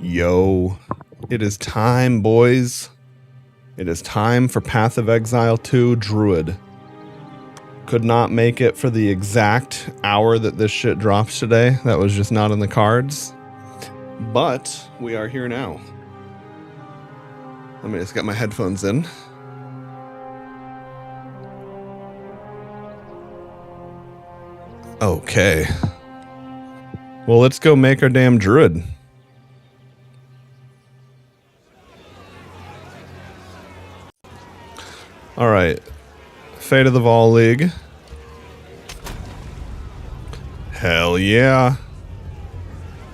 Yo, it is time, boys. It is time for Path of Exile 2 Druid. Could not make it for the exact hour that this shit drops today. That was just not in the cards. But we are here now. Let me just get my headphones in. Okay. Well, let's go make our damn Druid. Alright. Fate of the Vol League. Hell yeah.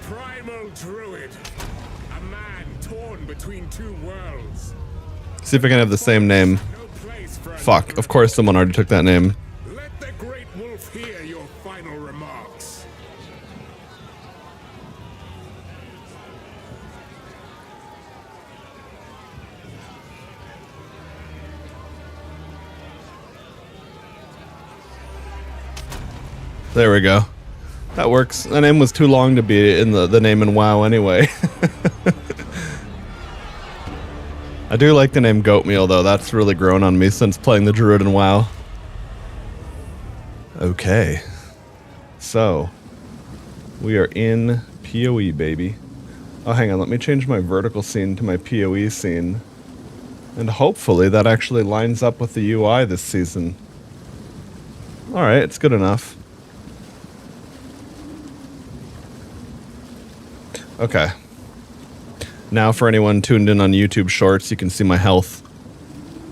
Primal Druid. A man torn between two worlds. See if I can have the same name. No place for Fuck, of course someone already took that name. Let the great wolf hear your final remarks. There we go. That works. That name was too long to be in the name in WoW anyway. I do like the name Goatmeal though. That's really grown on me since playing the Druid in WoW. Okay. So, we are in PoE, baby. Oh, hang on. Let me change my vertical scene to my PoE scene. And hopefully that actually lines up with the UI this season. Alright, it's good enough. Okay. Now for anyone tuned in on YouTube Shorts, you can see my health.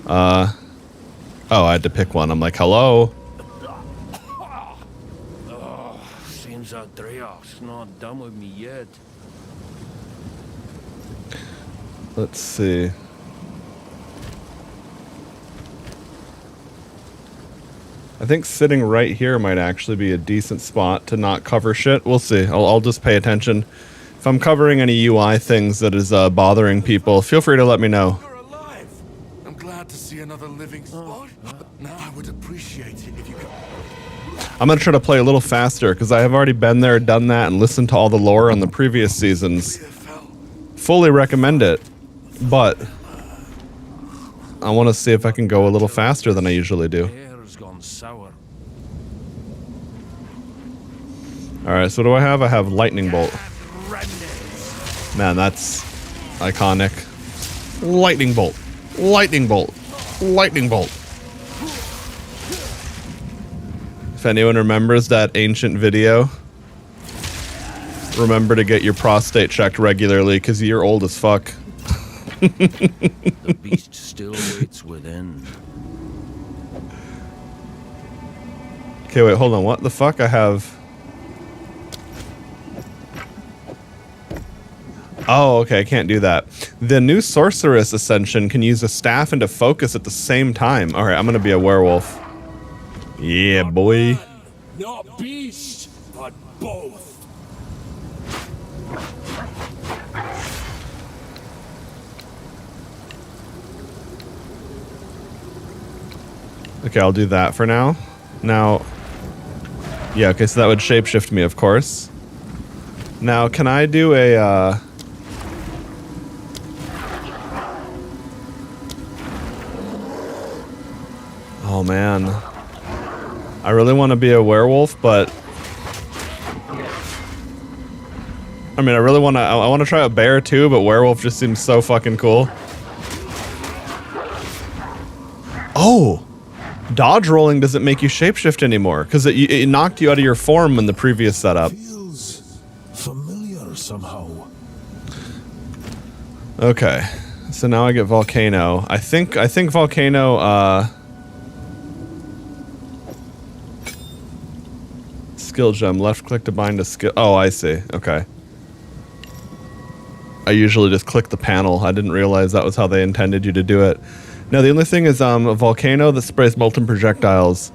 Oh, I had to pick one. I'm like, hello? Oh, seems that Dreo's not done with me yet. Let's see. I think sitting right here might actually be a decent spot to not cover shit. We'll see. I'll just pay attention. If I'm covering any UI things that is bothering people, feel free to let me know. You're alive. I'm glad to see another living spot. Now I would appreciate it if you could. I'm going to try to play a little faster because I have already been there, done that, and listened to all the lore on the previous seasons. Fully recommend it, but I want to see if I can go a little faster than I usually do. Hair's gone sour. Alright, so what do I have? I have Lightning Bolt. Man, that's iconic. Lightning Bolt. Lightning Bolt. Lightning Bolt. If anyone remembers that ancient video, remember to get your prostate checked regularly because you're old as fuck. The beast still waits within. Okay, wait, hold on. What the fuck? I have... Oh, okay, I can't do that. The new Sorceress Ascension can use a staff and a focus at the same time. Alright, I'm gonna be a werewolf. Yeah, boy. Not beast, but both. Okay, I'll do that for now. Now... Yeah, okay, so that would shapeshift me, of course. Now, can I do a, Oh, man. I really want to be a werewolf, but... I mean, I really want to... I want to try a bear, too, but werewolf just seems so fucking cool. Oh! Dodge rolling doesn't make you shapeshift anymore, because it knocked you out of your form in the previous setup. Feels familiar somehow. Okay. So now I get Volcano. I think Volcano, skill gem, left click to bind a skill. Oh, I see. Okay. I usually just click the panel. I didn't realize that was how they intended you to do it. Now, the only thing is a Volcano that sprays molten projectiles.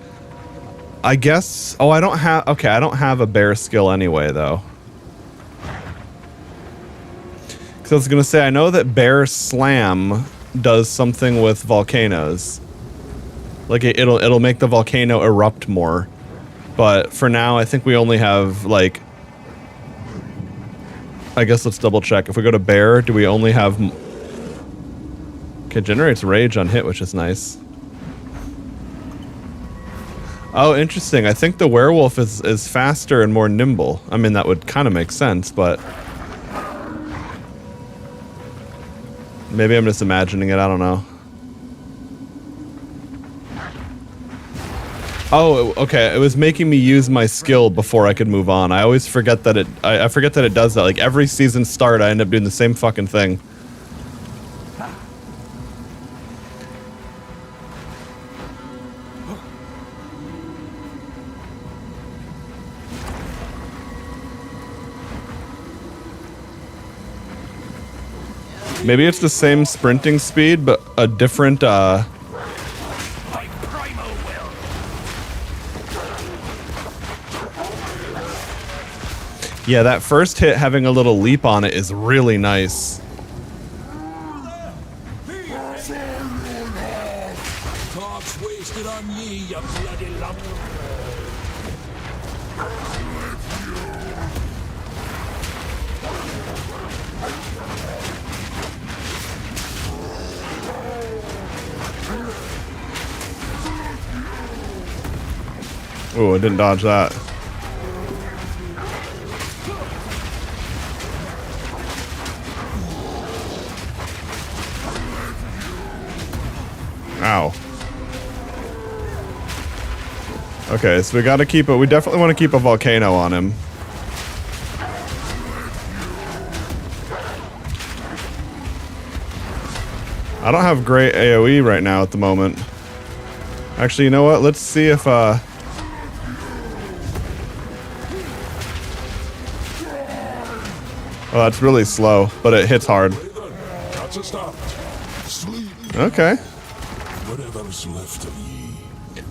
I guess... Oh, I don't have... Okay, I don't have a bear skill anyway, though. Because I was going to say, I know that Bear Slam does something with volcanoes. Like, it'll make the volcano erupt more. But for now, I think we only have, like... I guess let's double check. If we go to bear, do we only have... Okay, generates rage on hit, which is nice. Oh, interesting. I think the werewolf is faster and more nimble. I mean, that would kind of make sense, but... Maybe I'm just imagining it, I don't know. Oh, okay. It was making me use my skill before I could move on. I always forget that I forget that it does that. Like, every season start, I end up doing the same fucking thing. Maybe it's the same sprinting speed, but a different, Yeah, that first hit having a little leap on it is really nice. Talk's wasted on ye, you bloody lump. Oh, I didn't dodge that. Ow. Okay, so we gotta keep it. We definitely want to keep a volcano on him. I don't have great AoE right now at the moment. Actually, you know what? Let's see if, Oh, that's really slow, but it hits hard. That's a start. Sleep. Okay. Whatever's left of ye.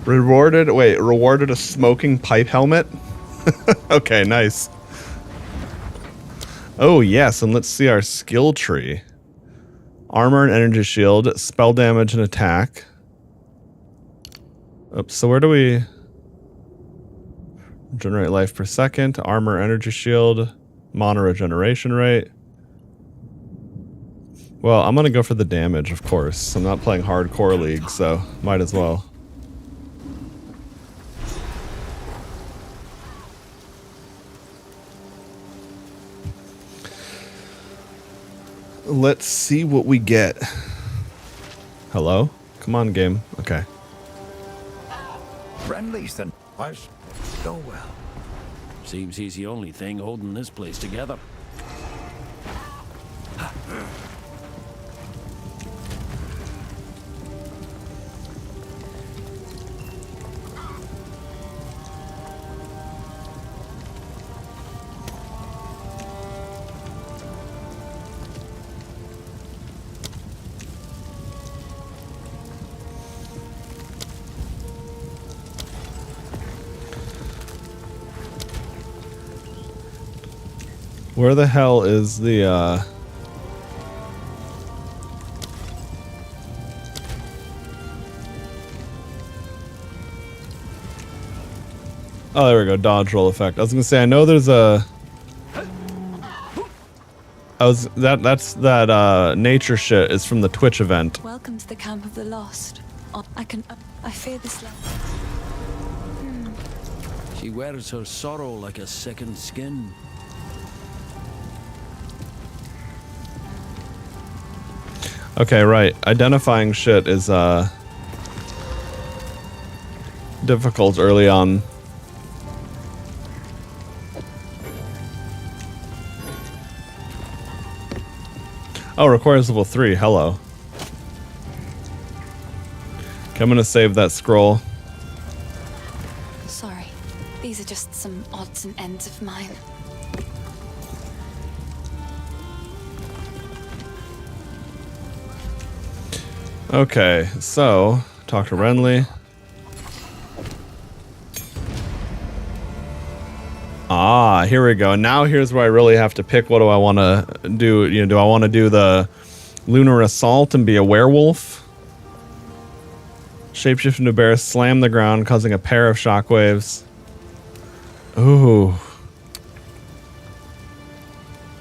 Rewarded a smoking pipe helmet? Okay, nice. Oh, yes, and let's see our skill tree. Armor and energy shield, spell damage and attack. Oops, so where do we... Generate life per second, armor, energy shield, mana regeneration rate. Well, I'm gonna go for the damage, of course. I'm not playing hardcore league, so might as well. Let's see what we get. Hello? Come on, game. Okay. Friendlies then. Why's go well? Seems he's the only thing holding this place together. Where the hell is the, Oh, there we go. Dodge roll effect. I was gonna say, I know there's a... That's that, nature shit is from the Twitch event. Welcome to the camp of the lost. I fear this land. She wears her sorrow like a second skin. Okay, right. Identifying shit is, difficult early on. Oh, requires level 3. Hello. Okay, I'm gonna save that scroll. Sorry. These are just some odds and ends of mine. Okay, so talk to Renly. Ah, here we go. Now here's where I really have to pick what do I want to do. You know, do I want to do the Lunar Assault and be a werewolf? Shapeshift into bear, slam the ground, causing a pair of shockwaves. Ooh.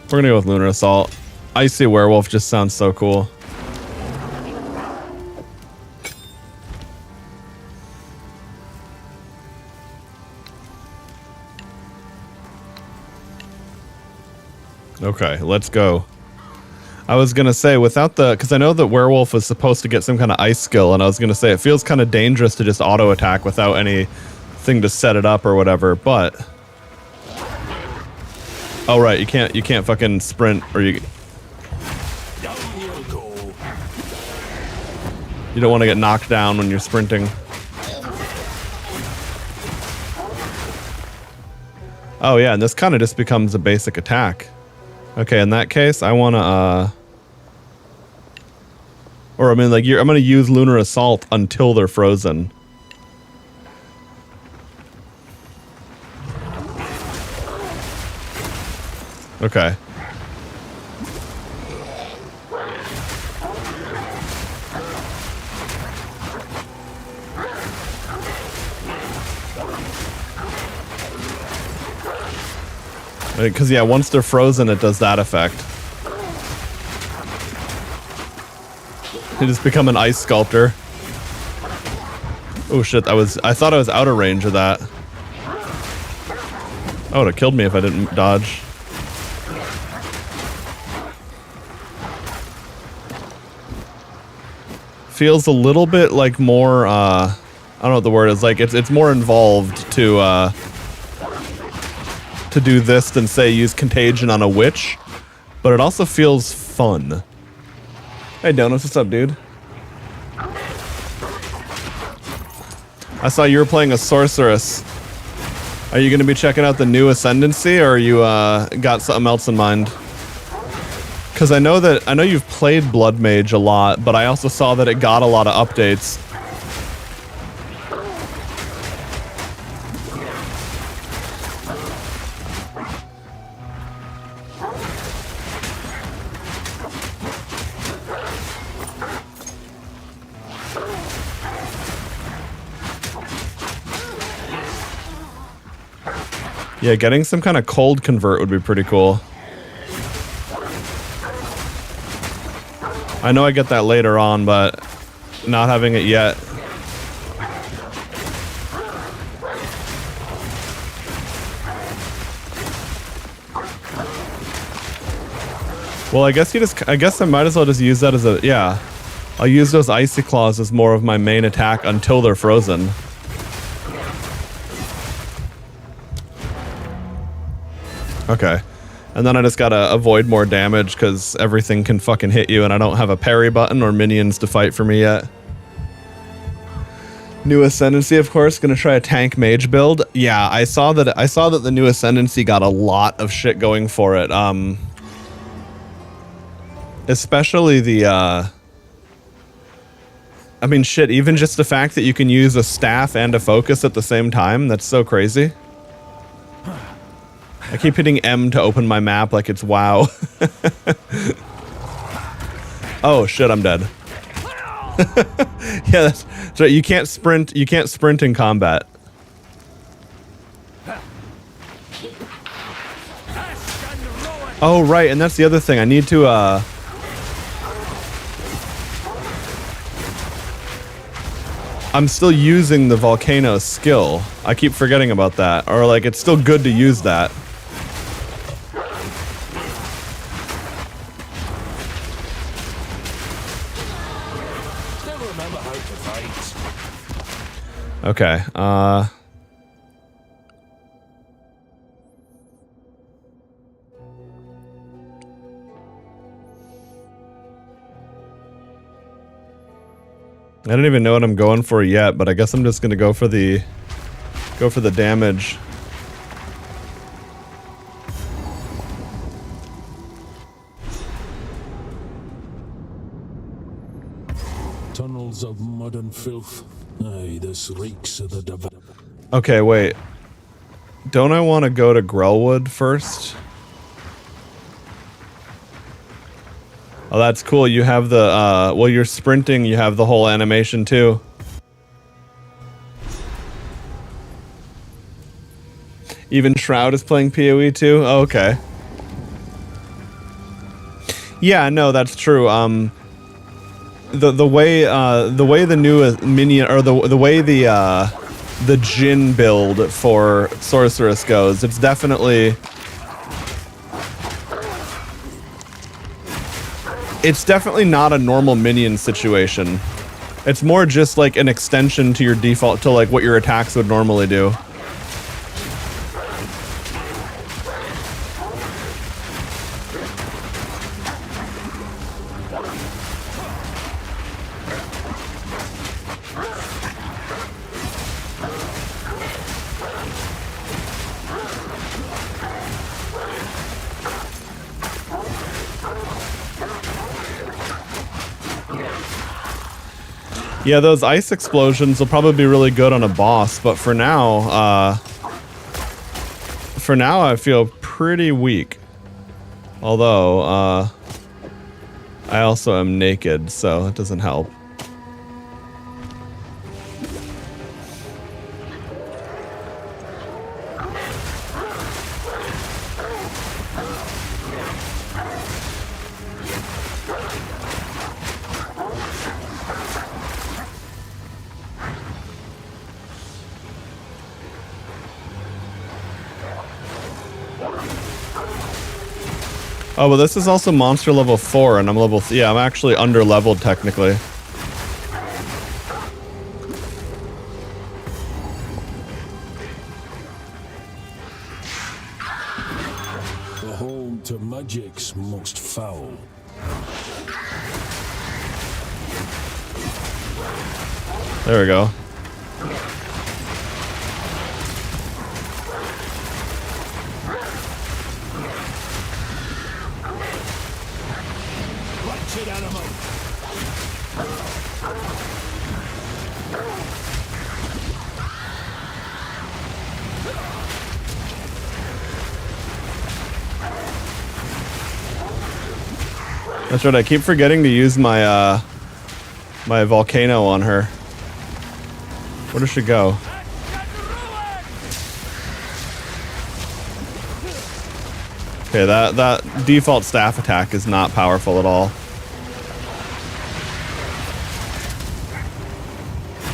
We're gonna go with Lunar Assault. Icy Werewolf just sounds so cool. Okay, let's go. I was gonna say, without the, because I know that Werewolf was supposed to get some kind of ice skill, and I was gonna say it feels kind of dangerous to just auto attack without anything to set it up or whatever. But oh right, you can't fucking sprint, or you don't want to get knocked down when you're sprinting. Oh yeah, and this kind of just becomes a basic attack. Okay, in that case, I want to, or I mean, like, I'm going to use Lunar Assault until they're frozen. Okay. Because, yeah, once they're frozen, it does that effect. They just become an ice sculptor. Oh shit, I thought I was out of range of that. Oh, it would have killed me if I didn't dodge. Feels a little bit like more, I don't know what the word is, like it's more involved to do this than, say, use Contagion on a witch, but it also feels fun. Hey Donuts, what's up, dude? I saw you were playing a sorceress. Are you going to be checking out the new Ascendancy, or you got something else in mind? Because I know you've played Blood Mage a lot, but I also saw that it got a lot of updates. Yeah, getting some kind of cold convert would be pretty cool. I know I get that later on, but not having it yet. Well, I guess I might as well just use that as a, yeah. I'll use those Icy Claws as more of my main attack until they're frozen. Okay. And then I just gotta avoid more damage because everything can fucking hit you and I don't have a parry button or minions to fight for me yet. New Ascendancy, of course, gonna try a tank mage build. Yeah, I saw that the new Ascendancy got a lot of shit going for it. Especially the I mean shit, even just the fact that you can use a staff and a focus at the same time, that's so crazy. I keep hitting M to open my map like it's WoW. Oh shit, I'm dead. Yeah, that's right. You can't sprint in combat. Oh right, and that's the other thing. I need to I'm still using the volcano skill. I keep forgetting about that. Or like it's still good to use that. Okay, I don't even know what I'm going for yet, but I guess I'm just gonna go for the damage. Tunnels of mud and filth. Aye, this reeks of the devil. Okay, wait. Don't I want to go to Grellwood first? Oh, that's cool. You have the, well, you're sprinting, you have the whole animation too. . Even Shroud is playing PoE too? Oh, okay. Yeah, no, that's true. The way the new minion, or the way the Jinn build for Sorceress goes, it's definitely not a normal minion situation. It's more just like an extension to your default, to like what your attacks would normally do. Yeah, those ice explosions will probably be really good on a boss, but for now I feel pretty weak. Although, I also am naked, so it doesn't help. Oh, but this is also monster level 4, and I'm level... Yeah, I'm actually under-leveled, technically. The home to magic's most foul. There we go. That's right, I keep forgetting to use my my volcano on her. Where does she go? Okay, that default staff attack is not powerful at all.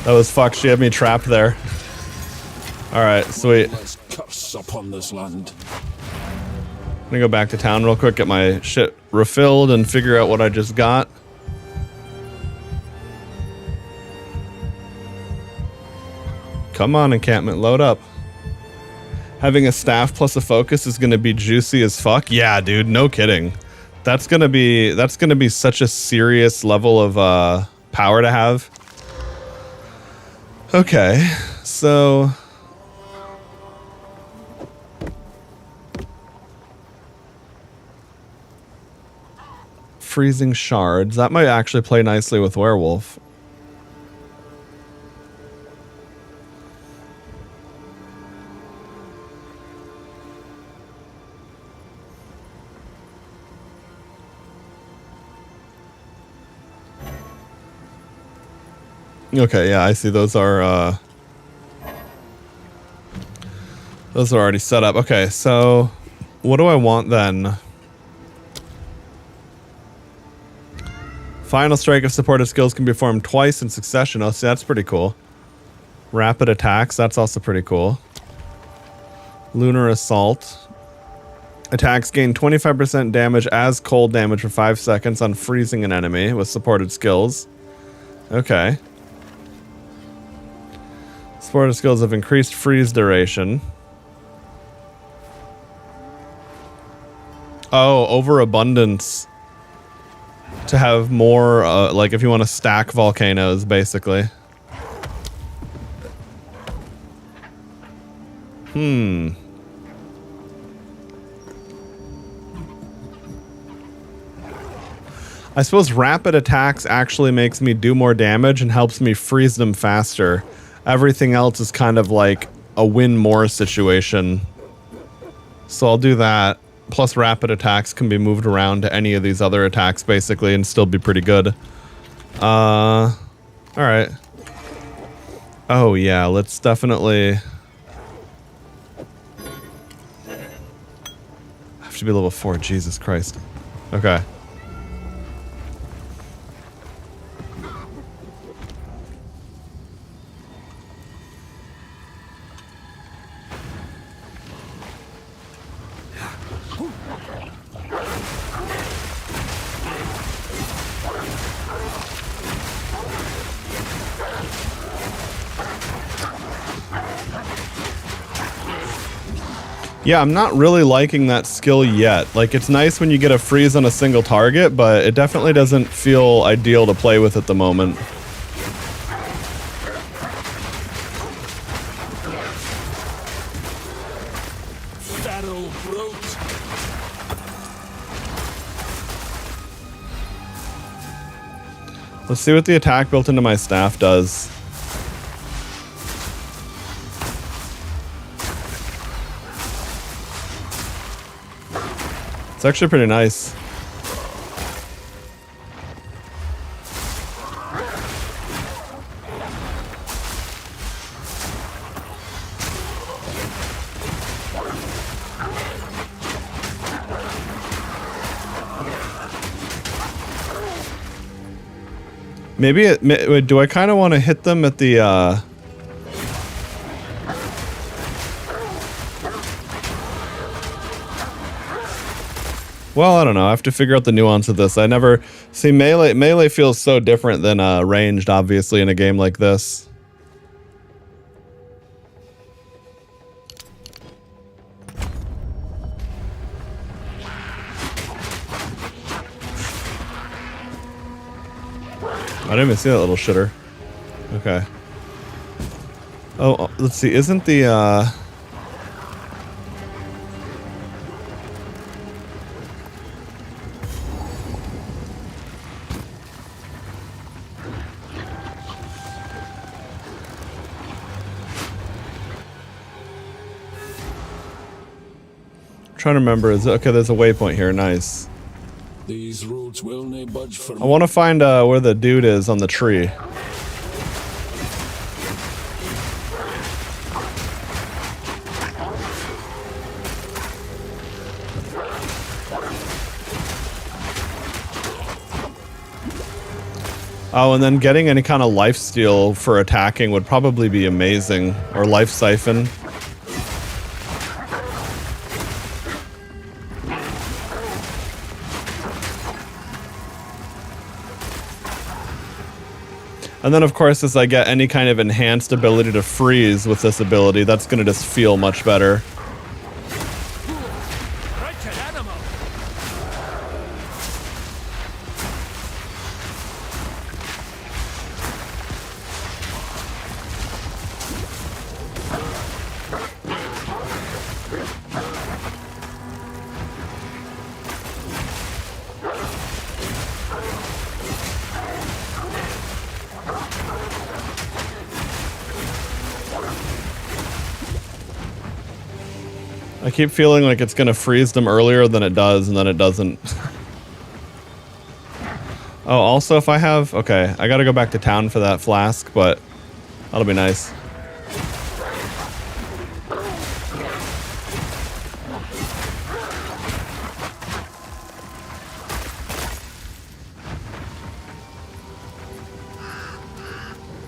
That was fucked. She had me trapped there. Alright, sweet. Let's curse upon this land. I'm gonna go back to town real quick, get my shit refilled, and figure out what I just got. Come on, encampment, load up. Having a staff plus a focus is gonna be juicy as fuck. Yeah, dude, no kidding. That's gonna be such a serious level of power to have. Okay, so freezing shards. That might actually play nicely with werewolf. Okay, yeah, I see those are already set up. Okay, so what do I want then? Final strike of supported skills can be performed twice in succession. Oh, see, that's pretty cool. Rapid attacks, that's also pretty cool. Lunar assault. Attacks gain 25% damage as cold damage for 5 seconds on freezing an enemy with supported skills. Okay. Supported skills have increased freeze duration. Oh, overabundance. To have more, like if you want to stack volcanoes, basically. I suppose rapid attacks actually makes me do more damage and helps me freeze them faster. Everything else is kind of like a win more situation. So I'll do that. Plus rapid attacks can be moved around to any of these other attacks basically and still be pretty good. Alright. Oh yeah, let's definitely... I have to be level 4, Jesus Christ. Okay. Yeah, I'm not really liking that skill yet. Like, it's nice when you get a freeze on a single target, but it definitely doesn't feel ideal to play with at the moment. Battle brute. Let's see what the attack built into my staff does. It's actually pretty nice. Maybe it, do I kind of want to hit them at the, well, I don't know. I have to figure out the nuance of this. I never see melee feels so different than ranged, obviously, in a game like this. I didn't even see that little shitter. Okay. Oh, let's see. Isn't the trying to remember. Is okay? There's a waypoint here. Nice. These roads will nae budge for I want to find where the dude is on the tree. Oh, and then getting any kind of life steal for attacking would probably be amazing. Or life siphon. And then, of course, as I get any kind of enhanced ability to freeze with this ability, that's going to just feel much better. I keep feeling like it's gonna freeze them earlier than it does, and then it doesn't. Oh, also if I have... Okay, I gotta go back to town for that flask, but that'll be nice.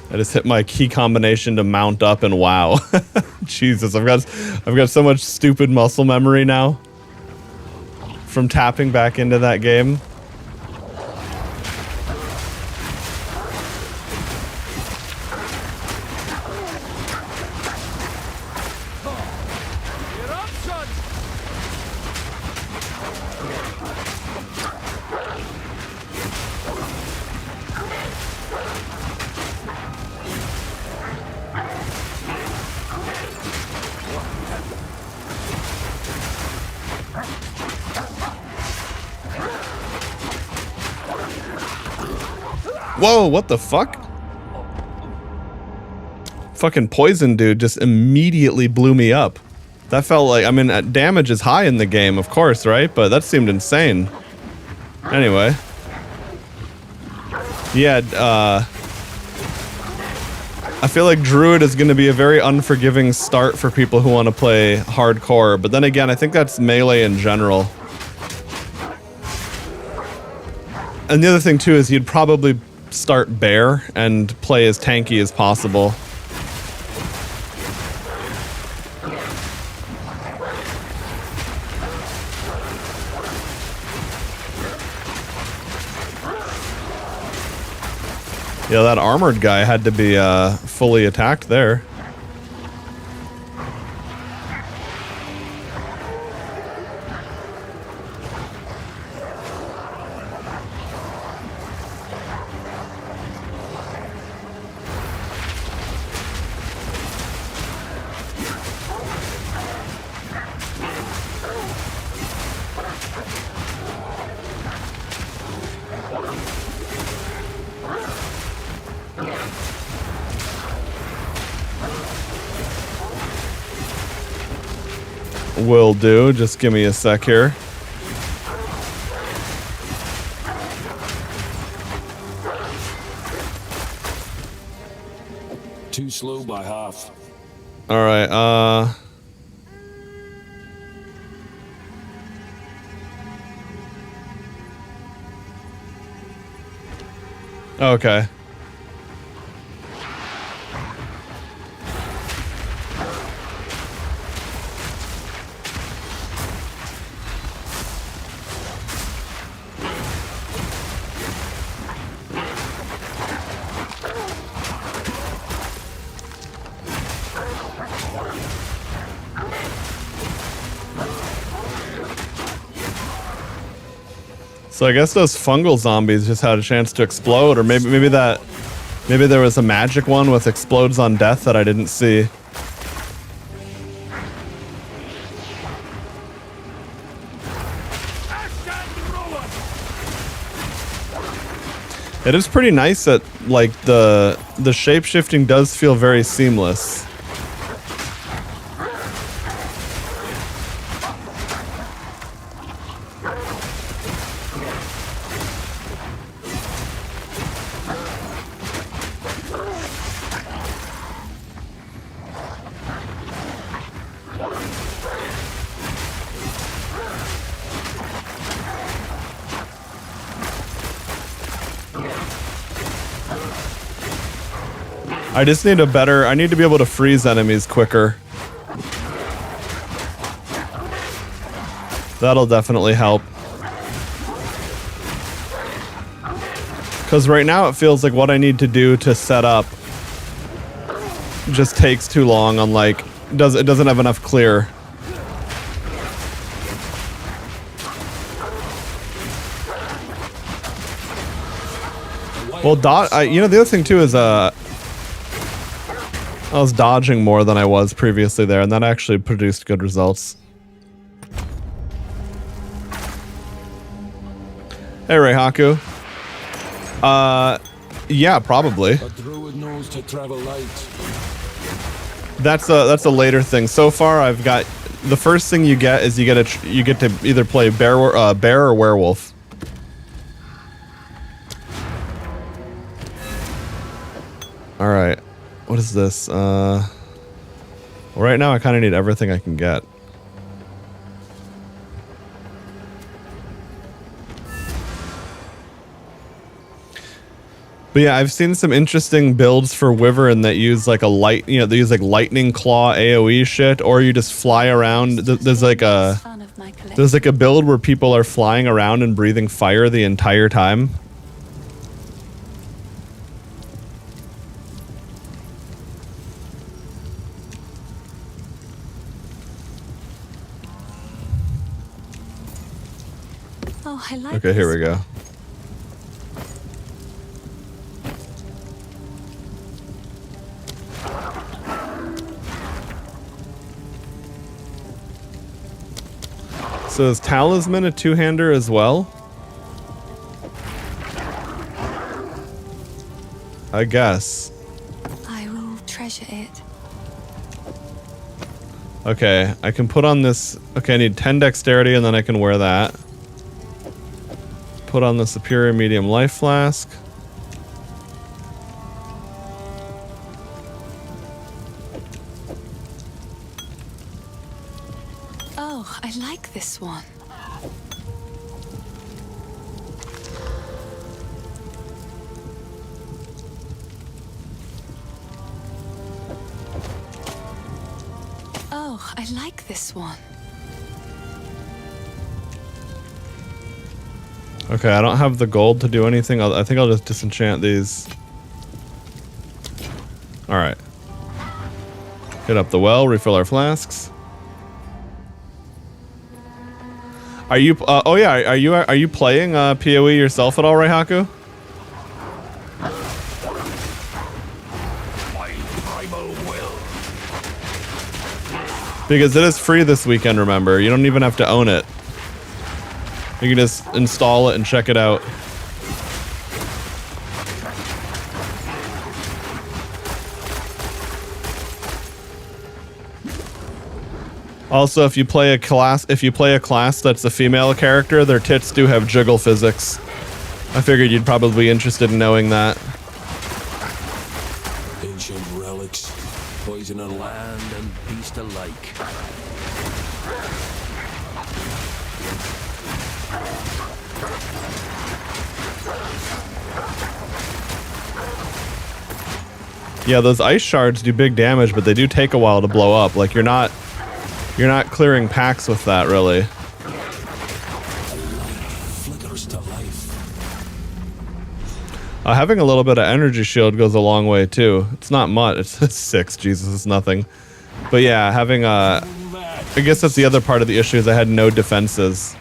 I just hit my key combination to mount up and wow. Jesus, I've got so much stupid muscle memory now from tapping back into that game. Whoa, what the fuck? Fucking poison dude just immediately blew me up. That felt like, I mean, damage is high in the game, of course, right? But that seemed insane. Anyway. Yeah, I feel like Druid is going to be a very unforgiving start for people who want to play hardcore. But then again, I think that's melee in general. And the other thing too is you'd probably start bear and play as tanky as possible. Yeah, that armored guy had to be fully attacked there. Will do. Just give me a sec here. Too slow by half. All right. Okay. So I guess those fungal zombies just had a chance to explode, or maybe there was a magic one with explodes on death that I didn't see. It is pretty nice that like the shape shifting does feel very seamless. I just need I need to be able to freeze enemies quicker. That'll definitely help. Because right now it feels like what I need to do to set up just takes too long on like, it doesn't have enough clear. Well, you know, the other thing too is I was dodging more than I was previously there, and that actually produced good results. Hey, Reihaku. Yeah, probably. A druid knows to travel light. That's a later thing. So far, I've got the first thing you get is you get to either play bear or werewolf. All right. What is this? Well, right now I kind of need everything I can get. But yeah, I've seen some interesting builds for Wyvern that use like they use like lightning claw AoE shit, or you just fly around. There's like a build where people are flying around and breathing fire the entire time. Oh, I like Okay, here we go. So is Talisman a two-hander as well? I guess. I will treasure it. Okay, I can put on this. Okay, I need 10 dexterity and then I can wear that. Put on the superior medium life flask. Oh, I like this one. Oh, I like this one. Okay, I don't have the gold to do anything. I think I'll just disenchant these. Alright. Hit up the well, refill our flasks. Are you, oh yeah, are you playing PoE yourself at all, Reihaku? My primal will. Because it is free this weekend, remember. You don't even have to own it. You can just install it and check it out. Also, if you play a class that's a female character, their tits do have jiggle physics. I figured you'd probably be interested in knowing that. Ancient relics, poison and Land and beast alike. Yeah, those ice shards do big damage, but they do take a while to blow up. Like you're not clearing packs with that really. flickers to life. Having a little bit of energy shield goes a long way too. It's not much. It's 6. Jesus, it's nothing. But yeah, having I guess that's the other part of the issue is I had no defenses.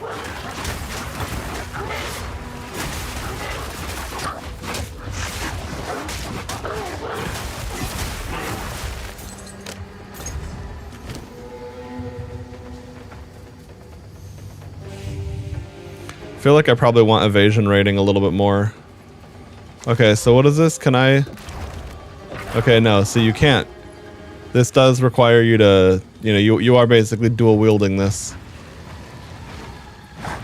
I feel like I probably want evasion rating a little bit more. Okay, so what is this? Can I... Okay, no, so you can't. This does require you to... You know, you are basically dual wielding this.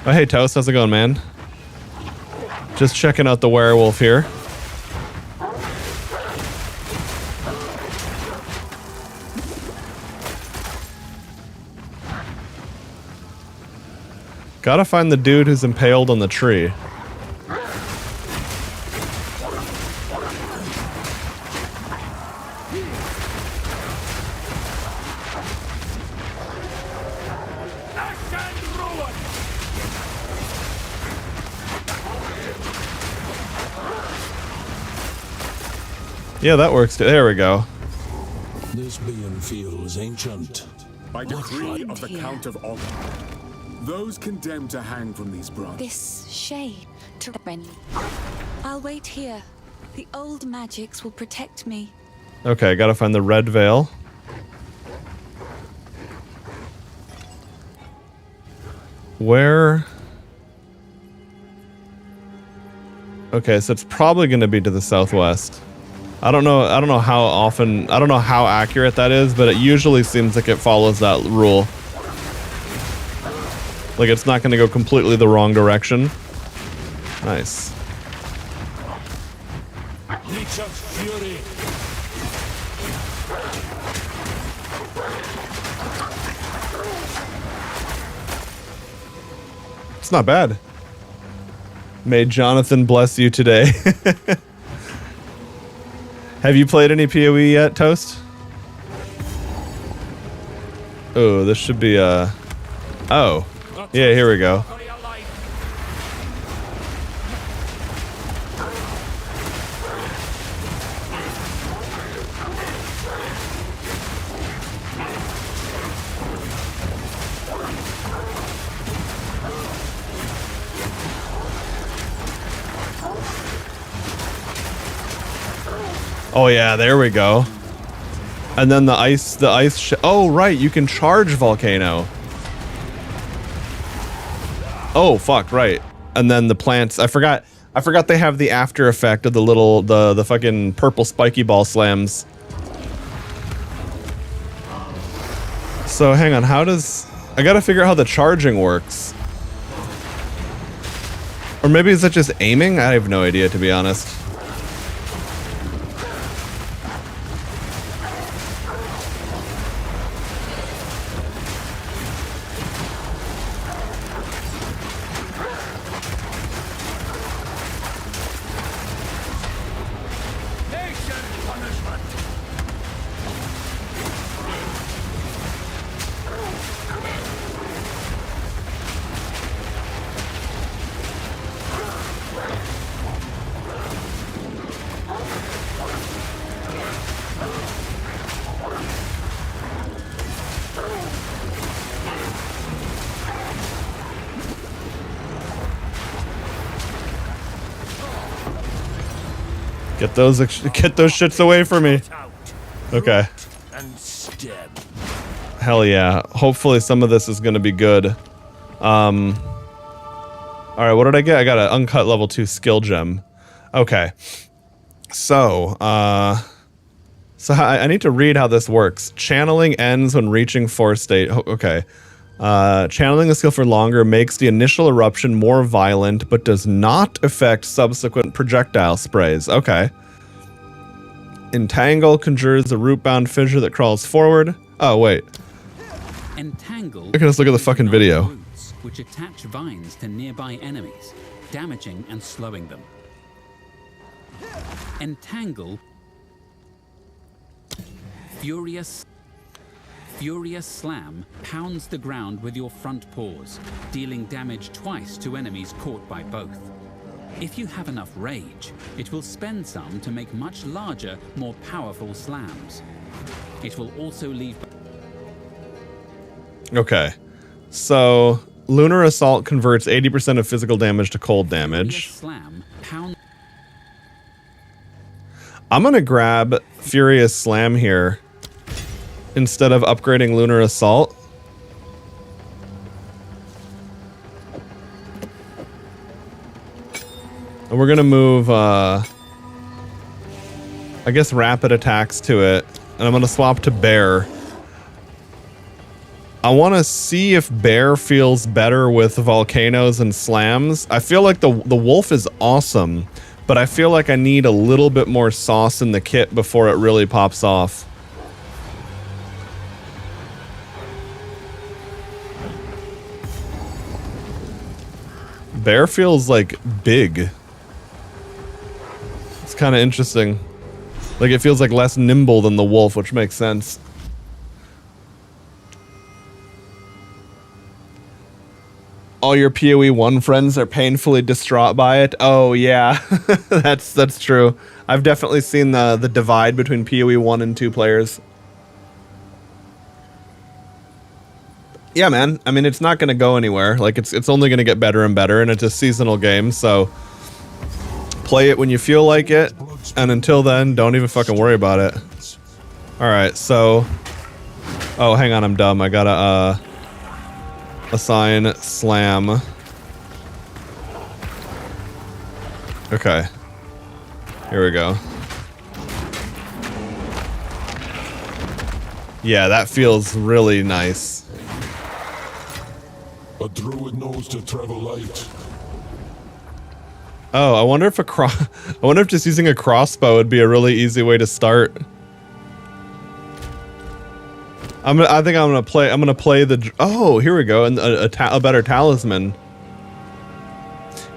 Oh, hey, Toast, how's it going, man? Just checking out the werewolf here. Gotta find the dude who's impaled on the tree. Yeah, that works too. There we go. This being feels ancient. By decree of the here? Count of Og, those condemned to hang from these branches. This shade to friendly. I'll wait here. The old magics will protect me. Okay, gotta find the red veil. Where? Okay, so it's probably gonna be to the southwest. I don't know how often, I don't know how accurate that is, but it usually seems like it follows that rule. Like it's not gonna go completely the wrong direction. Nice. Nature's fury. It's not bad. May Jonathan bless you today. Have you played any PoE yet, Toast? Oh, this should be oh. Yeah, here we go. Oh yeah, there we go. And then the ice oh right, you can charge Volcano. Oh fuck, right. And then the plants, I forgot they have the after effect of the little, the fucking purple spiky ball slams. So hang on, I gotta figure out how the charging works. Or maybe is that just aiming? I have no idea, to be honest. Get those shits away from me. Okay. And stem. Hell yeah. Hopefully some of this is gonna be good. Alright, what did I get? I got an uncut level 2 skill gem. Okay. So, So I need to read how this works. Channeling ends when reaching force state. Okay. Channeling a skill for longer makes the initial eruption more violent, but does not affect subsequent projectile sprays. Okay. Entangle conjures a root-bound fissure that crawls forward. Oh, wait. Entangle. Okay, let's look at the fucking video. Roots, which attach vines to nearby enemies, damaging and slowing them. Entangle. Furious Slam pounds the ground with your front paws, dealing damage twice to enemies caught by both. If you have enough rage, it will spend some to make much larger, more powerful slams. It will also leave... Okay. So, Lunar Assault converts 80% of physical damage to cold damage. Slam pound... I'm gonna grab Furious Slam here instead of upgrading Lunar Assault. And we're gonna move, I guess, Rapid Attacks to it. And I'm gonna swap to Bear. I want to see if Bear feels better with Volcanoes and Slams. I feel like the Wolf is awesome, but I feel like I need a little bit more sauce in the kit before it really pops off. Bear feels like big. It's kind of interesting. Like it feels like less nimble than the Wolf, which makes sense. All your PoE 1 friends are painfully distraught by it. Oh yeah, that's true. I've definitely seen the divide between PoE 1 and 2 players. Yeah, man. I mean, it's not going to go anywhere. Like it's only going to get better and better, and it's a seasonal game, so play it when you feel like it, and until then, don't even fucking worry about it. All right, so oh, hang on, I'm dumb. I gotta assign Slam. Okay. Here we go. Yeah, that feels really nice. A druid knows to travel light. Oh, I wonder if I wonder if just using a crossbow would be a really easy way to start. I think I'm gonna play the. Oh, here we go, and a better talisman.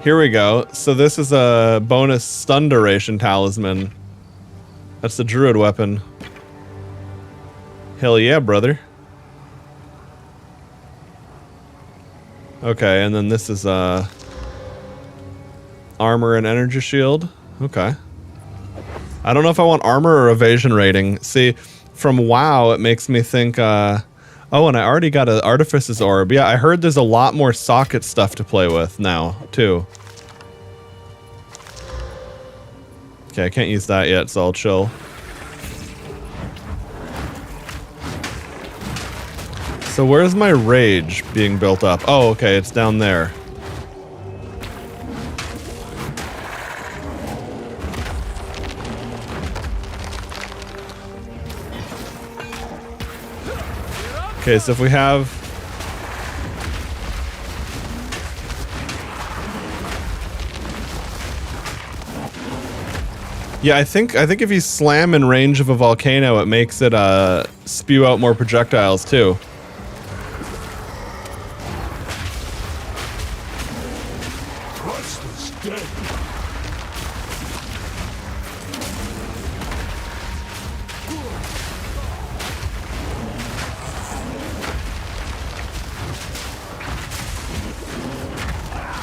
Here we go. So this is a bonus stun duration talisman. That's the druid weapon. Hell yeah, brother. Okay, and then this is armor and energy shield. Okay. I don't know if I want armor or evasion rating. See, from WoW, it makes me think, oh, and I already got an Artifice's Orb. Yeah, I heard there's a lot more socket stuff to play with now, too. Okay, I can't use that yet, so I'll chill. So where's my rage being built up? Oh, okay, it's down there. Okay, so if we have... Yeah, I think if you slam in range of a volcano, it makes it spew out more projectiles too.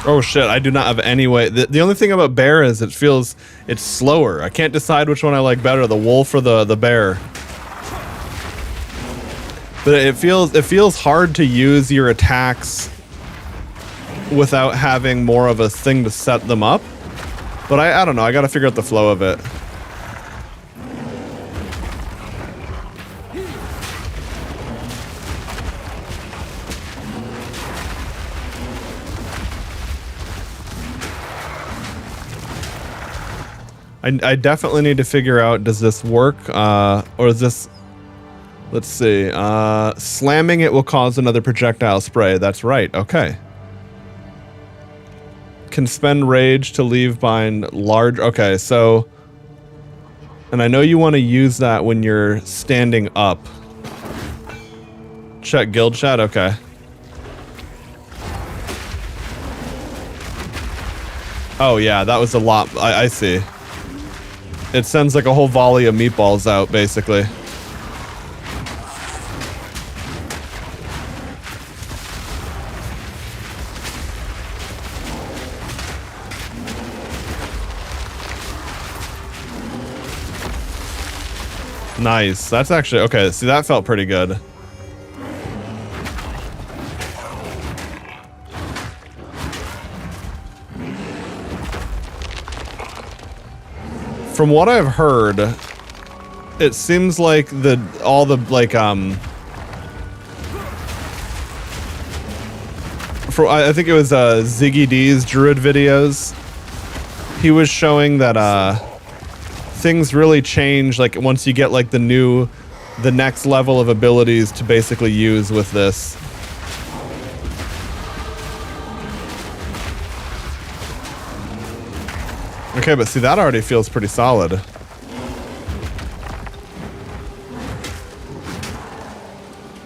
Oh shit, I do not have any way. The only thing about Bear is it's slower. I can't decide which one I like better, the Wolf or the Bear. But it feels hard to use your attacks without having more of a thing to set them up. But I don't know, I gotta figure out the flow of it. I definitely need to figure out, does this work? Or is this... Let's see. Slamming it will cause another projectile spray. That's right. Okay. Can spend rage to leave behind large... Okay, so... And I know you want to use that when you're standing up. Check guild chat? Okay. Oh yeah, that was a lot. I see. It sends like a whole volley of meatballs out, basically. Nice. That's actually... Okay, see, that felt pretty good. From what I've heard, it seems like all the I think it was Ziggy D's Druid videos. He was showing that things really change like once you get like the next level of abilities to basically use with this. Okay, but see, that already feels pretty solid.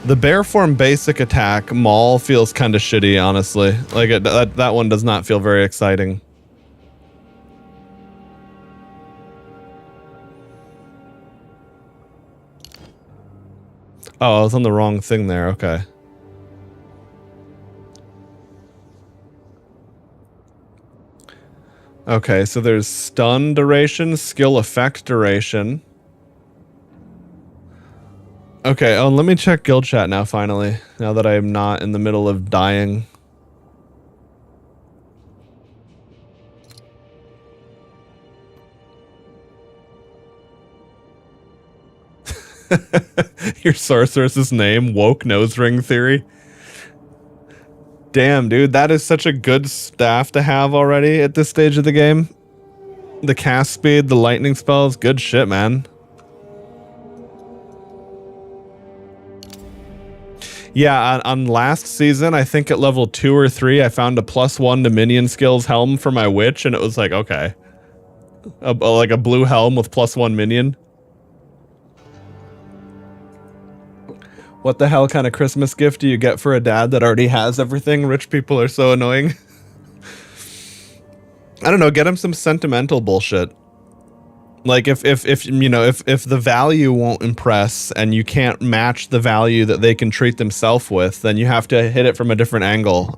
The bear form basic attack, Maul, feels kind of shitty, honestly. Like, that one does not feel very exciting. Oh, I was on the wrong thing there, okay. Okay, so there's stun duration, skill effect duration. Okay, oh, let me check guild chat now, finally. Now that I am not in the middle of dying. Your sorceress's name, woke nose ring theory. Damn, dude, that is such a good staff to have already at this stage of the game. The cast speed, the lightning spells, good shit, man. Yeah, on last season, I think at level 2 or 3, I found a +1 to minion skills helm for my witch, and it was like, okay. Like a blue helm with +1 minion. What the hell kind of Christmas gift do you get for a dad that already has everything? Rich people are so annoying. I don't know, get him some sentimental bullshit. Like if you know, if the value won't impress and you can't match the value that they can treat themselves with, then you have to hit it from a different angle.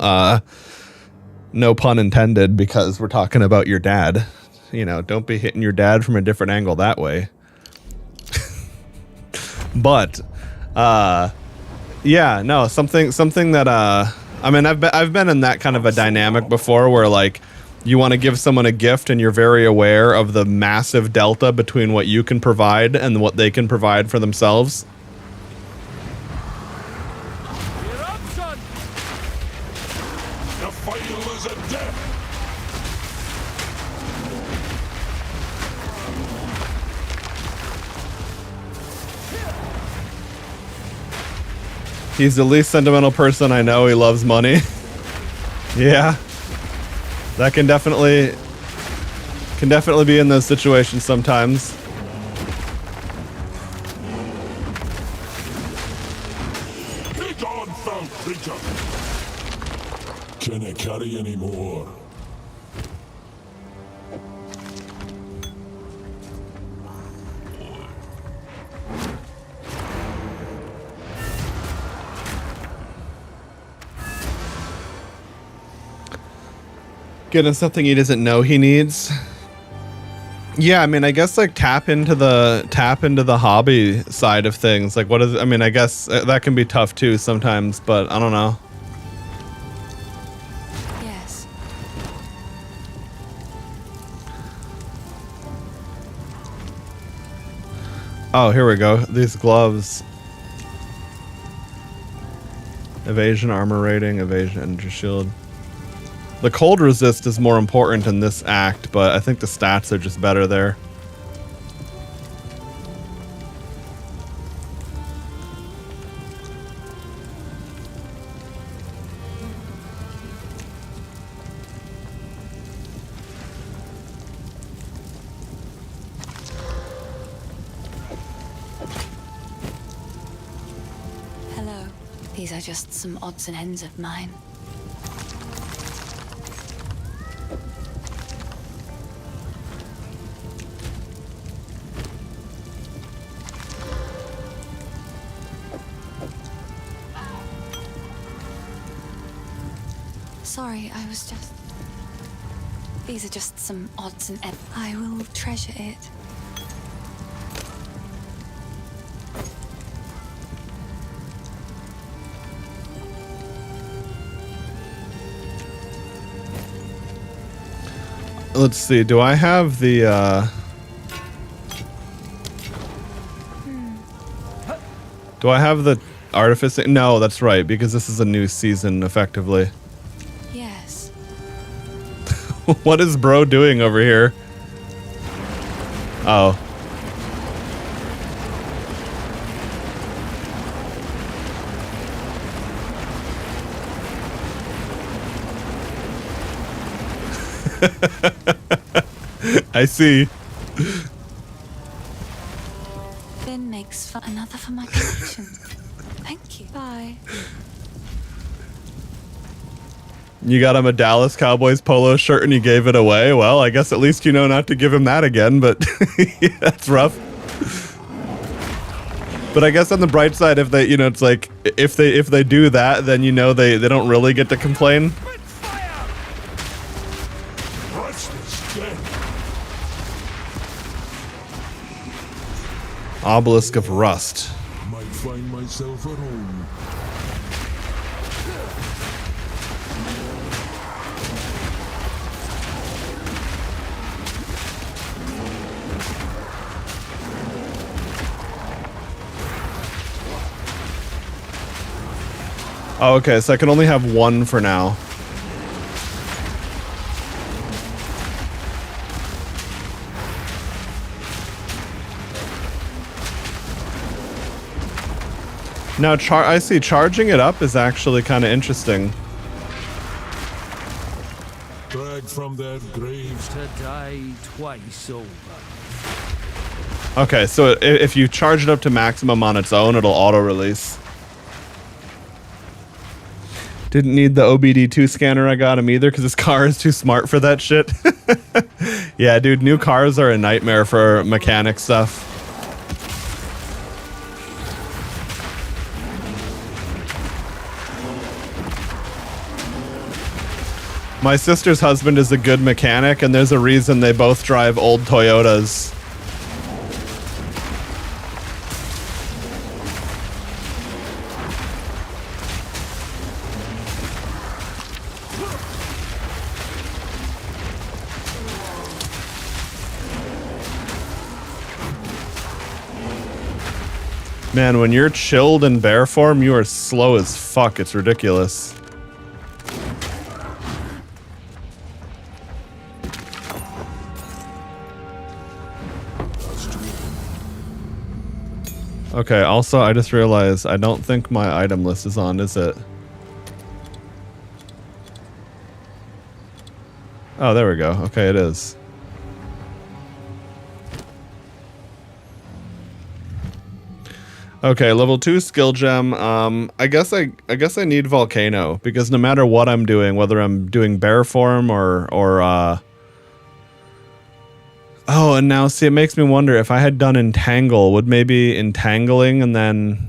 No pun intended, because we're talking about your dad. You know, don't be hitting your dad from a different angle that way. But yeah, no, something that I mean, I've been in that kind of a dynamic before where like you want to give someone a gift and you're very aware of the massive delta between what you can provide and what they can provide for themselves. The final is a death. He's the least sentimental person I know. He loves money. Yeah. That can definitely be in those situations sometimes. Be gone, foul creature. Can I carry any more? Getting something he doesn't know he needs. Yeah, I mean, I guess like tap into the hobby side of things. Like, what is? I mean, I guess that can be tough too sometimes, but I don't know. Yes. Oh, here we go. These gloves. Evasion, armor rating, evasion, energy shield. The cold resist is more important in this act, but I think the stats are just better there. These are just some odds and ends of mine. Sorry, I was just... These are just some odds and ends. I will treasure it. Let's see, do I have the, do I have the artificing? No, that's right, because this is a new season, effectively. Yes. What is bro doing over here? Oh. I see. Finn makes another for my collection. Thank you. Bye. You got him a Dallas Cowboys polo shirt and you gave it away. Well, I guess at least you know not to give him that again, but yeah, that's rough. But I guess on the bright side, if they, you know, it's like if they do that, then you know they don't really get to complain. Obelisk of Rust. Might find myself at home. Oh, okay, so I can only have one for now. Now, I see charging it up is actually kind of interesting. Dragged from their graves To die twice over. Okay, so if you charge it up to maximum on its own, it'll auto-release. Didn't need the OBD2 scanner I got him either, because his car is too smart for that shit. Yeah, dude, new cars are a nightmare for mechanic stuff. My sister's husband is a good mechanic, and there's a reason they both drive old Toyotas. Man, when you're chilled in bear form, you are slow as fuck. It's ridiculous. Okay, also, I just realized I don't think my item list is on, is it? Oh, there we go. Okay, it is. Okay, level 2 skill gem. I guess I need Volcano, because no matter what I'm doing, whether I'm doing bear form or oh, and now see, it makes me wonder if I had done Entangle, would maybe Entangling and then...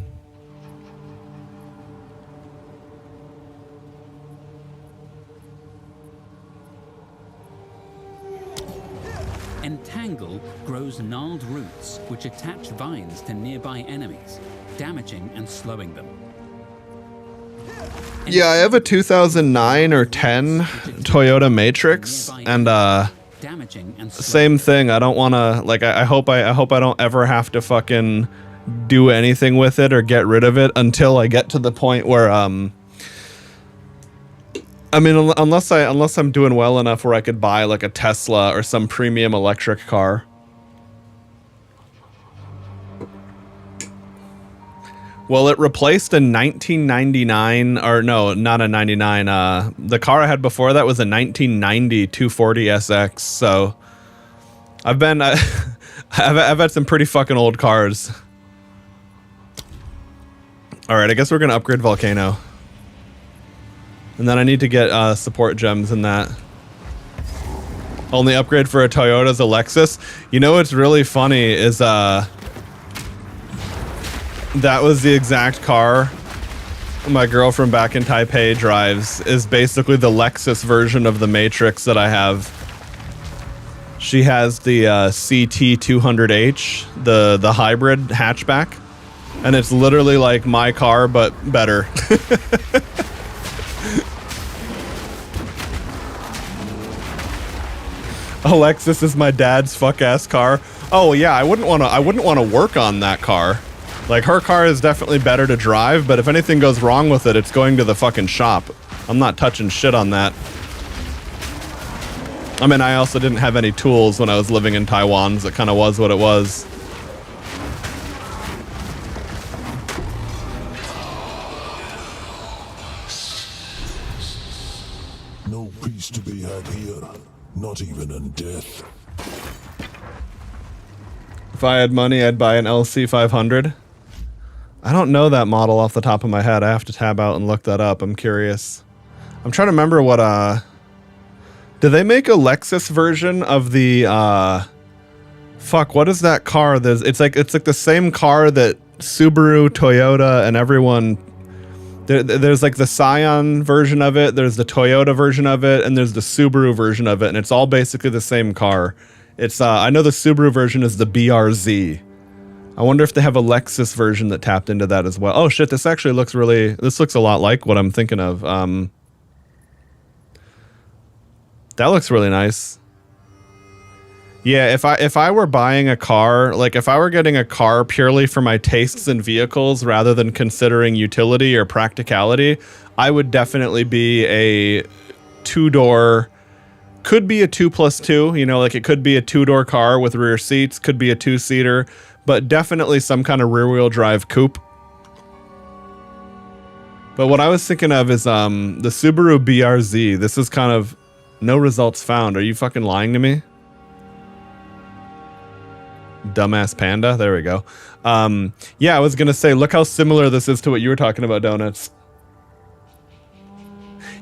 Entangle grows gnarled roots which attach vines to nearby enemies, damaging and slowing them. Yeah, I have a 2009 or 10 Toyota Matrix, and damaging and same thing. I don't want to, like, I hope I don't ever have to fucking do anything with it or get rid of it until I get to the point where I mean, unless I'm doing well enough where I could buy like a Tesla or some premium electric car. Well, it replaced a 1999, or no, not a 99. The car I had before that was a 1990 240 SX. So I've had some pretty fucking old cars. Alright, I guess we're gonna upgrade Volcano. And then I need to get support gems in that. Only upgrade for a Toyota's a Lexus. You know what's really funny is that was the exact car my girlfriend back in Taipei drives, is basically the Lexus version of the Matrix that I have. She has the CT200H, the hybrid hatchback, and it's literally like my car but better. Lexus is my dad's fuck-ass car. Oh yeah, I wouldn't want to work on that car. Like, her car is definitely better to drive, but if anything goes wrong with it, it's going to the fucking shop. I'm not touching shit on that. I mean, I also didn't have any tools when I was living in Taiwan, so it kind of was what it was. No peace to be had here, not even in death. If I had money, I'd buy an LC500. I don't know that model off the top of my head. I have to tab out and look that up. I'm curious. I'm trying to remember what, do they make a Lexus version of the, fuck, what is that car? It's like the same car that Subaru, Toyota, and everyone, there's like the Scion version of it, there's the Toyota version of it, and there's the Subaru version of it, and it's all basically the same car. It's, I know the Subaru version is the BRZ. I wonder if they have a Lexus version that tapped into that as well. Oh shit, this actually looks this looks a lot like what I'm thinking of. That looks really nice. Yeah, if I were buying a car, like if I were getting a car purely for my tastes in vehicles rather than considering utility or practicality, I would definitely be a two-door, could be a 2+2, you know, like it could be a two-door car with rear seats, could be a two-seater, but definitely some kind of rear-wheel drive coupe. But what I was thinking of is the Subaru BRZ. This is kind of no results found. Are you fucking lying to me? Dumbass panda. There we go. Yeah, I was gonna say, look how similar this is to what you were talking about, Donuts.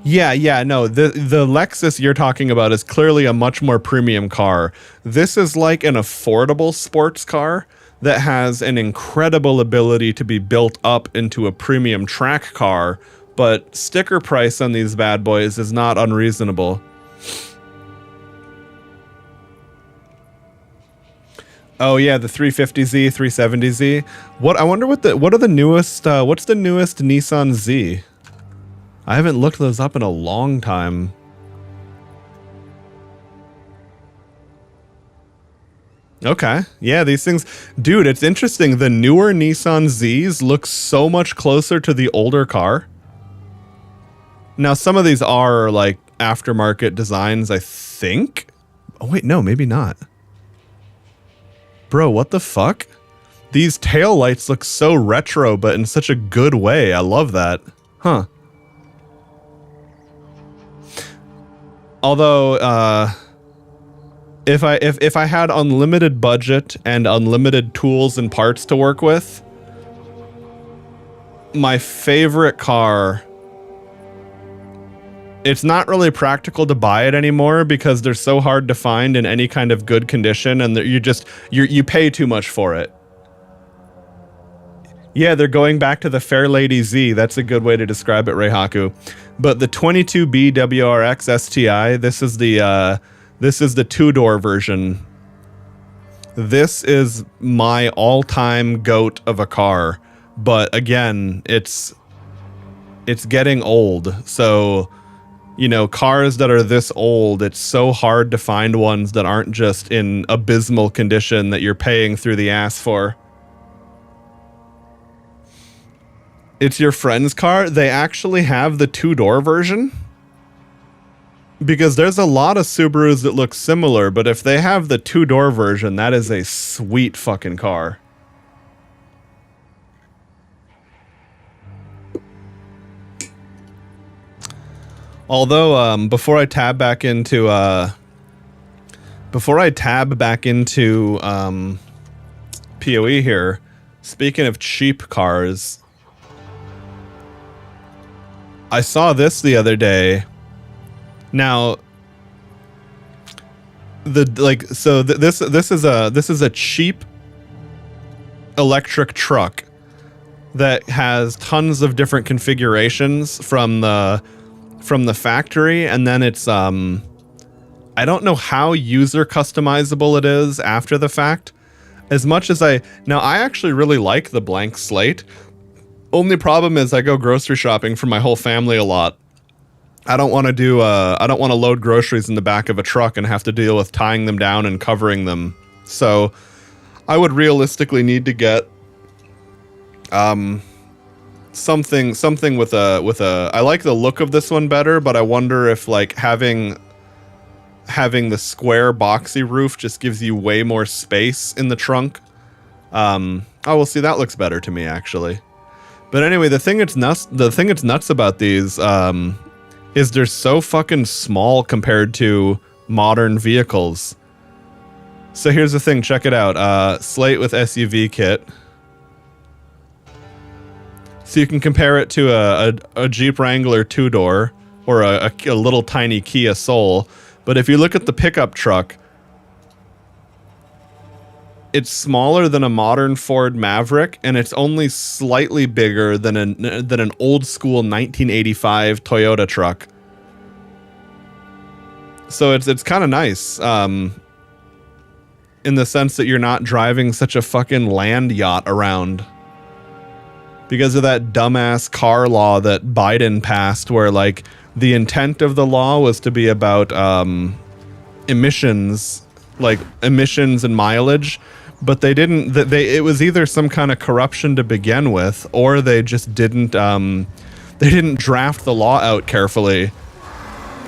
Yeah, no, the Lexus you're talking about is clearly a much more premium car. This is like an affordable sports car that has an incredible ability to be built up into a premium track car, but sticker price on these bad boys is not unreasonable. Oh yeah, the 350Z, 370Z. I wonder what are the newest, what's the newest Nissan Z? I haven't looked those up in a long time. Okay, yeah, these things, dude, it's interesting. The newer Nissan Zs look so much closer to the older car. Now, some of these are like aftermarket designs, I think. Oh wait, no, maybe not. Bro, what the fuck? These tail lights look so retro, but in such a good way. I love that. Huh. Although, if I had unlimited budget and unlimited tools and parts to work with, my favorite car, it's not really practical to buy it anymore because they're so hard to find in any kind of good condition, and you pay too much for it. Yeah, they're going back to the Fair Lady Z. That's a good way to describe it, Reihaku. But the 22B WRX STI, this is the two-door version. This is my all-time goat of a car. But again, it's getting old. So, you know, cars that are this old, it's so hard to find ones that aren't just in abysmal condition that you're paying through the ass for. It's your friend's car? They actually have the two-door version? Because there's a lot of Subarus that look similar, but if they have the two-door version, that is a sweet fucking car. Although, before I tab back into PoE here, speaking of cheap cars, I saw this the other day. Now, this is a cheap electric truck that has tons of different configurations from the factory, and then it's I don't know how user customizable it is after the fact. As much as I actually really like the blank slate. Only problem is I go grocery shopping for my whole family a lot. I don't want to load groceries in the back of a truck and have to deal with tying them down and covering them. So I would realistically need to get something with a I like the look of this one better, but I wonder if like having the square boxy roof just gives you way more space in the trunk. Oh, we'll see, that looks better to me actually. But anyway, the thing that's nuts about these is they're so fucking small compared to modern vehicles. So here's the thing, check it out. Slate with SUV kit. So you can compare it to a Jeep Wrangler 2-door or a little tiny Kia Soul. But if you look at the pickup truck, it's smaller than a modern Ford Maverick, and it's only slightly bigger than an old school 1985 Toyota truck. So it's kind of nice, in the sense that you're not driving such a fucking land yacht around. Because of that dumbass car law that Biden passed, where like the intent of the law was to be about emissions and mileage, but they didn't. It was either some kind of corruption to begin with, or they just didn't. They didn't draft the law out carefully.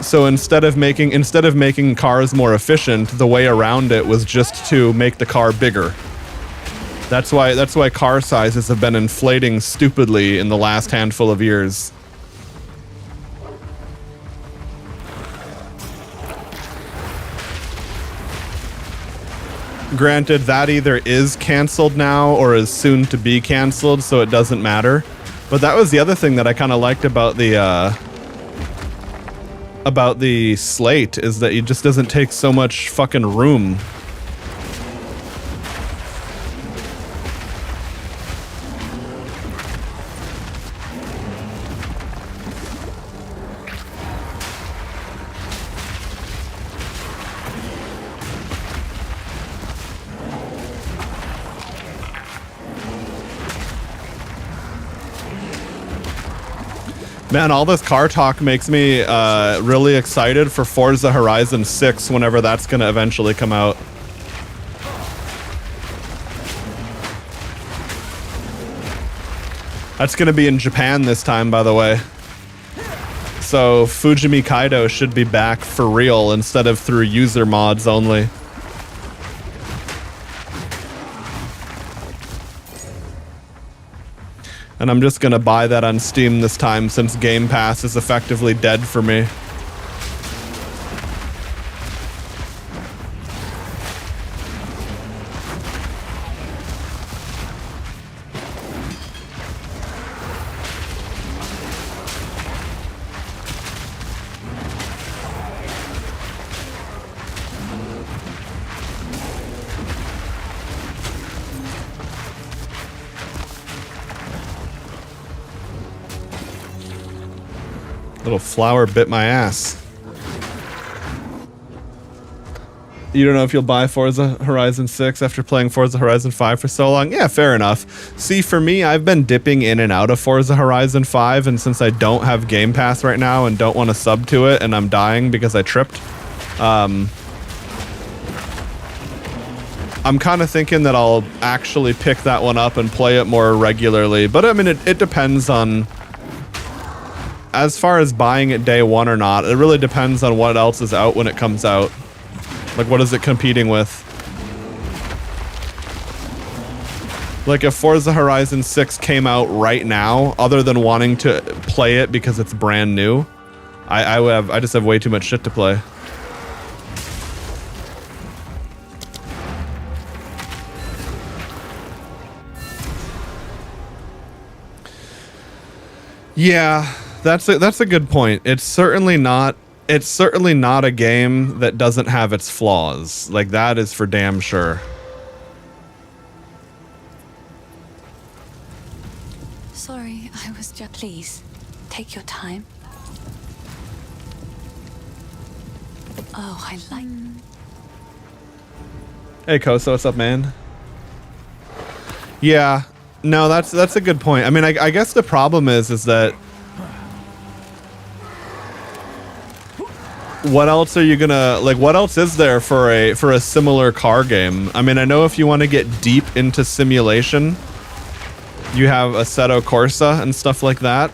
So instead of making cars more efficient, the way around it was just to make the car bigger. That's why car sizes have been inflating stupidly in the last handful of years. Granted, that either is canceled now or is soon to be canceled, so it doesn't matter. But that was the other thing that I kind of liked about the Slate, is that it just doesn't take so much fucking room. Man, all this car talk makes me really excited for Forza Horizon 6 whenever that's going to eventually come out. That's going to be in Japan this time, by the way. So Fujimi Kaido should be back for real instead of through user mods only. And I'm just gonna buy that on Steam this time since Game Pass is effectively dead for me. Little flower bit my ass. You don't know if you'll buy Forza Horizon 6 after playing Forza Horizon 5 for so long? Yeah, fair enough. See, for me, I've been dipping in and out of Forza Horizon 5, and since I don't have Game Pass right now and don't want to sub to it, and I'm dying because I tripped, I'm kind of thinking that I'll actually pick that one up and play it more regularly. But I mean, it depends on... As far as buying it day one or not, it really depends on what else is out when it comes out. Like, what is it competing with? Like, if Forza Horizon 6 came out right now, other than wanting to play it because it's brand new, I just have way too much shit to play. Yeah. that's a good point. It's certainly not a game that doesn't have its flaws. Like, that is for damn sure. Sorry, I was just... Please, take your time. Oh, I like... Hey, Koso, what's up, man? Yeah, no, that's a good point. I mean, I guess the problem is that what else are you gonna, like, what else is there for a similar car game? I mean, I know if you want to get deep into simulation, you have Assetto Corsa and stuff like that.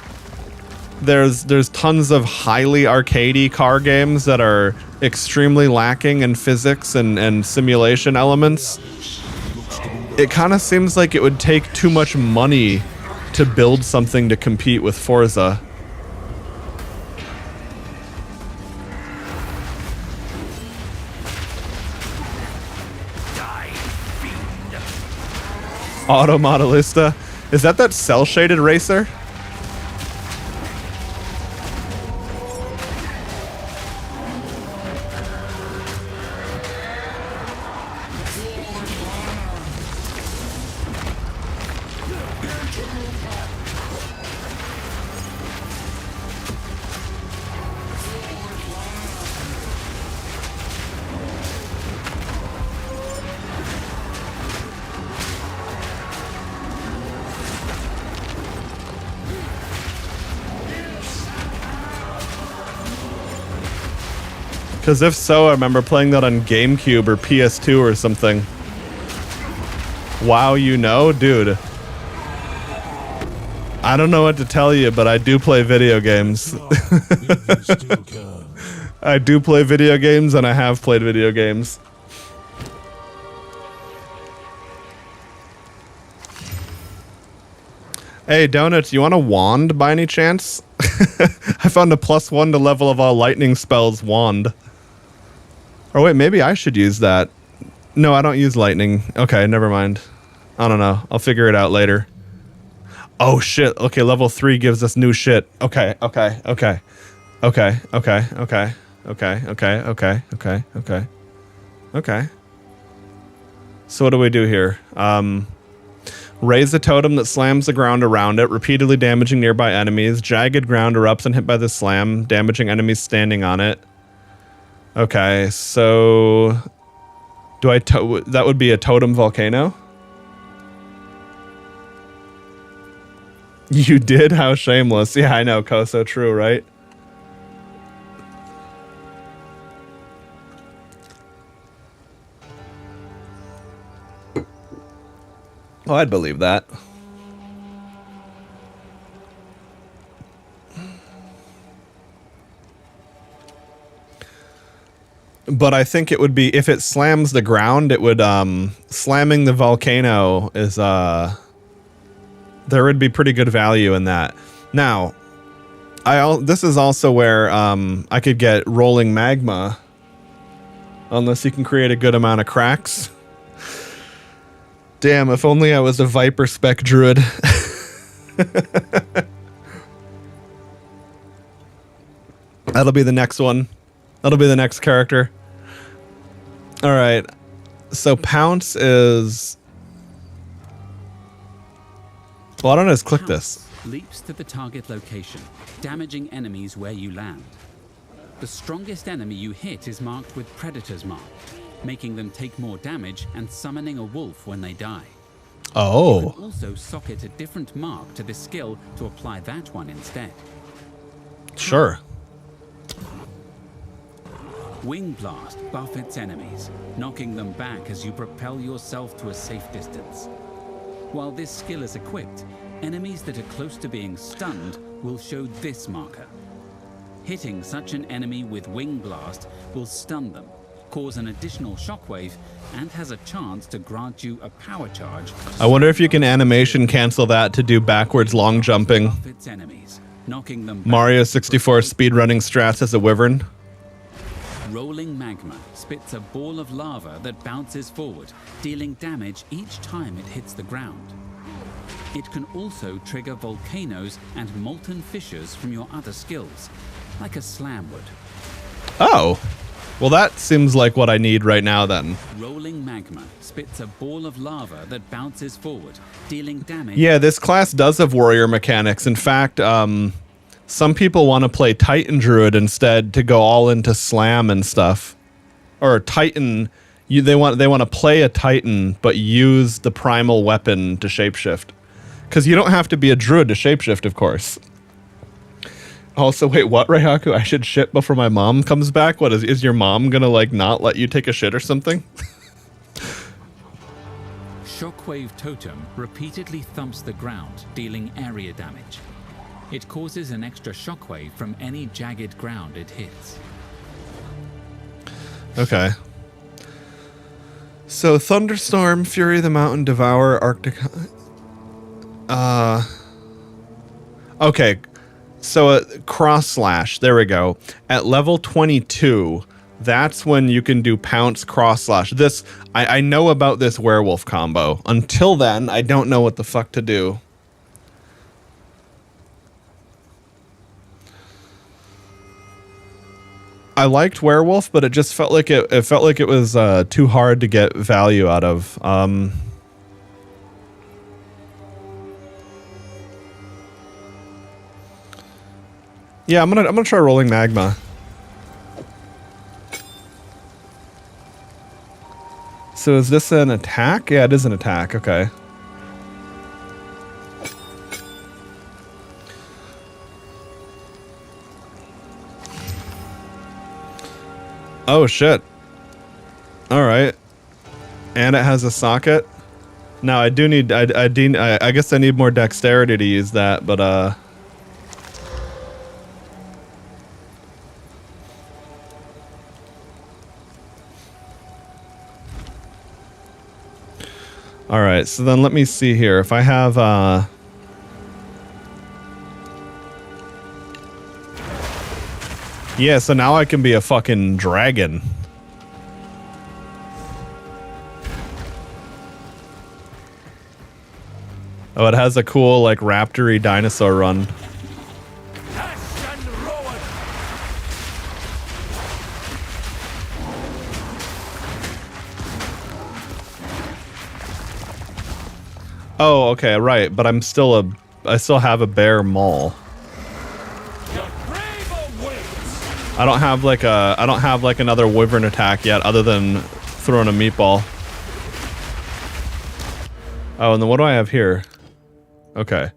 There's tons of highly arcadey car games that are extremely lacking in physics and simulation elements. It kind of seems like it would take too much money to build something to compete with Forza. Auto Modelista. Is that cel-shaded racer? Because if so, I remember playing that on GameCube or PS2 or something. Wow, you know? Dude. I don't know what to tell you, but I do play video games. I do play video games, and I have played video games. Hey, Donuts, you want a wand by any chance? I found a +1 to level of all lightning spells wand. Or wait, maybe I should use that. No, I don't use lightning. Okay, never mind. I don't know. I'll figure it out later. Oh shit. Okay, level 3 gives us new shit. Okay. So what do we do here? Raise a totem that slams the ground around it, repeatedly damaging nearby enemies. Jagged ground erupts and hit by the slam, damaging enemies standing on it. Okay, so do that would be a totem volcano? You did? How shameless. Yeah, I know, Koso, true, right? Oh, I'd believe that. But I think it would be, if it slams the ground, it would, slamming the volcano is, there would be pretty good value in that. Now, this is also where, I could get rolling magma, unless you can create a good amount of cracks. Damn, if only I was a Viper spec druid. That'll be the next one. That'll be the next character. All right. So Pounce is... Well, I don't know. Just click this. Leaps to the target location, damaging enemies where you land. The strongest enemy you hit is marked with Predator's Mark, making them take more damage and summoning a wolf when they die. Oh. You can also socket a different mark to this skill to apply that one instead. Sure. Wing Blast buff its enemies, knocking them back as you propel yourself to a safe distance. While this skill is equipped, enemies that are close to being stunned will show this marker. Hitting such an enemy with Wing Blast will stun them, cause an additional shockwave, and has a chance to grant you a power charge. I wonder if you can animation cancel that to do backwards long jumping. Its enemies, knocking them Mario 64 speedrunning strats as a wyvern. Rolling magma spits a ball of lava that bounces forward, dealing damage each time it hits the ground. It can also trigger volcanoes and molten fissures from your other skills, like a slam would. Oh. Well, that seems like what I need right now then. Rolling magma spits a ball of lava that bounces forward, dealing damage. Yeah, this class does have warrior mechanics. In fact, some people want to play Titan Druid instead to go all into slam and stuff. Or Titan, they want to play a Titan but use the primal weapon to shapeshift. Because you don't have to be a Druid to shapeshift, of course. Also, wait, what, Raihaku? I should shit before my mom comes back? What, is your mom gonna, like, not let you take a shit or something? Shockwave Totem repeatedly thumps the ground, dealing area damage. It causes an extra shockwave from any jagged ground it hits. Okay. So, Thunderstorm, Fury of the Mountain, Devour, Arctic... Okay. So, Cross Slash, there we go. At level 22, that's when you can do Pounce, Cross Slash. This, I know about this werewolf combo. Until then, I don't know what the fuck to do. I liked werewolf, but it just felt like it was too hard to get value out of. Yeah, I'm gonna try rolling magma. So is this an attack? Yeah, it is an attack. Okay. Oh shit. All right. And it has a socket. Now I do need. I guess I need more dexterity to use that, but all right, so then let me see here. If I have, yeah, so now I can be a fucking dragon. Oh, it has a cool, like, raptor-y dinosaur run. Oh, okay, right, but I still have a bear maul. I don't have like another wyvern attack yet other than throwing a meatball. Oh, and then what do I have here? Okay.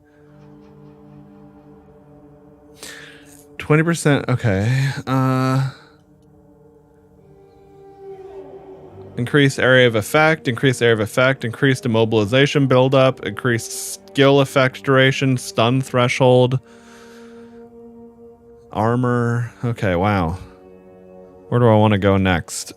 20%, okay. Increase area of effect, increased immobilization buildup, increased skill effect duration, stun threshold, armor. Okay, wow. Where do I want to go next?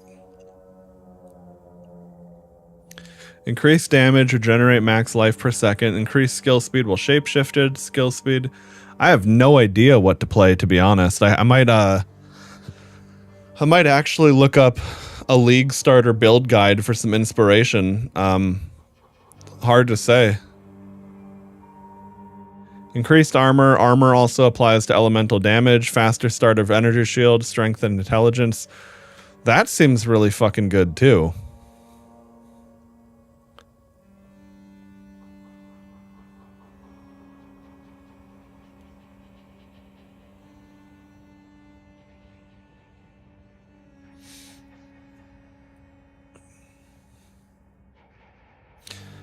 Increase damage, regenerate max life per second, increase skill speed while shapeshifted, skill speed. I have no idea what to play, to be honest. I might actually look up a League starter build guide for some inspiration. Hard to say. Increased armor. Armor also applies to elemental damage. Faster start of energy shield. Strength and intelligence. That seems really fucking good too.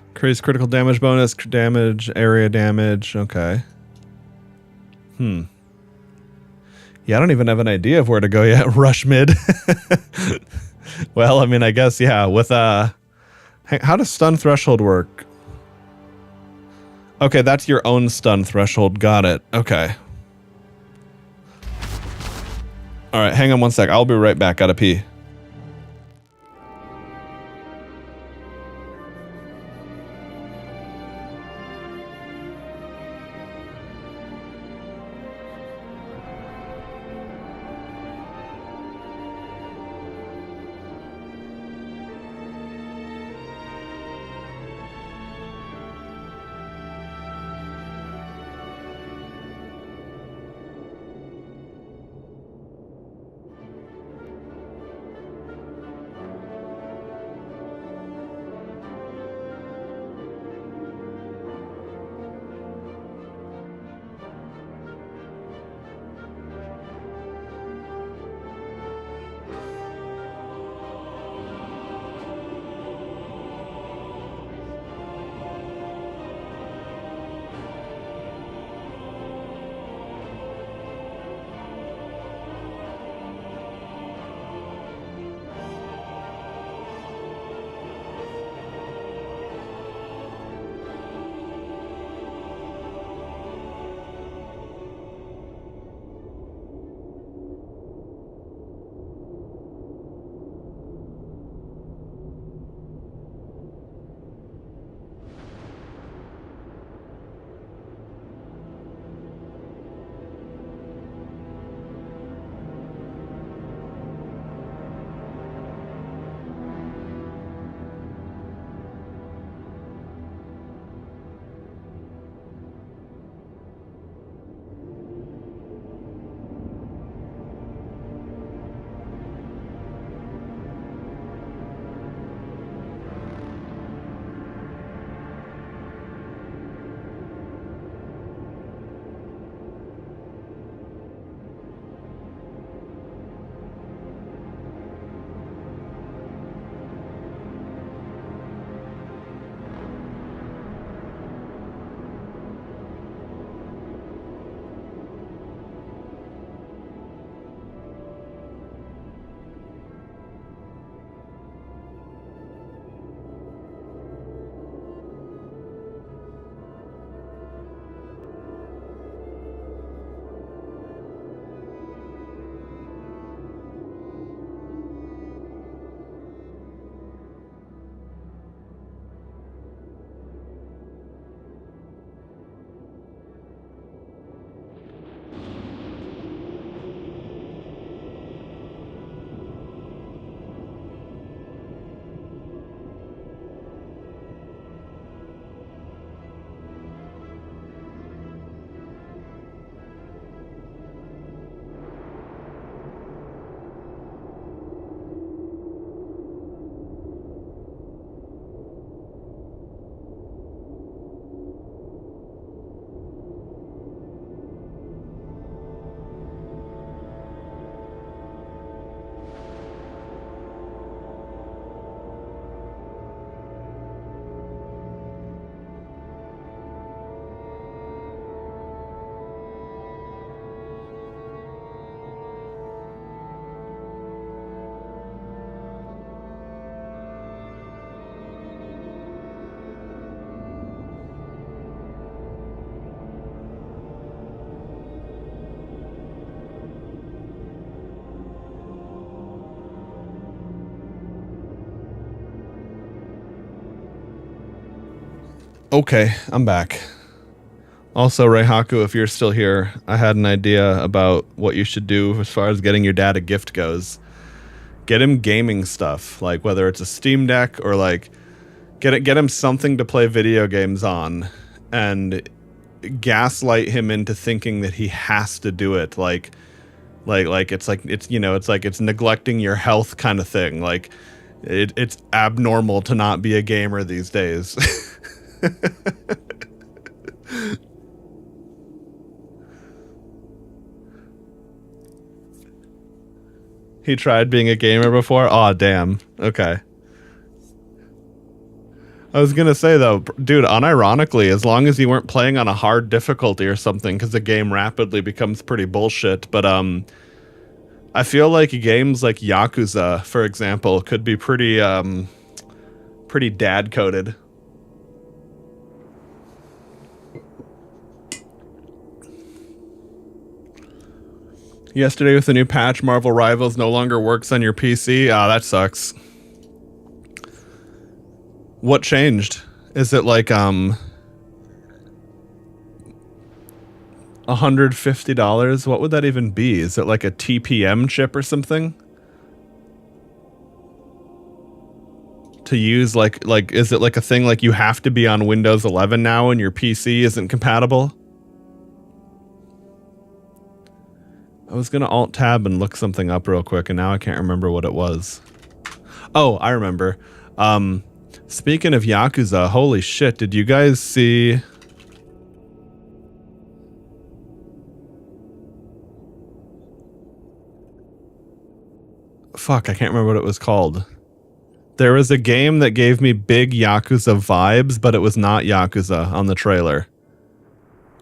Increase critical damage bonus, damage, area damage. Okay. Yeah, I don't even have an idea of where to go yet. Rush mid. Well, I mean, I guess, yeah, with, how does stun threshold work? Okay, that's your own stun threshold. Got it. Okay. All right, hang on one sec. I'll be right back. Gotta pee. Okay, I'm back. Also, Reihaku, if you're still here, I had an idea about what you should do as far as getting your dad a gift goes. Get him gaming stuff, like whether it's a Steam Deck or like get him something to play video games on, and gaslight him into thinking that he has to do it. Like it's neglecting your health kind of thing. Like it's abnormal to not be a gamer these days. He tried being a gamer before? Aw, damn. Okay. I was gonna say, though, dude, unironically, as long as you weren't playing on a hard difficulty or something, because the game rapidly becomes pretty bullshit, but, I feel like games like Yakuza, for example, could be pretty, pretty dad-coded. Yesterday with the new patch, Marvel Rivals no longer works on your PC. Ah, that sucks. What changed? Is it like $150? What would that even be? Is it like a TPM chip or something? To use like is it like a thing like you have to be on Windows 11 now and your PC isn't compatible? I was gonna alt tab and look something up real quick, and now I can't remember what it was. Oh, I remember. Speaking of Yakuza, holy shit, did you guys see... Fuck, I can't remember what it was called. There was a game that gave me big Yakuza vibes, but it was not Yakuza on the trailer.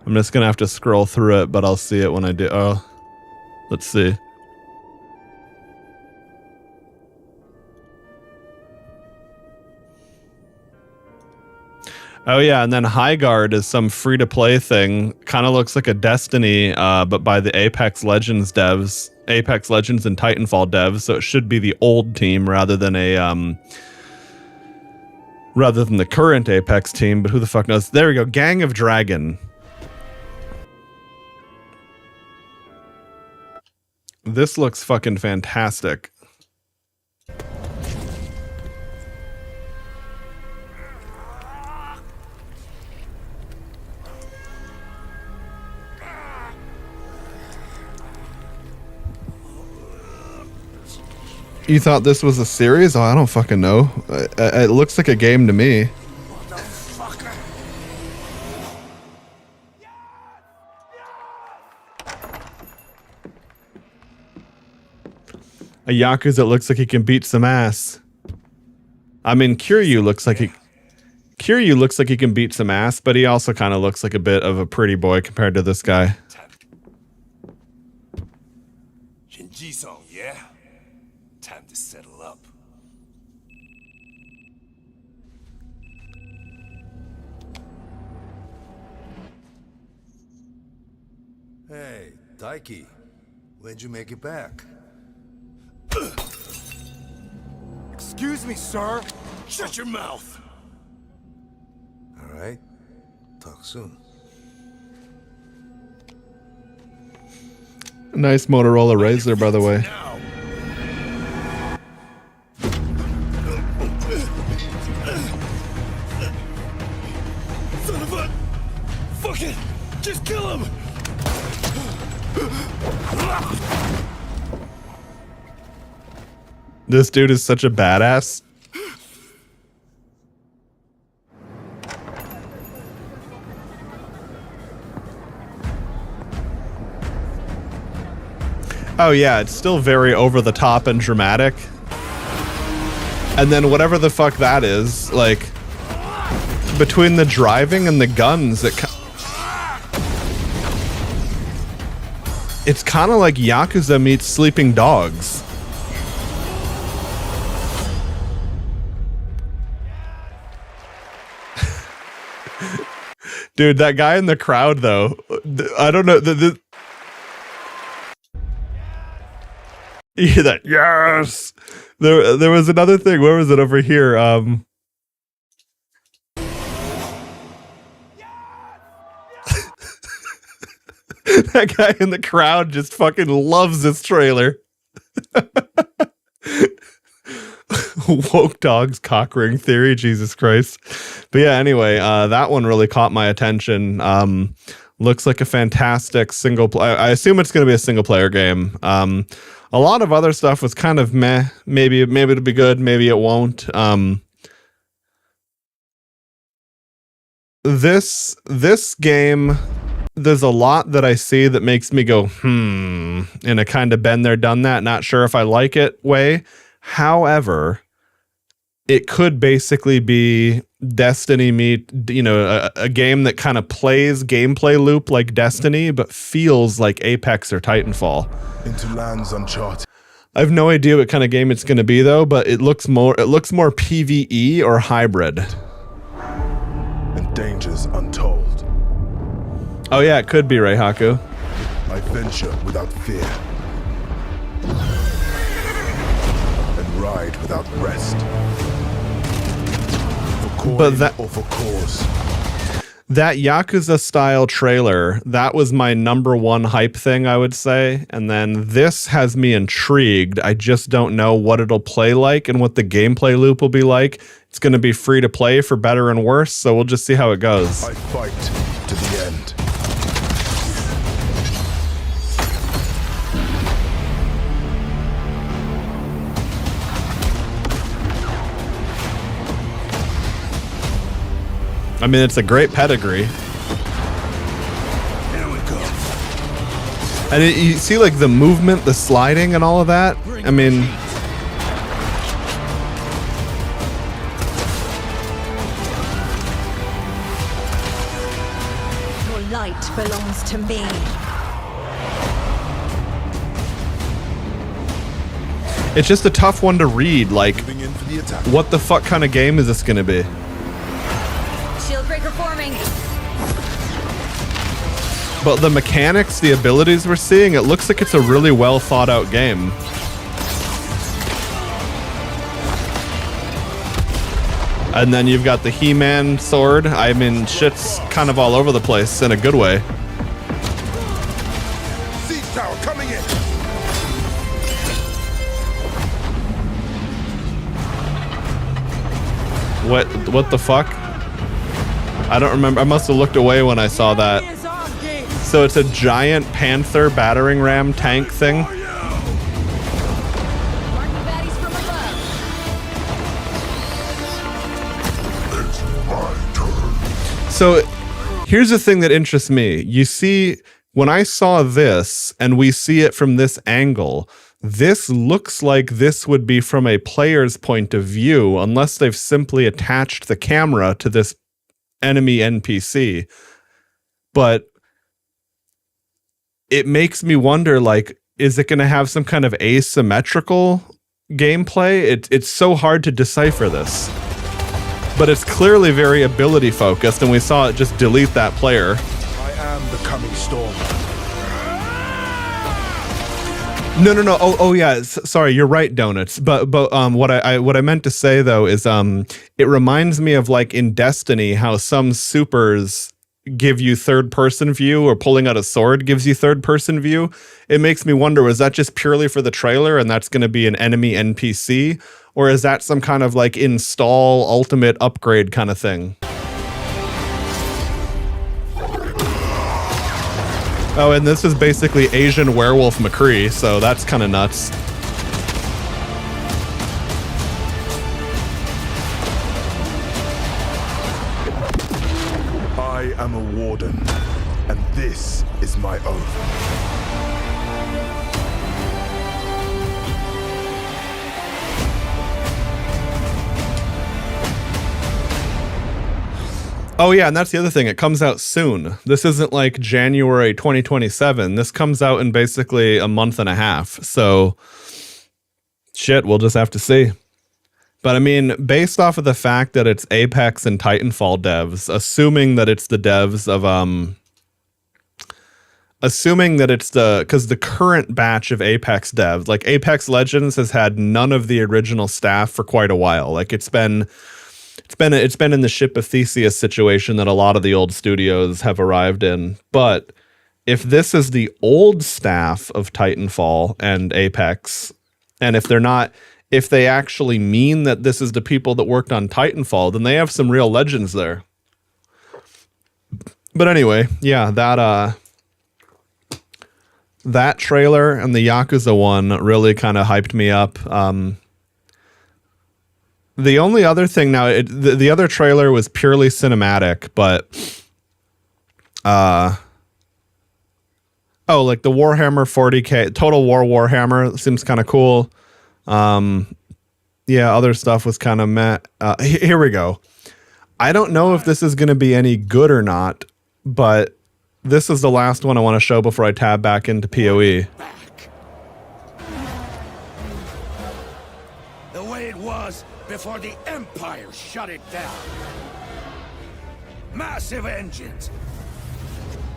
I'm just gonna have to scroll through it, but I'll see it when I do. Oh. Let's see. Oh yeah, and then Highguard is some free-to-play thing. Kind of looks like a Destiny, but by the Apex Legends devs. Apex Legends and Titanfall devs, so it should be the old team rather than a rather than the current Apex team, but who the fuck knows? There we go, Gang of Dragon. This looks fucking fantastic. You thought this was a series? Oh, I don't fucking know. It looks like a game to me. A Yakuza that looks like he can beat some ass. I mean, Kiryu looks like he can beat some ass, but he also kind of looks like a bit of a pretty boy compared to this guy. Shinji-san, yeah? Time to settle up. Hey, Daiki. When'd you make it back? Excuse me, sir. Shut your mouth. All right. Talk soon. Nice Motorola Razr, by the way. Now. Son of a... Fuck it! Just kill him! This dude is such a badass. Oh yeah, it's still very over the top and dramatic. And then whatever the fuck that is, like, between the driving and the guns, it's kind of like Yakuza meets Sleeping Dogs. Dude, that guy in the crowd, though, I don't know. You hear that? Yes! There was another thing. Where was it? Over here. That guy in the crowd just fucking loves this trailer. Woke dogs cock ring theory, Jesus Christ. But yeah, anyway, that one really caught my attention. Looks like a fantastic single player. I assume it's going to be a single player game. A lot of other stuff was kind of meh. Maybe it'll be good, maybe it won't. This game, there's a lot that I see that makes me go, in a kind of been there, done that, not sure if I like it way. However, it could basically be Destiny meet, a game that kind of plays gameplay loop like Destiny, but feels like Apex or Titanfall. Into lands uncharted. I have no idea what kind of game it's going to be though, but it looks more PvE or hybrid. And dangers untold. Oh yeah, it could be, Reihaku. I venture without fear. And ride without rest. But that, or for cause. That Yakuza style trailer, that was my number one hype thing, I would say. And then this has me intrigued. I just don't know what it'll play like and what the gameplay loop will be like. It's going to be free to play for better and worse, so we'll just see how it goes. I fight to the end. I mean, it's a great pedigree. Here we go. And you see, like, the movement, the sliding, and all of that? I mean... Your light belongs to me. It's just a tough one to read, like, Moving in for the attack. what the fuck kind of game is this gonna be? Shield breaker forming. But the mechanics, the abilities we're seeing, it looks like it's a really well thought out game. And then you've got the He-Man sword. I mean, shit's kind of all over the place in a good way. Siege tower coming in. What the fuck? I don't remember. I must have looked away when I saw that. So it's a giant panther battering ram tank thing. So here's the thing that interests me. You see, when I saw this and we see it from this angle, this looks like this would be from a player's point of view, unless they've simply attached the camera to this enemy NPC. But it makes me wonder, like, is it going to have some kind of asymmetrical gameplay? It's so hard to decipher this. But it's clearly very ability focused, and we saw it just delete that player. I am the coming storm. No. Oh yeah. Sorry, you're right, Donuts. But what I meant to say though is it reminds me of, like, in Destiny, how some supers give you third person view, or pulling out a sword gives you third person view. It makes me wonder, was that just purely for the trailer and that's going to be an enemy NPC, or is that some kind of, like, install ultimate upgrade kind of thing? Oh, and this is basically Asian werewolf McCree, so that's kind of nuts. I am a warden, and this is my oath. Oh yeah, and that's the other thing. It comes out soon. This isn't like January 2027. This comes out in basically a month and a half. So, shit, we'll just have to see. But I mean, based off of the fact that it's Apex and Titanfall devs, assuming that it's the devs of, assuming that it's because the current batch of Apex devs, like Apex Legends has had none of the original staff for quite a while. Like it's been in the Ship of Theseus situation that a lot of the old studios have arrived in. But if this is the old staff of Titanfall and Apex, and if they actually mean that this is the people that worked on Titanfall, then they have some real legends there. But anyway, yeah, that trailer and the Yakuza one really kind of hyped me up. The only other thing now, the other trailer was purely cinematic, but like the Warhammer 40K Total War Warhammer seems kind of cool. Yeah, other stuff was kind of meh. Here we go. I don't know if this is going to be any good or not, but this is the last one I want to show before I tab back into PoE. The way it was before the Empire shut it down. Massive engines.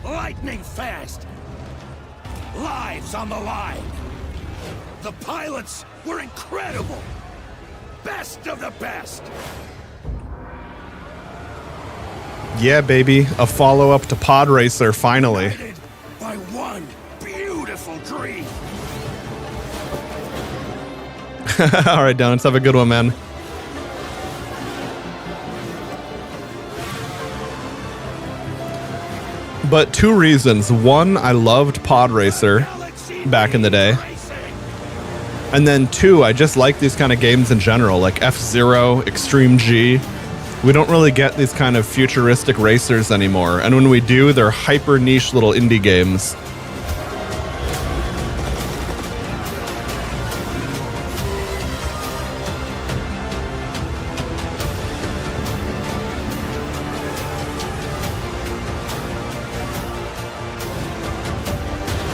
Lightning fast. Lives on the line. The pilots were incredible. Best of the best. Yeah, baby. A follow-up to Pod Racer, finally. Guided by one beautiful dream. All right, Donuts, have a good one, man. But 2 reasons. One, I loved Pod Racer back in the day. And then 2, I just like these kind of games in general, like F-Zero, Extreme G. We don't really get these kind of futuristic racers anymore. And when we do, they're hyper niche little indie games.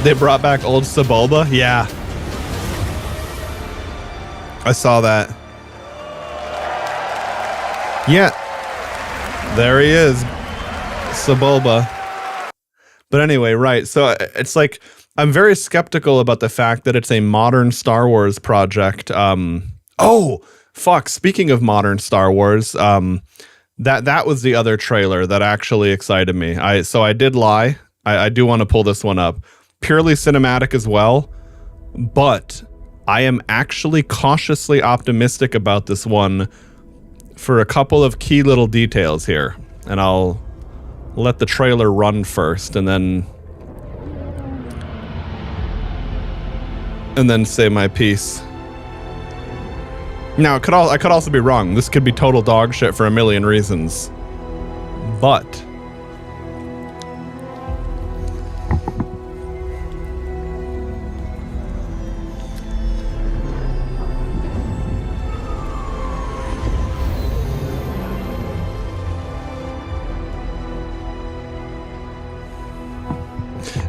They brought back old Sebulba? Yeah. I saw that. Yeah. There he is. Sebulba. But anyway, right. So it's like, I'm very skeptical about the fact that it's a modern Star Wars project. Oh, fuck. Speaking of modern Star Wars, that was the other trailer that actually excited me. So I did lie. I do want to pull this one up. Purely cinematic as well, but I am actually cautiously optimistic about this one for a couple of key little details here. And I'll let the trailer run first and then say my piece. Now, I could also be wrong. This could be total dog shit for a million reasons. But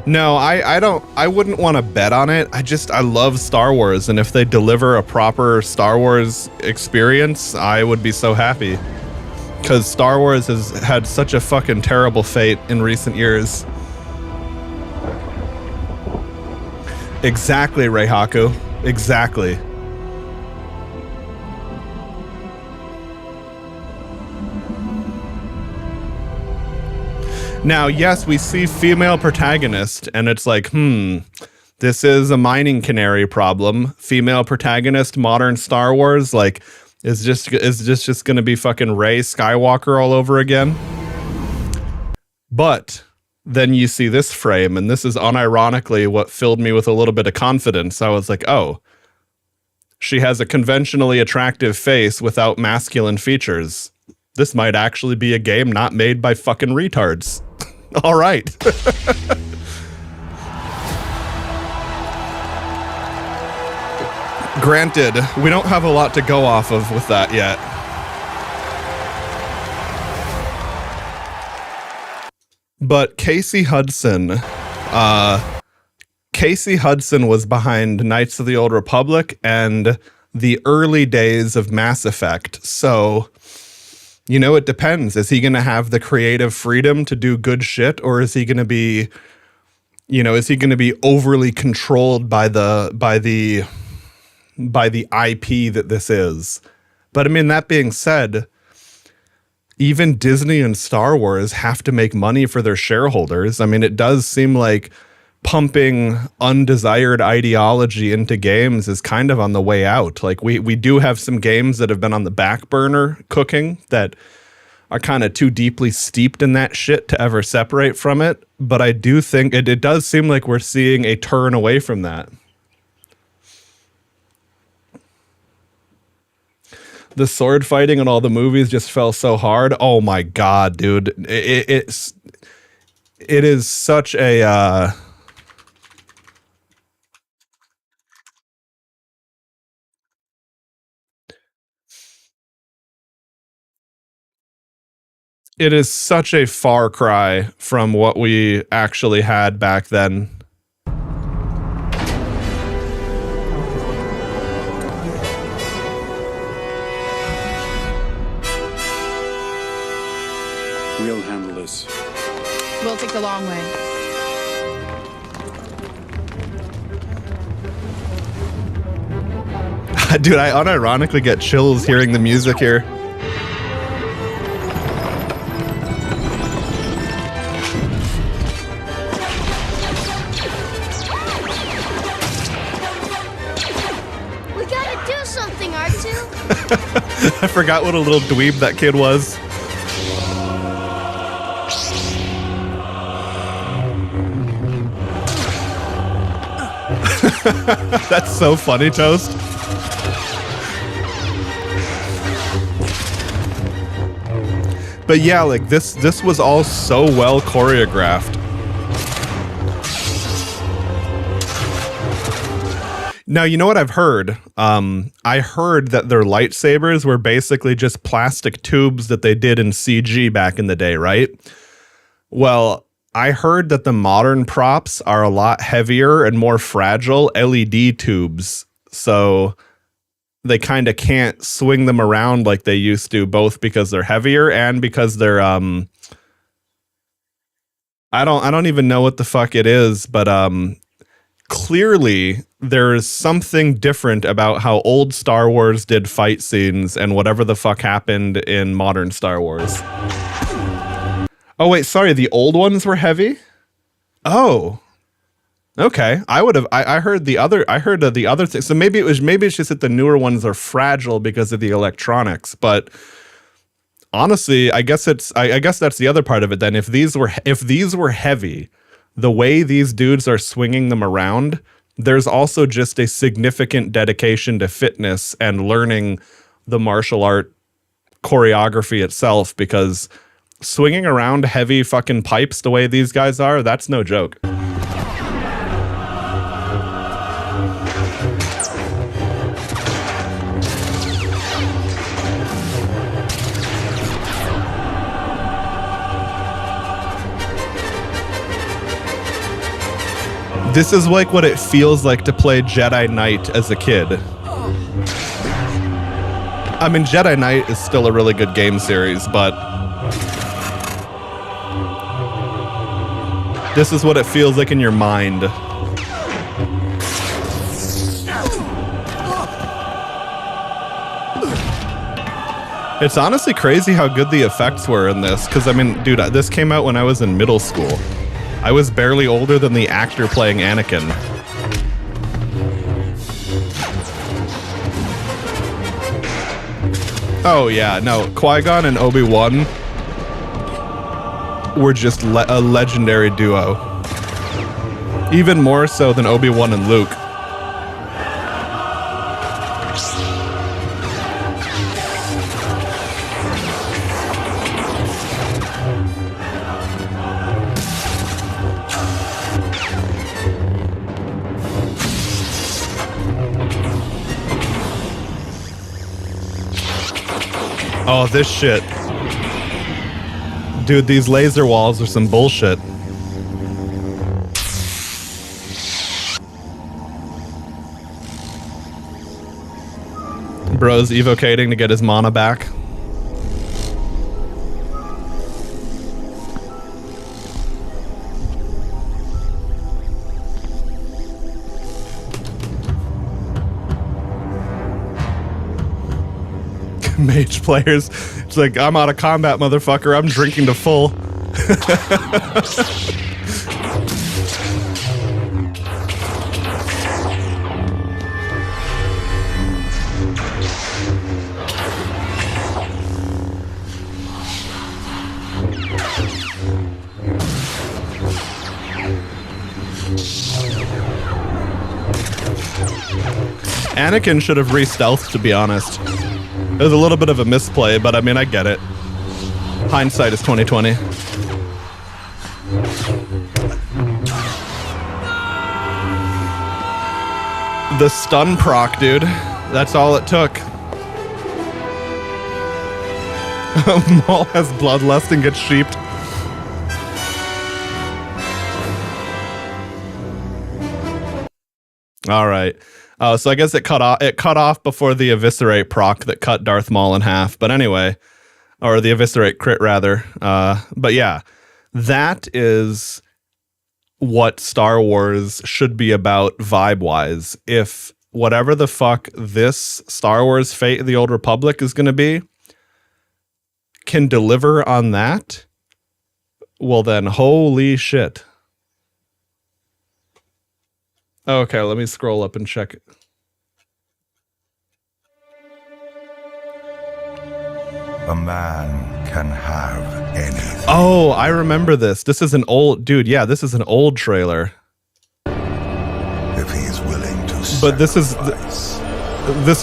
no, I wouldn't want to bet on it. I love Star Wars, and if they deliver a proper Star Wars experience, I would be so happy. Because Star Wars has had such a fucking terrible fate in recent years. Exactly, Reihaku. Exactly. Now, yes, we see female protagonist, and it's like, this is a mining canary problem. Female protagonist, modern Star Wars, like, is this just going to be fucking Rey Skywalker all over again? But then you see this frame, and this is unironically what filled me with a little bit of confidence. I was like, oh, she has a conventionally attractive face without masculine features. This might actually be a game not made by fucking retards. All right. Granted, we don't have a lot to go off of with that yet. But Casey Hudson was behind Knights of the Old Republic and the early days of Mass Effect. So, you know, it depends. Is he going to have the creative freedom to do good shit, or is he going to be, overly controlled by the IP that this is? But I mean, that being said, even Disney and Star Wars have to make money for their shareholders. I mean, it does seem like pumping undesired ideology into games is kind of on the way out. Like we do have some games that have been on the back burner cooking that are kind of too deeply steeped in that shit to ever separate from it. But I do think it does seem like we're seeing a turn away from that. The sword fighting in all the movies just fell so hard. Oh my God, dude. It is such a, it is such a far cry from what we actually had back then. We'll handle this. We'll take the long way. Dude, I unironically get chills hearing the music here. We gotta do something, R2. I forgot what a little dweeb that kid was. That's so funny, Toast. But yeah, like this was all so well choreographed. Now, you know what I've heard? I heard that their lightsabers were basically just plastic tubes that they did in CG back in the day, right? Well, I heard that the modern props are a lot heavier and more fragile LED tubes. So they kind of can't swing them around like they used to, both because they're heavier and because they're I don't even know what the fuck it is, but clearly there's something different about how old Star Wars did fight scenes and whatever the fuck happened in modern Star Wars. Oh wait, sorry, the old ones were heavy? Oh. Okay. I heard the other thing. So maybe it's just that the newer ones are fragile because of the electronics, but honestly, I guess that's the other part of it then. If these were heavy, the way these dudes are swinging them around, there's also just a significant dedication to fitness and learning the martial art choreography itself, because swinging around heavy fucking pipes the way these guys are, that's no joke. This is like what it feels like to play Jedi Knight as a kid. I mean, Jedi Knight is still a really good game series, but this is what it feels like in your mind. It's honestly crazy how good the effects were in this, because I mean, dude, this came out when I was in middle school. I was barely older than the actor playing Anakin. Oh yeah, no, Qui-Gon and Obi-Wan were just a legendary duo. Even more so than Obi-Wan and Luke. Oh, this shit. Dude, these laser walls are some bullshit. Bro's evocating to get his mana back. mage players. It's like, I'm out of combat, motherfucker. I'm drinking to full. Anakin should have re-stealthed, to be honest. It was a little bit of a misplay, but I mean, I get it. Hindsight is 20/20. The stun proc, dude. That's all it took. Maul has bloodlust and gets sheeped. All right. So I guess it cut off before the eviscerate proc that cut Darth Maul in half. But anyway, or the eviscerate crit rather. But yeah, that is what Star Wars should be about vibe-wise. If whatever the fuck this Star Wars Fate of the Old Republic is going to be can deliver on that, well then, holy shit. Okay, let me scroll up and check it. A man can have anything. Oh, I remember this. This is an old... Dude, yeah, this is an old trailer. If he's willing to But this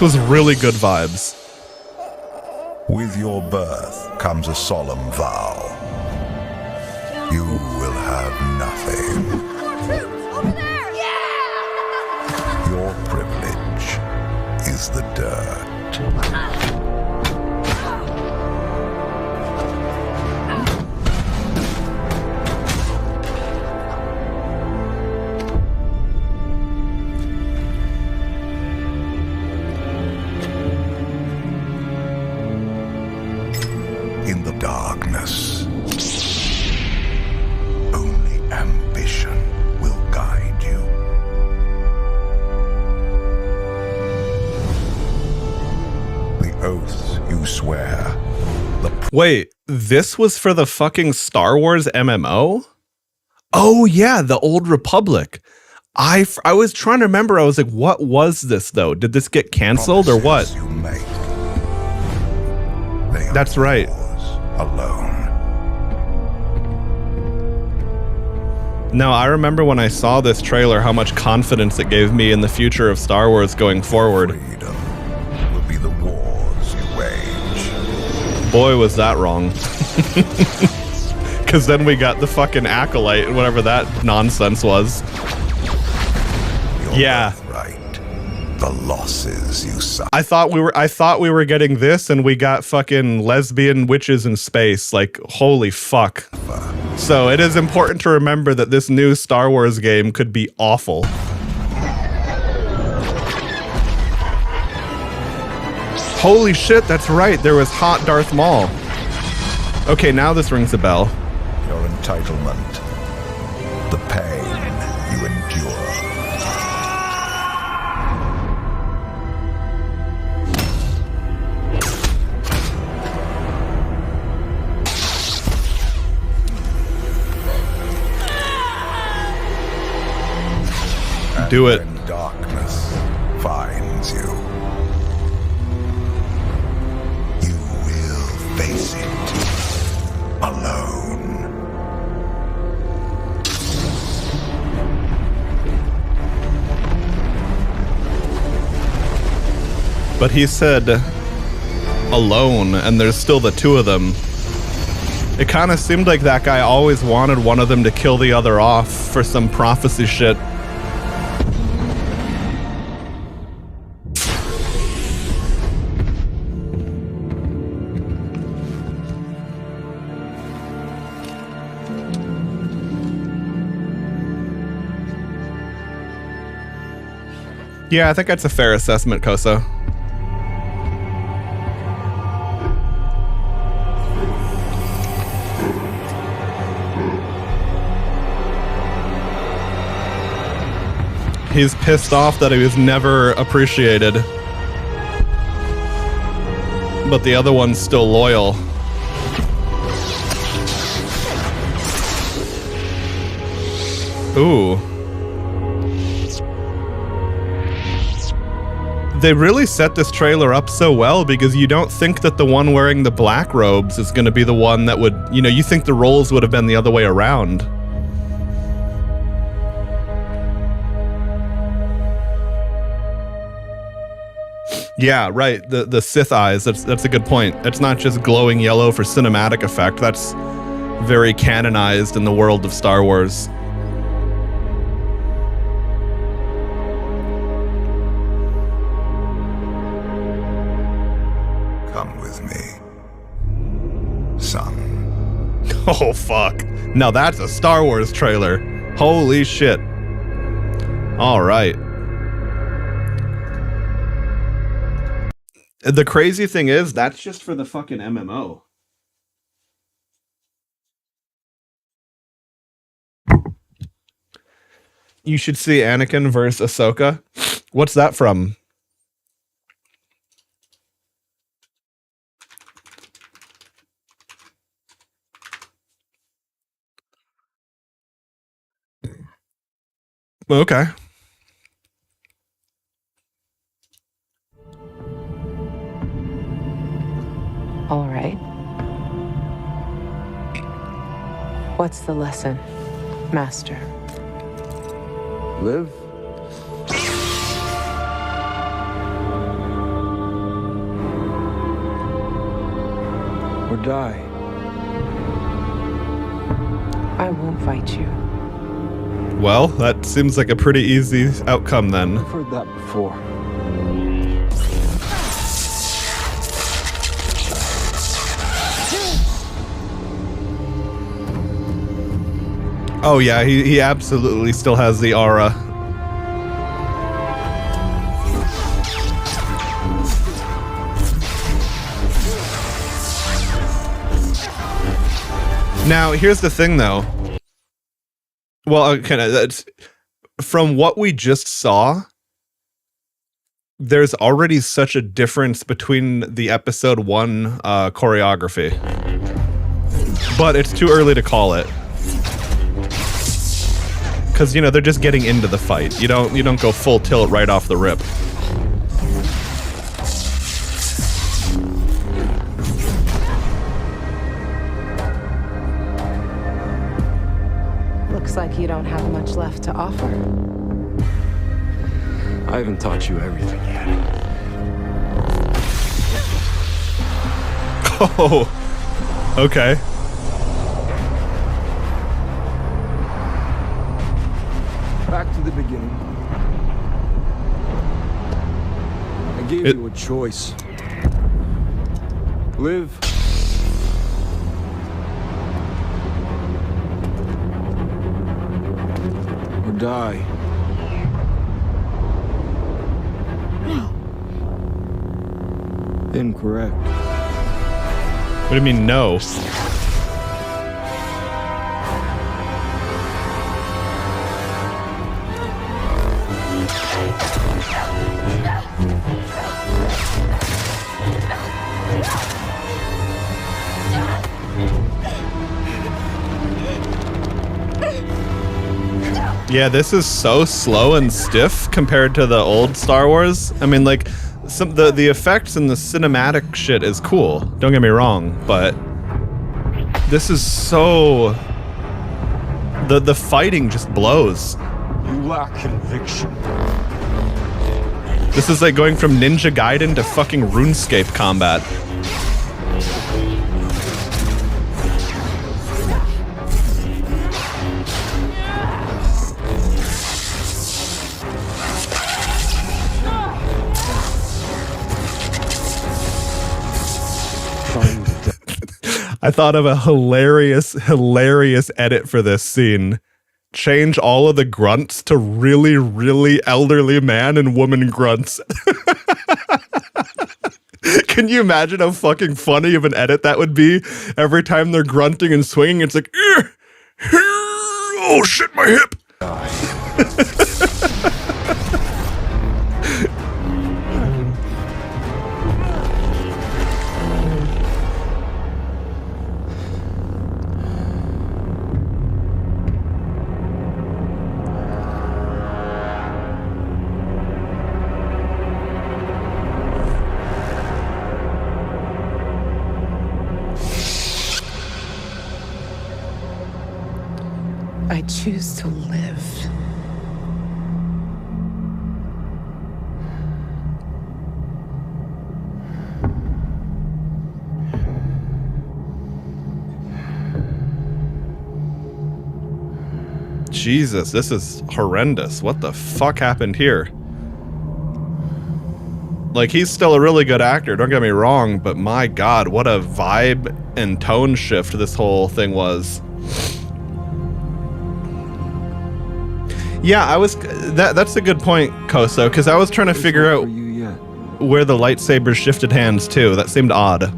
was really good vibes. With your birth comes a solemn vow. You will have nothing. Your privilege is the dirt. In the darkness, only ambition will guide you. The oaths you swear. Wait, this was for the fucking Star Wars MMO? Oh yeah, the Old Republic. I was trying to remember. I was like, what was this though? Did this get canceled or what? You make. That's right. Alone. No, I remember when I saw this trailer how much confidence it gave me in the future of Star Wars going forward. Freedom will be the wars you wage. Boy, was that wrong. Because then we got the fucking Acolyte, whatever that nonsense was. Yeah. Right. The losses you suffer. I thought we were getting this, and we got fucking lesbian witches in space. Like, holy fuck. So it is important to remember that this new Star Wars game could be awful. Holy shit, that's right. There was hot Darth Maul. Okay, now this rings a bell. Your entitlement. The pain you endure. Do it. When darkness finds you, you will face it alone. But he said alone, and there's still the two of them. It kind of seemed like that guy always wanted one of them to kill the other off for some prophecy shit. Yeah, I think that's a fair assessment, Koso. He's pissed off that he was never appreciated. But the other one's still loyal. Ooh. They really set this trailer up so well because you don't think that the one wearing the black robes is going to be the one that would, you know, you think the roles would have been the other way around. Yeah, right. The Sith eyes, that's a good point. It's not just glowing yellow for cinematic effect. That's very canonized in the world of Star Wars. Come with me, son. Oh, fuck. Now that's a Star Wars trailer. Holy shit. All right. The crazy thing is, that's just for the fucking MMO. You should see Anakin versus Ahsoka. What's that from? Okay. All right. What's the lesson, Master? Live. Or die. I won't fight you. Well, that seems like a pretty easy outcome then. I've heard that before. Oh yeah, he absolutely still has the aura. Now, here's the thing though. Well, that's from what we just saw, there's already such a difference between the episode 1 choreography. But it's too early to call it. Because, you know, they're just getting into the fight. You don't go full tilt right off the rip. Looks like you don't have much left to offer. I haven't taught you everything yet. Oh, okay. Back to the beginning. I gave you a choice. Live. Or die. Incorrect. What do you mean, no? Yeah, this is so slow and stiff compared to the old Star Wars. I mean, like, the effects and the cinematic shit is cool. Don't get me wrong, but this is so... The fighting just blows. You lack conviction. This is like going from Ninja Gaiden to fucking RuneScape combat. I thought of a hilarious edit for this scene. Change all of the grunts to really, really elderly man and woman grunts. Can you imagine how fucking funny of an edit that would be? Every time they're grunting and swinging, it's like, oh shit, my hip. I choose to live. Jesus, this is horrendous. What the fuck happened here? Like, he's still a really good actor, don't get me wrong, but my god, what a vibe and tone shift this whole thing was. Yeah, that's a good point, Koso, because I was trying to figure out where the lightsabers shifted hands too. That seemed odd.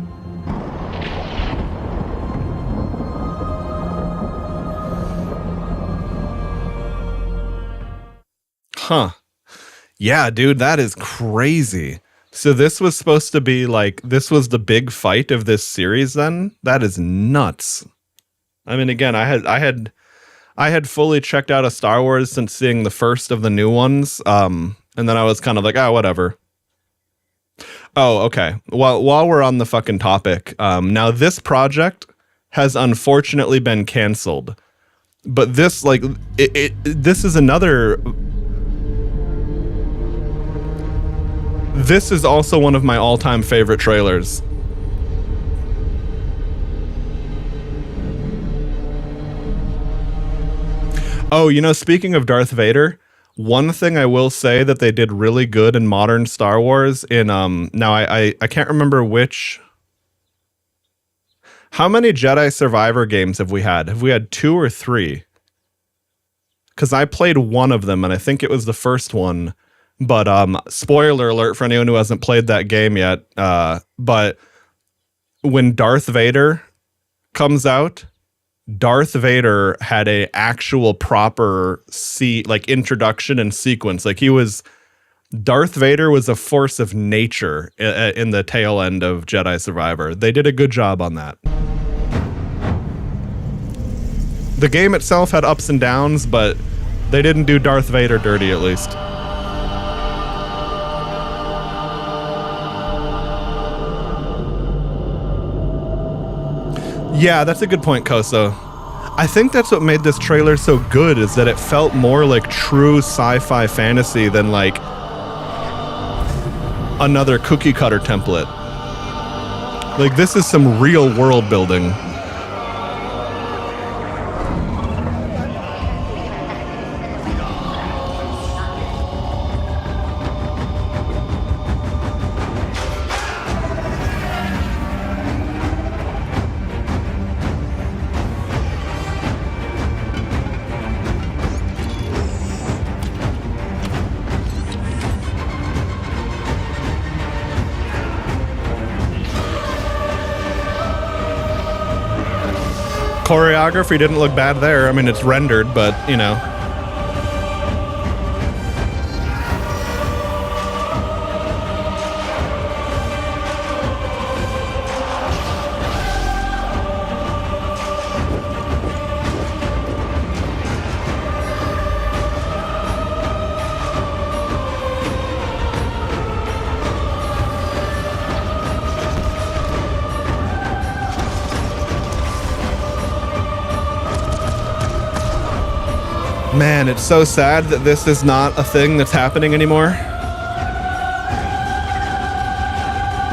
Huh. Yeah, dude, that is crazy. So this was supposed to be like, this was the big fight of this series then? That is nuts. I mean, again, I had fully checked out of Star Wars since seeing the first of the new ones. And then I was kind of like, oh, whatever. Oh, okay. While we're on the fucking topic, now this project has unfortunately been canceled. But this, like, this is another... This is also one of my all-time favorite trailers. Oh, you know, speaking of Darth Vader, one thing I will say that they did really good in modern Star Wars in now I can't remember which. How many Jedi Survivor games have we had? Have we had 2 or 3? Because I played one of them and I think it was the first one. But spoiler alert for anyone who hasn't played that game yet. But when Darth Vader comes out, Darth Vader had a actual proper introduction and sequence. Like Darth Vader was a force of nature in the tail end of Jedi Survivor. They did a good job on that. The game itself had ups and downs, but they didn't do Darth Vader dirty at least. Yeah, that's a good point, Koso. I think that's what made this trailer so good, is that it felt more like true sci-fi fantasy than like another cookie cutter template. Like, this is some real world building. Choreography didn't look bad there. I mean, it's rendered, but, you know. Man, it's so sad that this is not a thing that's happening anymore.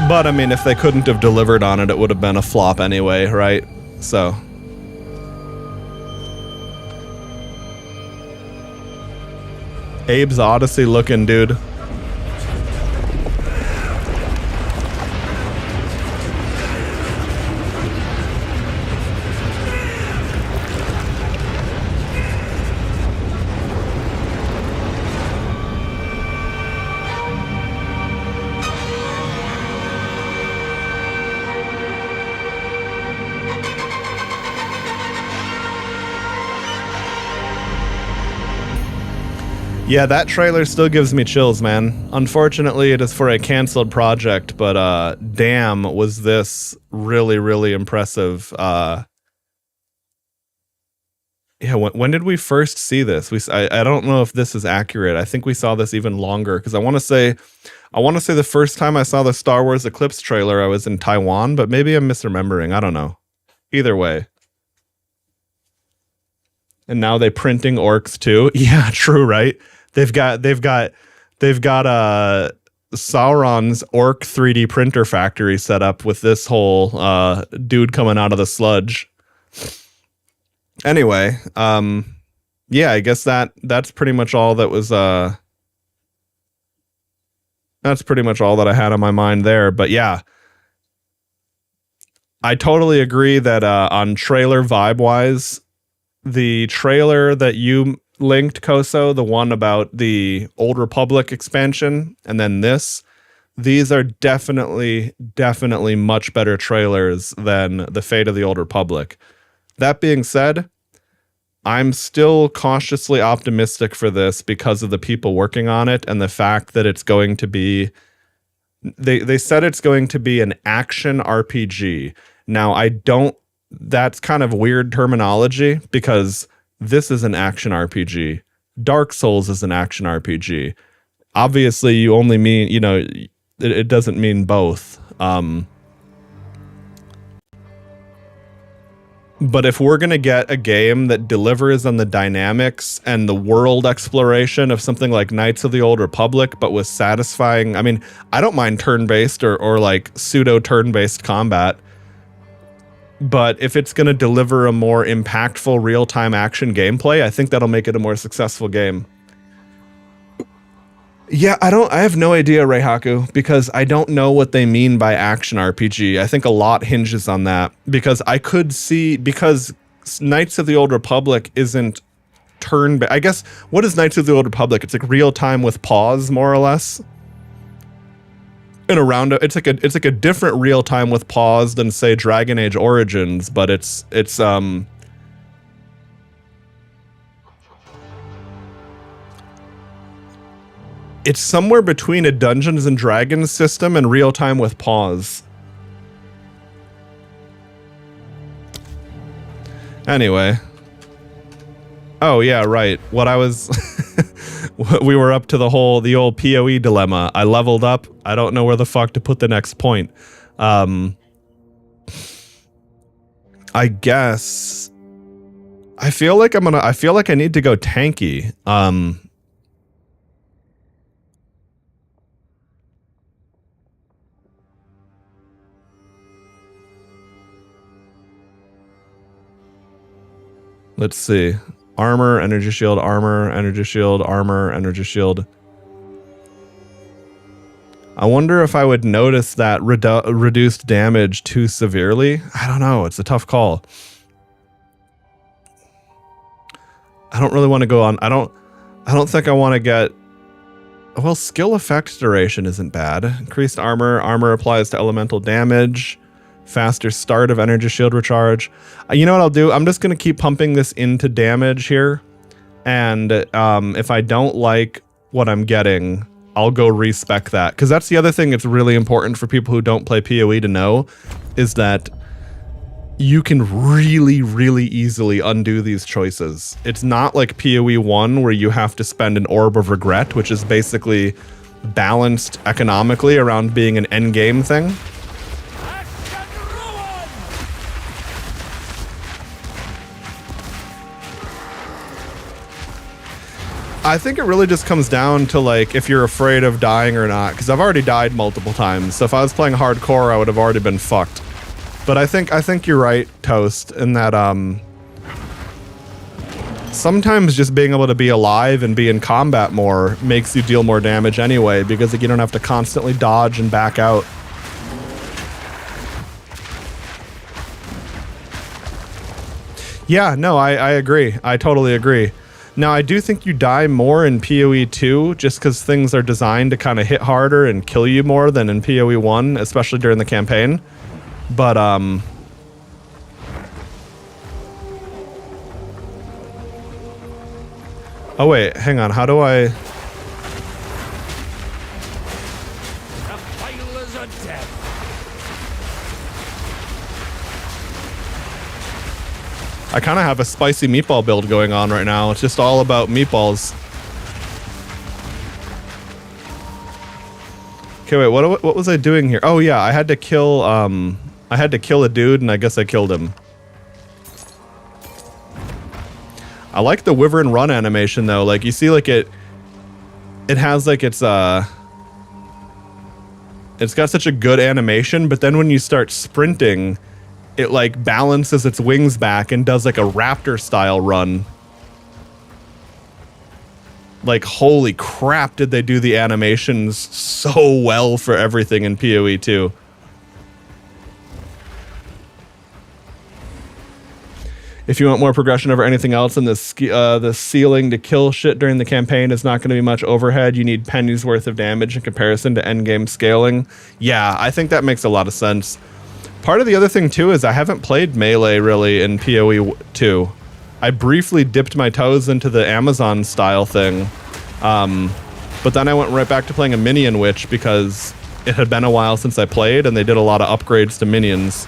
But, I mean, if they couldn't have delivered on it, it would have been a flop anyway, right? So. Abe's Odyssey looking, dude. Yeah, that trailer still gives me chills, man. Unfortunately, it is for a canceled project, but damn, was this really, really impressive. Yeah, when did we first see this? I don't know if this is accurate. I think we saw this even longer, because I want to say the first time I saw the Star Wars Eclipse trailer, I was in Taiwan, but maybe I'm misremembering. I don't know. Either way. And now they printing orcs too. Yeah, true, right? They've got Sauron's orc 3D printer factory set up with this whole dude coming out of the sludge. Anyway, yeah, I guess that's pretty much all that was that's pretty much all that I had on my mind there. But yeah, I totally agree that on trailer vibe wise, the trailer that you linked, Koso, the one about the Old Republic expansion, and then these are definitely much better trailers than the Fate of the Old Republic. That being said, I'm still cautiously optimistic for this because of the people working on it and the fact that it's going to be, they said it's going to be an action RPG. Now, that's kind of weird terminology because this is an action RPG. Dark Souls is an action RPG. Obviously, you only mean, it doesn't mean both. But if we're going to get a game that delivers on the dynamics and the world exploration of something like Knights of the Old Republic, but with satisfying, I mean, I don't mind turn-based or like pseudo turn-based combat. But if it's going to deliver a more impactful real-time action gameplay, I think that'll make it a more successful game. Yeah, I have no idea, Reihaku, because I don't know what they mean by action RPG. I think a lot hinges on that because because Knights of the Old Republic isn't turn-based. I guess, what is Knights of the Old Republic? It's like real-time with pause, more or less. It's like a different real time with pause than say Dragon Age Origins, but it's somewhere between a Dungeons and Dragons system and real time with pause. Anyway. Oh yeah, right. What I was we were up to the old PoE dilemma. I leveled up. I don't know where the fuck to put the next point. I guess I feel like I need to go tanky. Let's see. Armor, energy shield, armor, energy shield, armor, energy shield. I wonder if I would notice that reduced damage too severely. I don't know. It's a tough call. I don't really want to go on. I don't think I want to get... Well, skill effect duration isn't bad. Increased armor. Armor applies to elemental damage. Faster start of energy shield recharge. You know what I'll do? I'm just going to keep pumping this into damage here. And if I don't like what I'm getting, I'll go respec that. Because that's the other thing that's really important for people who don't play PoE to know, is that you can really, really easily undo these choices. It's not like PoE 1 where you have to spend an Orb of Regret, which is basically balanced economically around being an endgame thing. I think it really just comes down to like if you're afraid of dying or not, because I've already died multiple times. So if I was playing hardcore, I would have already been fucked. But I think you're right, Toast, in that sometimes just being able to be alive and be in combat more makes you deal more damage anyway, because like, you don't have to constantly dodge and back out. Yeah, no, I agree. I totally agree. Now, I do think you die more in PoE 2 just because things are designed to kind of hit harder and kill you more than in PoE 1, especially during the campaign. But, oh wait, hang on, how do I... I kind of have a spicy meatball build going on right now. It's just all about meatballs. Okay, wait, what was I doing here? Oh yeah, I had to kill a dude and I guess I killed him. I like the Wyvern run animation though. Like you see like it has like it's got such a good animation, but then when you start sprinting, it like balances its wings back and does like a raptor style run. Like, holy crap, did they do the animations so well for everything in PoE 2. If you want more progression over anything else, in the ceiling to kill shit during the campaign is not going to be much overhead. You need pennies worth of damage in comparison to endgame scaling. Yeah, I think that makes a lot of sense. Part of the other thing, too, is I haven't played Melee, really, in PoE 2. I briefly dipped my toes into the Amazon style thing, but then I went right back to playing a Minion Witch because it had been a while since I played, and they did a lot of upgrades to minions.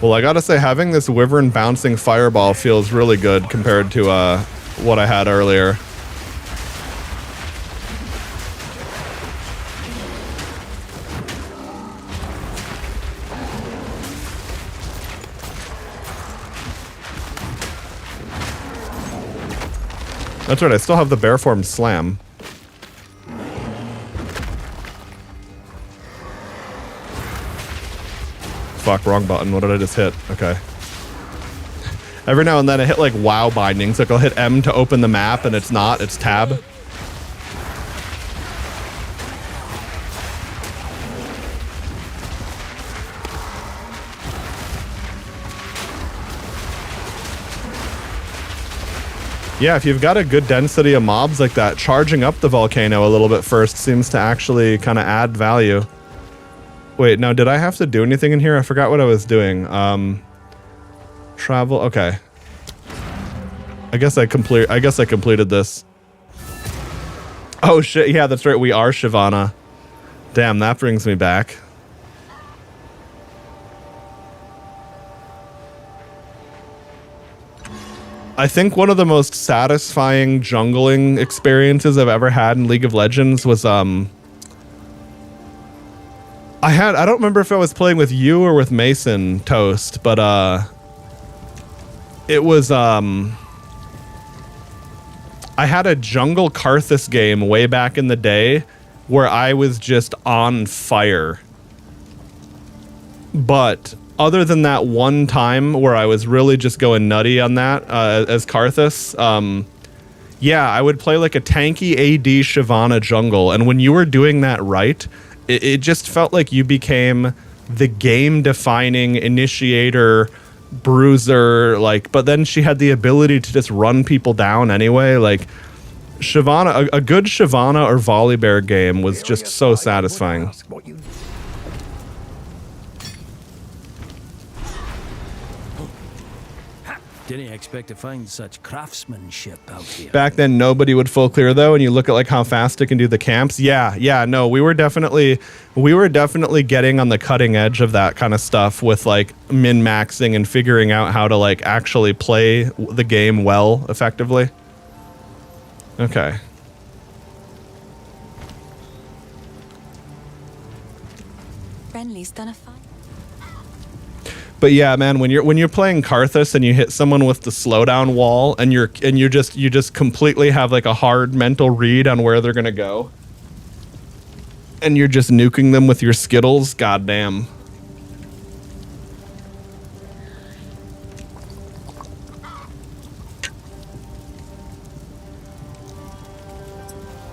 Well, I gotta say, having this Wyvern bouncing fireball feels really good compared to what I had earlier. That's right, I still have the bear form slam. Fuck, wrong button. What did I just hit? Okay. Every now and then I hit like WoW bindings. Like I'll hit M to open the map and it's not, it's tab. Yeah, if you've got a good density of mobs like that, charging up the volcano a little bit first seems to actually kind of add value. Wait, now did I have to do anything in here? I forgot what I was doing. Travel, okay. I guess I completed this. Oh shit, yeah, that's right, we are Shyvana. Damn, that brings me back. I think one of the most satisfying jungling experiences I've ever had in League of Legends was I don't remember if I was playing with you or with Mason Toast, but it was I had a jungle Karthus game way back in the day where I was just on fire. But other than that one time where I was really just going nutty on that as Karthus, yeah, I would play like a tanky AD Shyvana jungle, and when you were doing that right, it just felt like you became the game-defining initiator, bruiser, like, but then she had the ability to just run people down anyway. Like, Shyvana, a good Shyvana or Volibear game was just so satisfying. Didn't expect to find such craftsmanship out here. Back then, nobody would full clear though, and you look at like how fast it can do the camps. Yeah, no, we were definitely getting on the cutting edge of that kind of stuff with like min-maxing and figuring out how to like actually play the game well, effectively. Okay. Renly's done a fine. But yeah, man, when you're playing Karthus and you hit someone with the slowdown wall and you just completely have like a hard mental read on where they're gonna go, and you're just nuking them with your Skittles, goddamn.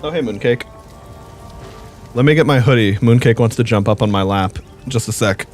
Oh hey, Mooncake. Let me get my hoodie. Mooncake wants to jump up on my lap. Just a sec.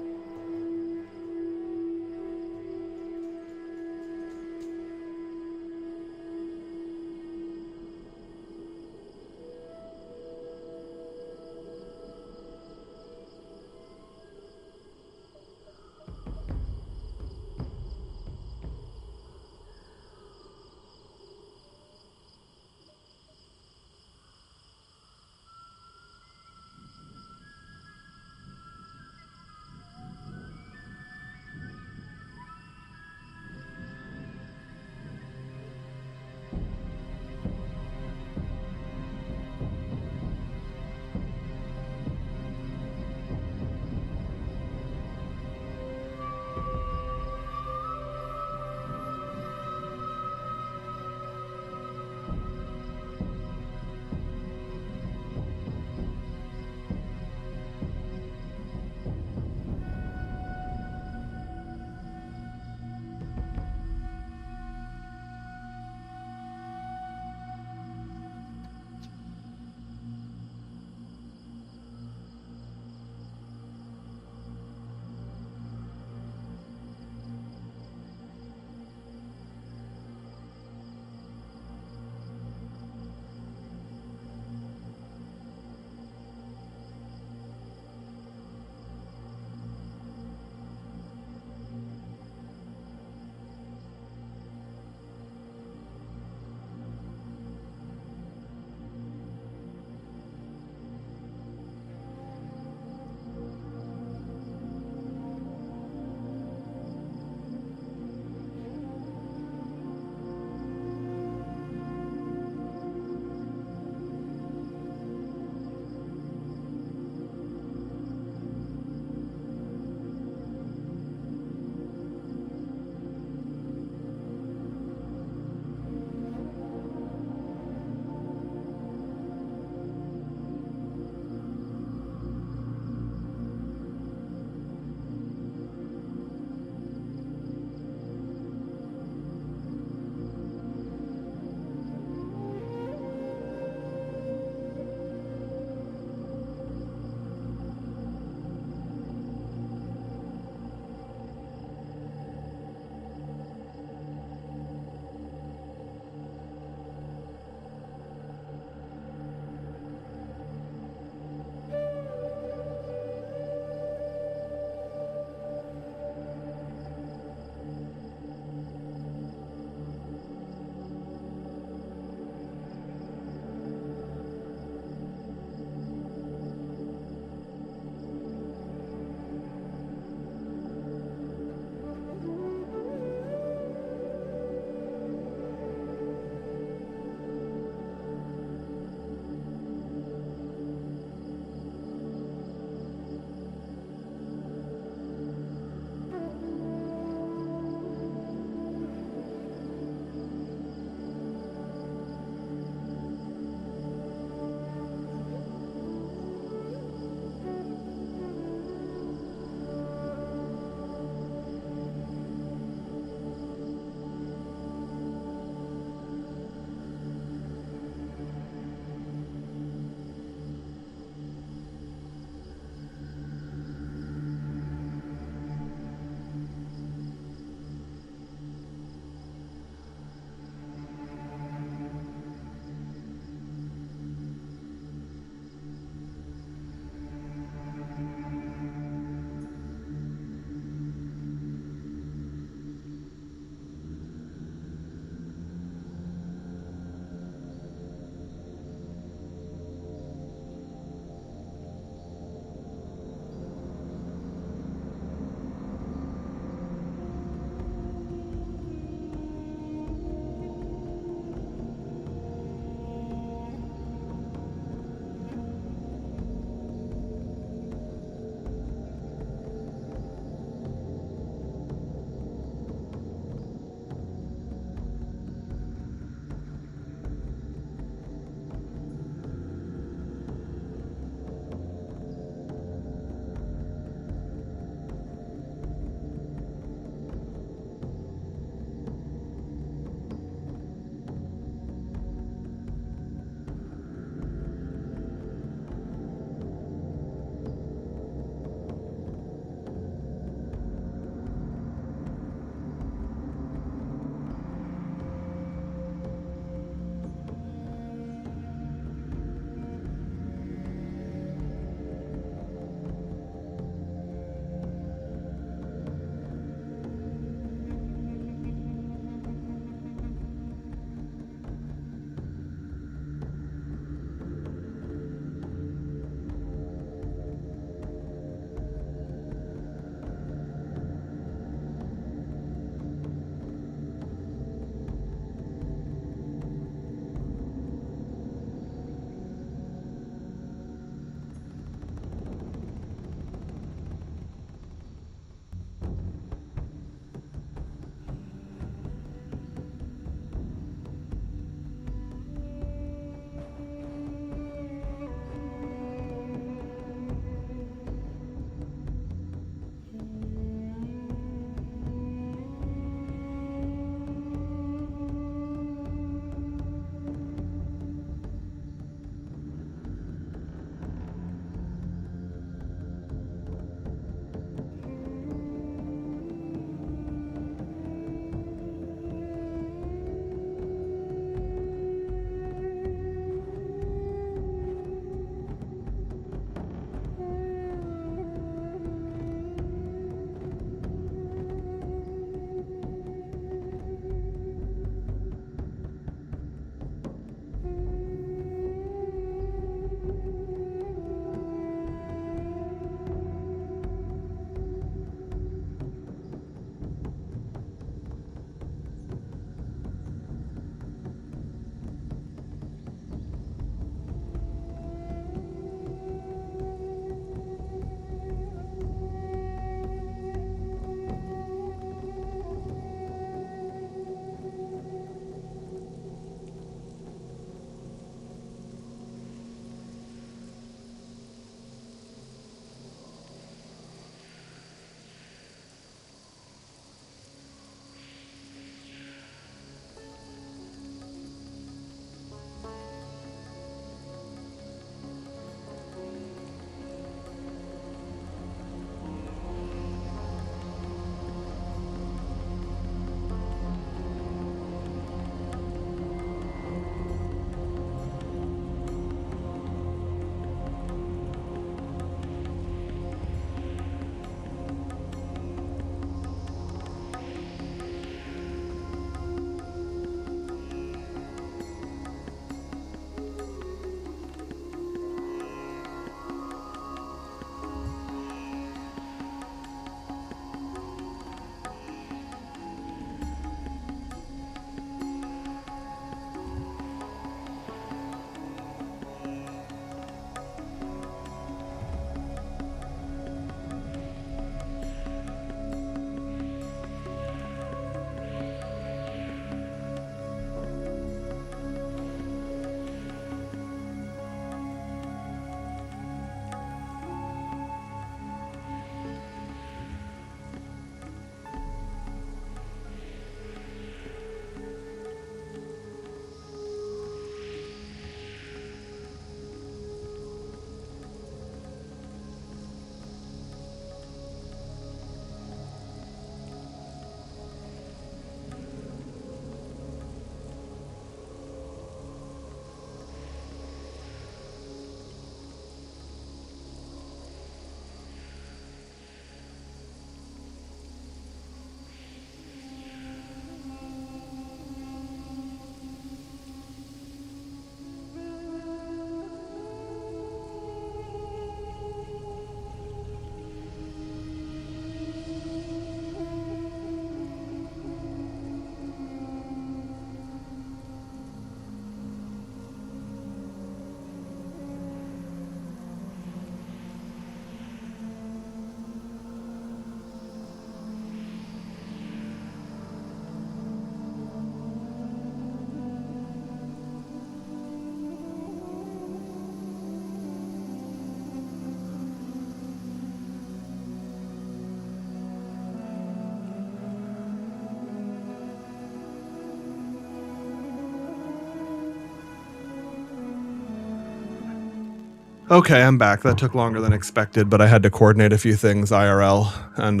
Okay, I'm back. That took longer than expected, but I had to coordinate a few things IRL and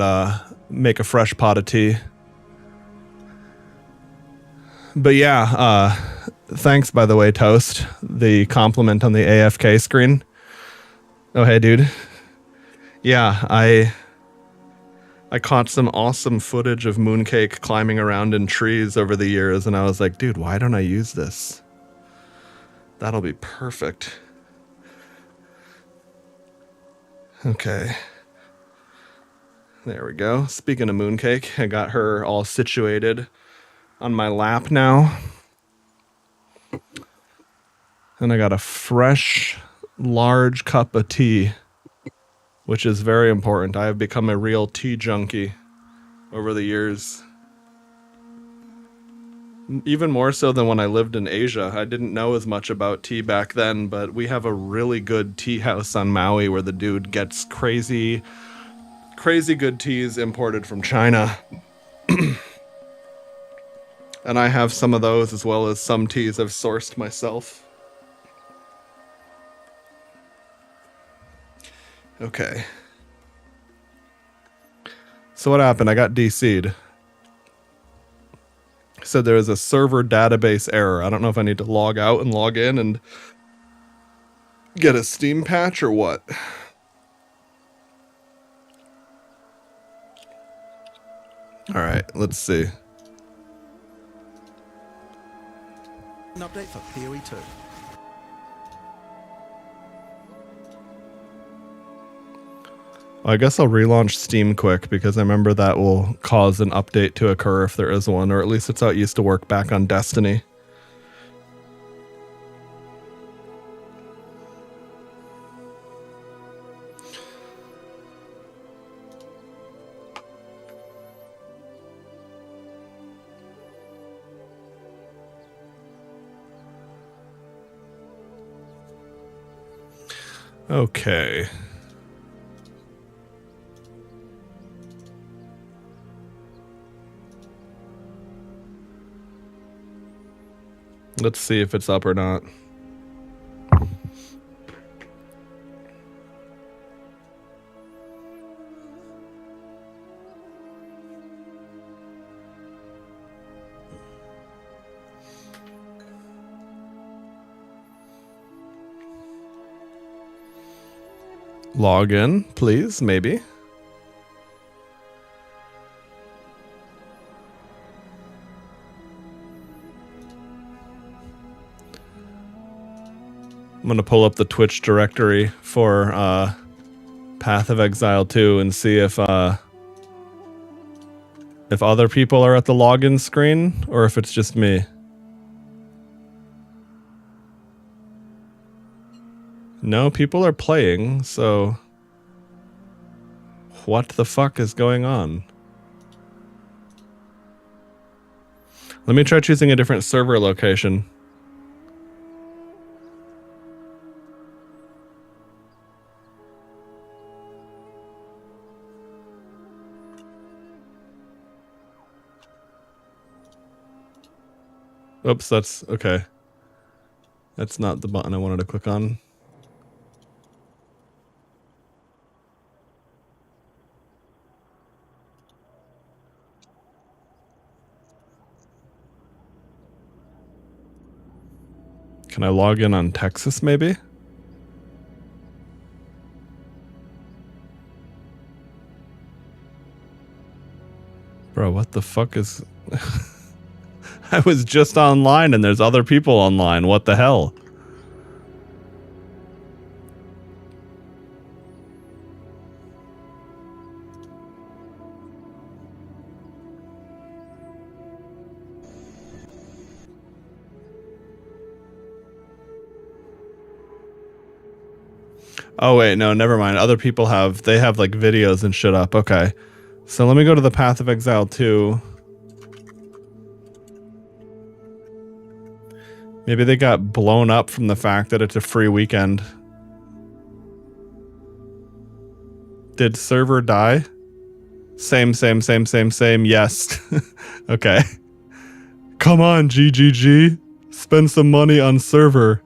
make a fresh pot of tea. But yeah, thanks, by the way, Toast. The compliment on the AFK screen. Oh, hey, dude. Yeah, I caught some awesome footage of Mooncake climbing around in trees over the years, and I was like, dude, why don't I use this? That'll be perfect. Okay. There we go. Speaking of Mooncake, I got her all situated on my lap now. And I got a fresh, large cup of tea, which is very important. I have become a real tea junkie over the years. Even more so than when I lived in Asia. I didn't know as much about tea back then, but we have a really good tea house on Maui where the dude gets crazy good teas imported from China. And I have some of those as well as some teas I've sourced myself. Okay. So what happened? I got DC'd. So there is a server database error. I don't know if I need to log out and log in and get a Steam patch or what. All right, let's see. An update for PoE 2. I guess I'll relaunch Steam quick because I remember that will cause an update to occur if there is one, or at least it's how it used to work back on Destiny. Okay. Let's see if it's up or not. Log in, please, maybe. I'm going to pull up the Twitch directory for Path of Exile 2 and see if other people are at the login screen or if it's just me. No, people are playing, so what the fuck is going on? Let me try choosing a different server location. Oops, that's okay. That's not the button I wanted to click on. Can I log in on Texas, maybe? Bro, what the fuck is... I was just online and there's other people online. What the hell? Oh wait, no, never mind. Other people they have like videos and shit up. Okay. So let me go to the Path of Exile 2. Maybe they got blown up from the fact that it's a free weekend. Did server die? Same. Yes. Okay. Come on, GGG. Spend some money on server.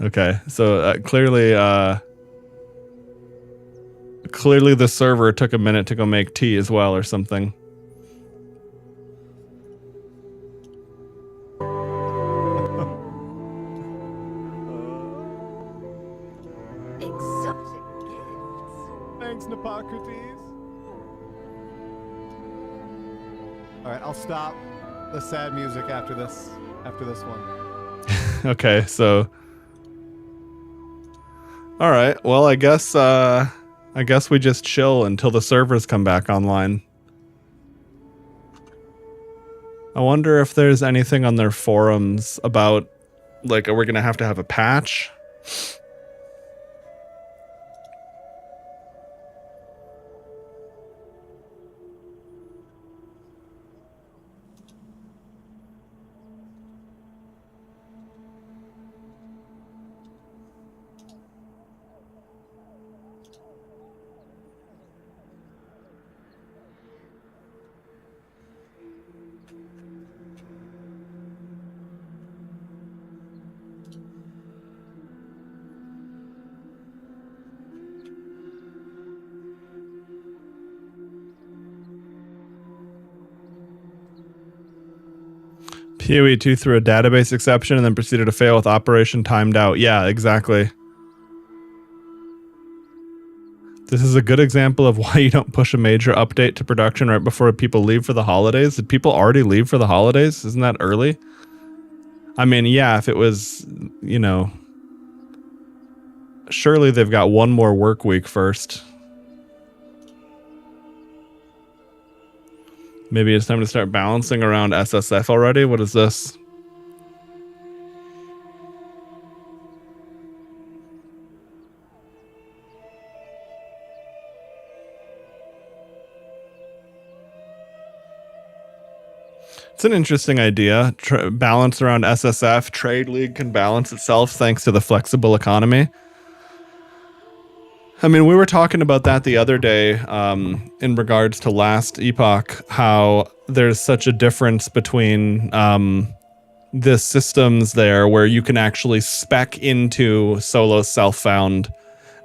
Okay, so clearly the server took a minute to go make tea as well or something. Thanks, Napakutis. All right, I'll stop the sad music after this one. Okay, so all right. Well, I guess we just chill until the servers come back online. I wonder if there's anything on their forums about, like, are we going to have a patch? PoE 2 threw a database exception and then proceeded to fail with operation timed out. Yeah, exactly. This is a good example of why you don't push a major update to production right before people leave for the holidays. Did people already leave for the holidays? Isn't that early? I mean, yeah, if it was, you know, surely they've got one more work week first. Maybe it's time to start balancing around SSF already. What is this? It's an interesting idea. Balance around SSF. Trade League can balance itself thanks to the flexible economy. I mean, we were talking about that the other day in regards to last epoch, how there's such a difference between the systems there where you can actually spec into solo self-found.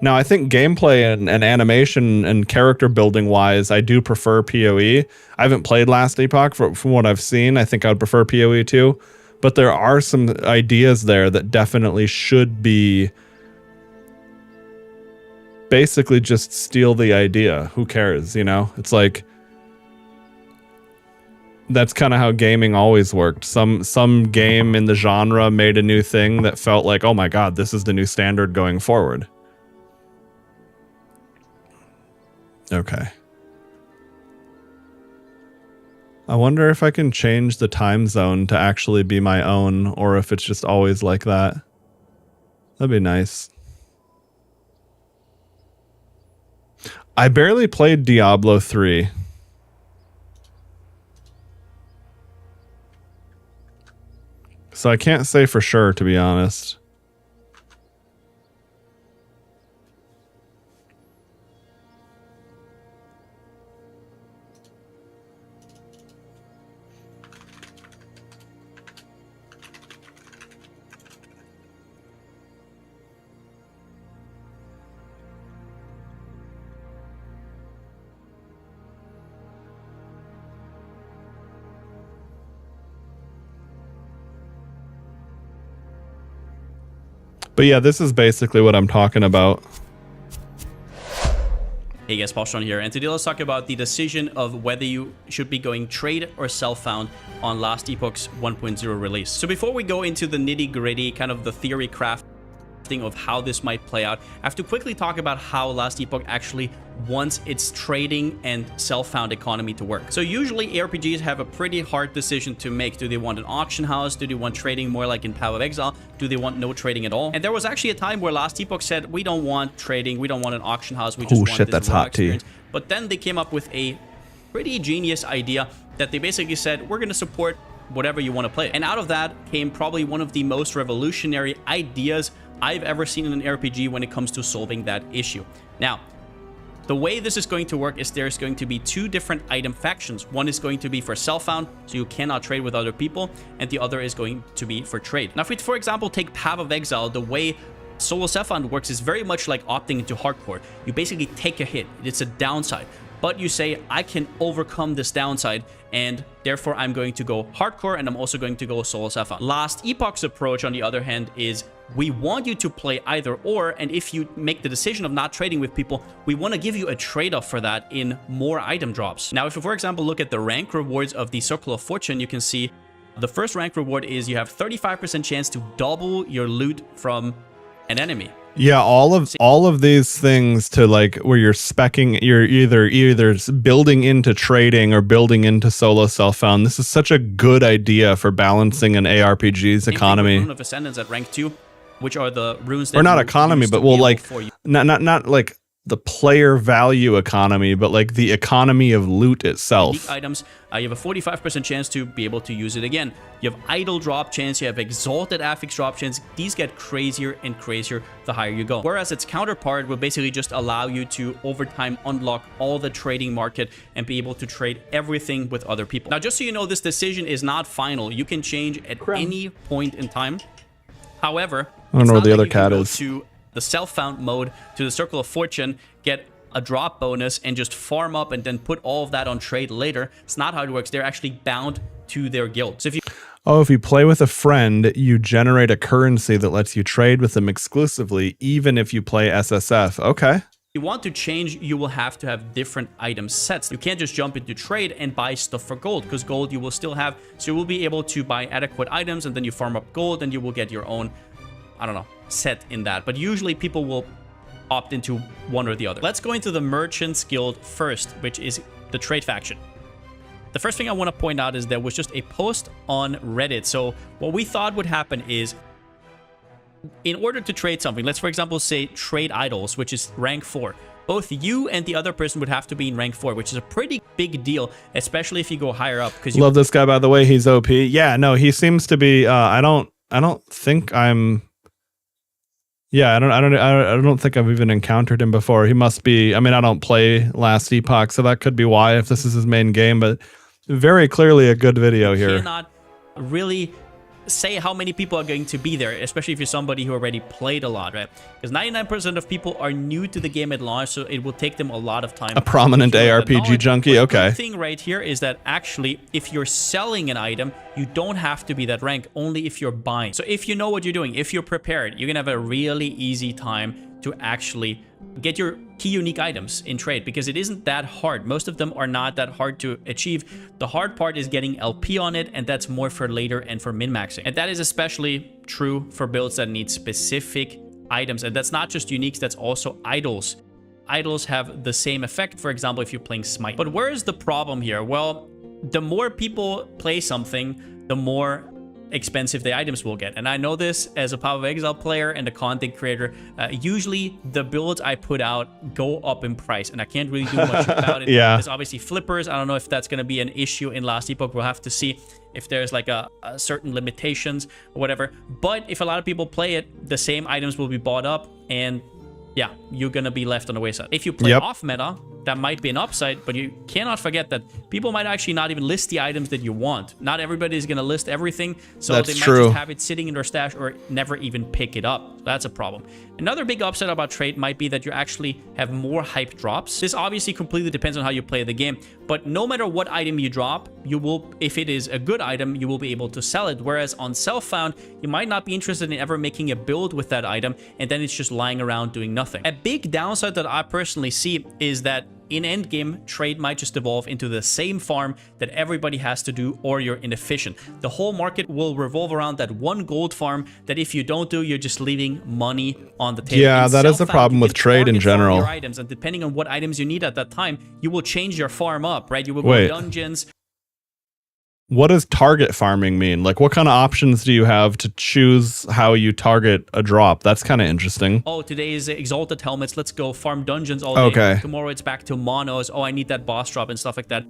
Now, I think gameplay and animation and character building wise, I do prefer PoE. I haven't played last epoch. From what I've seen, I think I would prefer PoE too. But there are some ideas there that definitely should be basically just steal the idea. Who cares, you know? It's like, that's kind of how gaming always worked. Some game in the genre made a new thing that felt like, oh my god, this is the new standard going forward. Okay. I wonder if I can change the time zone to actually be my own, or if it's just always like that. That'd be nice. I barely played Diablo 3. So I can't say for sure, to be honest. But yeah, this is basically what I'm talking about. Hey guys, Postron here, and today let's talk about the decision of whether you should be going trade or self-found on last epoch's 1.0 release. So before we go into the nitty-gritty, kind of the theory crafting of how this might play out, I have to quickly talk about how last epoch actually wants its trading and self-found economy to work. So usually ARPGs have a pretty hard decision to make. Do they want an auction house? Do they want trading more like in Path of Exile? Do they want no trading at all? And there was actually a time where last epoch said, we don't want trading, we don't want an auction house, we just want this that's raw hot experience. tea. But then they came up with a pretty genius idea that they basically said, we're going to support whatever you want to play. And out of that came probably one of the most revolutionary ideas I've ever seen in an RPG when it comes to solving that issue. Now, The way this is going to work is there's going to be 2 different item factions. One is going to be for self-found, so you cannot trade with other people, and the other is going to be for trade. Now, if we, for example, take Path of Exile, the way solo self-found works is very much like opting into hardcore. You basically take a hit. It's a downside. But you say, I can overcome this downside, and therefore I'm going to go hardcore, and I'm also going to go solo self-found. Last Epoch's approach, on the other hand, is we want you to play either or, and if you make the decision of not trading with people, we want to give you a trade-off for that in more item drops. Now, if you, for example, look at the rank rewards of the Circle of Fortune, you can see the first rank reward is you have 35% chance to double your loot from an enemy. Yeah, all of these things to like where you're specking, you're either building into trading or building into solo self-found. This is such a good idea for balancing an ARPG's economy. Rune of Ascendance at rank 2, which are the runes that or not economy, but well, like not like the player value economy, but like the economy of loot itself. Unique items, you have a 45% chance to be able to use it again. You have idle drop chance, you have exalted affix drop chance. These get crazier and crazier the higher you go. Whereas its counterpart will basically just allow you to over time unlock all the trading market and be able to trade everything with other people. Now, just so you know, this decision is not final. You can change at any point in time. However, I don't know where the other cat is. To the self-found mode, to the Circle of Fortune, get a drop bonus and just farm up and then put all of that on trade later. It's not how it works. They're actually bound to their guild. So if you play with a friend, you generate a currency that lets you trade with them exclusively, even if you play SSF. Okay. If you want to change, you will have to have different item sets. You can't just jump into trade and buy stuff for gold, because gold you will still have. So you will be able to buy adequate items, and then you farm up gold and you will get your own, I don't know, set in that. But usually people will opt into one or the other. Let's go into the Merchants Guild first, which is the trade faction. The first thing I want to point out is there was just a post on Reddit. So what we thought would happen is, in order to trade something, let's for example say trade idols, which is rank 4, both you and the other person would have to be in rank 4, which is a pretty big deal, especially if you go higher up. Because love this guy, by the way. He's OP. Yeah, no, he seems to be. I don't think I'm. Yeah, I don't think I've even encountered him before. He must be. I mean, I don't play Last Epoch, so that could be why, if this is his main game. But very clearly a good video here. Cannot really say how many people are going to be there, especially if you're somebody who already played a lot, right? Because 99% of people are new to the game at launch, so it will take them a lot of time. A prominent ARPG junkie, okay. The thing right here is that actually, if you're selling an item, you don't have to be that rank, only if you're buying. So if you know what you're doing, if you're prepared, you're gonna have a really easy time to actually get your key unique items in trade, because it isn't that hard. Most of them are not that hard to achieve. The hard part is getting LP on it, and that's more for later and for min-maxing. And that is especially true for builds that need specific items. And that's not just uniques, that's also idols. Idols have the same effect, for example, if you're playing Smite. But where is the problem here? Well, the more people play something, the more expensive the items will get. And I know this as a Path of Exile player and a content creator. Usually the builds I put out go up in price, and I can't really do much about it. Yeah. There's obviously flippers. I don't know if that's going to be an issue in Last Epoch. We'll have to see if there's like a certain limitations or whatever. But if a lot of people play it, the same items will be bought up, and yeah, you're going to be left on the wayside. If you play off meta, that might be an upside, but you cannot forget that people might actually not even list the items that you want. Not everybody is going to list everything, so that's they might true. just have it sitting in their stash or never even pick it up. That's a problem. Another big upside about trade might be that you actually have more hype drops. This obviously completely depends on how you play the game, but no matter what item you drop, you will, if it is a good item, you will be able to sell it. Whereas on self-found, you might not be interested in ever making a build with that item, and then it's just lying around doing nothing. A big downside that I personally see is that in endgame, trade might just evolve into the same farm that everybody has to do, or you're inefficient. The whole market will revolve around that one gold farm that if you don't do, you're just leaving money on the table. Yeah, that is a problem with trade in general. Your items, and depending on what items you need at that time, you will change your farm up, right? You will go dungeons. What does target farming mean? Like, what kind of options do you have to choose how you target a drop? That's kind of interesting. Oh, today is exalted helmets. Let's go farm dungeons all day. Okay. Tomorrow it's back to monos. Oh, I need that boss drop and stuff like that.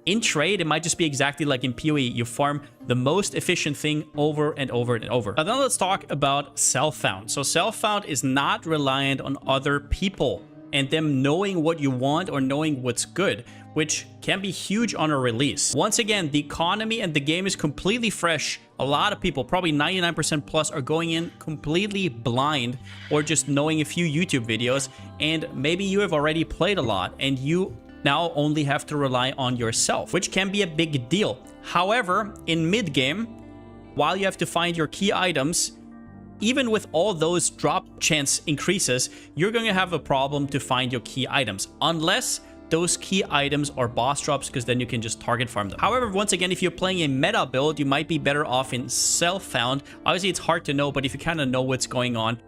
In trade, it might just be exactly like in PoE. You farm the most efficient thing over and over and over. Now let's talk about self-found. So self-found is not reliant on other people. and them knowing what you want or knowing what's good, which can be huge on a release. Once again, the economy and the game is completely fresh. A lot of people, probably 99% plus, are going in completely blind or just knowing a few YouTube videos, and maybe you have already played a lot and you now only have to rely on yourself, which can be a big deal. However, in mid-game, while you have to find your key items, even with all those drop chance increases, you're going to have a problem to find your key items, unless those key items are boss drops, because then you can just target farm them. However, once again, if you're playing a meta build, you might be better off in self-found. Obviously, it's hard to know, but if you kind of know what's going on,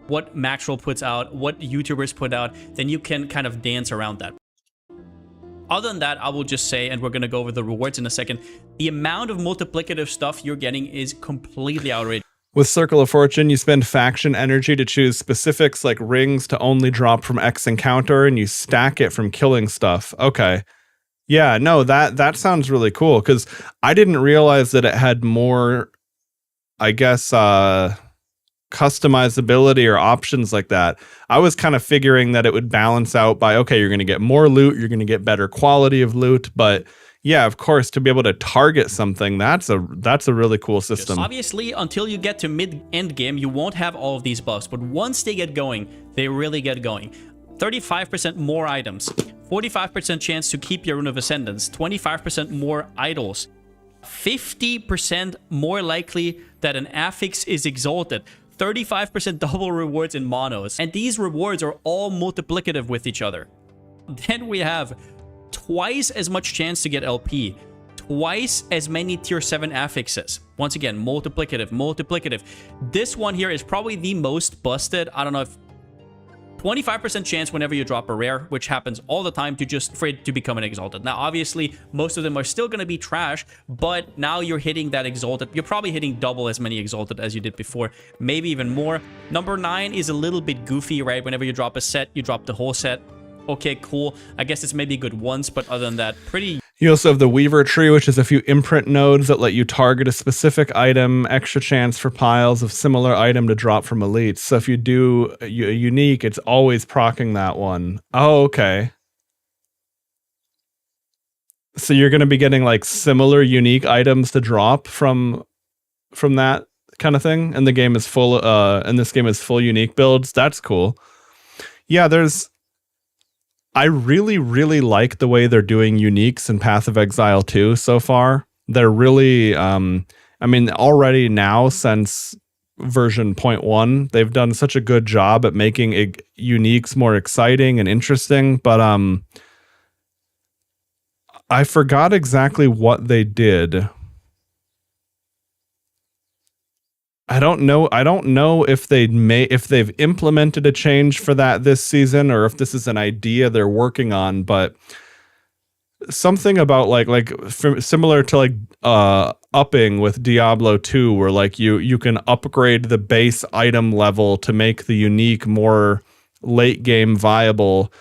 what Maxwell puts out, what YouTubers put out, then you can kind of dance around that. Other than that, I will just say, and we're going to go over the rewards in a second, the amount of multiplicative stuff you're getting is completely outrageous. With Circle of Fortune, you spend faction energy to choose specifics like rings to only drop from X encounter, and you stack it from killing stuff. Okay. Yeah, no, that sounds really cool, because I didn't realize that it had more, I guess, customizability or options like that. I was kind of figuring that it would balance out by, okay, you're going to get more loot, you're going to get better quality of loot, but yeah, of course, to be able to target something, that's a really cool system. Obviously, until you get to mid-end game, you won't have all of these buffs, but once they get going, they really get going. 35% more items, 45% chance to keep your Rune of Ascendance, 25% more idols, 50% more likely that an affix is exalted, 35% double rewards in monos, and these rewards are all multiplicative with each other. Then we have twice as much chance to get LP, twice as many tier 7 affixes. Once again, multiplicative. This one here is probably the most busted. I don't know if 25% chance whenever you drop a rare, which happens all the time, for it to become an exalted. Now, obviously, most of them are still going to be trash, but now you're hitting that exalted. You're probably hitting double as many exalted as you did before, maybe even more. Number 9 is a little bit goofy, right? Whenever you drop a set, you drop the whole set. Okay, cool. I guess it's maybe good once, but other than that, pretty... You also have the Weaver tree, which is a few imprint nodes that let you target a specific item, extra chance for piles of similar item to drop from elites. So if you do a unique, it's always proccing that one. Oh, okay. So you're going to be getting like similar unique items to drop from that kind of thing, and the game is full. And this game is full unique builds. That's cool. Yeah, I really, really like the way they're doing uniques in Path of Exile 2 so far. They're really, I mean, already now since version 0.1, they've done such a good job at making uniques more exciting and interesting. But I forgot exactly what they did. I don't know if they've implemented a change for that this season, or if this is an idea they're working on, but something about similar to like upping with Diablo 2, where like you can upgrade the base item level to make the unique more late game viable.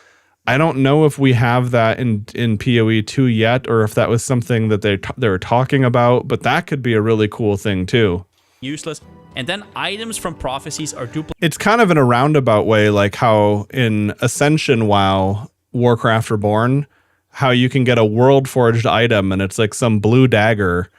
I don't know if we have that in PoE 2 yet, or if that was something that they were talking about, but that could be a really cool thing too. Useless. And then items from prophecies are duplicated. It's kind of in a roundabout way, like how in Ascension WoW, Warcraft Reborn, how you can get a world forged item and it's like some blue dagger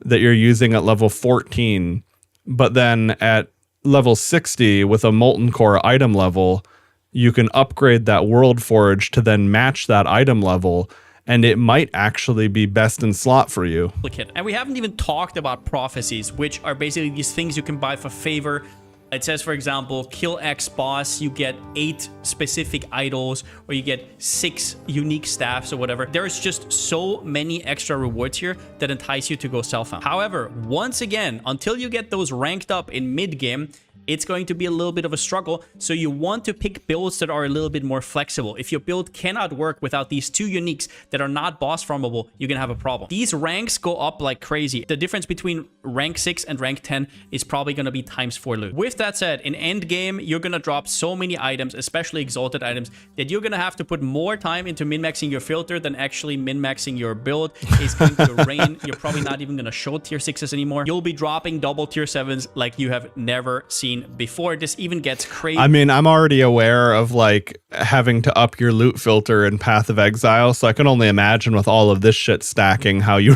that you're using at level 14. But then at level 60 with a Molten Core item level, you can upgrade that world forge to then match that item level, and it might actually be best in slot for you. And we haven't even talked about prophecies, which are basically these things you can buy for favor. It says, for example, kill X boss, you get 8 specific idols, or you get 6 unique staffs or whatever. There's just so many extra rewards here that entice you to go self-found. However, once again, until you get those ranked up in mid-game, it's going to be a little bit of a struggle. So you want to pick builds that are a little bit more flexible. If your build cannot work without these 2 uniques that are not boss farmable, you're gonna have a problem. These ranks go up like crazy. The difference between rank 6 and rank 10 is probably gonna be ×4 loot. With that said, in end game, you're gonna drop so many items, especially exalted items, that you're gonna have to put more time into min-maxing your filter than actually min-maxing your build. It's going to rain. You're probably not even gonna show tier 6s anymore. You'll be dropping double tier 7s like you have never seen seen before. This even gets crazy. I mean, I'm already aware of like having to up your loot filter in Path of Exile, so I can only imagine with all of this shit stacking how you,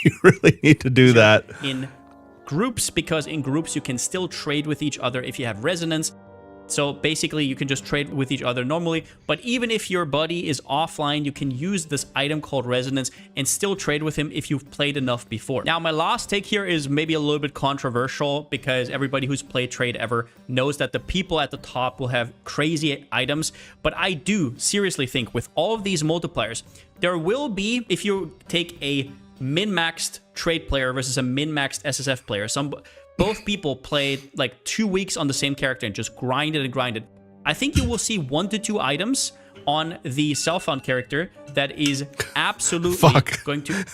you really need to do that. In groups, because in groups you can still trade with each other if you have resonance. So basically you can just trade with each other normally, but even if your buddy is offline, you can use this item called Resonance and still trade with him if you've played enough before. Now, my last take here is maybe a little bit controversial because everybody who's played trade ever knows that the people at the top will have crazy items, but I do seriously think with all of these multipliers, there will be, if you take a min-maxed trade player versus a min-maxed SSF player, both people played like 2 weeks on the same character and just grinded and grinded. I think you will see 1 to 2 items on the self-found character that is absolutely going to...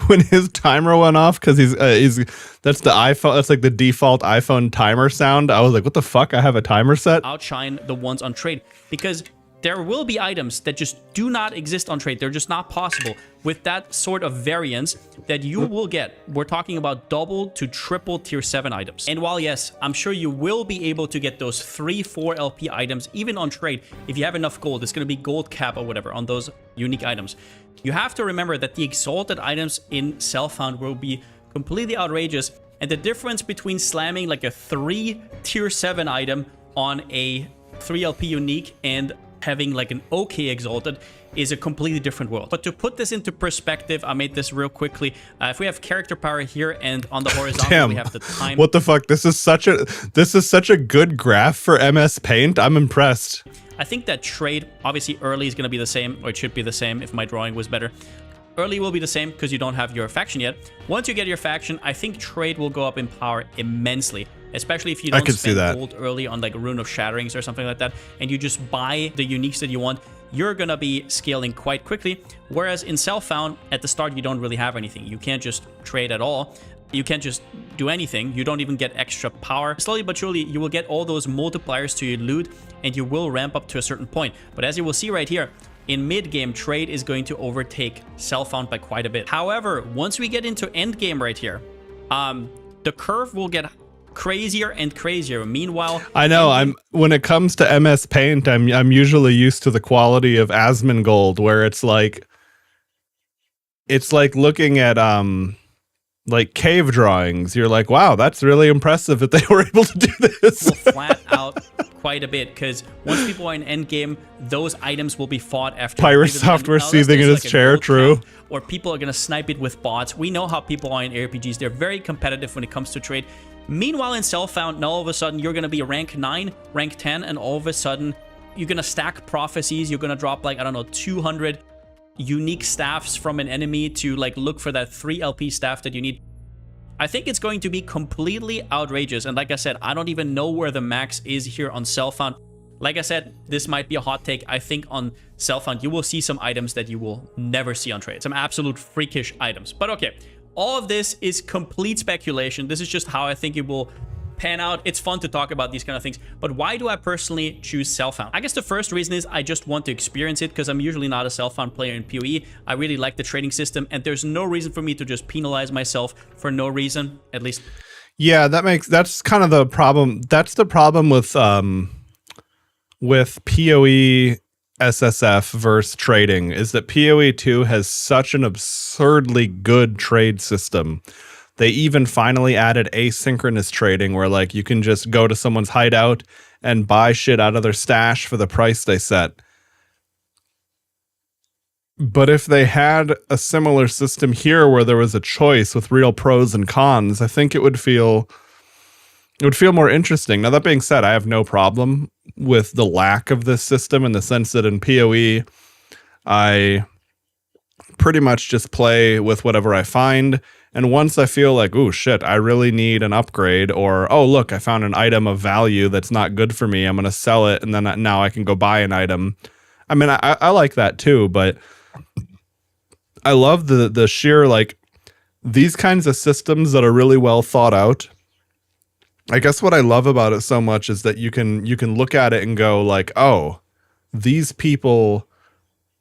When his timer went off, because that's the iPhone, that's like the default iPhone timer sound. I was like, what the fuck? I have a timer set? Outshine the ones on trade, because there will be items that just do not exist on trade. They're just not possible with that sort of variance that you will get. We're talking about double to triple tier 7 items. And while yes, I'm sure you will be able to get those 3-4 LP items even on trade if you have enough gold. It's going to be gold cap or whatever on those unique items. You have to remember that the exalted items in self-found will be completely outrageous. And the difference between slamming like a 3 tier 7 item on a 3 LP unique and having like an okay exalted is a completely different world. But to put this into perspective, I made this real quickly. If we have character power here and on the horizontal we have the time. What the fuck? This is such a good graph for MS Paint. I'm impressed. I think that trade, obviously early is going to be the same, or it should be the same if my drawing was better. Early will be the same because you don't have your faction yet. Once you get your faction, I think trade will go up in power immensely. Especially if you don't spend gold early on like Rune of Shatterings or something like that, and you just buy the uniques that you want, you're gonna be scaling quite quickly. Whereas in self-found, at the start, you don't really have anything. You can't just trade at all. You can't just do anything. You don't even get extra power. Slowly but surely, you will get all those multipliers to your loot, and you will ramp up to a certain point. But as you will see right here, in mid-game, trade is going to overtake self-found by quite a bit. However, once we get into end-game right here, the curve will get crazier and crazier. Meanwhile, I know when it comes to MS Paint, I'm usually used to the quality of Asmongold, where it's like looking at like cave drawings. You're like, wow, that's really impressive that they were able to do this. Will flat out quite a bit, because once people are in endgame, those items will be fought after. Pirate Software seething in his chair, true. Or people are going to snipe it with bots. We know how people are in RPGs. They're very competitive when it comes to trade. Meanwhile, in self-found, now all of a sudden you're going to be rank 9, rank 10, and all of a sudden you're going to stack prophecies. You're going to drop like, I don't know, 200 unique staffs from an enemy to like look for that 3 LP staff that you need. I think it's going to be completely outrageous. And like I said, I don't even know where the max is here on self-found. Like I said, this might be a hot take. I think on self-found, you will see some items that you will never see on trade. Some absolute freakish items. But okay, all of this is complete speculation. This is just how I think it will pan out. It's fun to talk about these kind of things. But why do I personally choose self-found? I guess the first reason is I just want to experience it, because I'm usually not a self-found player in PoE. I really like the trading system, and there's no reason for me to just penalize myself for no reason, at least. Yeah, that's kind of the problem. That's the problem with PoE SSF versus trading, is that PoE 2 has such an absurdly good trade system. They even finally added asynchronous trading, where like you can just go to someone's hideout and buy shit out of their stash for the price they set. But if they had a similar system here where there was a choice with real pros and cons, I think it would feel more interesting. Now, that being said, I have no problem with the lack of this system, in the sense that in PoE, I pretty much just play with whatever I find. And once I feel like, oh shit, I really need an upgrade, or, oh look, I found an item of value that's not good for me, I'm going to sell it, and then now I can go buy an item. I mean, I like that too, but I love the sheer, like, these kinds of systems that are really well thought out. I guess what I love about it so much is that you can look at it and go like, oh, these people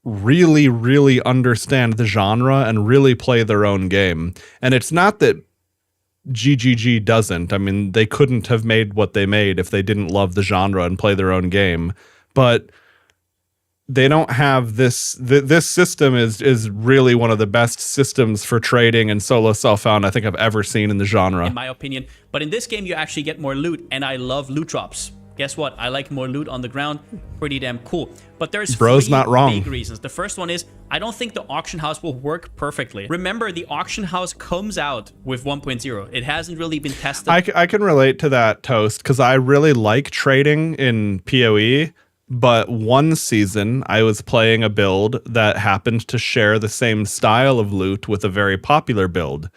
really, really understand the genre and really play their own game. And it's not that GGG doesn't. I mean, they couldn't have made what they made if they didn't love the genre and play their own game. But they don't have this. This system is really one of the best systems for trading and solo self-found I think I've ever seen in the genre. In my opinion. But in this game, you actually get more loot, and I love loot drops. Guess what? I like more loot on the ground. Pretty damn cool. But there's Bro's three not wrong. big reasons. The first one is I don't think the auction house will work perfectly. Remember, the auction house comes out with 1.0. It hasn't really been tested. I can relate to that, Toast, because I really like trading in PoE. But one season, I was playing a build that happened to share the same style of loot with a very popular build.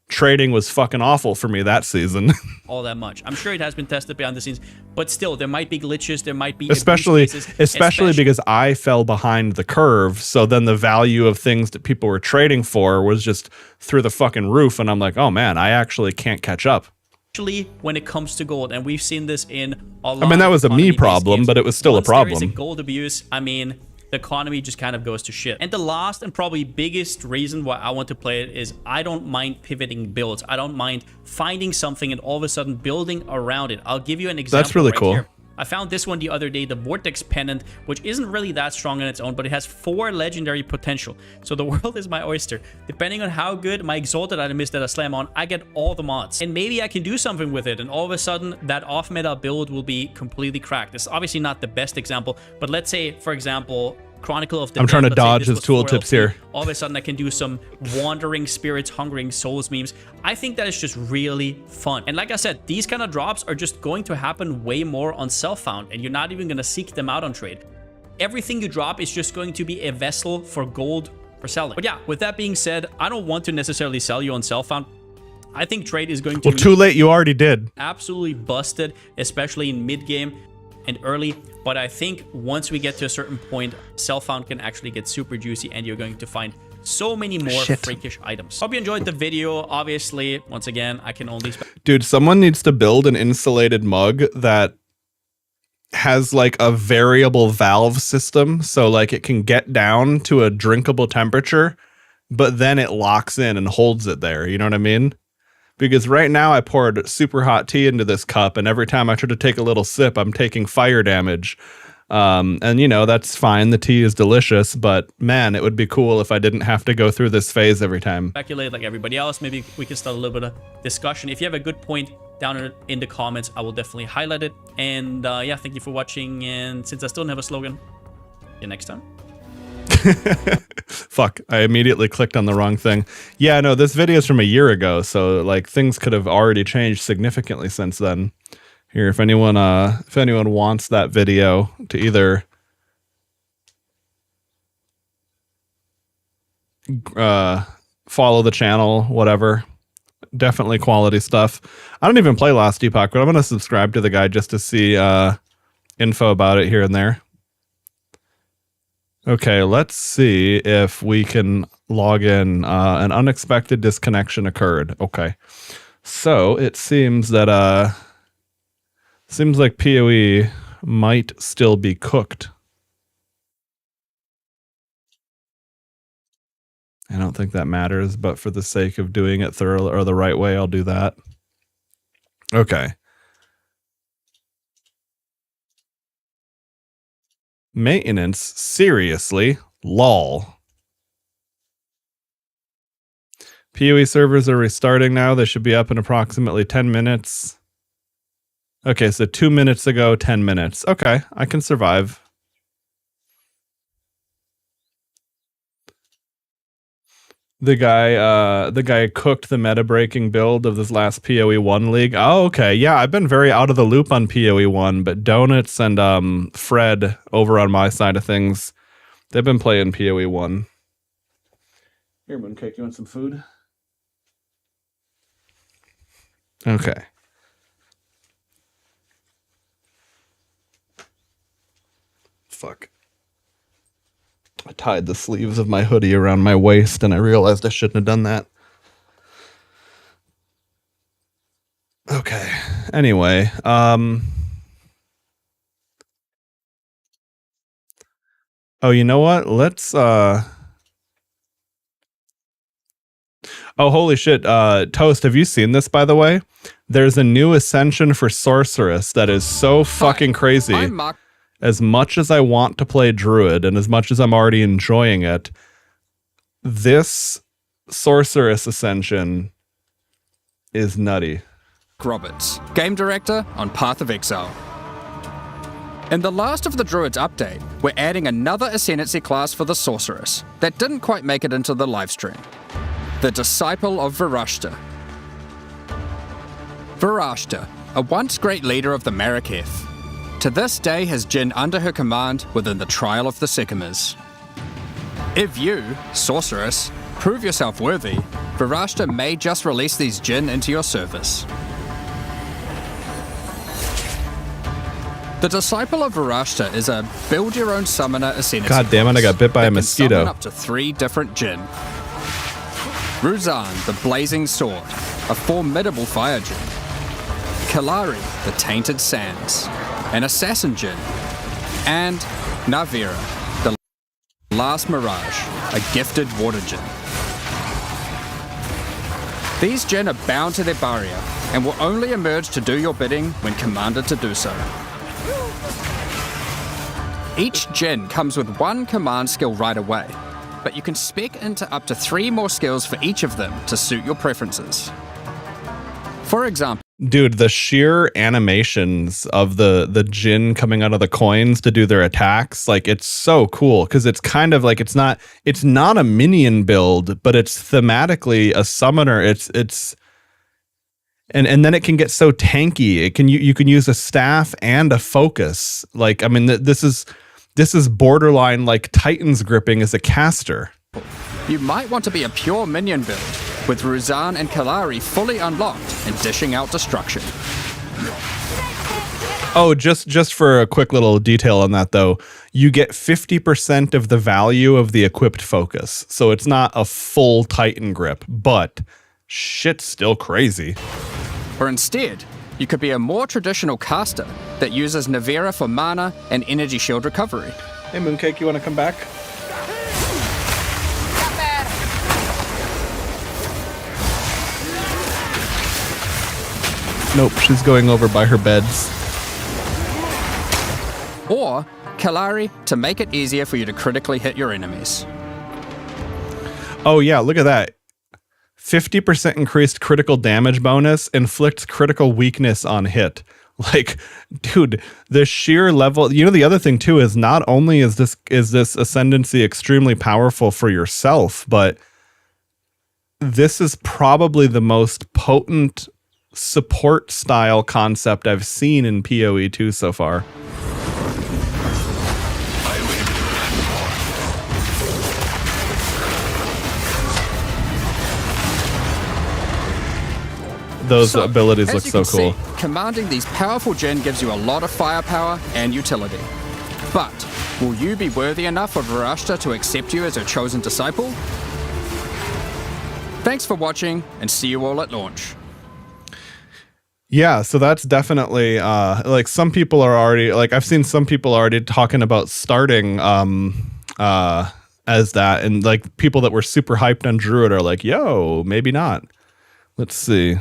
Trading was fucking awful for me that season. All that much. I'm sure it has been tested behind the scenes, but still, there might be glitches, there might be especially especially because I fell behind the curve, so then the value of things that people were trading for was just through the fucking roof, and I'm like, oh man, I actually can't catch up. Especially when it comes to gold, and we've seen this in a lot I mean, that was a me economy-based problem, games. but it was still Once a problem. there is a gold abuse, I mean, the economy just kind of goes to shit. And the last and probably biggest reason why I want to play it is I don't mind pivoting builds. I don't mind finding something and all of a sudden building around it. I'll give you an example. That's really cool. Here. I found this one the other day, the Vortex Pendant, which isn't really that strong on its own, but it has 4 legendary potential. So the world is my oyster. Depending on how good my exalted item is that I slam on, I get all the mods. And maybe I can do something with it, and all of a sudden, that off-meta build will be completely cracked. It's obviously not the best example, but let's say, for example, Chronicle of the I'm Dead, trying to let's say dodge this his was 4 tooltips LP. here. All of a sudden, I can do some wandering spirits, hungering souls memes. I think that is just really fun. And like I said, these kind of drops are just going to happen way more on self-found, and you're not even going to seek them out on trade. Everything you drop is just going to be a vessel for gold for selling. But yeah, with that being said, I don't want to necessarily sell you on self-found. I think trade is going to Well, too late, you already did. Absolutely busted, especially in mid-game and early, but I think once we get to a certain point, self-found can actually get super juicy, and you're going to find so many more freakish items. Hope you enjoyed the video. Obviously, once again, I can only... Dude, someone needs to build an insulated mug that has like a variable valve system, so like it can get down to a drinkable temperature, but then it locks in and holds it there. You know what I mean? Because right now I poured super hot tea into this cup, and every time I try to take a little sip, I'm taking fire damage. And you know, that's fine. The tea is delicious, but man, it would be cool if I didn't have to go through this phase every time. Speculate like everybody else. Maybe we can start a little bit of discussion. If you have a good point down in the comments, I will definitely highlight it. And yeah, thank you for watching. And since I still don't have a slogan, see you next time. Fuck, I immediately clicked on the wrong thing. Yeah, no, this video is from a year ago, so like things could have already changed significantly since then. Here, if anyone wants that video to either follow the channel, whatever, definitely quality stuff. I don't even play Last Epoch, but I'm gonna subscribe to the guy just to see info about it here and there. Okay, let's see if we can log in. An unexpected disconnection occurred. Okay, so it seems that seems like PoE might still be cooked. I don't think that matters, but for the sake of doing it thoroughly or the right way, I'll do that. Okay. Maintenance? Seriously? Lol. PoE servers are restarting now. They should be up in approximately 10 minutes. Okay, so 2 minutes ago, 10 minutes. Okay, I can survive. The guy cooked the meta-breaking build of this last PoE 1 league. Oh, okay. Yeah, I've been very out of the loop on PoE 1, but Donuts and Fred over on my side of things, they've been playing PoE 1. Here, Mooncake, you want some food? Okay. Fuck. I tied the sleeves of my hoodie around my waist and I realized I shouldn't have done that. Okay. Anyway, oh, you know what? Let's Oh, holy shit. Toast, have you seen this, by the way? There's a new ascension for Sorceress that is so fucking crazy. I'm Mark. As much as I want to play Druid and as much as I'm already enjoying it, this Sorceress ascension is nutty. Roberts, game director on Path of Exile. In the last of the Druids update, we're adding another Ascendancy class for the Sorceress that didn't quite make it into the livestream. The Disciple of Varashta. Varashta, a once great leader of the Maraketh, to this day has Jinn under her command within the Trial of the Sycamores. If you, Sorceress, prove yourself worthy, Varashta may just release these Jinn into your service. The Disciple of Varashta is a build-your-own summoner ascendancy. God damn it, I got bit by a mosquito. Summon up to 3 different Jinn. Ruzan, the Blazing Sword, a formidable fire Jinn. Kalari, the Tainted Sands, an assassin Jinn. And Navira, the Last Mirage, a gifted water Jinn. These Jinn are bound to their barrier and will only emerge to do your bidding when commanded to do so. Each Jinn comes with 1 command skill right away, but you can spec into up to 3 more skills for each of them to suit your preferences. For example, dude, the sheer animations of the Jinn coming out of the coins to do their attacks, like, it's so cool because it's kind of like it's not a minion build, but it's thematically a summoner. It's and then it can get so tanky. You can use a staff and a focus. Like, I mean, this is borderline like Titan's gripping as a caster. You might want to be a pure minion build, with Ruzan and Kalari fully unlocked and dishing out destruction. Oh, just for a quick little detail on that though, you get 50% of the value of the equipped focus. So it's not a full Titan grip, but shit's still crazy. Or instead, you could be a more traditional caster that uses Navira for mana and energy shield recovery. Hey Mooncake, you want to come back? Nope, she's going over by her beds. Or Kalari to make it easier for you to critically hit your enemies. Oh yeah, look at that. 50% increased critical damage bonus inflicts critical weakness on hit. Like, dude, the sheer level. You know, the other thing too is not only is this ascendancy extremely powerful for yourself, but this is probably the most potent support style concept I've seen in PoE 2 so far. Those abilities look so cool. See, commanding these powerful Jinn gives you a lot of firepower and utility. But will you be worthy enough of Varashta to accept you as her chosen disciple? Thanks for watching, and see you all at launch. Yeah, so that's definitely like some people are already like I've seen some people already talking about starting as that, and like people that were super hyped on Druid are like, yo, maybe not. Let's see.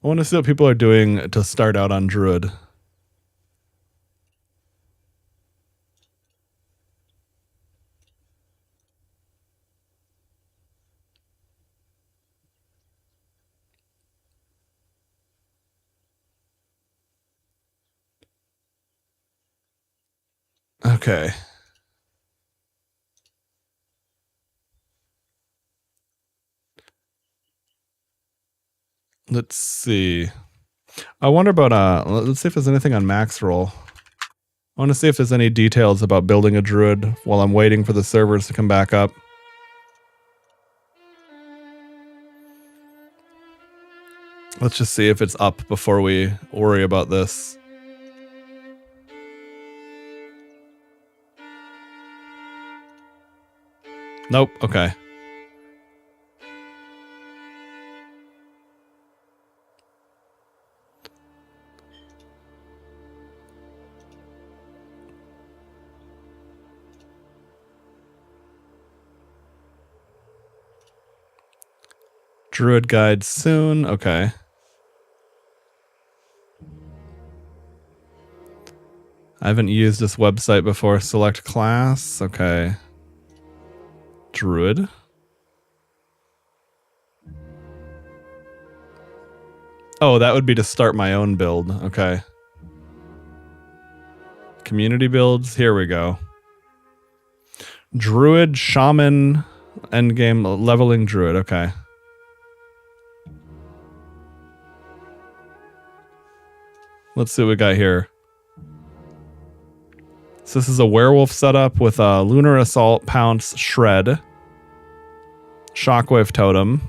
I want to see what people are doing to start out on Druid. Okay. Let's see. I wonder about let's see if there's anything on max roll. I want to see if there's any details about building a Druid while I'm waiting for the servers to come back up. Let's just see if it's up before we worry about this. Nope. Okay. Druid guide soon. Okay. I haven't used this website before. Select class. Okay. Druid. Oh, that would be to start my own build. Okay. Community builds. Here we go. Druid, Shaman, endgame leveling Druid. Okay. Let's see what we got here. So this is a werewolf setup with a Lunar Assault, Pounce, Shred, Shockwave Totem.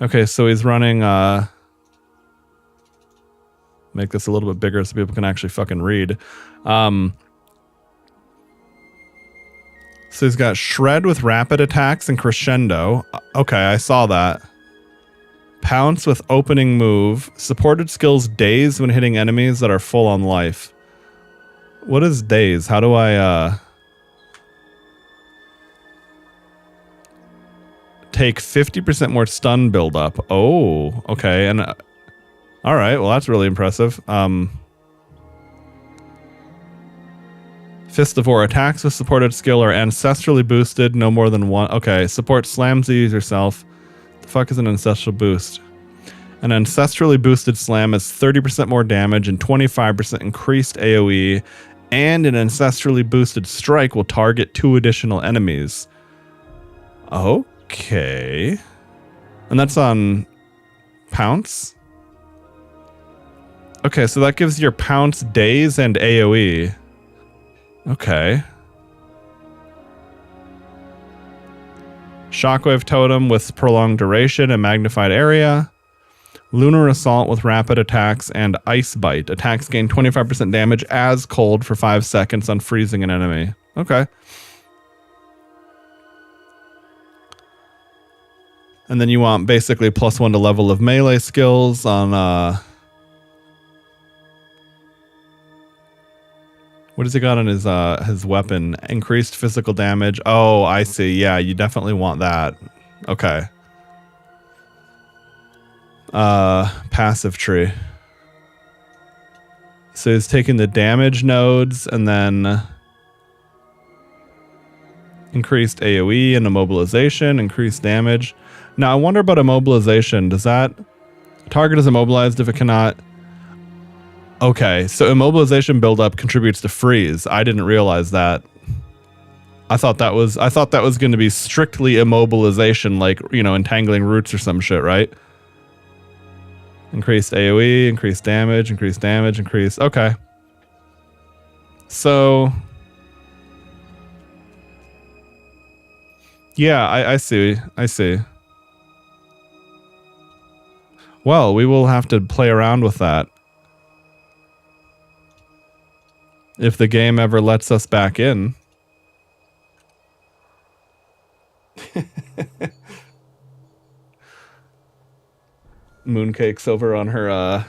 Okay, so he's running, make this a little bit bigger so people can actually fucking read. So he's got Shred with rapid attacks and crescendo. Okay, I saw that. Pounce with opening move. Supported skills daze when hitting enemies that are full on life. What is daze? How do I, take 50% more stun buildup? Oh, okay. And, all right. Well, that's really impressive. Fist of War attacks with supported skill are ancestrally boosted, no more than one. Okay, support slams the user self. The fuck is an ancestral boost? An ancestrally boosted slam is 30% more damage and 25% increased AoE, and an ancestrally boosted strike will target 2 additional enemies. Okay. And that's on Pounce? Okay, so that gives your Pounce daze and AoE. Okay. Shockwave Totem with prolonged duration and magnified area. Lunar Assault with rapid attacks and Ice Bite. Attacks gain 25% damage as cold for 5 seconds on freezing an enemy. Okay. And then you want basically +1 to level of melee skills on what has he got on his weapon? Increased physical damage. Oh, I see. Yeah, you definitely want that. Okay. Passive tree. So he's taking the damage nodes and then increased AoE and immobilization, increased damage. Now I wonder about immobilization. Does that target is immobilized if it cannot? Okay, so immobilization buildup contributes to freeze. I didn't realize that. I thought that was going to be strictly immobilization, like, you know, entangling roots or some shit, right? Increased AoE, increased damage, increased damage, increased. Okay. So yeah, I see. I see. Well, we will have to play around with that. If the game ever lets us back in. Mooncake's over on her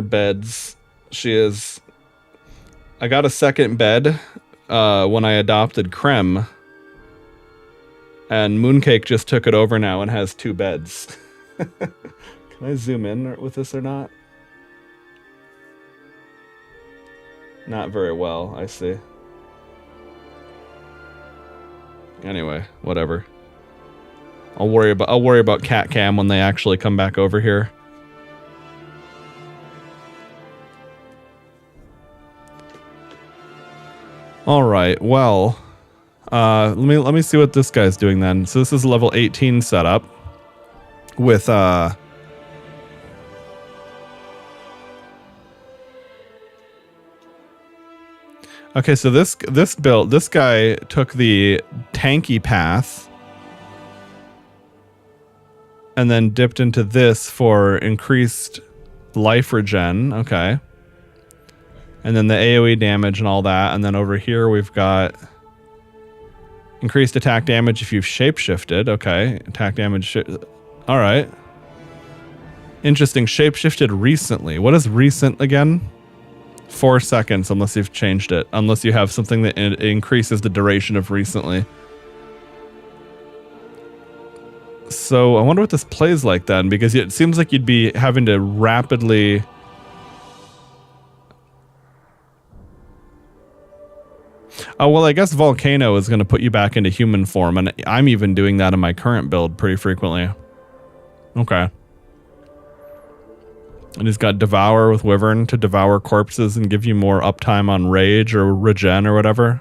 beds. She is. I got a second bed when I adopted Creme. And Mooncake just took it over now and has 2 beds. Can I zoom in with this or not? Not very well, I see. Anyway, whatever. I'll worry about Cat Cam when they actually come back over here. All right. Well, let me see what this guy's doing then. So this is a level 18 setup with okay, so this guy took the tanky path and then dipped into this for increased life regen. Okay. And then the AoE damage and all that. And then over here we've got increased attack damage if you've shapeshifted. Okay. Attack damage. All right. Interesting. Shapeshifted recently. What is recent again? 4 seconds unless you've changed it. Unless you have something that increases the duration of recently. So I wonder what this plays like then, because it seems like you'd be having to rapidly... Oh, well, I guess Volcano is going to put you back into human form, and I'm even doing that in my current build pretty frequently. Okay. And he's got Devour with Wyvern to devour corpses and give you more uptime on Rage or Regen or whatever.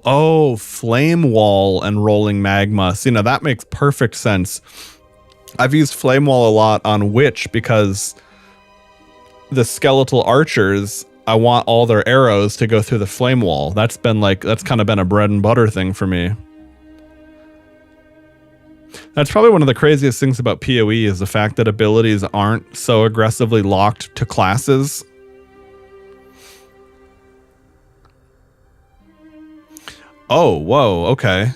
Oh, Flame Wall and Rolling Magma. See, now that makes perfect sense. I've used Flame Wall a lot on Witch because the skeletal archers, I want all their arrows to go through the Flame Wall. That's kind of been a bread and butter thing for me. That's probably one of the craziest things about PoE is the fact that abilities aren't so aggressively locked to classes. Oh, whoa, okay.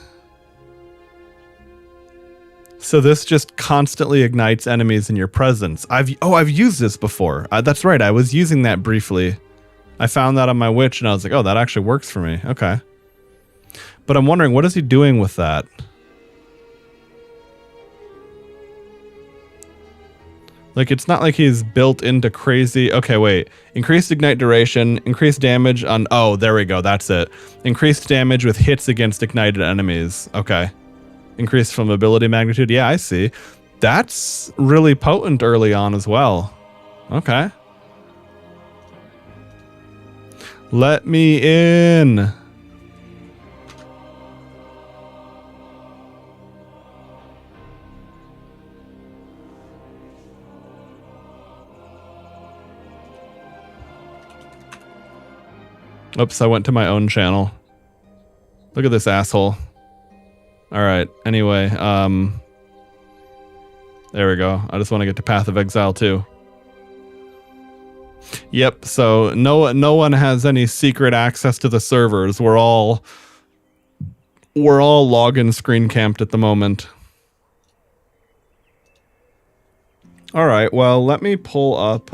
So this just constantly ignites enemies in your presence. I've used this before. That's right, I was using that briefly. I found that on my Witch and I was like, oh, that actually works for me. Okay. But I'm wondering, what is he doing with that? Like, it's not like he's built into crazy... Okay, wait. Increased ignite duration, increased damage on... Oh, there we go. That's it. Increased damage with hits against ignited enemies. Okay. Increased from ability magnitude. Yeah, I see. That's really potent early on as well. Okay. Let me in. Oops, I went to my own channel. Look at this asshole. Alright, anyway, there we go. I just want to get to Path of Exile too. Yep, so no one has any secret access to the servers. We're all login screen camped at the moment. Alright, well, let me pull up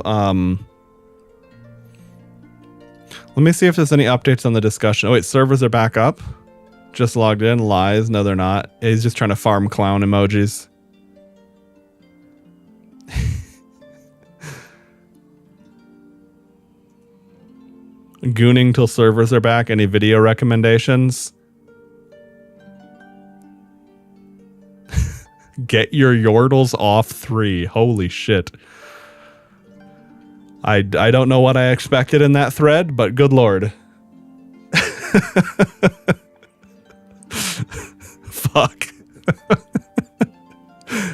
let me see if there's any updates on the discussion. Oh wait, servers are back up. Just logged in. Lies. No, they're not. He's just trying to farm clown emojis. Gooning till servers are back. Any video recommendations? Get your yordles off 3. Holy shit. I don't know what I expected in that thread, but good lord. Fuck.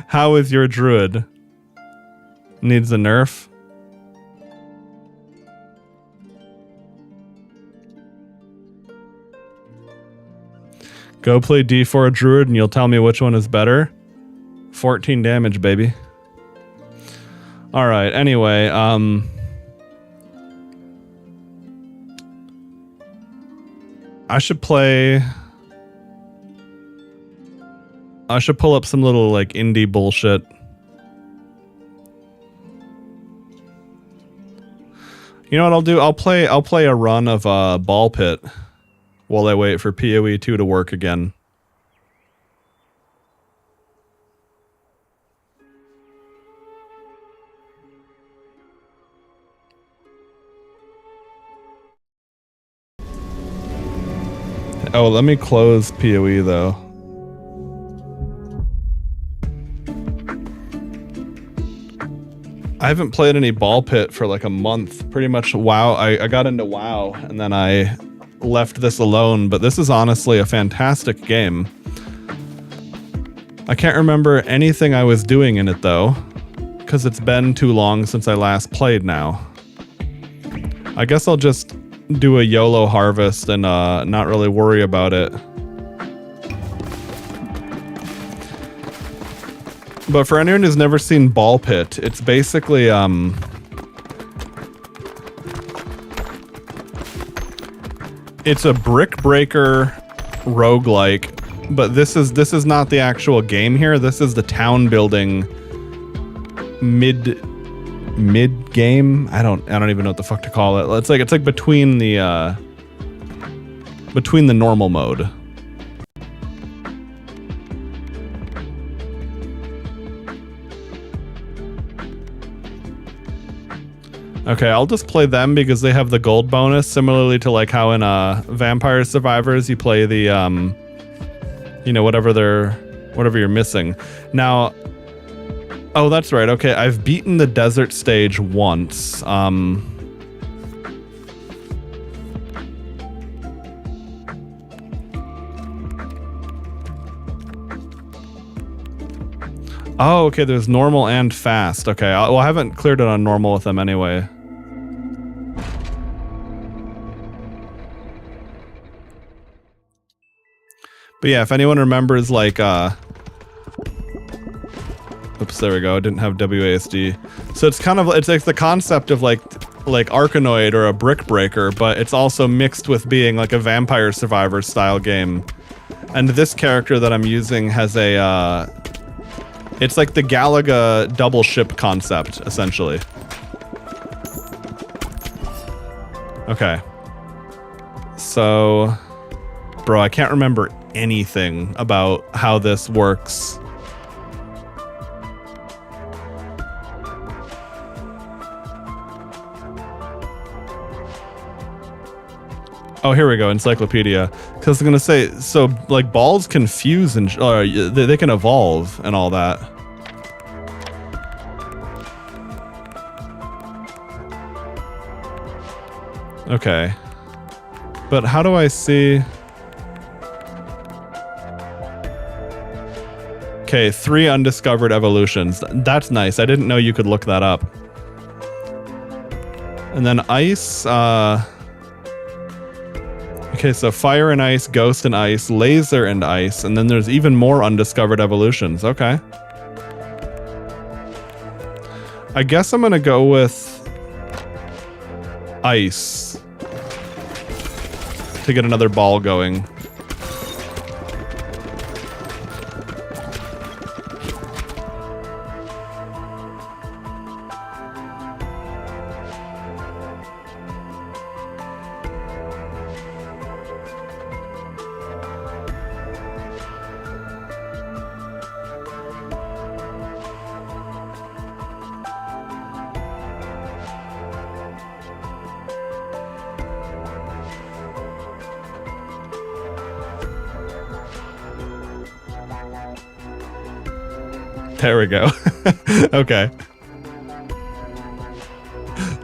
How is your druid? Needs a nerf? Go play D4 druid and you'll tell me which one is better. 14 damage, baby. Alright, anyway, I should pull up some little like indie bullshit. You know what I'll do? I'll play a run of Ball Pit while I wait for PoE 2 to work again. Oh, let me close PoE though. I haven't played any Ball Pit for like a month. Pretty much WoW. I got into WoW and then I left this alone, but this is honestly a fantastic game. I can't remember anything I was doing in it though, because it's been too long since I last played now. I guess I'll just do a YOLO harvest and not really worry about it. But for anyone who's never seen Ball Pit, it's basically It's a brick breaker roguelike, but this is not the actual game here. This is the town building mid game. I don't even know what the fuck to call it. It's like between the normal mode. Okay, I'll just play them because they have the gold bonus, similarly to like how in Vampire Survivors you play the you know, whatever you're missing. Now, oh, that's right. Okay, I've beaten the desert stage once. Oh, okay, there's normal and fast. Okay, well, I haven't cleared it on normal with them anyway. But yeah, if anyone remembers, like, oops, there we go. I didn't have WASD. So it's kind of, it's like the concept of like Arkanoid or a brick breaker, but it's also mixed with being like a Vampire Survivor style game. And this character that I'm using has a, it's like the Galaga double ship concept, essentially. Okay. So, bro, I can't remember anything about how this works. Oh, here we go, encyclopedia. Because I'm gonna say, so like balls can fuse and they can evolve and all that. Okay, but how do I see? Okay, 3 undiscovered evolutions. That's nice. I didn't know you could look that up. And then ice. Okay, so fire and ice, ghost and ice, laser and ice, and then there's even more undiscovered evolutions. Okay. I guess I'm gonna go with ice to get another ball going. There we go. Okay.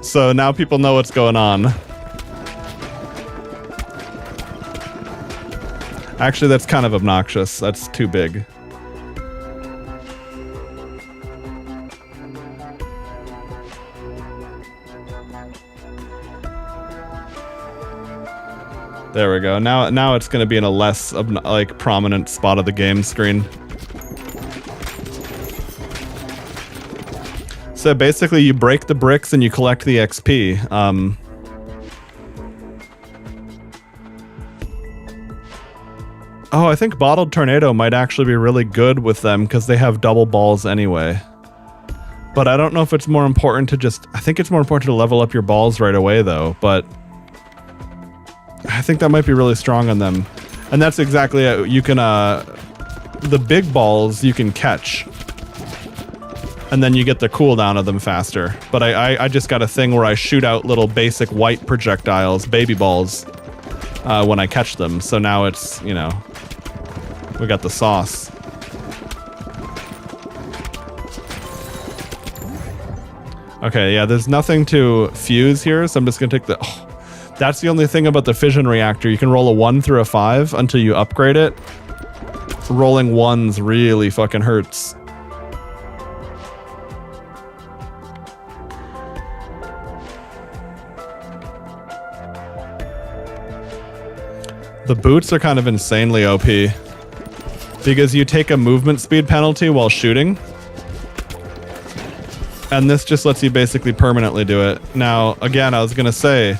So now people know what's going on. Actually, that's kind of obnoxious. That's too big. There we go. Now it's going to be in a less like prominent spot of the game screen. So basically you break the bricks and you collect the XP. Oh, I think Bottled Tornado might actually be really good with them because they have double balls anyway. But I don't know if it's more important to just... I think it's more important to level up your balls right away though, but... I think that might be really strong on them. And that's exactly it. You can, the big balls you can catch. And then you get the cooldown of them faster. But I just got a thing where I shoot out little basic white projectiles, baby balls, when I catch them. So now it's, you know, we got the sauce. Okay, yeah, there's nothing to fuse here, so I'm just gonna take the... Oh, that's the only thing about the fission reactor. You can roll a 1 through a 5 until you upgrade it. Rolling 1s really fucking hurts. The boots are kind of insanely OP because you take a movement speed penalty while shooting, and this just lets you basically permanently do it. Now, again, I was gonna say,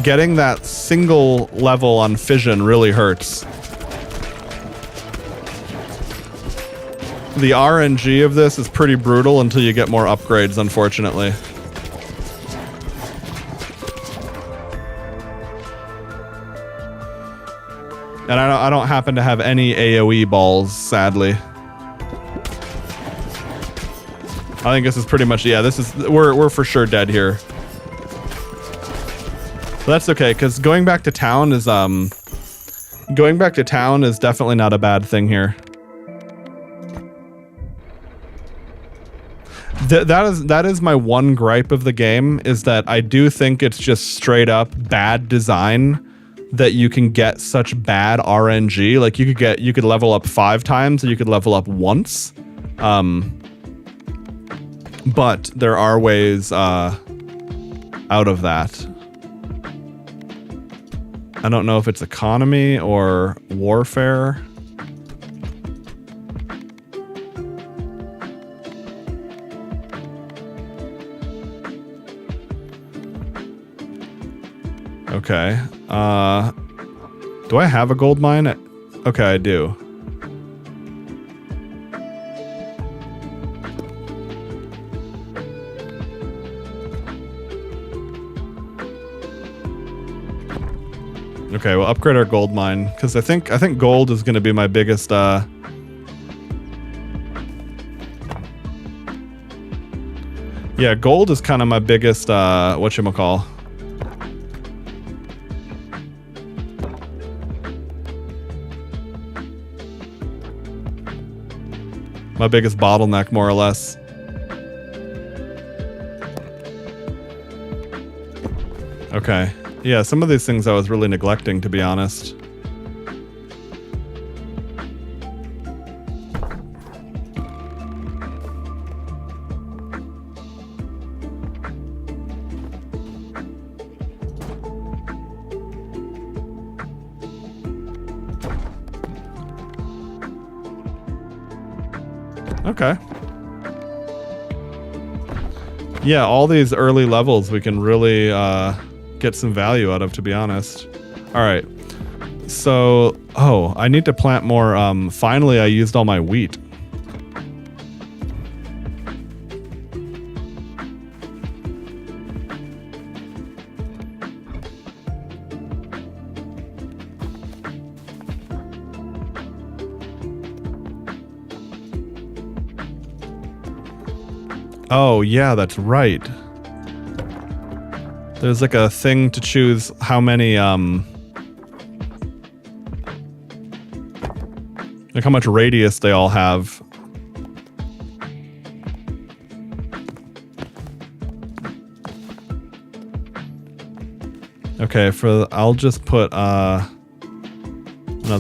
getting that single level on fission really hurts. The RNG of this is pretty brutal until you get more upgrades, unfortunately. And I don't happen to have any AoE balls, sadly. I think this is pretty much, yeah, this is, we're for sure dead here. But that's okay, because going back to town is definitely not a bad thing here. That is my one gripe of the game, is that I do think it's just straight up bad design that you can get such bad RNG. Like you could level up 5 times and you could level up once. But there are ways out of that. I don't know if it's economy or warfare. Okay. Do I have a gold mine? Okay, I do. Okay, we'll upgrade our gold mine because I think gold is going to be my biggest. Yeah, gold is kind of my biggest. Whatchamacall. My biggest bottleneck, more or less. Okay. Yeah, some of these things I was really neglecting, to be honest. Okay. Yeah, all these early levels we can really get some value out of, to be honest. All right. So, oh, I need to plant more. Finally, I used all my wheat. Oh, yeah, that's right. There's like a thing to choose how many, like how much radius they all have. Okay, I'll just put another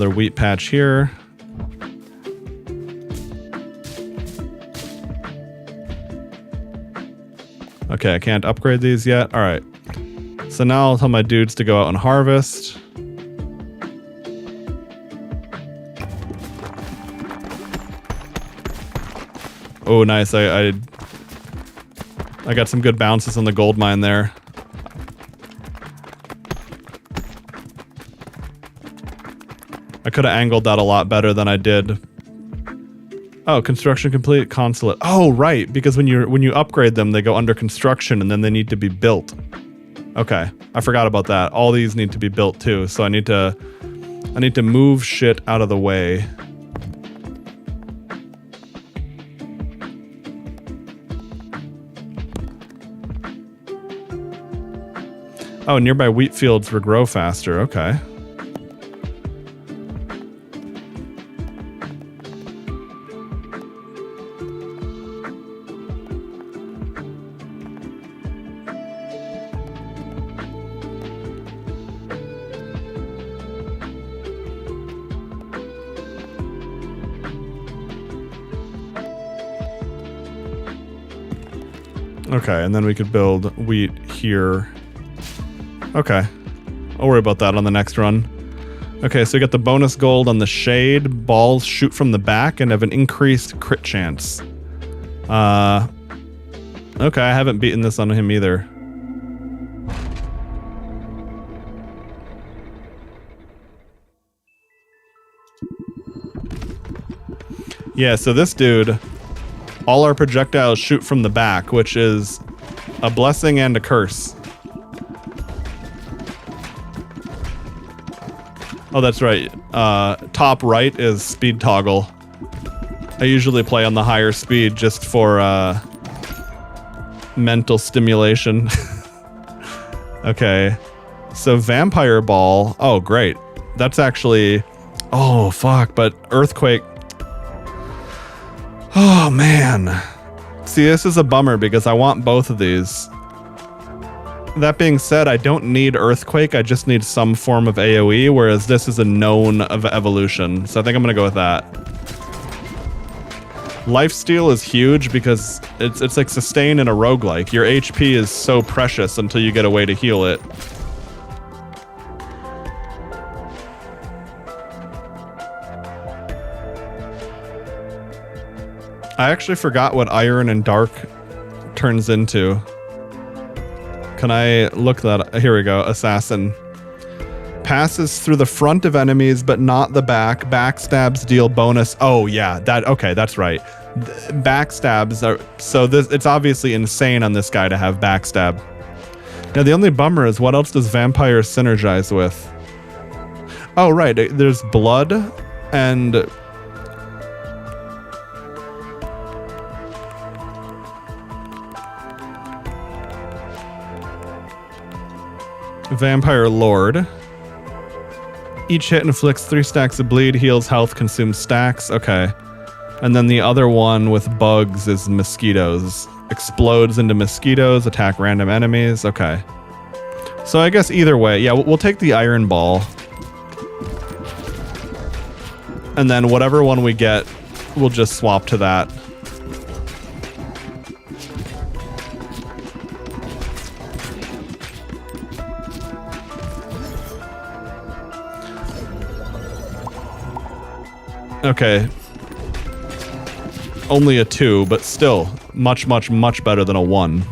wheat patch here. Okay, I can't upgrade these yet. All right. So now I'll tell my dudes to go out and harvest. Oh, nice. I got some good bounces on the gold mine there. I could have angled that a lot better than I did. Oh, construction complete, consulate. Oh, right, because when you upgrade them, they go under construction and then they need to be built. Okay, I forgot about that. All these need to be built too, so I need to move shit out of the way. Oh, nearby wheat fields regrow faster. Okay. Okay, and then we could build wheat here. Okay. I'll worry about that on the next run. Okay, so we got the bonus gold on the shade. Balls shoot from the back and have an increased crit chance. Okay, I haven't beaten this on him either. Yeah, so this dude, all our projectiles shoot from the back, which is a blessing and a curse. Oh, that's right. Top right is speed toggle. I usually play on the higher speed just for mental stimulation. Okay. So Vampire Ball. Oh, great. That's actually... Oh, fuck. But Earthquake... Oh, man. See, this is a bummer because I want both of these. That being said, I don't need Earthquake. I just need some form of AoE, whereas this is a known of evolution. So I think I'm going to go with that. Lifesteal is huge because it's like sustain in a roguelike. Your HP is so precious until you get a way to heal it. I actually forgot what Iron and Dark turns into. Can I look that up? Here we go. Assassin. Passes through the front of enemies, but not the back. Backstabs deal bonus. Oh, yeah. Okay, that's right. Backstabs are... So it's obviously insane on this guy to have backstab. Now, the only bummer is what else does Vampire synergize with? Oh, right. There's blood and... Vampire Lord. Each hit inflicts 3 stacks of bleed, heals health, consumes stacks. Okay. And then the other one with bugs is mosquitoes. Explodes into mosquitoes, attack random enemies. Okay. So I guess either way, yeah, we'll take the Iron Ball. And then whatever one we get, we'll just swap to that. Okay. Only a 2, but still much, much, much better than a 1.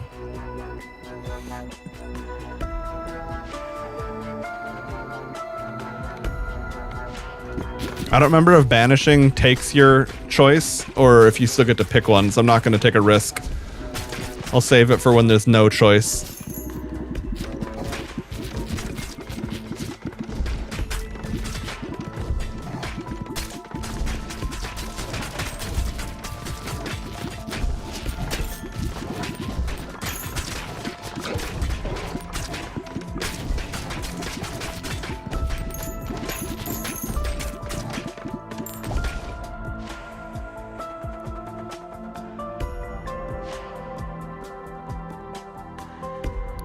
I don't remember if banishing takes your choice or if you still get to pick one, so I'm not going to take a risk. I'll save it for when there's no choice.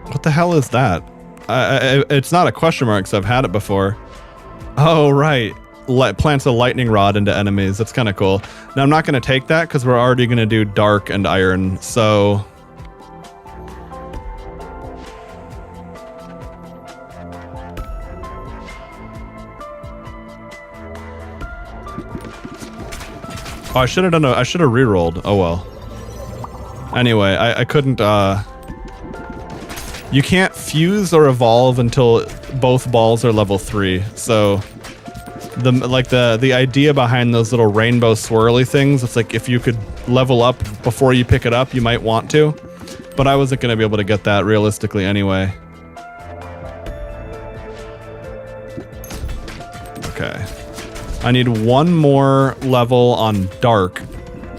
What the hell is that? It's not a question mark, so I've had it before. Oh, right. Plants a lightning rod into enemies. That's kind of cool. Now, I'm not going to take that because we're already going to do dark and iron, so... Oh, I should have done I should have rerolled. Oh, well. Anyway, I couldn't, You can't fuse or evolve until both balls are level 3. So the idea behind those little rainbow swirly things, it's like if you could level up before you pick it up, you might want to. But I wasn't going to be able to get that realistically anyway. Okay. I need one more level on dark,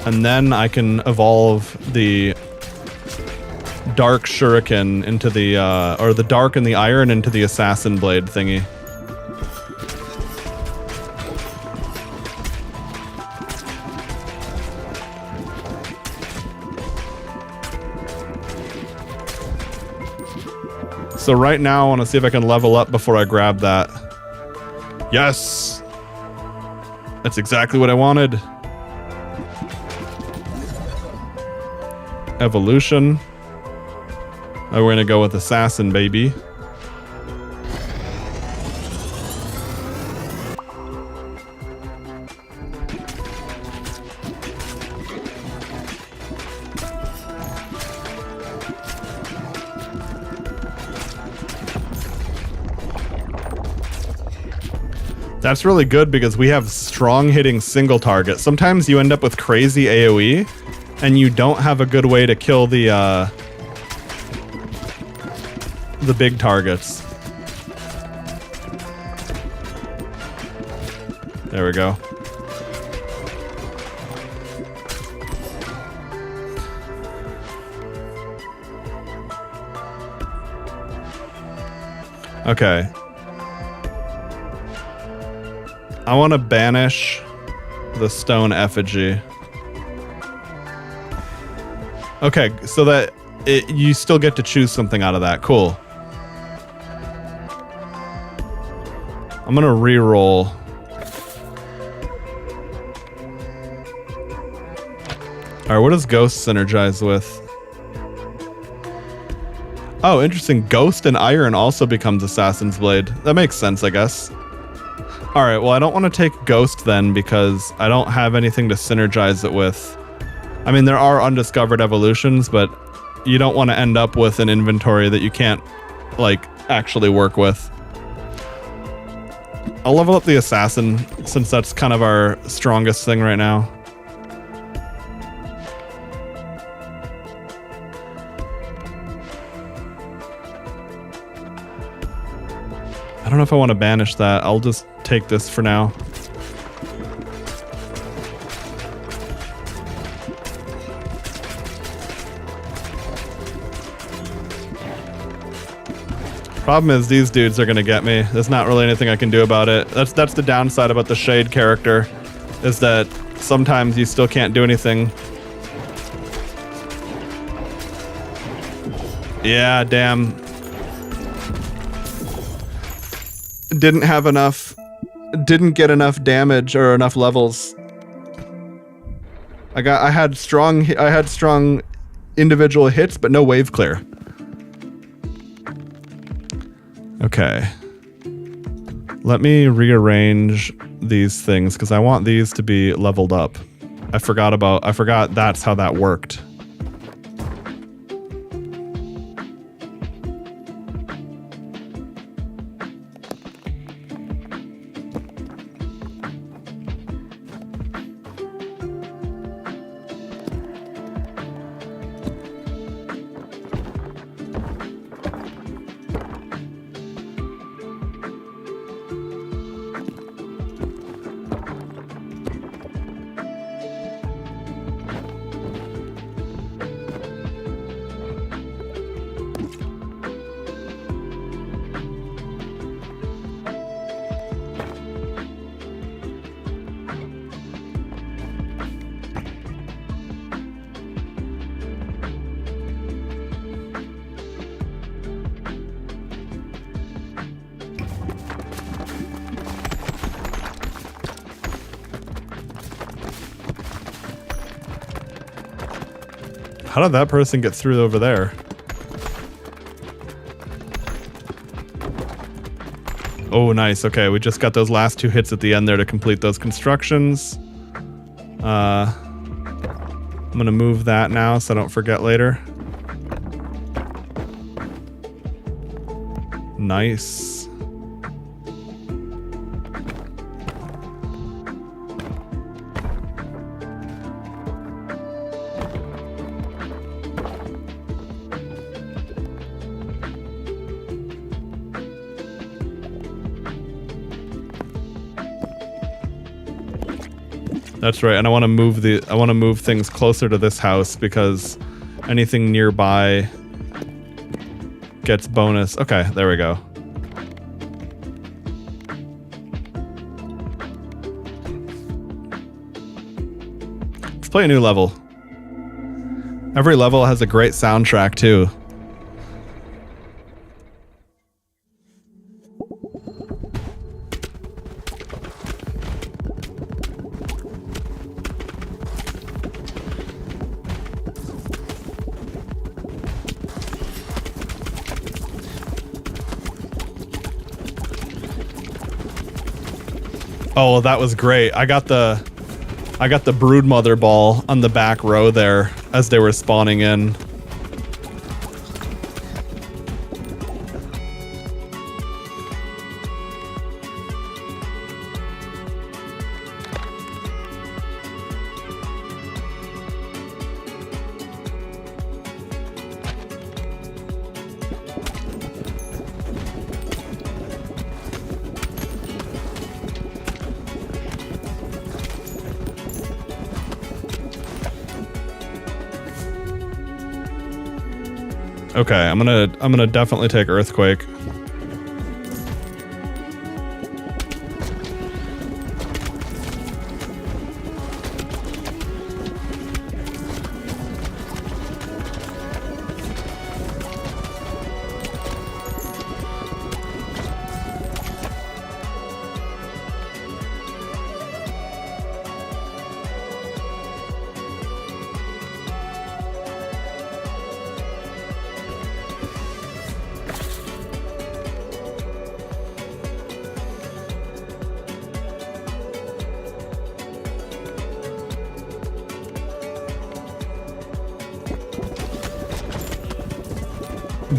and then I can evolve the dark shuriken into the or the dark and the iron into the assassin blade thingy. So right now I want to see if I can level up before I grab that. Yes! That's exactly what I wanted. Evolution. We're gonna go with assassin, baby. That's really good because we have strong hitting single target. Sometimes you end up with crazy AoE and you don't have a good way to kill the big targets. There we go. Okay. I want to banish the stone effigy. Okay, so that you still get to choose something out of that. Cool. I'm gonna re-roll. Alright, what does Ghost synergize with? Oh, interesting. Ghost and Iron also becomes Assassin's Blade. That makes sense, I guess. Alright, well I don't want to take Ghost then because I don't have anything to synergize it with. I mean, there are undiscovered evolutions, but you don't want to end up with an inventory that you can't, like, actually work with. I'll level up the Assassin since that's kind of our strongest thing right now. I don't know if I want to banish that. I'll just take this for now. Problem is these dudes are gonna get me. There's not really anything I can do about it. That's the downside about the Shade character, is that sometimes you still can't do anything. Yeah, damn. Didn't have enough. Didn't get enough damage or enough levels. I had strong individual hits, but no wave clear. Okay. Let me rearrange these things because I want these to be leveled up. I forgot that's how that worked. How did that person get through over there? Oh, nice. Okay, we just got those last two hits at the end there to complete those constructions. I'm gonna move that now so I don't forget later. Nice. That's right, and I want to move things closer to this house because anything nearby gets bonus. Okay, there we go. Let's play a new level. Every level has a great soundtrack too. Oh, that was great. I got the broodmother ball on the back row there as they were spawning in. Okay, I'm gonna definitely take Earthquake.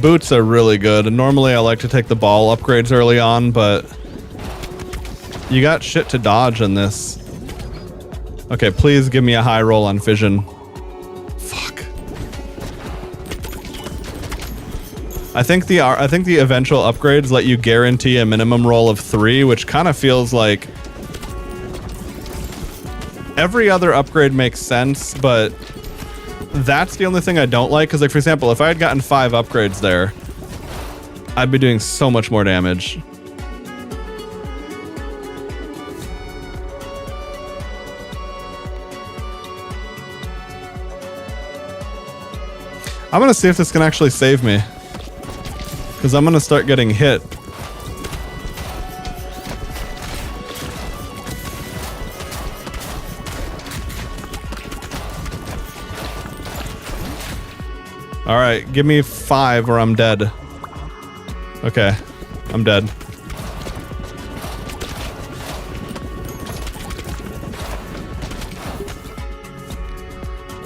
Boots are really good, and normally I like to take the ball upgrades early on, but you got shit to dodge in this. Okay, please give me a high roll on fission. Fuck. I think the eventual upgrades let you guarantee a minimum roll of 3, which kind of feels like every other upgrade makes sense, but that's the only thing I don't like, because like for example, if I had gotten 5 upgrades there, I'd be doing so much more damage. I'm gonna see if this can actually save me, because I'm gonna start getting hit. All right, give me 5 or I'm dead. Okay, I'm dead.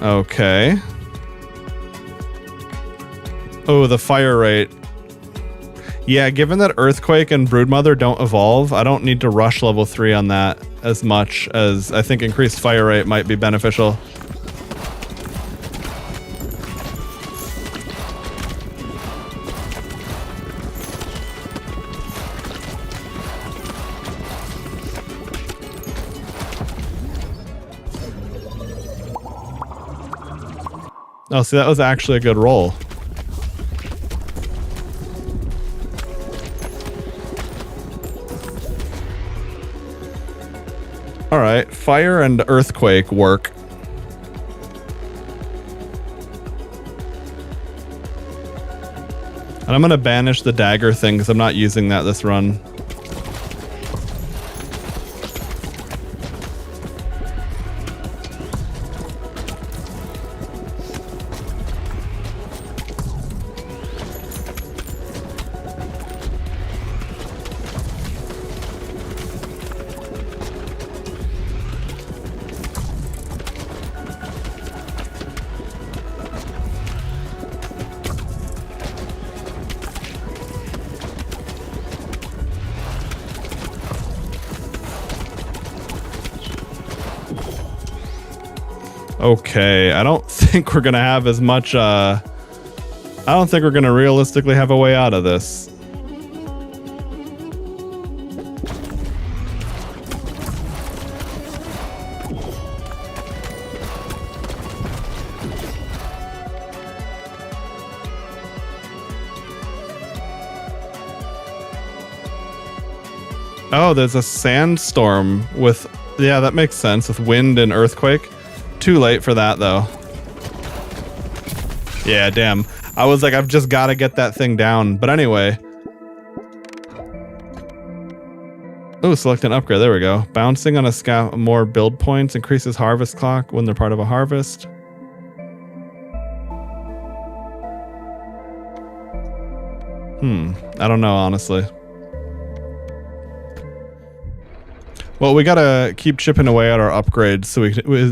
Okay. Oh, the fire rate. Yeah, given that Earthquake and Broodmother don't evolve, I don't need to rush level 3 on that as much, as I think increased fire rate might be beneficial. Oh, see, that was actually a good roll. All right, fire and earthquake work. And I'm gonna banish the dagger thing because I'm not using that this run. Okay, I don't think we're gonna have as much, I don't think we're gonna realistically have a way out of this. Oh, there's a sandstorm with, yeah, that makes sense, with wind and earthquake. Too late for that though. Yeah, damn. I was like, I've just got to get that thing down. But anyway. Oh, select an upgrade. There we go. Bouncing on a scout more build points increases harvest clock when they're part of a harvest. I don't know, honestly. Well, we gotta keep chipping away at our upgrades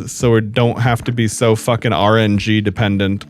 so we don't have to be so fucking RNG dependent.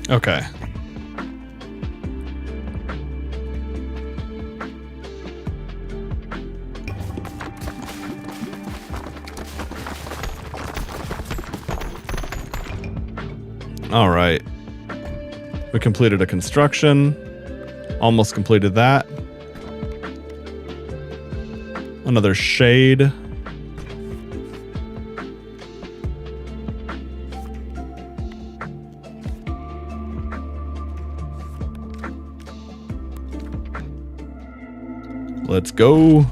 Okay. All right. We completed a construction. Almost completed that. Another shade. Let's go.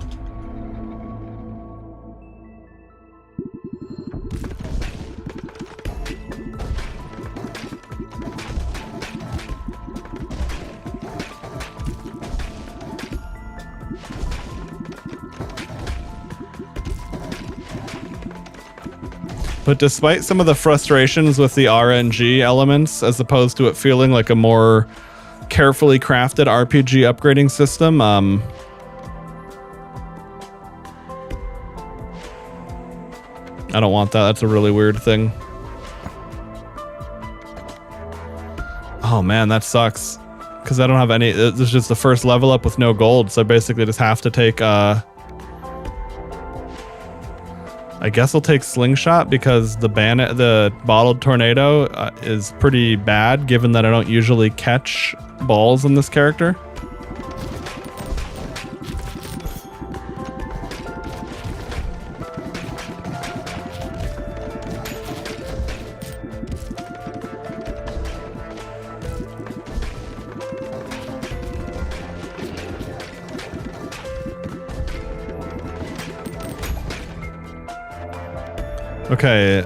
But despite some of the frustrations with the RNG elements, as opposed to it feeling like a more carefully crafted RPG upgrading system, I don't want that. That's a really weird thing. Oh man, that sucks. Because I don't have any... This is just the first level up with no gold, so I basically just have to take... I guess I'll take Slingshot because the Bottled Tornado is pretty bad, given that I don't usually catch balls in this character. Okay.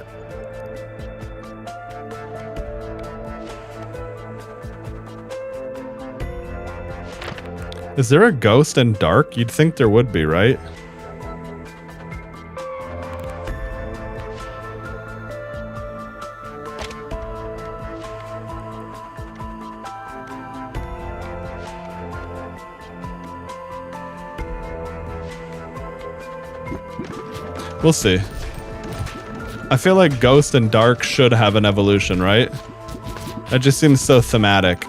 Is there a ghost in dark? You'd think there would be, right? We'll see. I feel like Ghost and Dark should have an evolution, right? That just seems so thematic.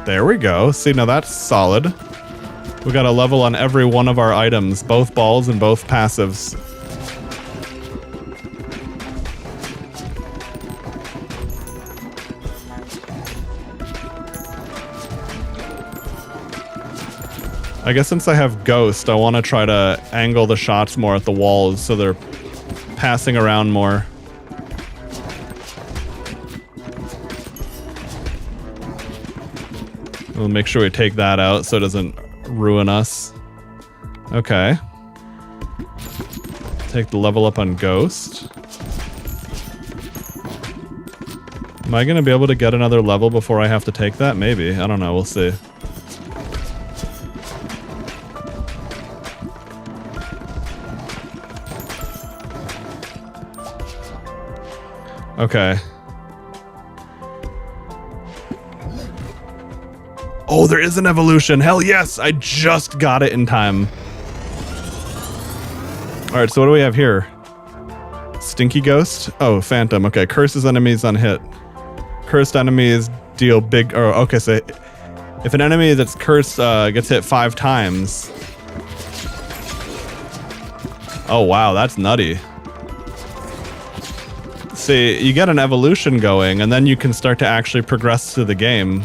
There we go. See, now that's solid. We got a level on every one of our items, both balls and both passives. I guess since I have Ghost, I want to try to angle the shots more at the walls so they're passing around more. We'll make sure we take that out so it doesn't ruin us. Okay. Take the level up on Ghost. Am I going to be able to get another level before I have to take that? Maybe. I don't know. We'll see. Okay. Oh, there is an evolution. Hell yes. I just got it in time. All right. So what do we have here? Stinky Ghost. Oh, Phantom. Okay. Curses enemies on hit. Cursed enemies deal big. Oh, okay. So if an enemy that's cursed gets hit 5 times. Oh, wow. That's nutty. See, you get an evolution going and then you can start to actually progress through the game.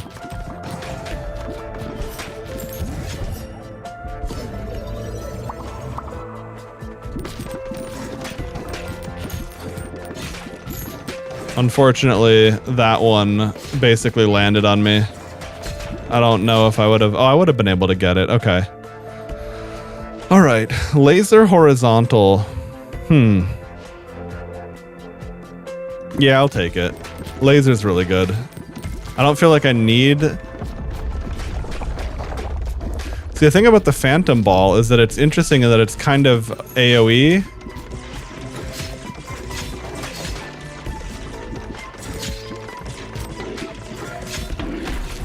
Unfortunately, that one basically landed on me. I don't know if I would have... Oh, I would have been able to get it. Okay. All right. Laser horizontal. Yeah, I'll take it. Laser's really good. I don't feel like I need... See, the thing about the Phantom Ball is that it's interesting in that it's kind of AoE.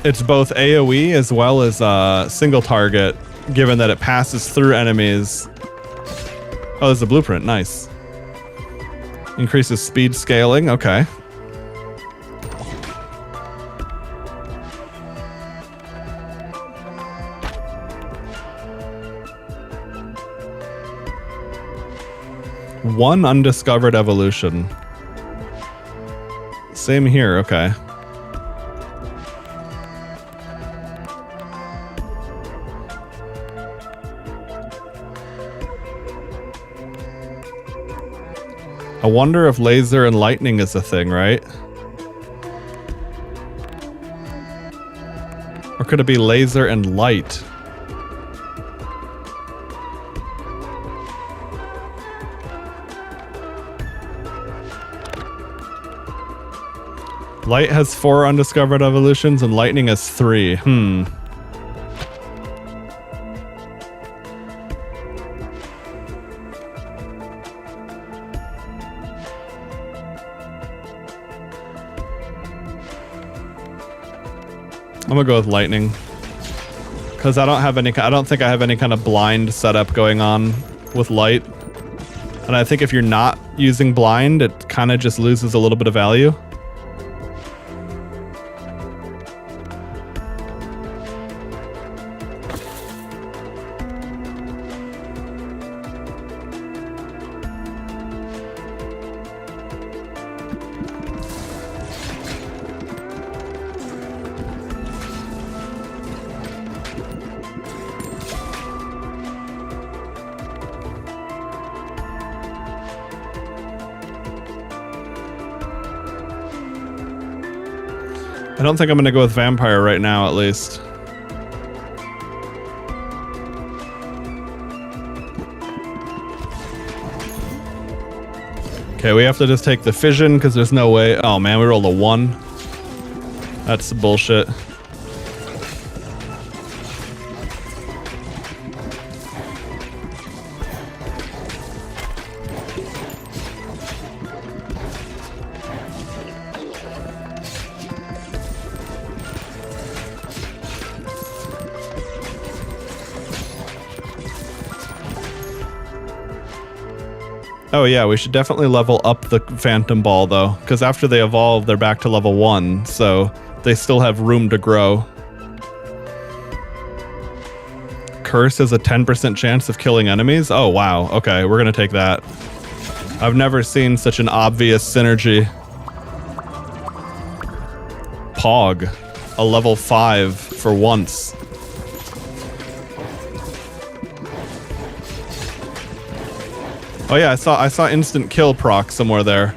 it's both AoE as well as single target, given that it passes through enemies. Oh, there's a blueprint. Nice. Increases speed scaling. Okay. One undiscovered evolution. Same here. Okay. I wonder if laser and lightning is a thing, right? Or could it be laser and light? Light has 4 undiscovered evolutions and lightning has 3. I'm gonna go with lightning, because I don't think I have any kind of blind setup going on with light, and I think if you're not using blind, it kind of just loses a little bit of value. I don't think I'm gonna go with vampire right now, at least. Okay, we have to just take the fission because there's no way. Oh man, we rolled a 1. That's bullshit. Oh yeah, we should definitely level up the Phantom Ball though, because after they evolve, they're back to level 1, so they still have room to grow. Curse has a 10% chance of killing enemies? Oh wow, okay, we're gonna take that. I've never seen such an obvious synergy. Pog, a level 5 for once. Oh yeah, I saw instant kill proc somewhere there.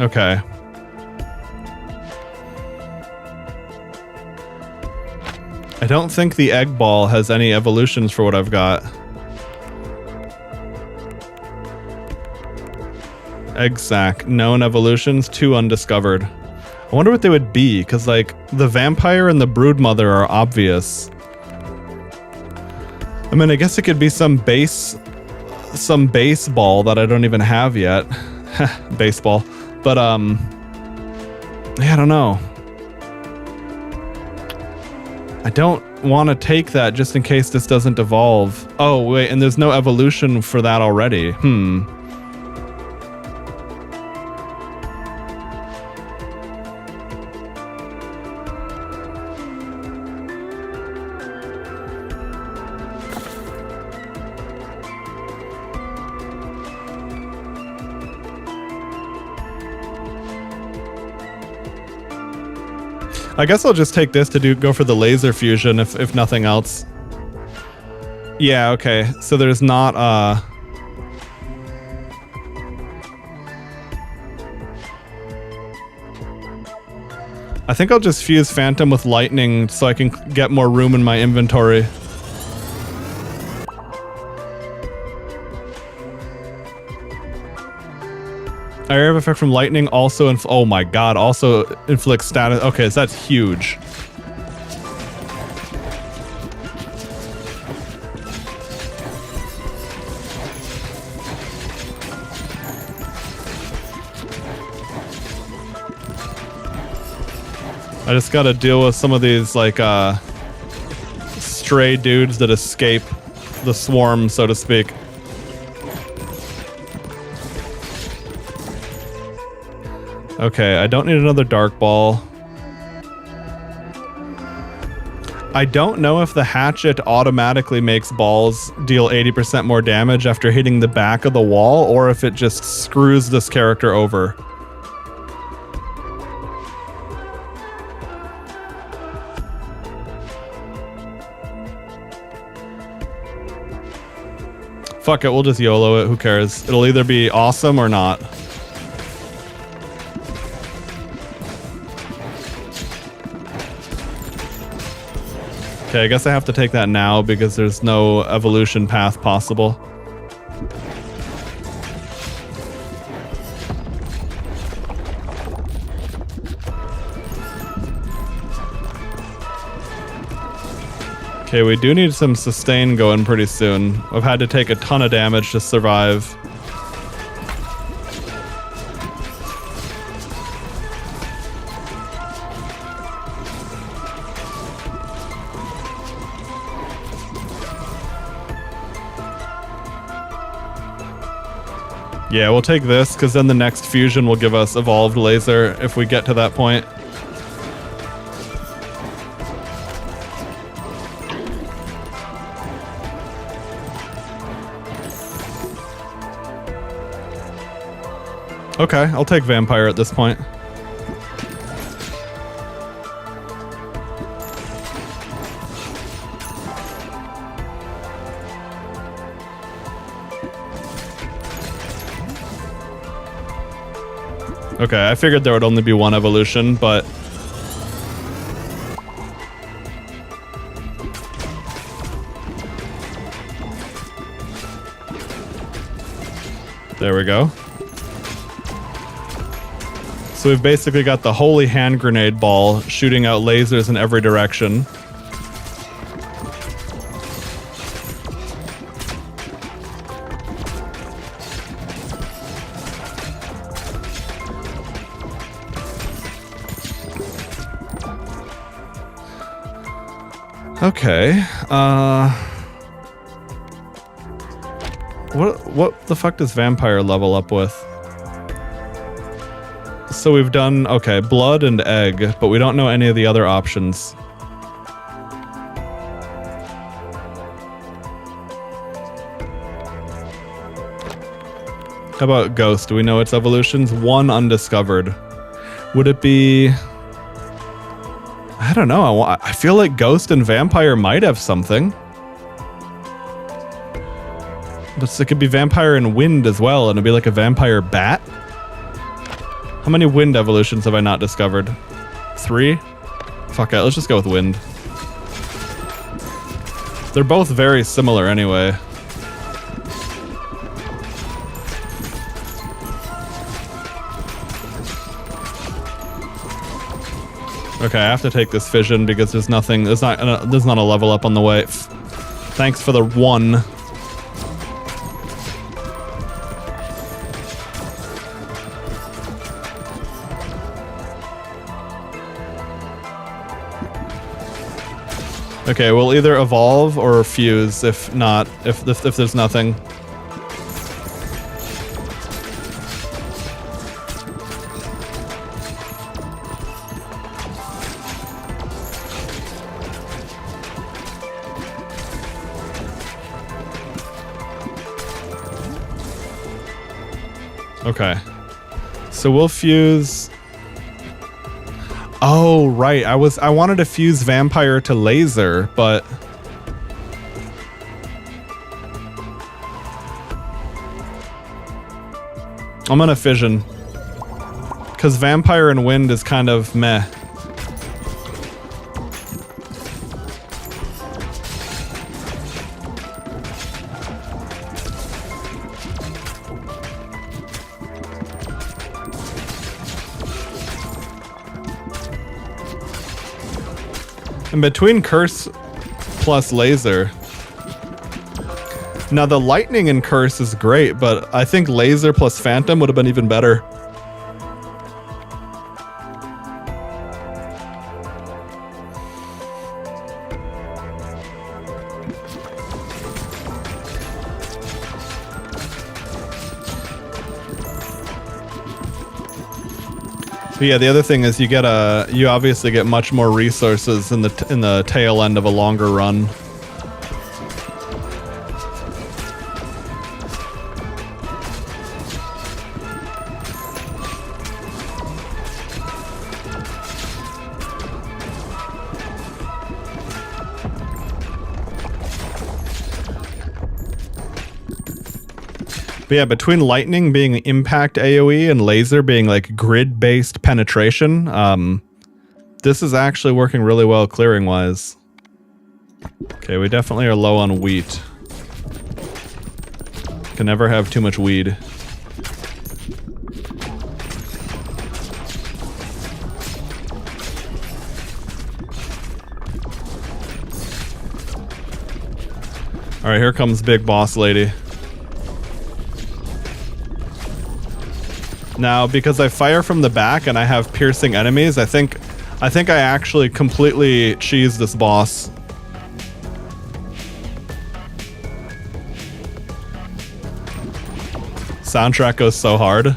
Okay. I don't think the egg ball has any evolutions for what I've got. Egg sac, known evolutions, 2 undiscovered. I wonder what they would be, because like the vampire and the broodmother are obvious. I mean, I guess it could be some baseball that I don't even have yet. Baseball. But yeah, I don't know. I don't want to take that just in case this doesn't evolve. Oh, wait, and there's no evolution for that already. I guess I'll just take this to go for the laser fusion if nothing else. Yeah, okay. So there's not I think I'll just fuse Phantom with lightning so I can get more room in my inventory. Area of effect from lightning also oh my god, also inflicts status. Okay, so that's huge. I just gotta deal with some of these like stray dudes that escape the swarm, so to speak. Okay, I don't need another dark ball. I don't know if the hatchet automatically makes balls deal 80% more damage after hitting the back of the wall, or if it just screws this character over. Fuck it, we'll just YOLO it, who cares? It'll either be awesome or not. Okay, I guess I have to take that now because there's no evolution path possible. Okay, we do need some sustain going pretty soon. I've had to take a ton of damage to survive. Yeah, we'll take this, because then the next fusion will give us evolved laser if we get to that point. Okay, I'll take vampire at this point. Okay, I figured there would only be one evolution, but... There we go. So we've basically got the holy hand grenade ball shooting out lasers in every direction. Okay, what the fuck does vampire level up with? So we've done, okay, blood and egg, but we don't know any of the other options. How about ghost? Do we know its evolutions? One undiscovered. Would it be... I don't know. I feel like ghost and vampire might have something. But it could be vampire and wind as well, and it'd be like a vampire bat. How many wind evolutions have I not discovered? 3? Fuck it, let's just go with wind. They're both very similar anyway. Okay, I have to take this fission because there's nothing, there's not a level up on the way. Thanks for the 1. Okay, we'll either evolve or fuse if not, if there's nothing. Okay, so we'll fuse. Oh, right. I wanted to fuse vampire to laser, but I'm gonna fission because vampire and wind is kind of meh. And between Curse plus Laser. Now the Lightning in Curse is great, but I think Laser plus Phantom would have been even better. But yeah, the other thing is you obviously get much more resources in the tail end of a longer run. But yeah, between Lightning being impact AoE and Laser being like grid-based penetration, this is actually working really well clearing-wise. Okay, we definitely are low on wheat. Can never have too much weed. Alright, here comes Big Boss Lady. Now, because I fire from the back and I have piercing enemies, I think I actually completely cheesed this boss. Soundtrack goes so hard.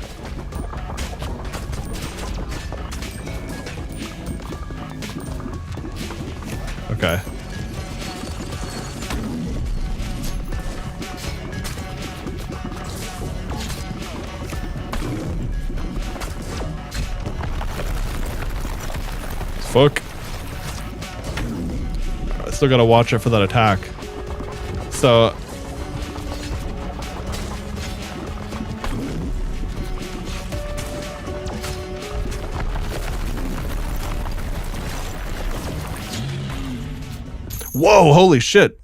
Okay. Fuck. I still gotta watch it for that attack. So... Whoa, holy shit.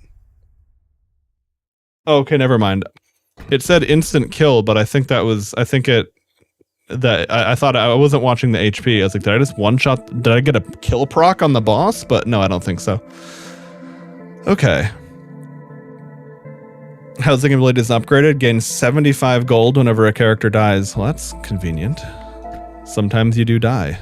Okay, never mind. It said instant kill, but I think that was... I thought I wasn't watching the HP. I was like, did I just one-shot? Did I get a kill proc on the boss? But no, I don't think so. Okay. Housing ability is upgraded. Gains 75 gold whenever a character dies. Well, that's convenient. Sometimes you do die.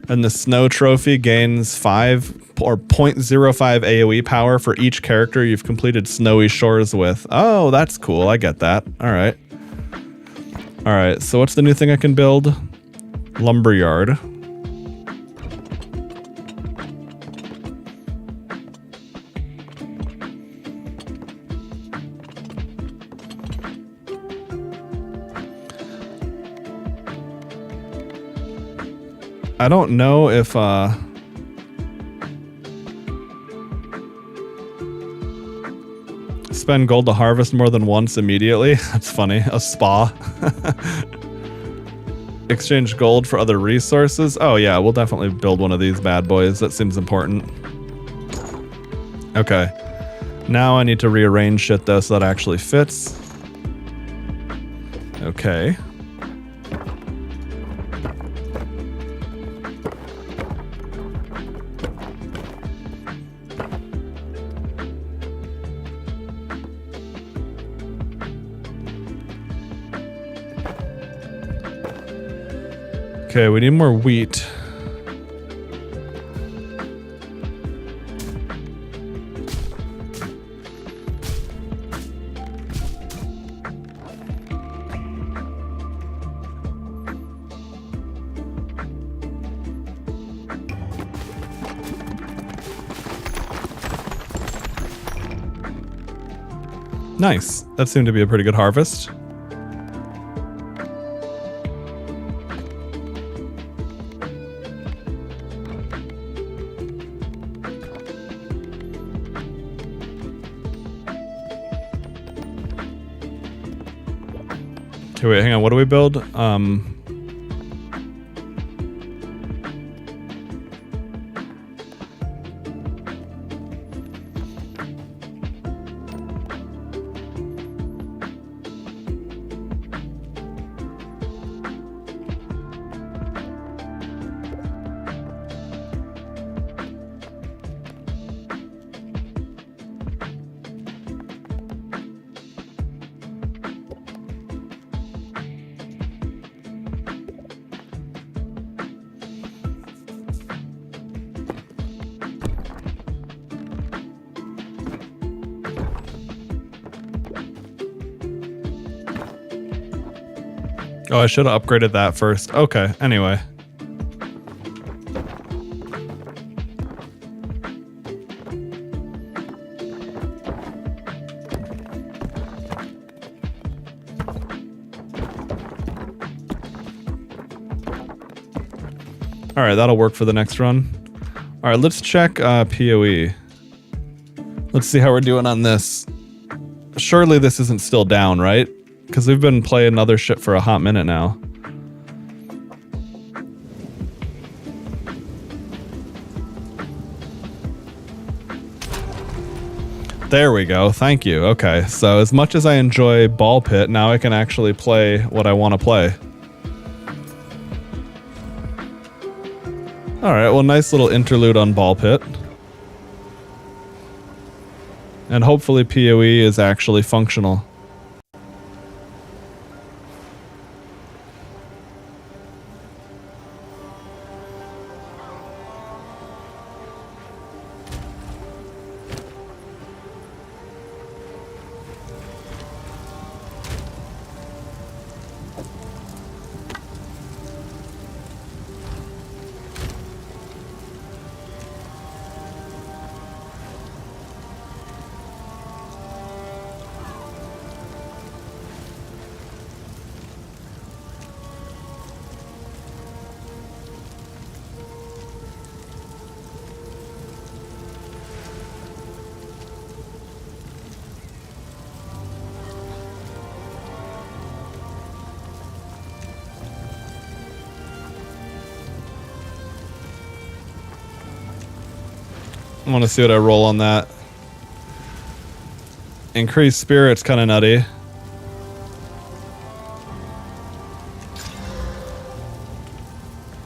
And the Snow Trophy gains 5 or 0.05 AoE power for each character you've completed Snowy Shores with. Oh, that's cool. I get that. All right. All right. So what's the new thing I can build? Lumberyard. I don't know if spend gold to harvest more than once immediately. That's funny. A spa. Exchange gold for other resources. Oh yeah, we'll definitely build one of these bad boys. That seems important. Okay. Now I need to rearrange shit though so that actually fits. Okay. Okay, we need more wheat. Nice. That seemed to be a pretty good harvest. Okay, wait, hang on. What do we build? Oh, I should have upgraded that first. Okay, anyway. All right, that'll work for the next run. All right, let's check PoE. Let's see how we're doing on this. Surely this isn't still down, right? Because we've been playing other shit for a hot minute now. There we go. Thank you. Okay, so as much as I enjoy Ball Pit, now I can actually play what I want to play. Alright, well, nice little interlude on Ball Pit. And hopefully PoE is actually functional. I want to see what I roll on that. Increased spirit's kind of nutty.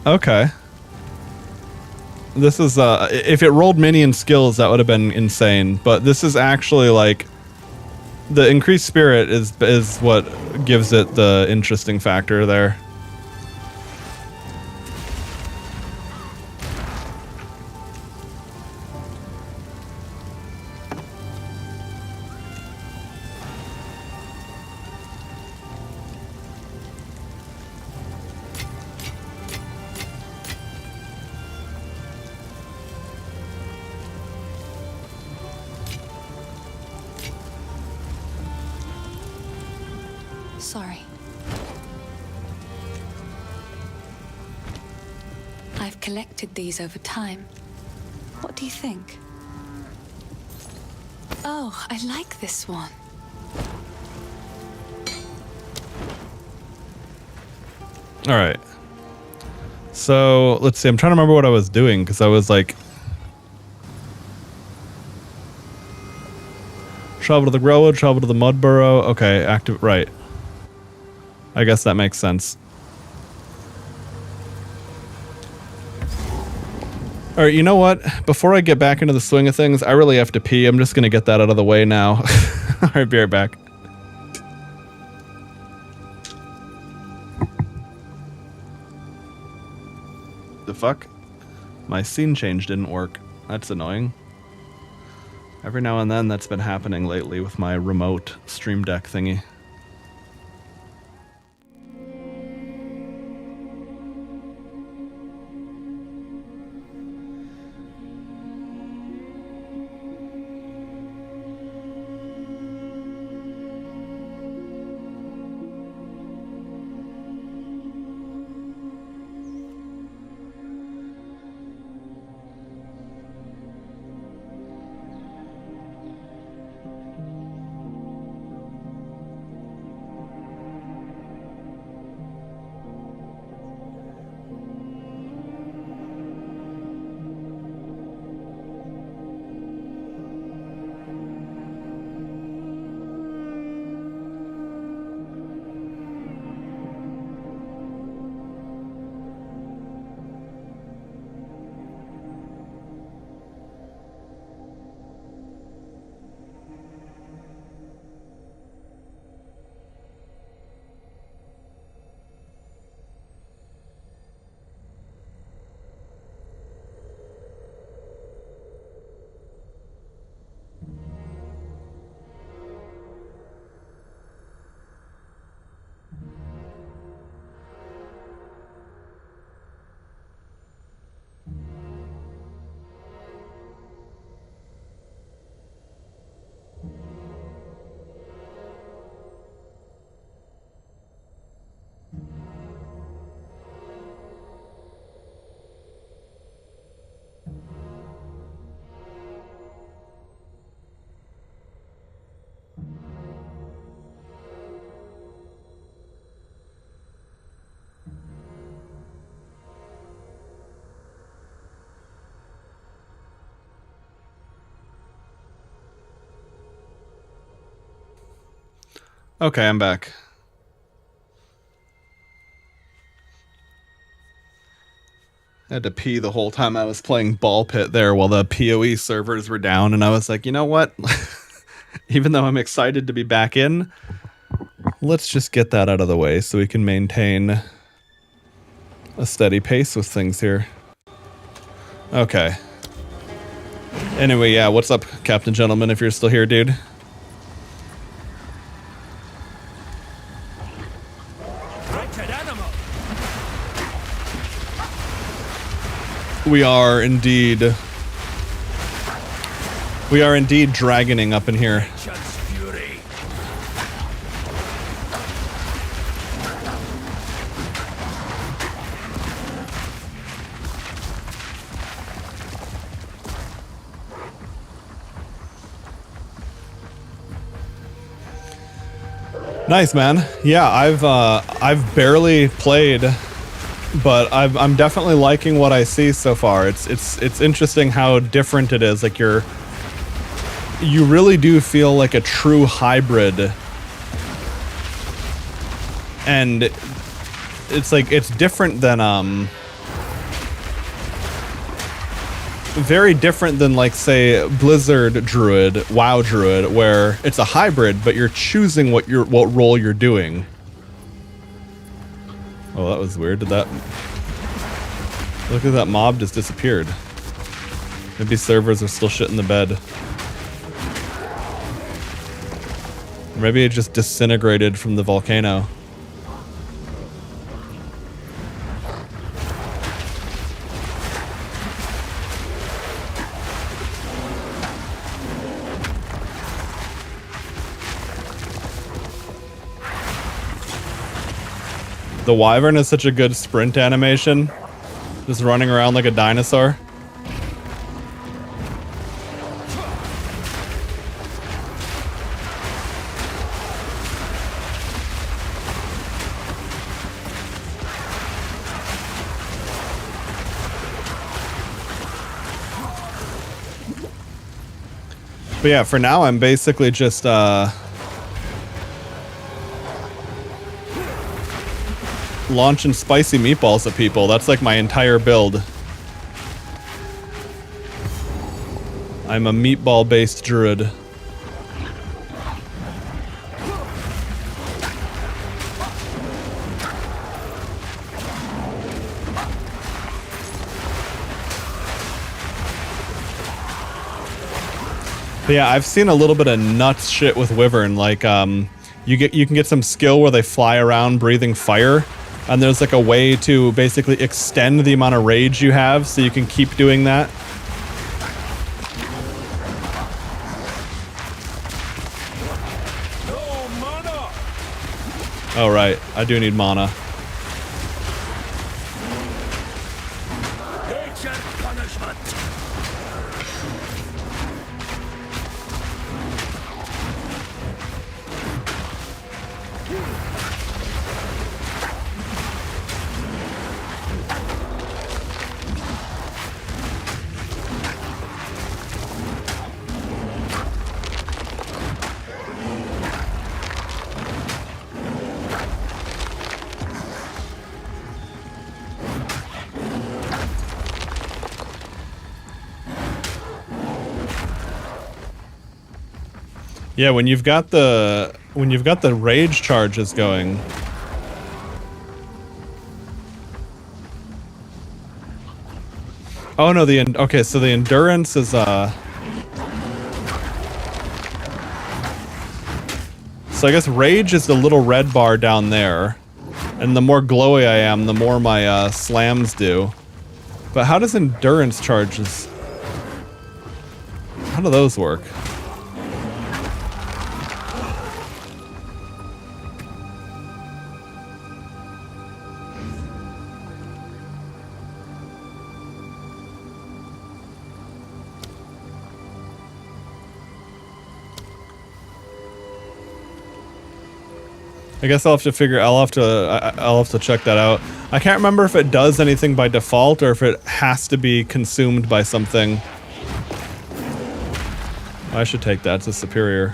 Okay. This is, if it rolled minion skills, that would have been insane. But this is actually, like, the increased spirit is what gives it the interesting factor there. Sorry. I've collected these over time. What do you think? Oh, I like this one. All right. So let's see. I'm trying to remember what I was doing because I was like, travel to the railroad, travel to the mud burrow. Okay, active. Right. I guess that makes sense. All right, you know what? Before I get back into the swing of things, I really have to pee. I'm just going to get that out of the way now. All right, be right back. The fuck? My scene change didn't work. That's annoying. Every now and then that's been happening lately with my remote Stream Deck thingy. Okay, I'm back. I had to pee the whole time I was playing Ball Pit there while the PoE servers were down, and I was like, you know what? Even though I'm excited to be back in, let's just get that out of the way so we can maintain a steady pace with things here. Okay. Anyway, yeah, what's up, Captain Gentleman, if you're still here, dude? We are indeed dragoning up in here. Nice, man. Yeah, I've barely played, but I'm definitely liking what I see so far. It's interesting how different it is. Like you really do feel like a true hybrid, and it's like it's different than very different than, like, say, Blizzard Druid, WoW Druid, where it's a hybrid, but you're choosing what role you're doing. Oh, that was weird. Did that... Look at that mob just disappeared. Maybe servers are still shit in the bed. Maybe it just disintegrated from the volcano. The Wyvern is such a good sprint animation. Just running around like a dinosaur. But yeah, for now I'm basically just launching spicy meatballs at people. That's like my entire build. I'm a meatball-based druid. But yeah, I've seen a little bit of nuts shit with Wyvern. Like, you can get some skill where they fly around breathing fire. And there's like a way to basically extend the amount of rage you have so you can keep doing that. No mana. Oh, right. I do need mana. Nature's punishment. Yeah, when you've got the rage charges going. Oh no, okay, so the endurance is So I guess rage is the little red bar down there. And the more glowy I am, the more my slams do. But how does endurance charges... How do those work? I guess I'll have to check that out. I can't remember if it does anything by default or if it has to be consumed by something. I should take that to superior.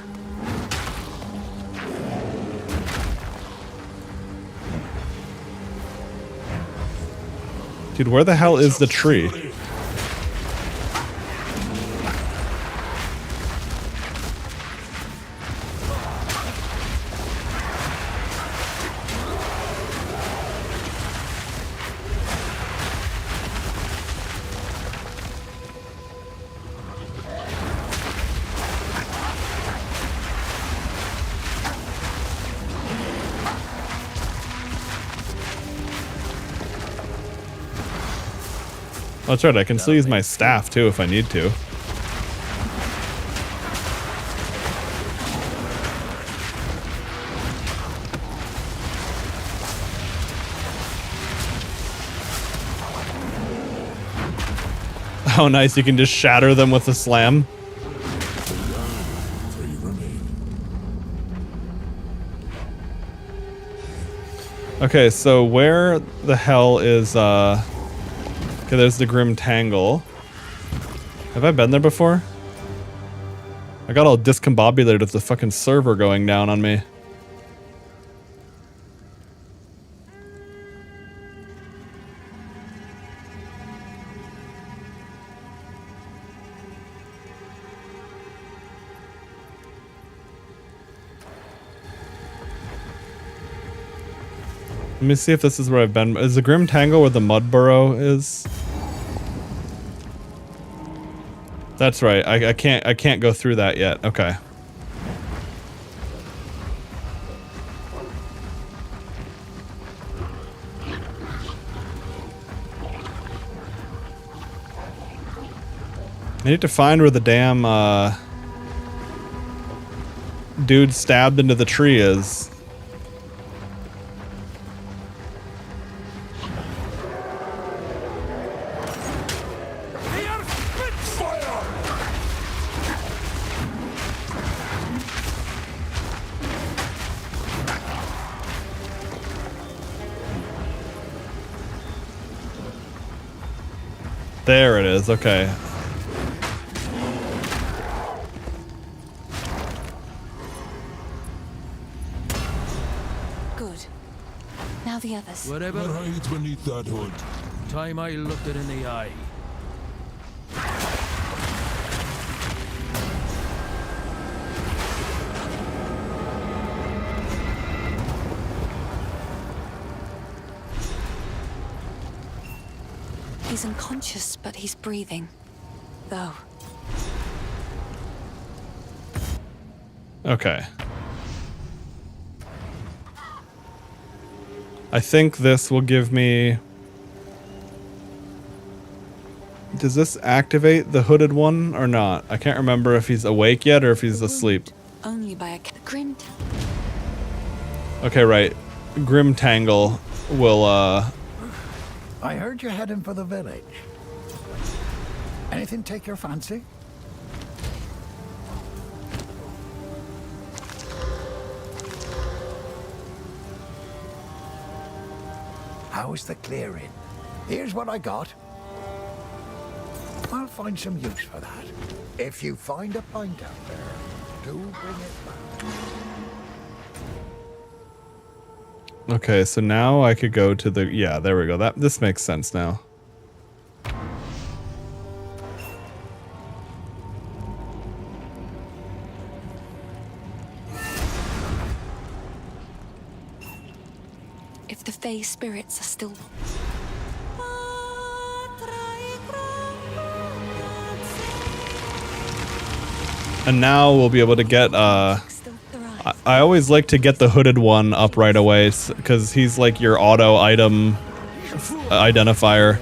Dude, where the hell is the tree? Oh, that's right, I can still use my staff too if I need to. Oh nice, you can just shatter them with a slam. Okay, so where the hell is okay, there's the Grim Tangle. Have I been there before? I got all discombobulated with the fucking server going down on me. Let me see if this is where I've been. Is the Grim Tangle where the Mud Burrow is? That's right. I can't go through that yet. Okay. I need to find where the damn dude stabbed into the tree is. There it is, okay. Good. Now the others. Whatever hides beneath that hood. Time I looked it in the eye. He's unconscious, but he's breathing. Though. Okay. I think this will give me... Does this activate the hooded one or not? I can't remember if he's awake yet or if he's asleep. Only by a grim. Okay, right. Grim Tangle will, I heard you're heading for the village. Anything take your fancy? How's the clearing? Here's what I got. I'll find some use for that. If you find a pint out there, do bring it back. Okay, so now I could go to the... Yeah, there we go. This makes sense now. If the Fae spirits are still... And now we'll be able to get, I always like to get the hooded one up right away, because he's like your auto item identifier.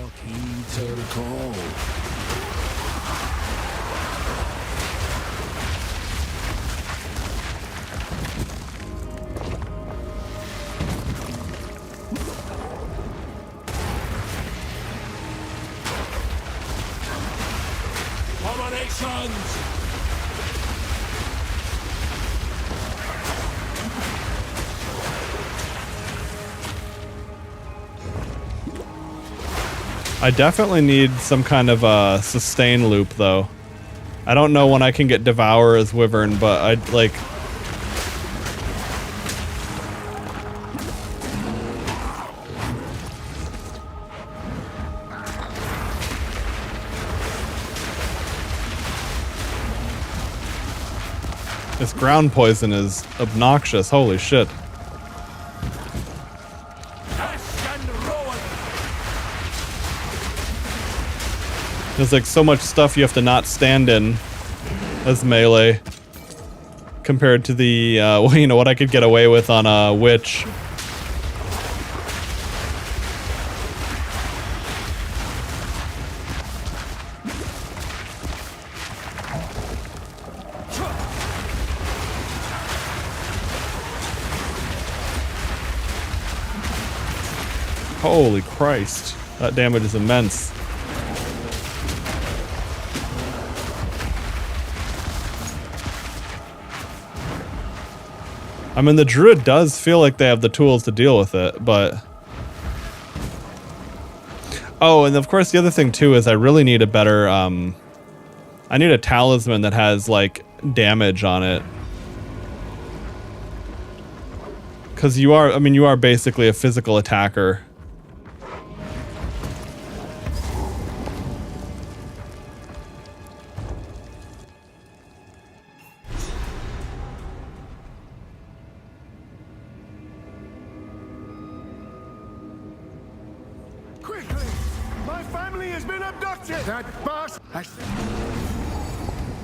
I definitely need some kind of sustain loop, though. I don't know when I can get Devour as Wyvern, but I'd like... This ground poison is obnoxious. Holy shit. There's like so much stuff you have to not stand in as melee compared to the, well, you know, what I could get away with on a witch. Holy Christ, that damage is immense. I mean, the Druid does feel like they have the tools to deal with it, but... Oh, and of course the other thing too is I really need a better, I need a talisman that has, like, damage on it. Because you are, I mean, you are basically a physical attacker.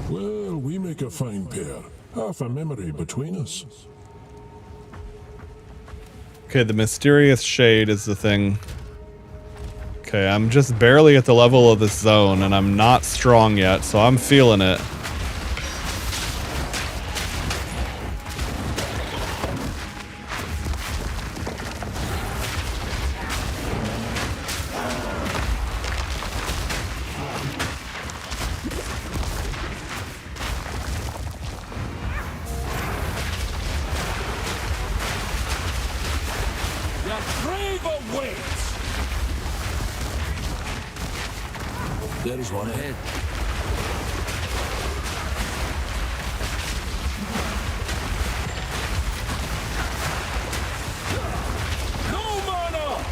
Well, we make a fine pair. Half a memory between us. Okay, the mysterious shade is the thing. Okay, I'm just barely at the level of this zone, and I'm not strong yet, so I'm feeling it. There is one ahead. No mana!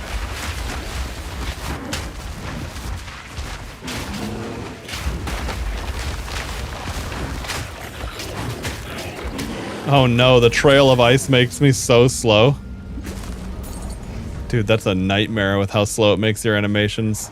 Oh no, the trail of ice makes me so slow. Dude, that's a nightmare with how slow it makes your animations.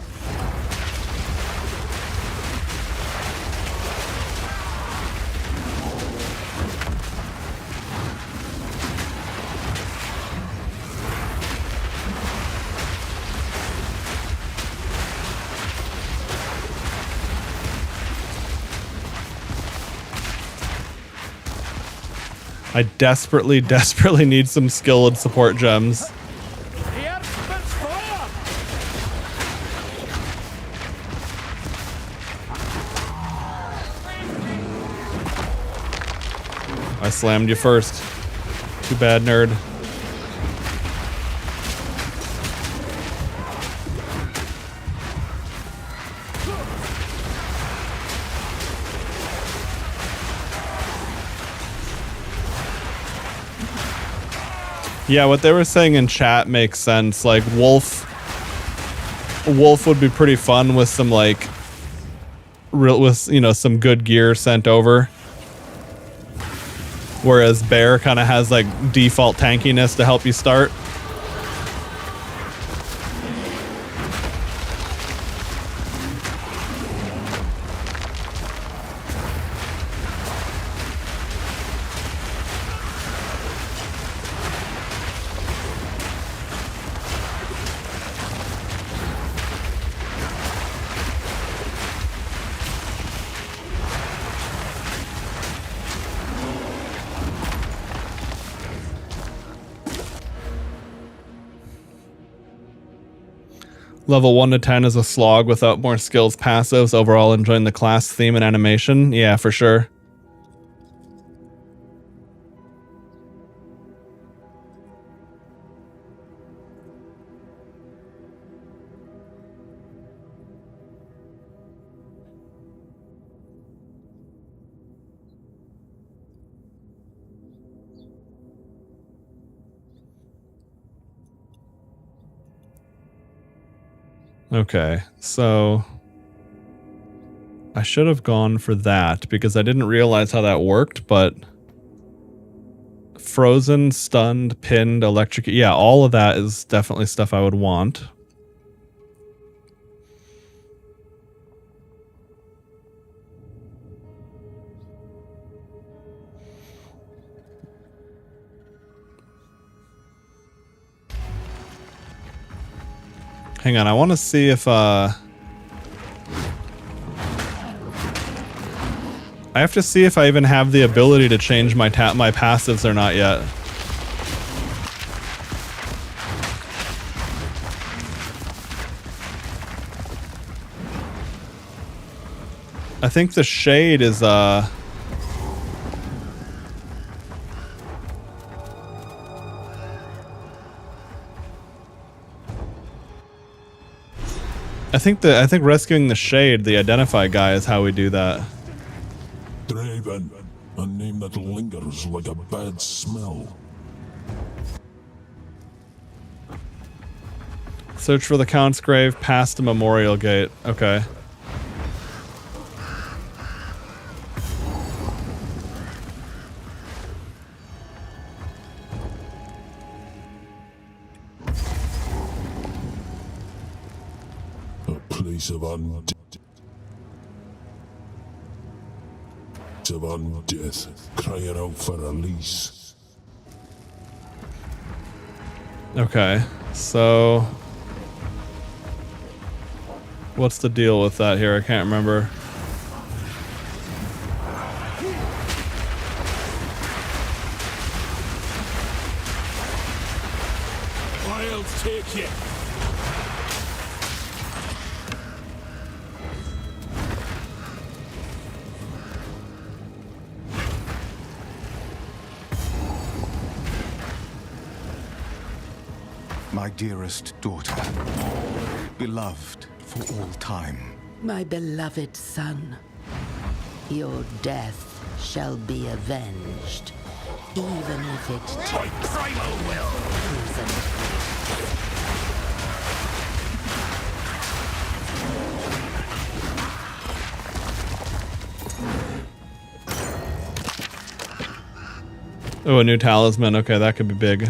I desperately, desperately need some skill and support gems. I slammed you first. Too bad, nerd. Yeah, what they were saying in chat makes sense. Like, Wolf would be pretty fun with some, like, you know, some good gear sent over. Whereas Bear kind of has, like, default tankiness to help you start. Level 1 to 10 is a slog without more skills passives. Overall, enjoying the class theme and animation. Yeah, for sure. Okay, so I should have gone for that because I didn't realize how that worked, but frozen, stunned, pinned, electric. Yeah, all of that is definitely stuff I would want. Hang on, I want to see if I have to see if I even have the ability to change my passives or not yet. I think the shade is I think rescuing the shade, the identify guy, is how we do that. Draven, a name that lingers like a bad smell. Search for the Count's grave past the memorial gate. Okay. Place of undeath, crying out for release. Okay, so what's the deal with that here? I can't remember. I'll take you. My dearest daughter, beloved for all time. My beloved son, your death shall be avenged, even if it takes primal will. Oh, a new talisman. Okay, that could be big.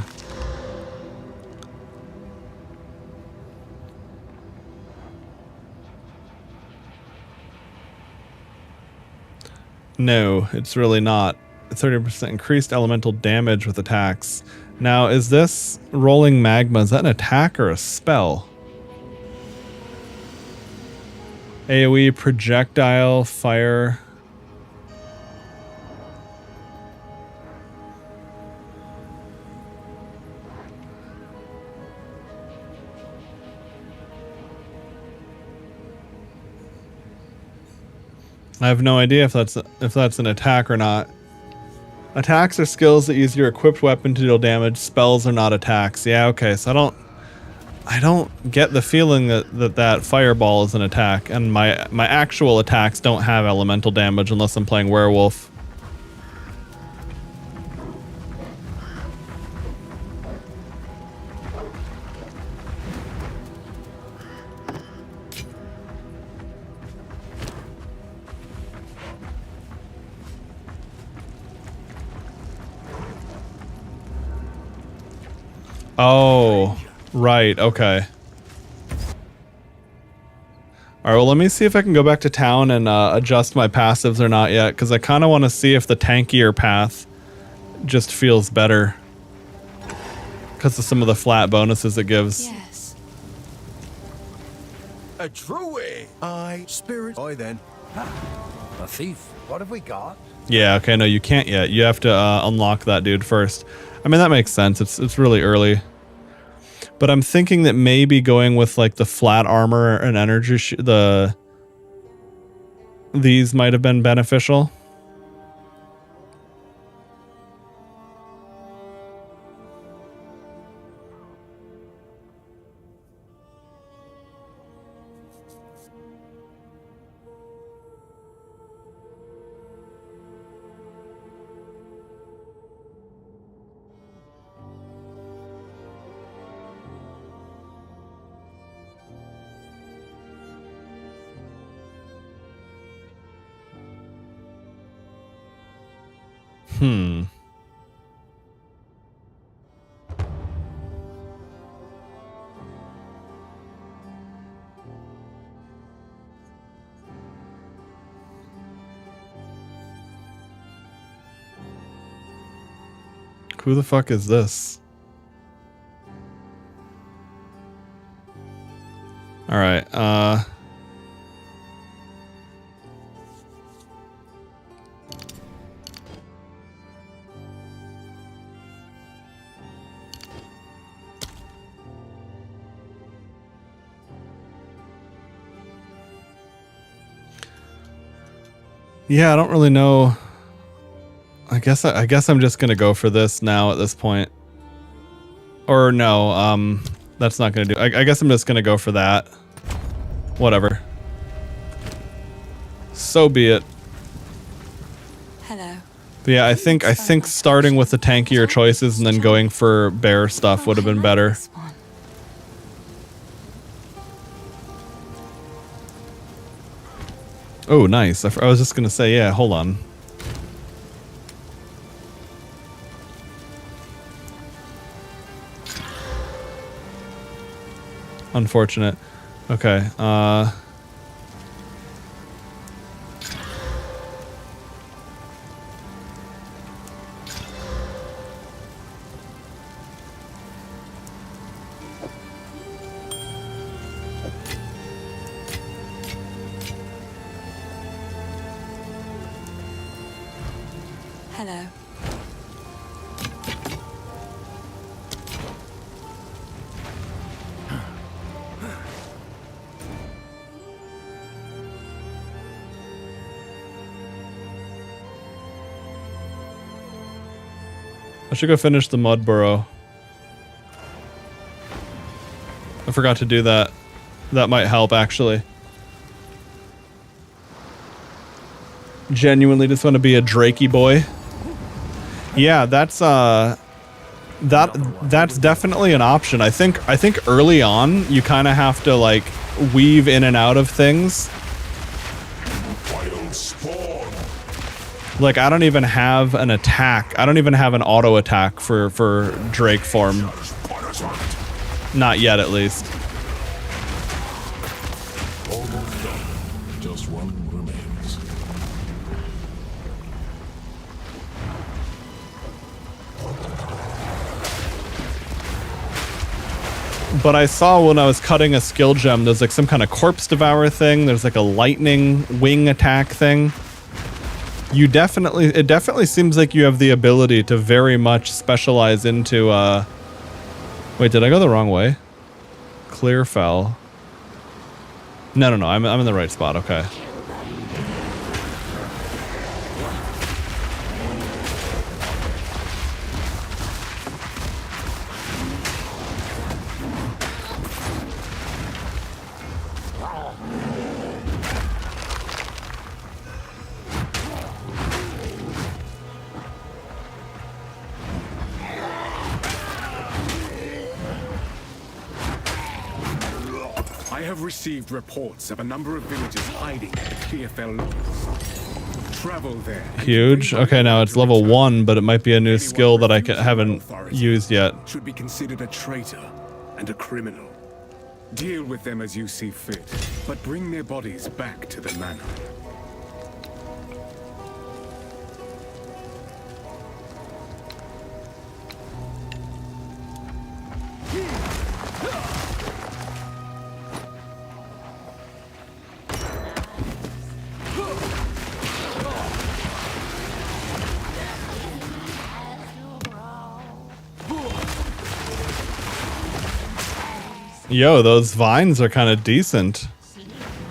No, it's really not. 30% increased elemental damage with attacks. Now, is this rolling magma, is that an attack or a spell? AoE, projectile, fire. I have no idea if that's an attack or not. Attacks are skills that use your equipped weapon to deal damage. Spells are not attacks. Yeah, okay. So I don't get the feeling that fireball is an attack, and my actual attacks don't have elemental damage unless I'm playing werewolf. Oh, right. Okay. All right. Well, let me see if I can go back to town and adjust my passives or not yet, because I kind of want to see if the tankier path just feels better because of some of the flat bonuses it gives. Yes. A druid. Spirit. Oi then. A thief. What have we got? Yeah. Okay. No, you can't yet. You have to unlock that dude first. I mean, that makes sense. It's really early. But I'm thinking that maybe going with like the flat armor and energy, these might have been beneficial. Who the fuck is this? All right. Yeah, I don't really know. I guess I'm just gonna go for this now at this point. Or no, that's not gonna do. I guess I'm just gonna go for that. Whatever. So be it. Hello. But yeah, I think starting with the tankier choices and then going for bear stuff would have been better. Oh, nice. I was just gonna say, yeah, hold on. Unfortunate. Okay, Hello. I should go finish the mud burrow. I forgot to do that. That might help, actually. Genuinely just want to be a Drakey boy. Yeah, that's definitely an option. I think early on you kind of have to like weave in and out of things. Like I don't even have an attack. I don't even have an auto attack for Drake form. Not yet, at least. Almost done. Just one remains. But I saw when I was cutting a skill gem, there's like some kind of corpse devour thing. There's like a lightning wing attack thing. It definitely seems like you have the ability to very much specialize into, wait, did I go the wrong way? Clearfell. No, I'm in the right spot, okay. I have received reports of a number of villages hiding in the Clearfell Lowlands. Travel there. Huge. Okay, now it's level 1, but it might be a new skill that I haven't used yet. Should be considered a traitor and a criminal. Deal with them as you see fit, but bring their bodies back to the manor. Yo, those vines are kind of decent.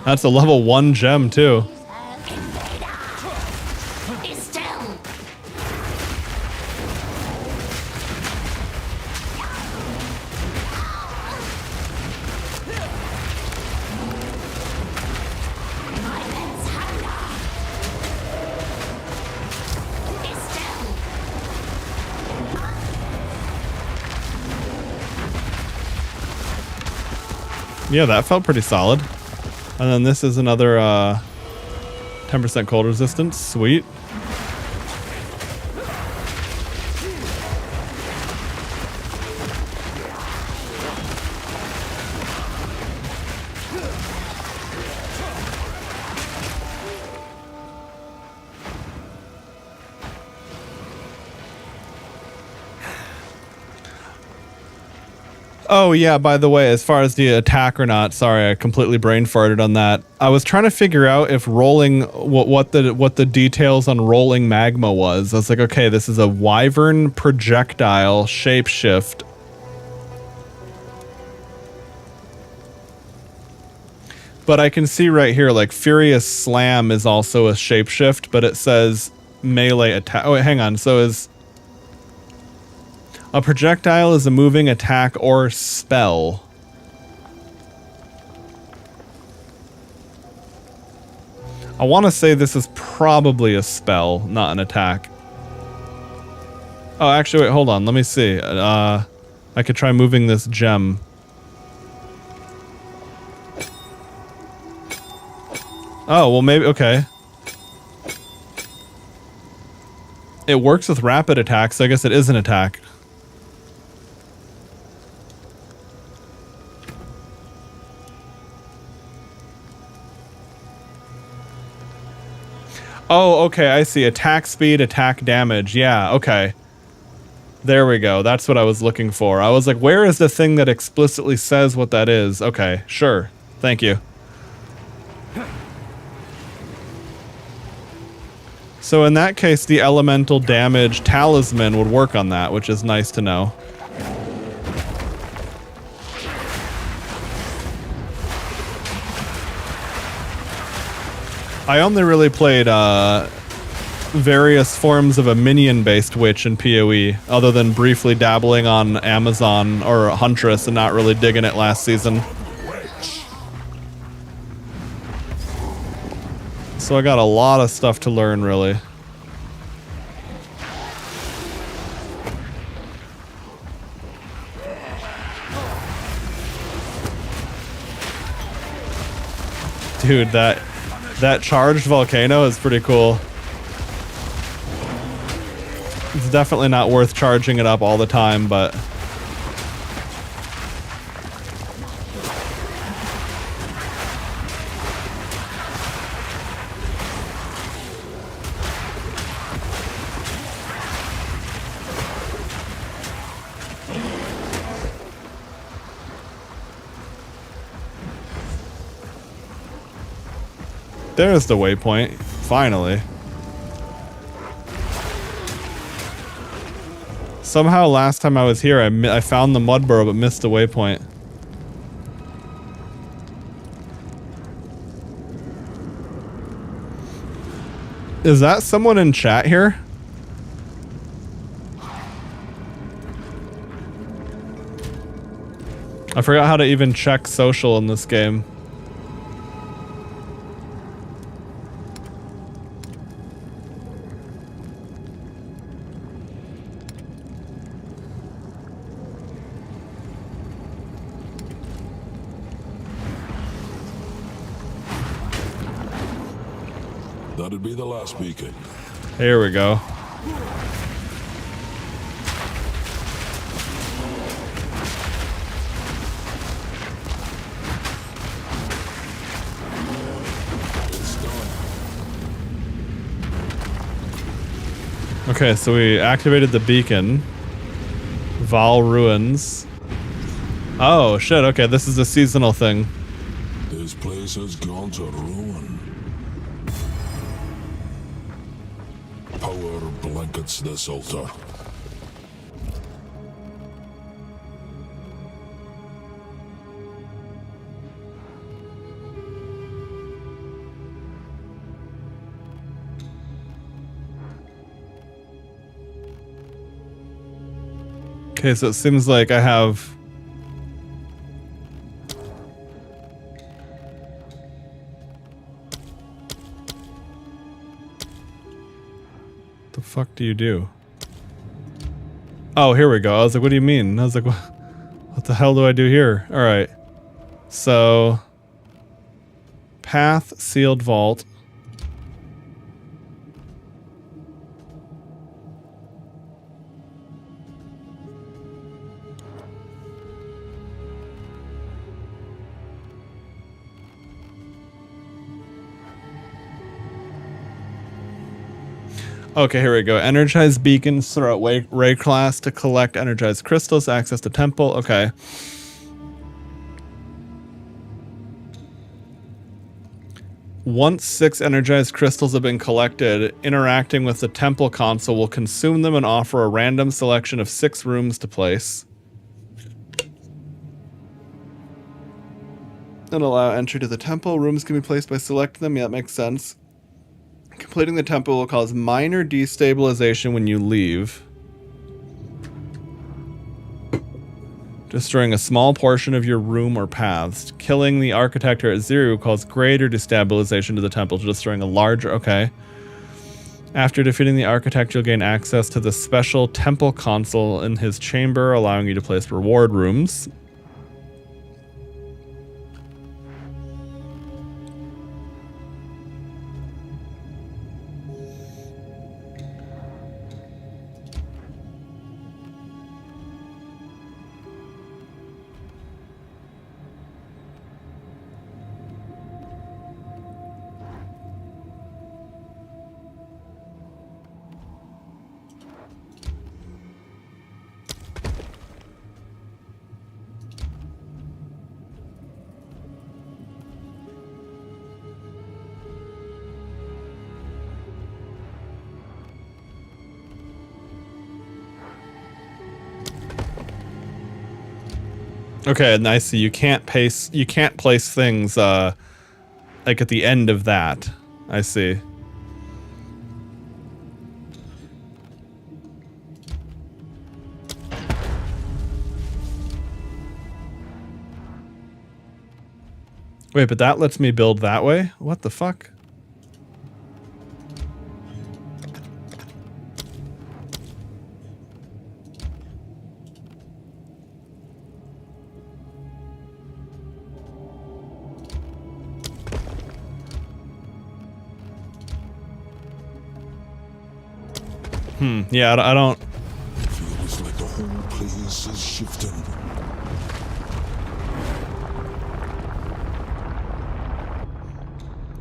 That's a level 1 gem, too. Yeah, that felt pretty solid. And then this is another 10% cold resistance. Sweet. Oh yeah, by the way, as far as the attack or not, sorry, I completely brain farted on that. I was trying to figure out if rolling what the details on rolling magma was. I was like, okay, this is a wyvern projectile shapeshift. But I can see right here, like Furious Slam is also a shapeshift, but it says melee attack. Oh, wait, hang on. So is a projectile is a moving attack or spell. I want to say this is probably a spell, not an attack. Oh, actually, wait, hold on. Let me see. I could try moving this gem. Oh, well, maybe, okay. It works with rapid attacks, so I guess it is an attack. Oh, okay, I see. Attack speed, attack damage. Yeah, okay. There we go. That's what I was looking for. I was like, where is the thing that explicitly says what that is? Okay, sure. Thank you. So in that case, the elemental damage talisman would work on that, which is nice to know. I only really played various forms of a minion-based witch in PoE, other than briefly dabbling on Amazon or Huntress and not really digging it last season. So I got a lot of stuff to learn, really. Dude, that charged volcano is pretty cool. It's definitely not worth charging it up all the time, but... There's the waypoint, finally. Somehow last time I was here, I found the mud burrow but missed the waypoint. Is that someone in chat here? I forgot how to even check social in this game. That'd be the last beacon. Here we go. Okay, so we activated the beacon. Val Ruins. Oh, shit, okay, this is a seasonal thing. This place has gone to ruin. Power blankets this altar. Okay, so it seems like I have... The fuck do you do? Oh, here we go. I was like, what do you mean? I was like, what the hell do I do here? All right. So, path, sealed vault. Okay, here we go. Energized beacons throughout Ray class to collect energized crystals, access to temple. Okay. Once 6 energized crystals have been collected, interacting with the temple console will consume them and offer a random selection of 6 rooms to place. And allow entry to the temple. Rooms can be placed by selecting them. Yeah, that makes sense. Completing the temple will cause minor destabilization when you leave. Destroying a small portion of your room or paths. Killing the architect or Azeroth will cause greater destabilization to the temple, destroying a larger... Okay. After defeating the architect, you'll gain access to the special temple console in his chamber, allowing you to place reward rooms. Okay, and I see you can't place things like at the end of that. I see. Wait, but that lets me build that way? What the fuck? Yeah, I don't... Feels like the whole place is shifting.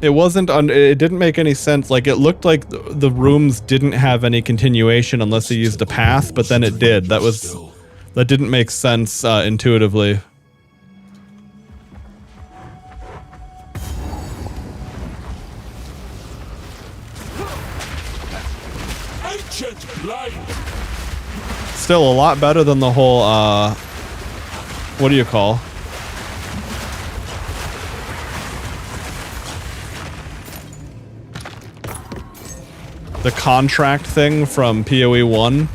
It wasn't... it didn't make any sense. Like, it looked like the rooms didn't have any continuation unless you used a path, but then it did. That didn't make sense intuitively. Still a lot better than the whole, what do you call? The contract thing from PoE 1.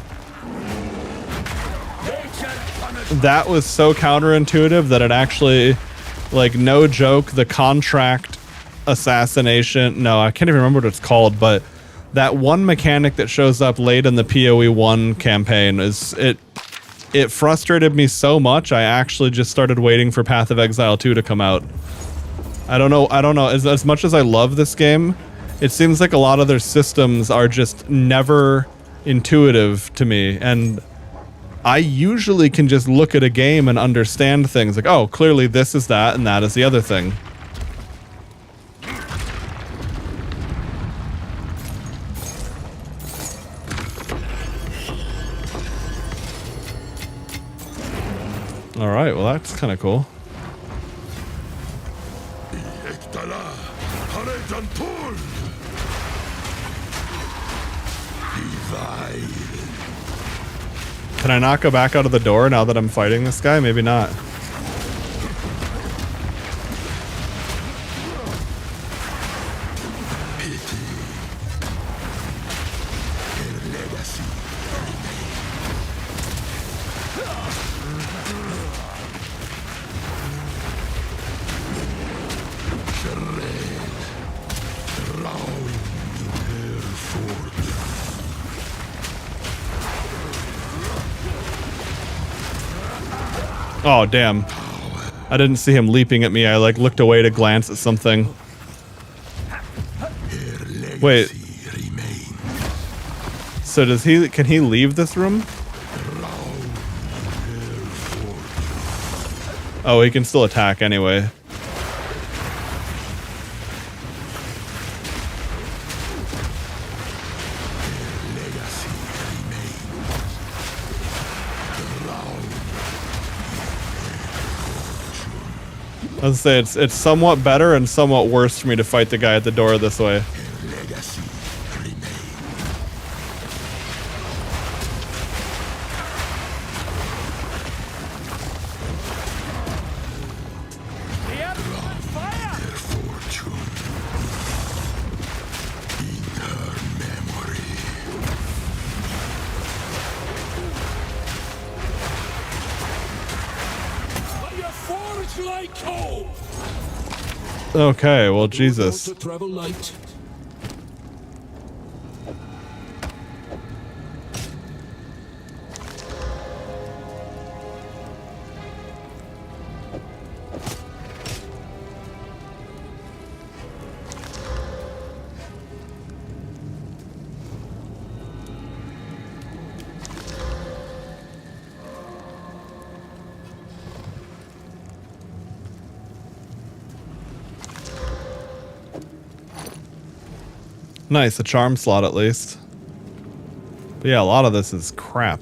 That was so counterintuitive that it actually, like, no joke, the contract assassination, no, I can't even remember what it's called, but that one mechanic that shows up late in the PoE 1 campaign is it frustrated me so much I actually just started waiting for Path of Exile 2 to come out. I don't know, as much as I love this game, it seems like a lot of their systems are just never intuitive to me, and I usually can just look at a game and understand things like, oh, clearly this is that and that is the other thing. Alright, well that's kind of cool. Can I not go back out of the door now that I'm fighting this guy? Maybe not. Oh, damn. I didn't see him leaping at me. I, like, looked away to glance at something. Wait. So does he... Can he leave this room? Oh, he can still attack anyway. Let's say it's somewhat better and somewhat worse for me to fight the guy at the door this way. Okay, well, Jesus. Nice, a charm slot at least. But yeah, a lot of this is crap.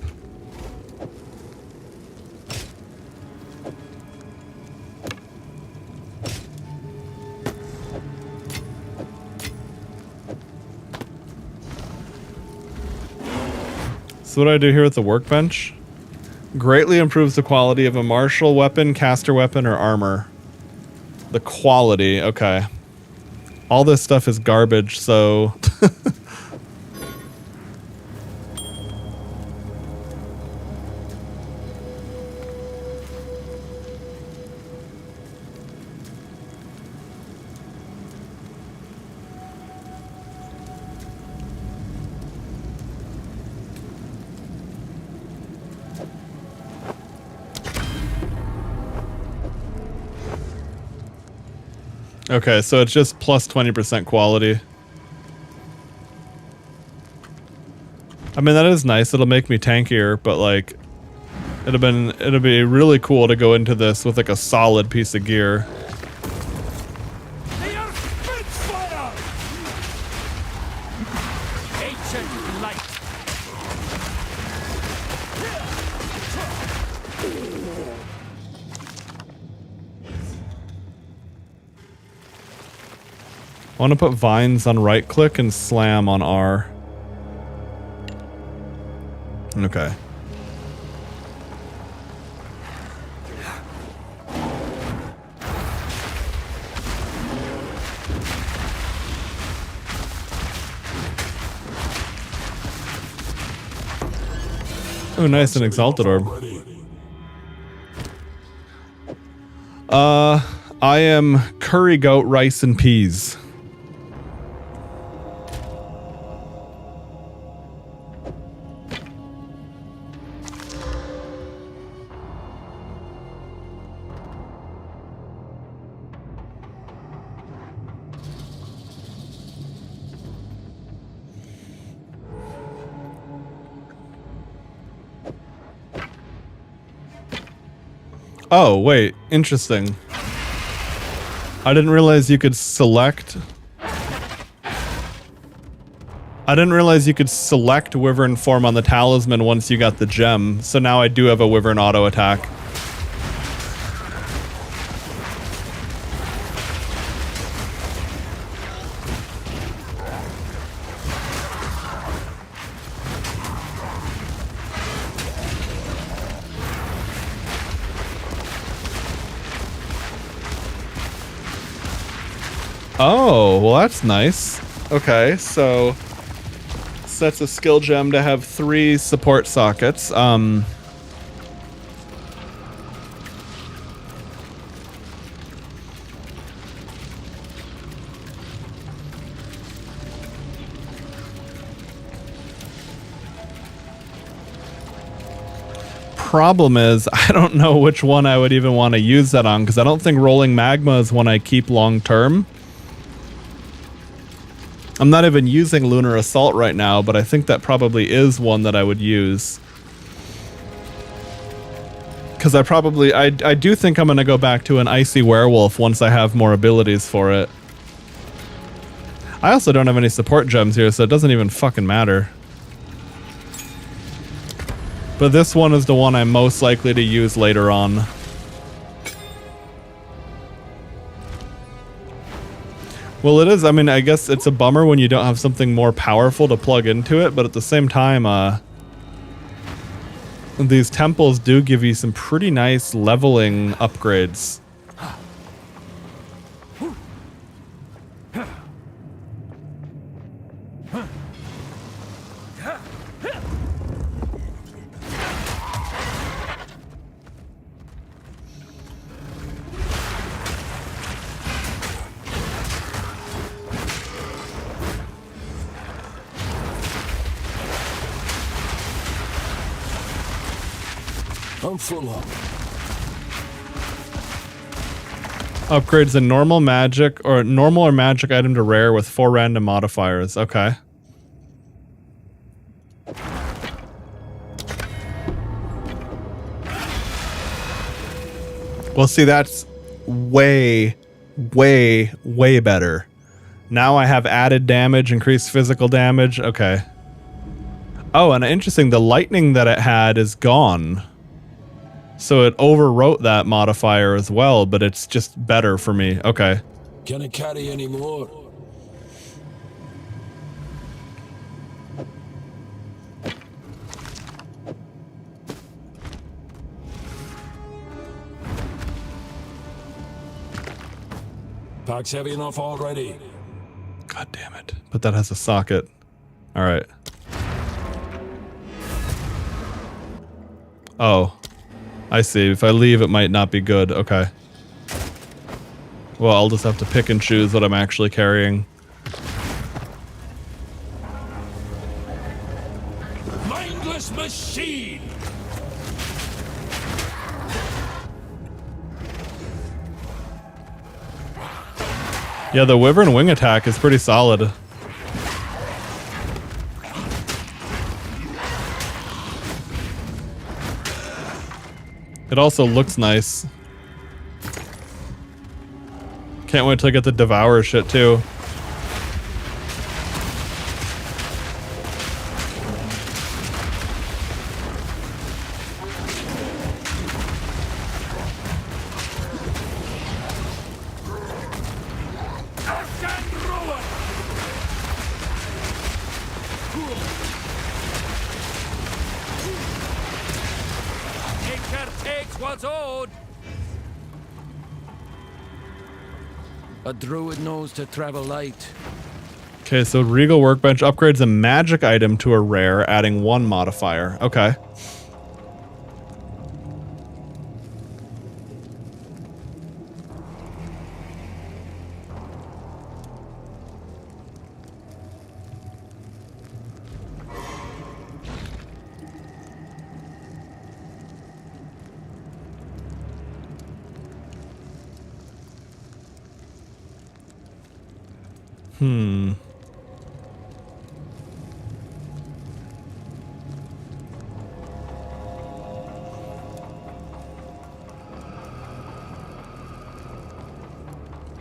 So what do I do here with the workbench? Greatly improves the quality of a martial weapon, caster weapon, or armor. The quality, okay. All this stuff is garbage, so... Okay, so it's just plus 20% quality. I mean, that is nice. It'll make me tankier, but like, it'll be really cool to go into this with like a solid piece of gear. I want to put vines on right click and slam on R. Okay. Oh, nice, an exalted orb. I am curry goat, rice, and peas. Oh, wait. Interesting. I didn't realize you could select... I didn't realize you could select Wyvern form on the talisman once you got the gem, so now I do have a Wyvern auto attack. Oh, well that's nice. Okay, so sets a skill gem to have 3 support sockets. Problem is, I don't know which one I would even want to use that on, because I don't think Rolling Magma is one I keep long term. I'm not even using Lunar Assault right now, but I think that probably is one that I would use. Because I do think I'm going to go back to an Icy Werewolf once I have more abilities for it. I also don't have any support gems here, so it doesn't even fucking matter. But this one is the one I'm most likely to use later on. Well, it is. I mean, I guess it's a bummer when you don't have something more powerful to plug into it, but at the same time, these temples do give you some pretty nice leveling upgrades. I'm full up. Upgrades a normal magic or magic item to rare with 4 random modifiers. Okay. Well, see, that's way, way, way better. Now I have added damage, increased physical damage. Okay. Oh, and interesting, the lightning that it had is gone. So it overwrote that modifier as well, but it's just better for me. Okay. Can I carry any more? Pack's heavy enough already. God damn it. But that has a socket. All right. Oh. I see. If I leave, it might not be good. Okay. Well, I'll just have to pick and choose what I'm actually carrying. Mindless machine! Yeah, the Wyvern wing attack is pretty solid. It also looks nice. Can't wait till I get the Devour shit too. A druid knows to travel light. Okay, so Regal Workbench upgrades a magic item to a rare, adding 1 modifier. Okay.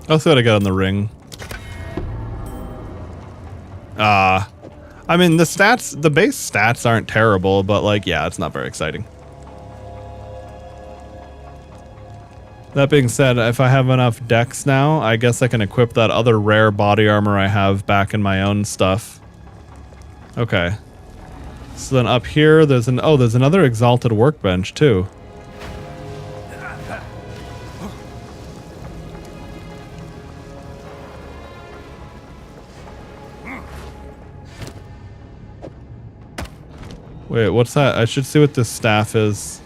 I'll see what I got on the ring. I mean, the stats, the base stats aren't terrible, but like, yeah, it's not very exciting. That being said, if I have enough dex now, I guess I can equip that other rare body armor I have back in my own stuff. Okay. So then up here, there's another Exalted Workbench too. Wait, what's that? I should see what this staff is.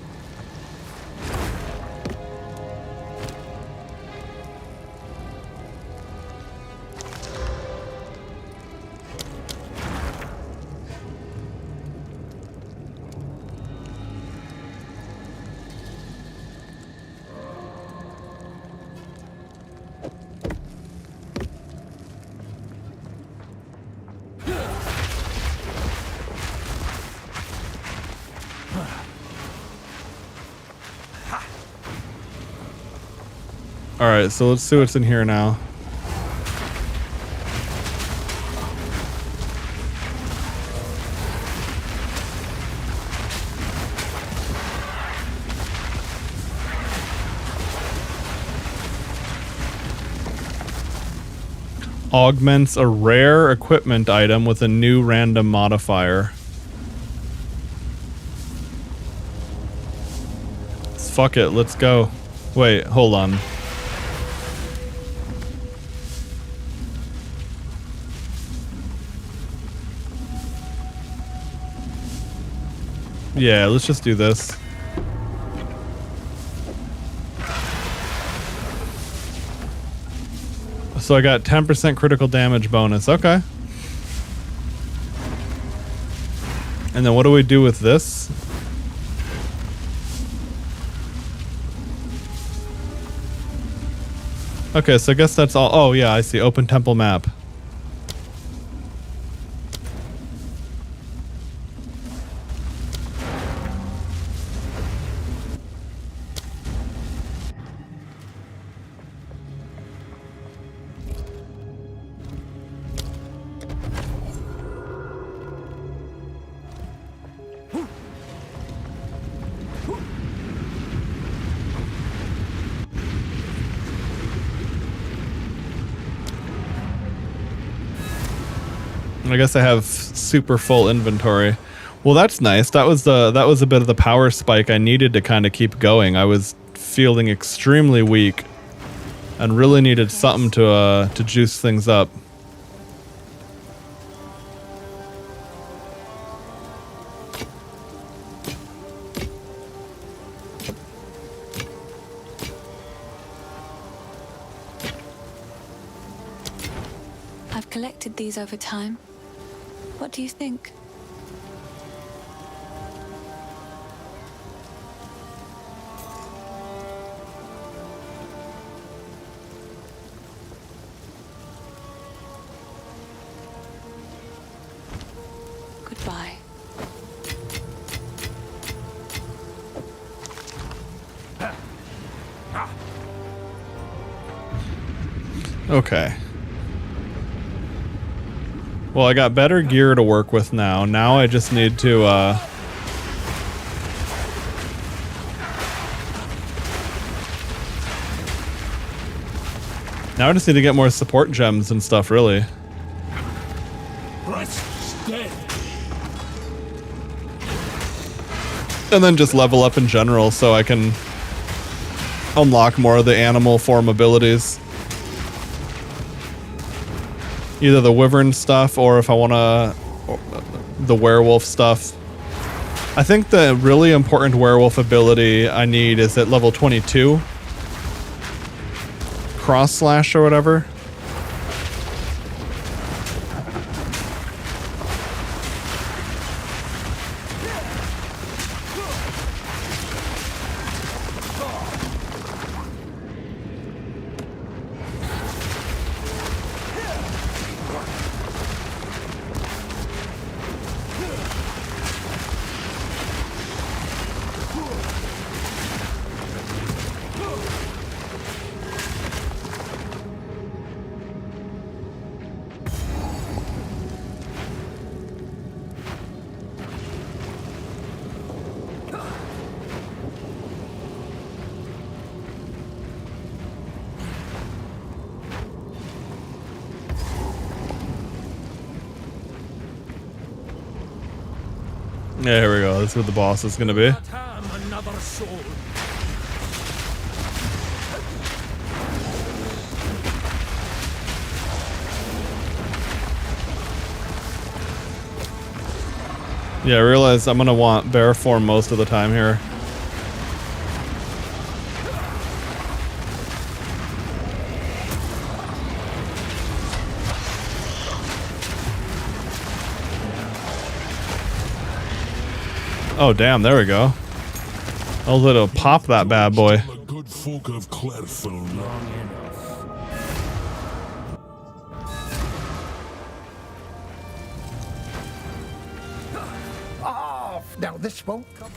Alright, so let's see what's in here now. Augments a rare equipment item with a new random modifier. Fuck it, let's go. Wait, hold on. Yeah, let's just do this. So I got 10% critical damage bonus. Okay. And then what do we do with this? Okay, so I guess that's all. Oh yeah, I see. Open temple map. I guess I have super full inventory. Well, that's nice. That was a bit of the power spike I needed to kind of keep going. I was feeling extremely weak and really needed something to juice things up. I've collected these over time. What do you think? Goodbye. Okay. Well, I got better gear to work with now. Now I just need to, now I just need to get more support gems and stuff, really. And then just level up in general so I can unlock more of the animal form abilities. Either the wyvern stuff or if I want to, the werewolf stuff. I think the really important werewolf ability I need is at level 22. Cross slash or whatever. Yeah, here we go. This is what the boss is going to be. Yeah, I realize I'm going to want bear form most of the time here. Oh damn, there we go. I'll let it pop that bad boy. Good folk of Clarefell long enough. Off! Now this won't come.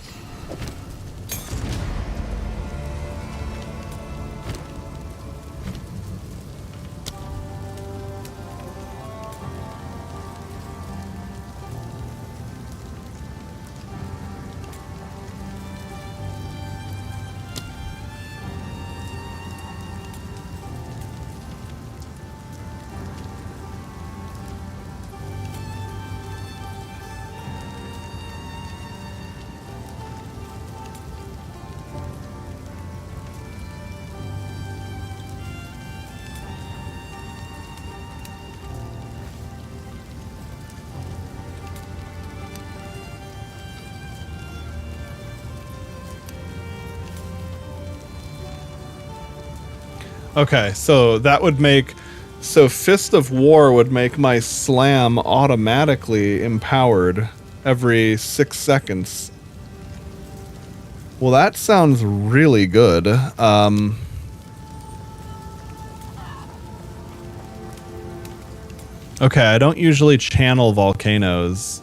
Okay, so that would make... So Fist of War would make my slam automatically empowered every 6 seconds. Well, that sounds really good. Okay, I don't usually channel volcanoes.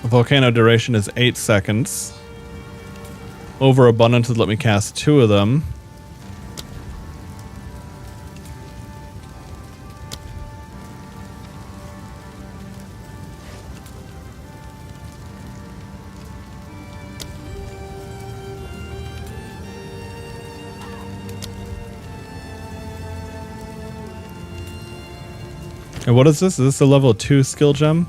Volcano duration is 8 seconds. Overabundance would let me cast 2 of them. And what is this? Is this a level 2 skill gem?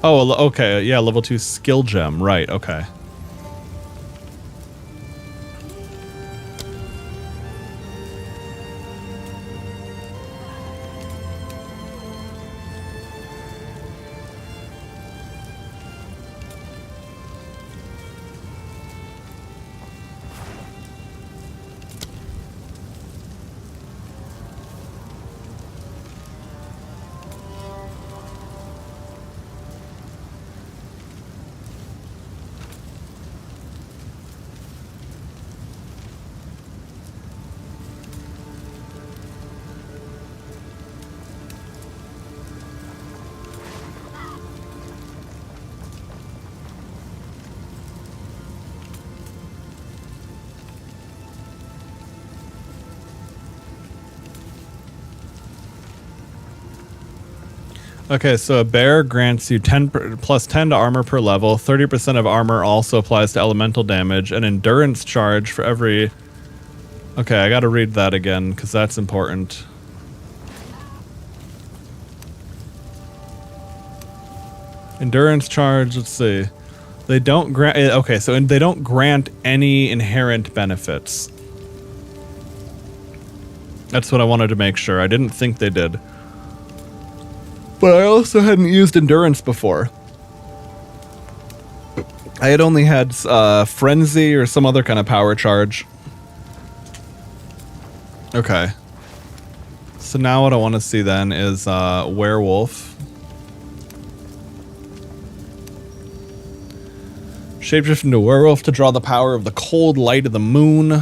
Oh, okay. Yeah, level 2 skill gem. Right, okay. Okay, so a bear grants you plus 10 to armor per level. 30% of armor also applies to elemental damage. An endurance charge for every... Okay, I gotta read that again, because that's important. Endurance charge, let's see. They don't grant... Okay, so they don't grant any inherent benefits. That's what I wanted to make sure. I didn't think they did. But I also hadn't used endurance before. I had only had frenzy or some other kind of power charge. Okay. So now what I want to see then is werewolf. Shapeshift into werewolf to draw the power of the cold light of the moon.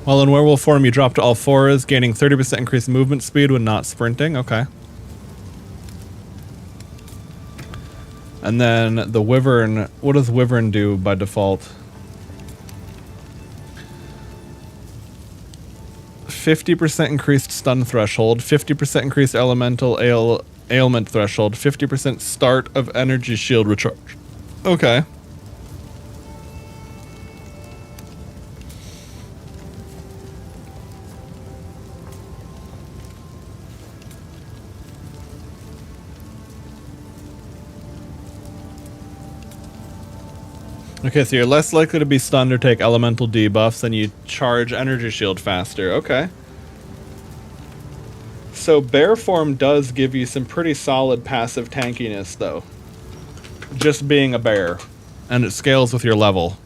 While in werewolf form, you drop to all fours, gaining 30% increased movement speed when not sprinting. Okay. And then the wyvern, what does wyvern do by default? 50% increased stun threshold, 50% increased elemental ailment threshold, 50% start of energy shield recharge. Okay. Okay, so you're less likely to be stunned or take elemental debuffs, and you charge energy shield faster. Okay. So bear form does give you some pretty solid passive tankiness, though. Just being a bear. And it scales with your level.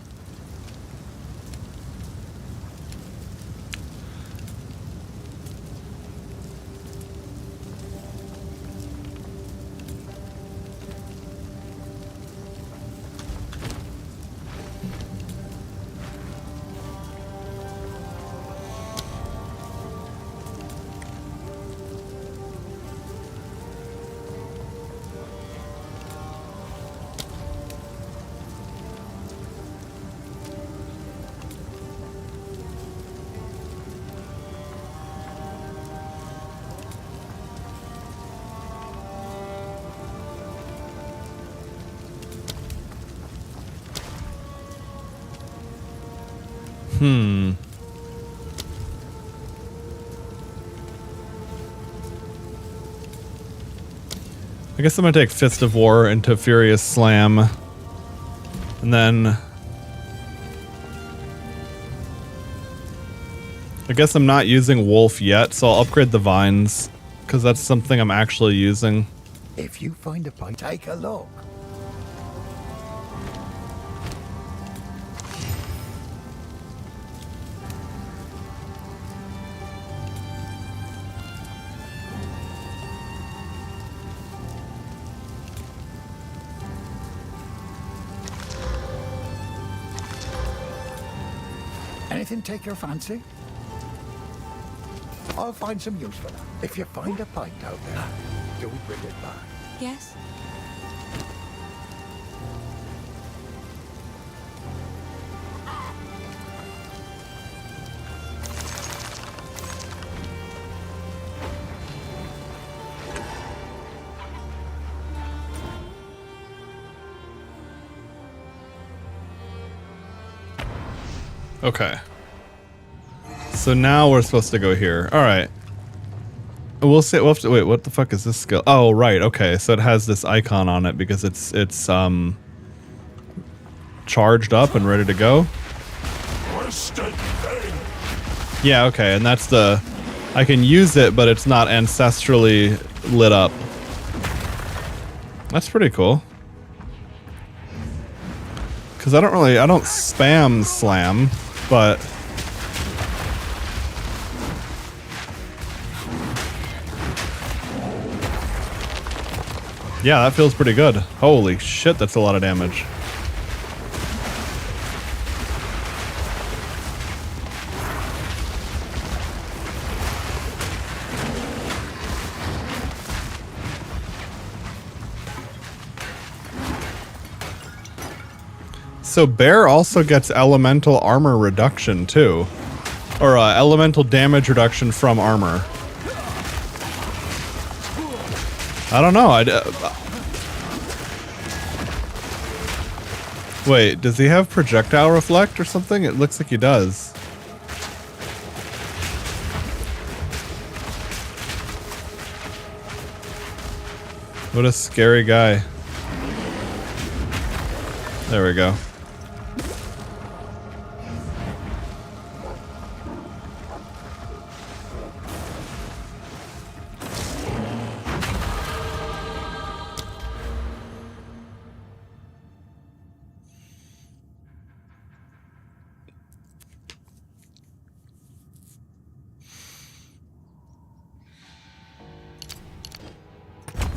I guess I'm gonna take Fist of War into Furious Slam. And then... I guess I'm not using Wolf yet, so I'll upgrade the Vines. Because that's something I'm actually using. If you find a point, take a look. Anything take your fancy? I'll find some use for that. If you find a pint out there, do bring it back. Yes? Okay. So now we're supposed to go here. All right. We'll see. We'll have to, wait, what the fuck is this skill? Oh, right. Okay. So it has this icon on it because it's charged up and ready to go. Yeah. Okay. And that's the, I can use it, but it's not ancestrally lit up. That's pretty cool. Cause I don't spam slam, but yeah, that feels pretty good. Holy shit, that's a lot of damage. So Bear also gets elemental armor reduction too. Or elemental damage reduction from armor. I don't know. Wait, does he have projectile reflect or something? It looks like he does. What a scary guy. There we go.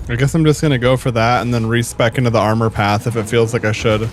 I guess I'm just gonna go for that and then respec into the armor path if it feels like I should.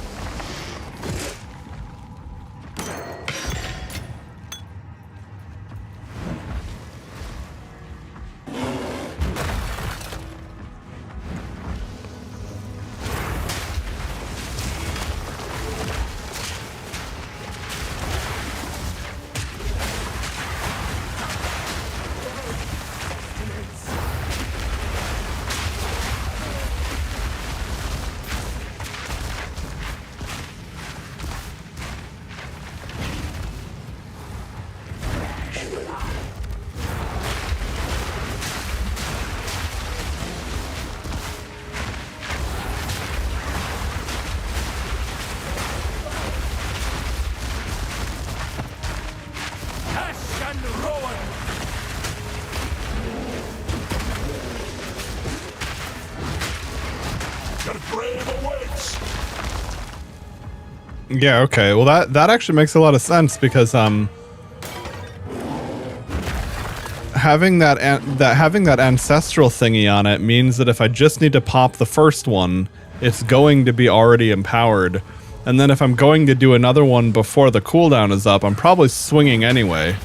Yeah, okay. Well, that actually makes a lot of sense because having that ancestral thingy on it means that if I just need to pop the first one, it's going to be already empowered. And then if I'm going to do another one before the cooldown is up, I'm probably swinging anyway.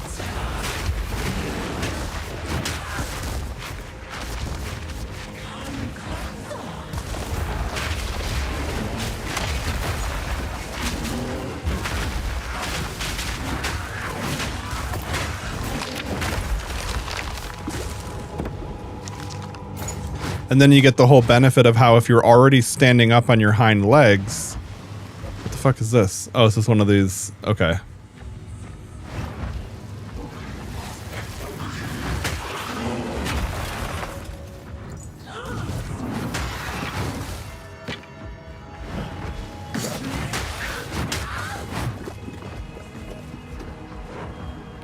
And then you get the whole benefit of how if you're already standing up on your hind legs... What the fuck is this? Oh, this is one of these... Okay.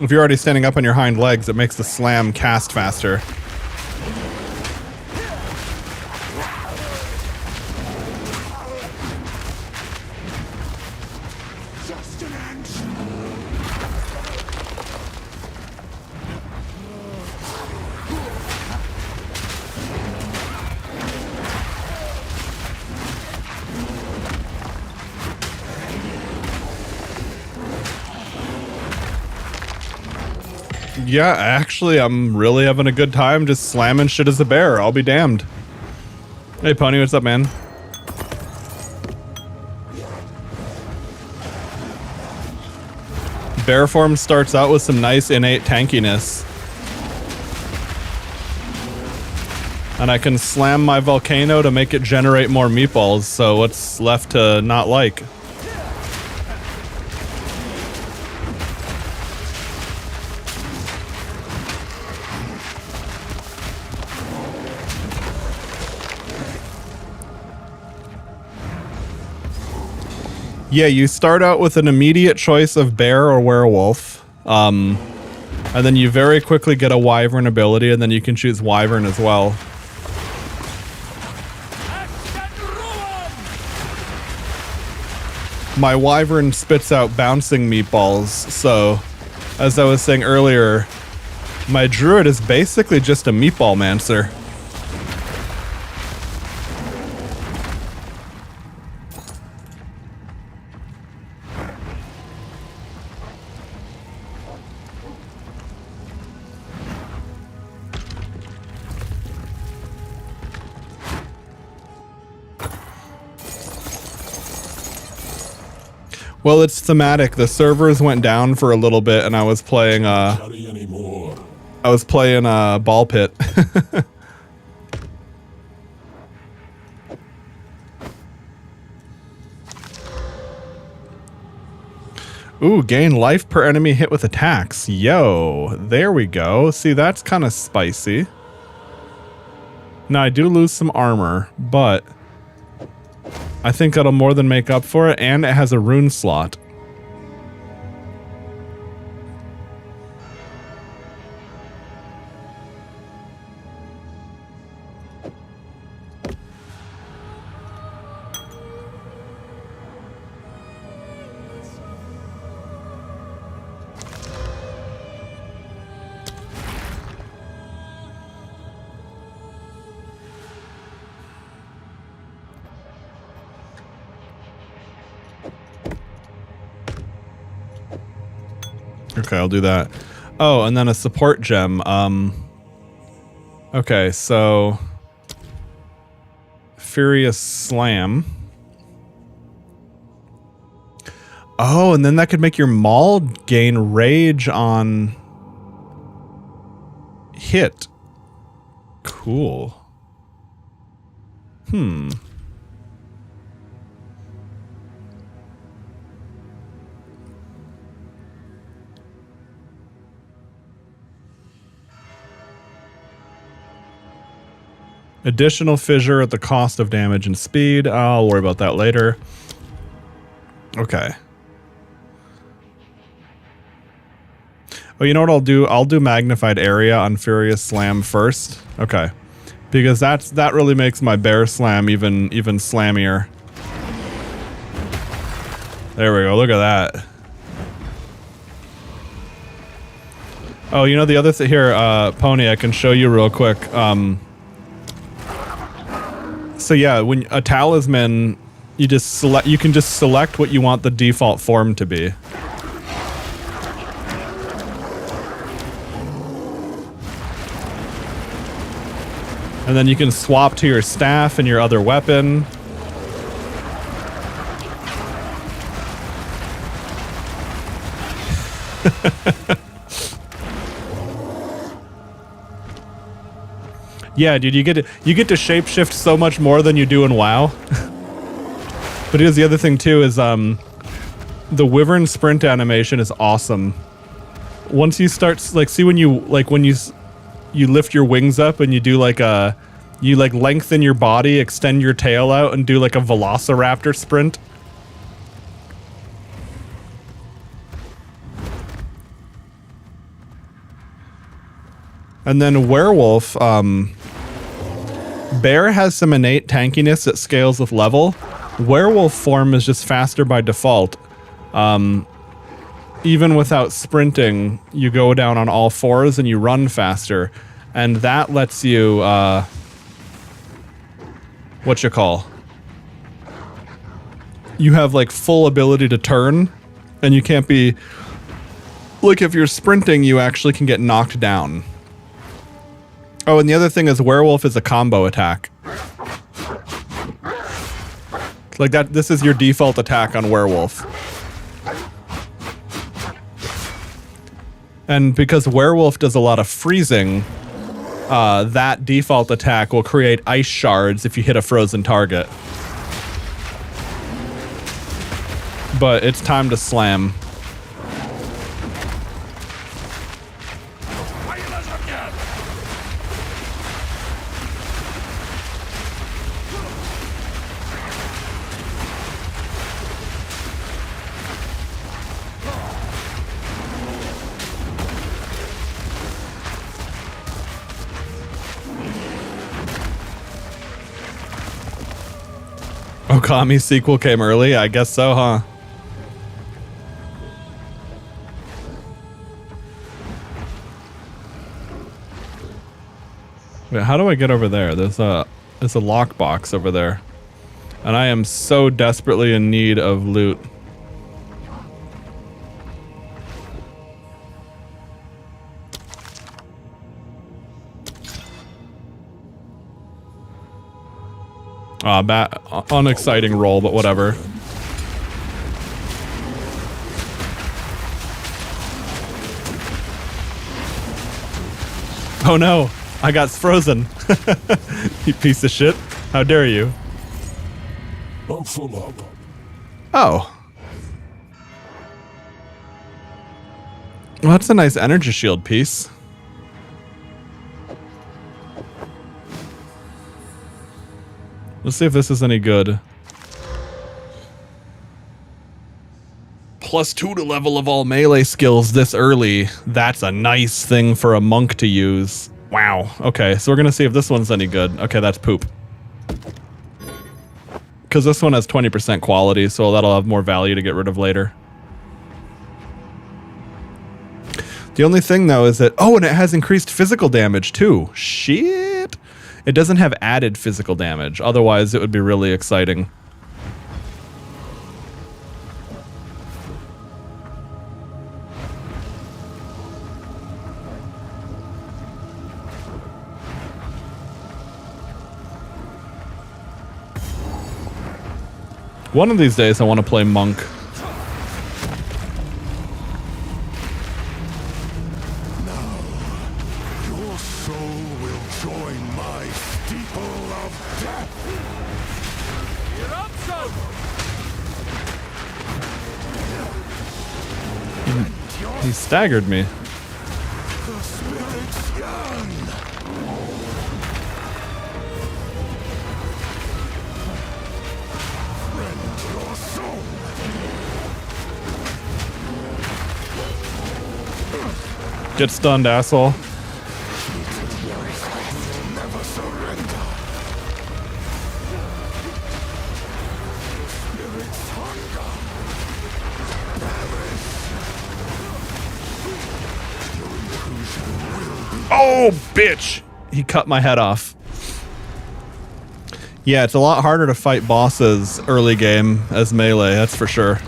If you're already standing up on your hind legs, it makes the slam cast faster. Yeah, actually, I'm really having a good time just slamming shit as a bear. I'll be damned. Hey, Pony, what's up, man? Bear form starts out with some nice innate tankiness. And I can slam my volcano to make it generate more meatballs, so what's left to not like? Yeah, you start out with an immediate choice of bear or werewolf, and then you very quickly get a wyvern ability, and then you can choose wyvern as well. My wyvern spits out bouncing meatballs, so as I was saying earlier, my druid is basically just a meatball mancer. Well, it's thematic. The servers went down for a little bit, and I was playing Ball Pit. Ooh, gain life per enemy hit with attacks. Yo, there we go. See, that's kind of spicy. Now, I do lose some armor, but I think that'll more than make up for it, and it has a rune slot. Okay, I'll do that. Oh, and then a support gem. Okay, so Furious Slam. Oh, and then that could make your Maul gain rage on hit. Cool. Additional fissure at the cost of damage and speed. I'll worry about that later. Okay. Oh, you know what I'll do? I'll do magnified area on Furious Slam first. Okay. Because that really makes my bear slam even slammier. There we go. Look at that. Oh, you know the other thing here, Pony, I can show you real quick. So yeah, when a talisman, you can just select what you want the default form to be. And then you can swap to your staff and your other weapon. Yeah, dude, you get to shapeshift so much more than you do in WoW. But here's the other thing too: is the Wyvern sprint animation is awesome. Once you start, like, see when you lift your wings up and you do you lengthen your body, extend your tail out, and do like a Velociraptor sprint. And then Werewolf, Bear has some innate tankiness that scales with level. Werewolf form is just faster by default. Even without sprinting, you go down on all fours and you run faster. And that lets you, you have like full ability to turn, and you can't be Like, if you're sprinting, you actually can get knocked down. Oh, and the other thing is werewolf is a combo attack. Like that, this is your default attack on werewolf. And because werewolf does a lot of freezing, that default attack will create ice shards if you hit a frozen target. But it's time to slam. Okami's sequel came early? I guess so, huh? Wait, how do I get over there? There's a lockbox over there. And I am so desperately in need of loot. Unexciting roll, but whatever. Oh no, I got frozen. You piece of shit. How dare you? I'm full up. Oh. Well, that's a nice energy shield piece. Let's see if this is any good. +2 to level of all melee skills this early. That's a nice thing for a monk to use. Wow. Okay, so we're gonna see if this one's any good. Okay, that's poop. Because this one has 20% quality, so that'll have more value to get rid of later. The only thing though is that, oh, and it has increased physical damage too. Shit. It doesn't have added physical damage. Otherwise, it would be really exciting. One of these days, I want to play monk. He staggered me. Get stunned, asshole. Oh, bitch! He cut my head off. Yeah, it's a lot harder to fight bosses early game as melee, that's for sure.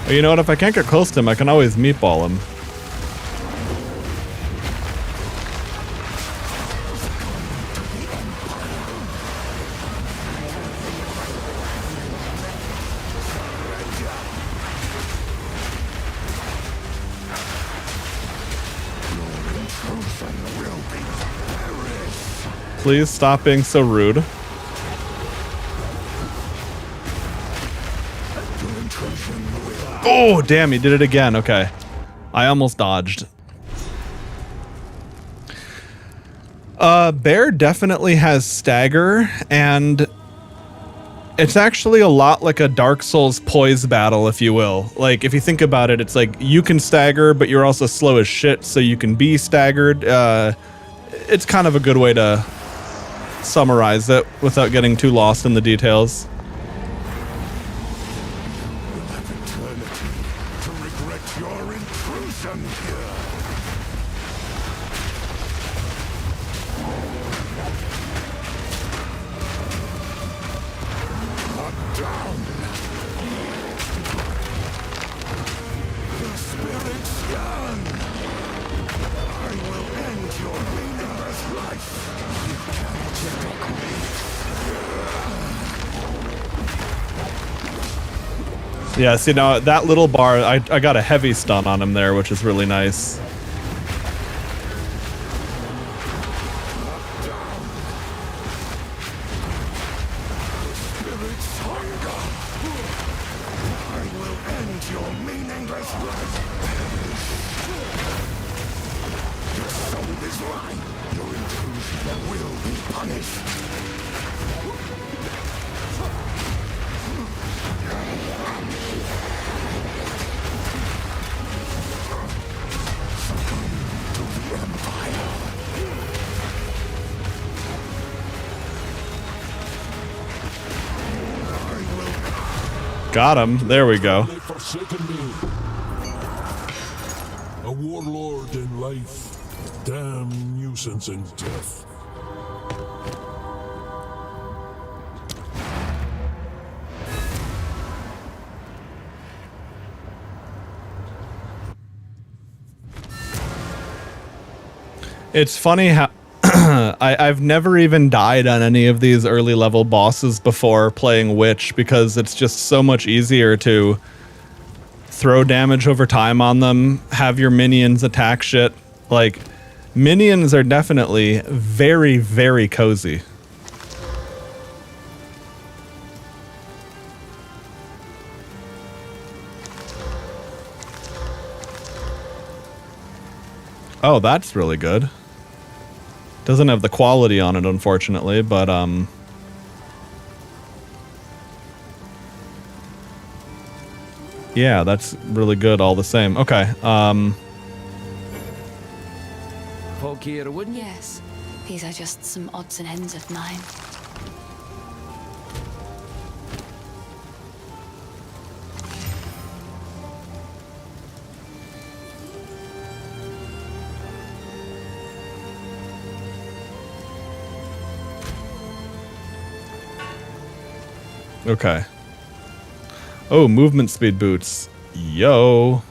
You know what, if I can't get close to him, I can always meatball him. Please stop being so rude. Oh, damn, he did it again. Okay. I almost dodged. Bear definitely has stagger, and It's actually a lot like a Dark Souls poise battle, if you will. Like, if you think about it, it's like you can stagger, but you're also slow as shit, so you can be staggered. It's kind of a good way to summarize it without getting too lost in the details. Yeah, see now that little bar, I got a heavy stun on him there, which is really nice. Got him. There we go. A warlord in life, damn nuisance in death. It's funny how I've never even died on any of these early level bosses before playing Witch, because it's just so much easier to throw damage over time on them, have your minions attack shit. Like, minions are definitely very, very cozy. Oh, that's really good. Doesn't have the quality on it, unfortunately, but yeah, that's really good all the same. Okay. Folk here, wouldn't you? Yes. These are just some odds and ends of mine. Okay. Oh, movement speed boots. Yo.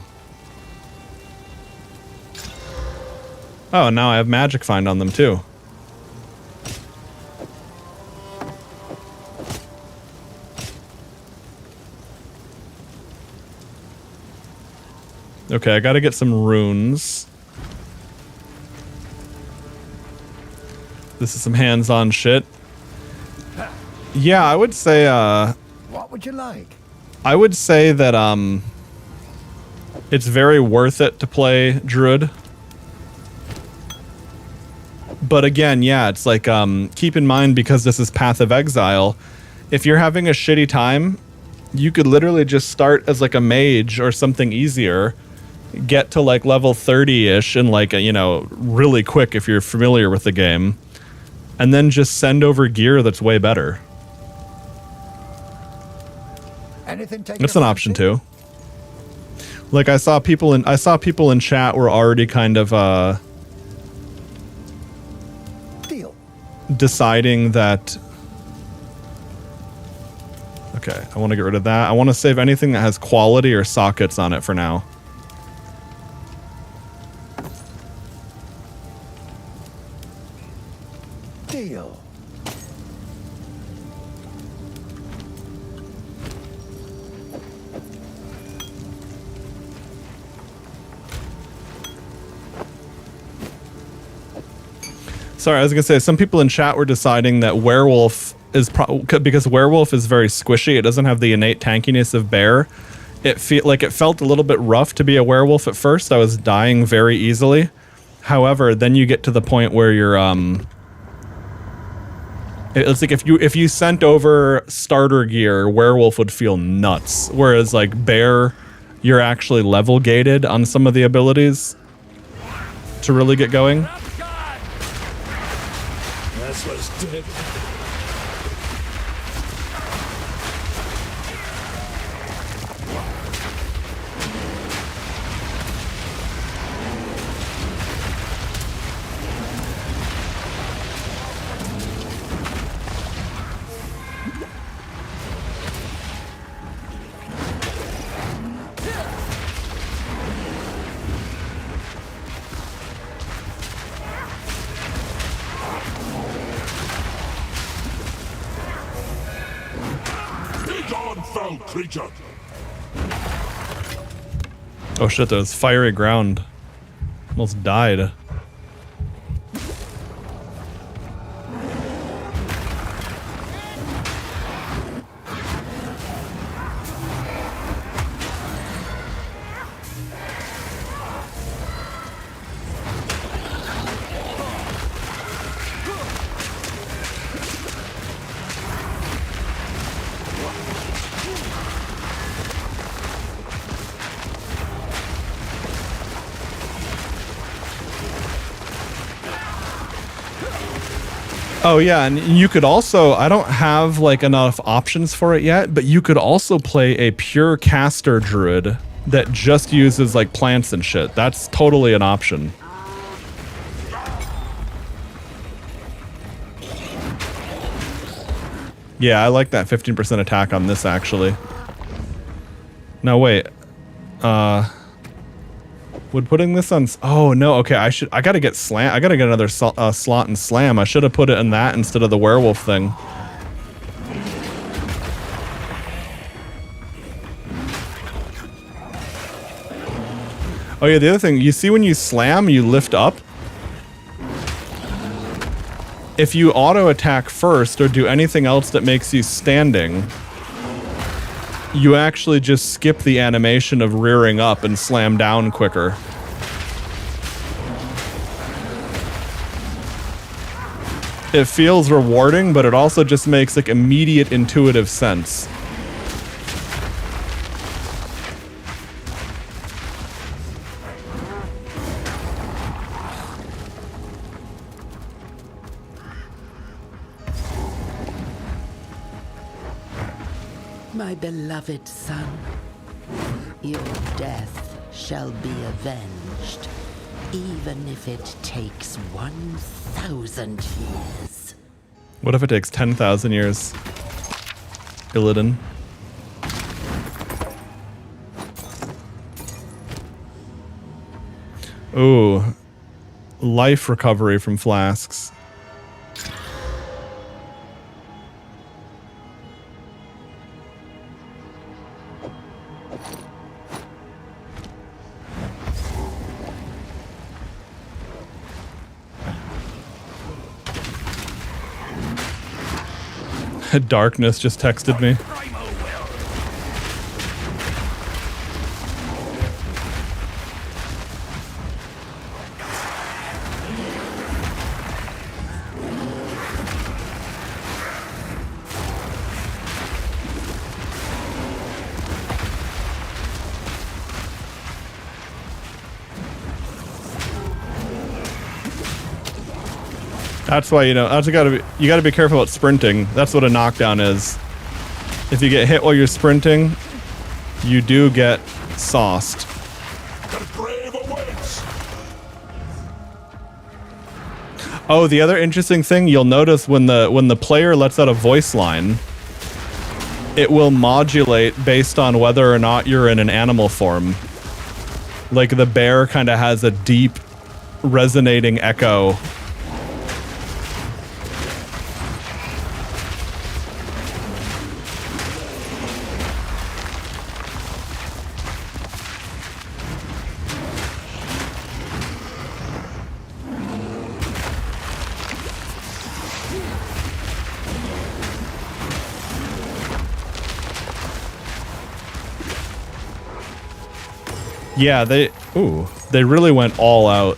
Oh, now I have magic find on them too. Okay, I gotta get some runes. This is some hands-on shit. Yeah, I would say, what would you like? I would say that, it's very worth it to play Druid. But again, yeah, it's like, keep in mind, because this is Path of Exile, if you're having a shitty time, you could literally just start as like a mage or something easier, get to like level 30-ish and like, you know, really quick if you're familiar with the game, and then just send over gear that's way better. It's an option too. Like I saw people in chat were already kind of deciding that. Okay, I want to get rid of that. I want to save anything that has quality or sockets on it for now. Deal. Sorry, I was gonna say some people in chat were deciding that werewolf is because werewolf is very squishy. It doesn't have the innate tankiness of bear. It felt a little bit rough to be a werewolf at first. I was dying very easily. However, then you get to the point where you're It's like if you sent over starter gear, werewolf would feel nuts. Whereas like bear, you're actually level gated on some of the abilities to really get going. That's what's dead. Creature. Oh shit, that was fiery ground. Almost died. Oh yeah, and you could also, I don't have like enough options for it yet, but you could also play a pure caster druid that just uses like plants and shit. That's totally an option. Yeah, I like that 15% attack on this actually. No, wait. Would putting this on... Oh, no. Okay, I gotta get slam. I gotta get another slot in slam. I should have put it in that instead of the werewolf thing. Oh, yeah, the other thing. You see when you slam, you lift up? If you auto-attack first or do anything else that makes you standing, you actually just skip the animation of rearing up and slam down quicker. It feels rewarding, but it also just makes like immediate intuitive sense. My beloved son, your death shall be avenged, even if it takes 1,000 years. What if it takes 10,000 years? Illidan. Ooh. Life recovery from flasks. Darkness just texted me. That's why, you know, you gotta be careful about sprinting. That's what a knockdown is. If you get hit while you're sprinting, you do get sauced. Oh, the other interesting thing you'll notice when the player lets out a voice line, it will modulate based on whether or not you're in an animal form. Like the bear kind of has a deep, resonating echo. Yeah, they really went all out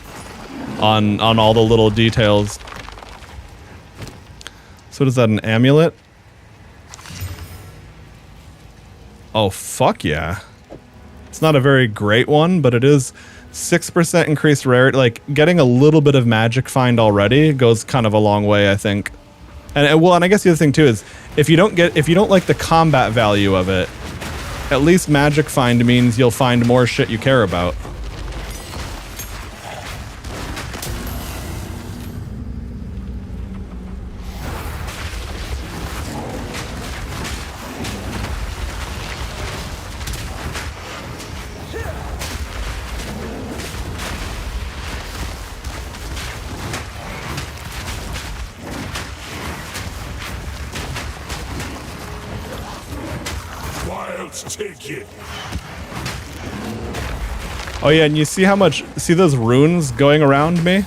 on all the little details. So what is that, an amulet? Oh, fuck yeah. It's not a very great one, but it is 6% increased rarity. Like, getting a little bit of magic find already goes kind of a long way, I think. And well, and I guess the other thing too is if you don't like the combat value of it, at least magic find means you'll find more shit you care about. Take it. Oh yeah, and you see how much, see those runes going around me?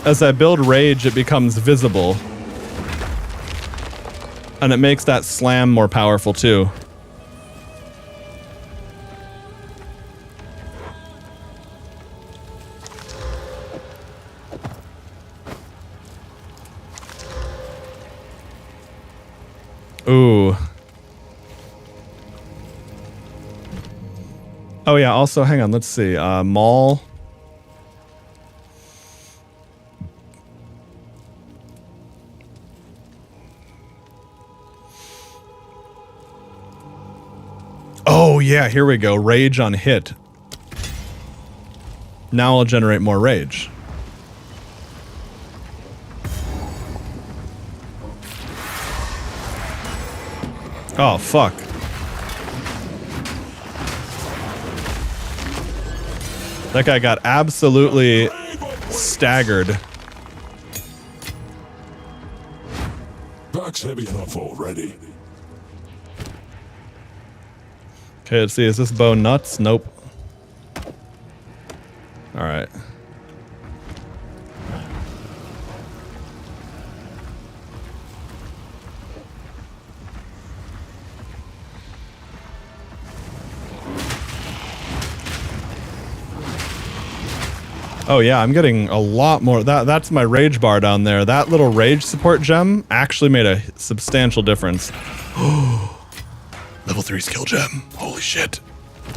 As I build rage, it becomes visible. And it makes that slam more powerful too. Ooh. Oh yeah, also, hang on, let's see. Mall. Oh yeah, here we go. Rage on hit. Now I'll generate more rage. Oh, fuck. That guy got absolutely staggered. Back's heavy enough already. Okay, let's see. Is this bow nuts? Nope. All right. Oh yeah, I'm getting a lot more. That's my rage bar down there. That little rage support gem actually made a substantial difference. Level 3 skill gem. Holy shit.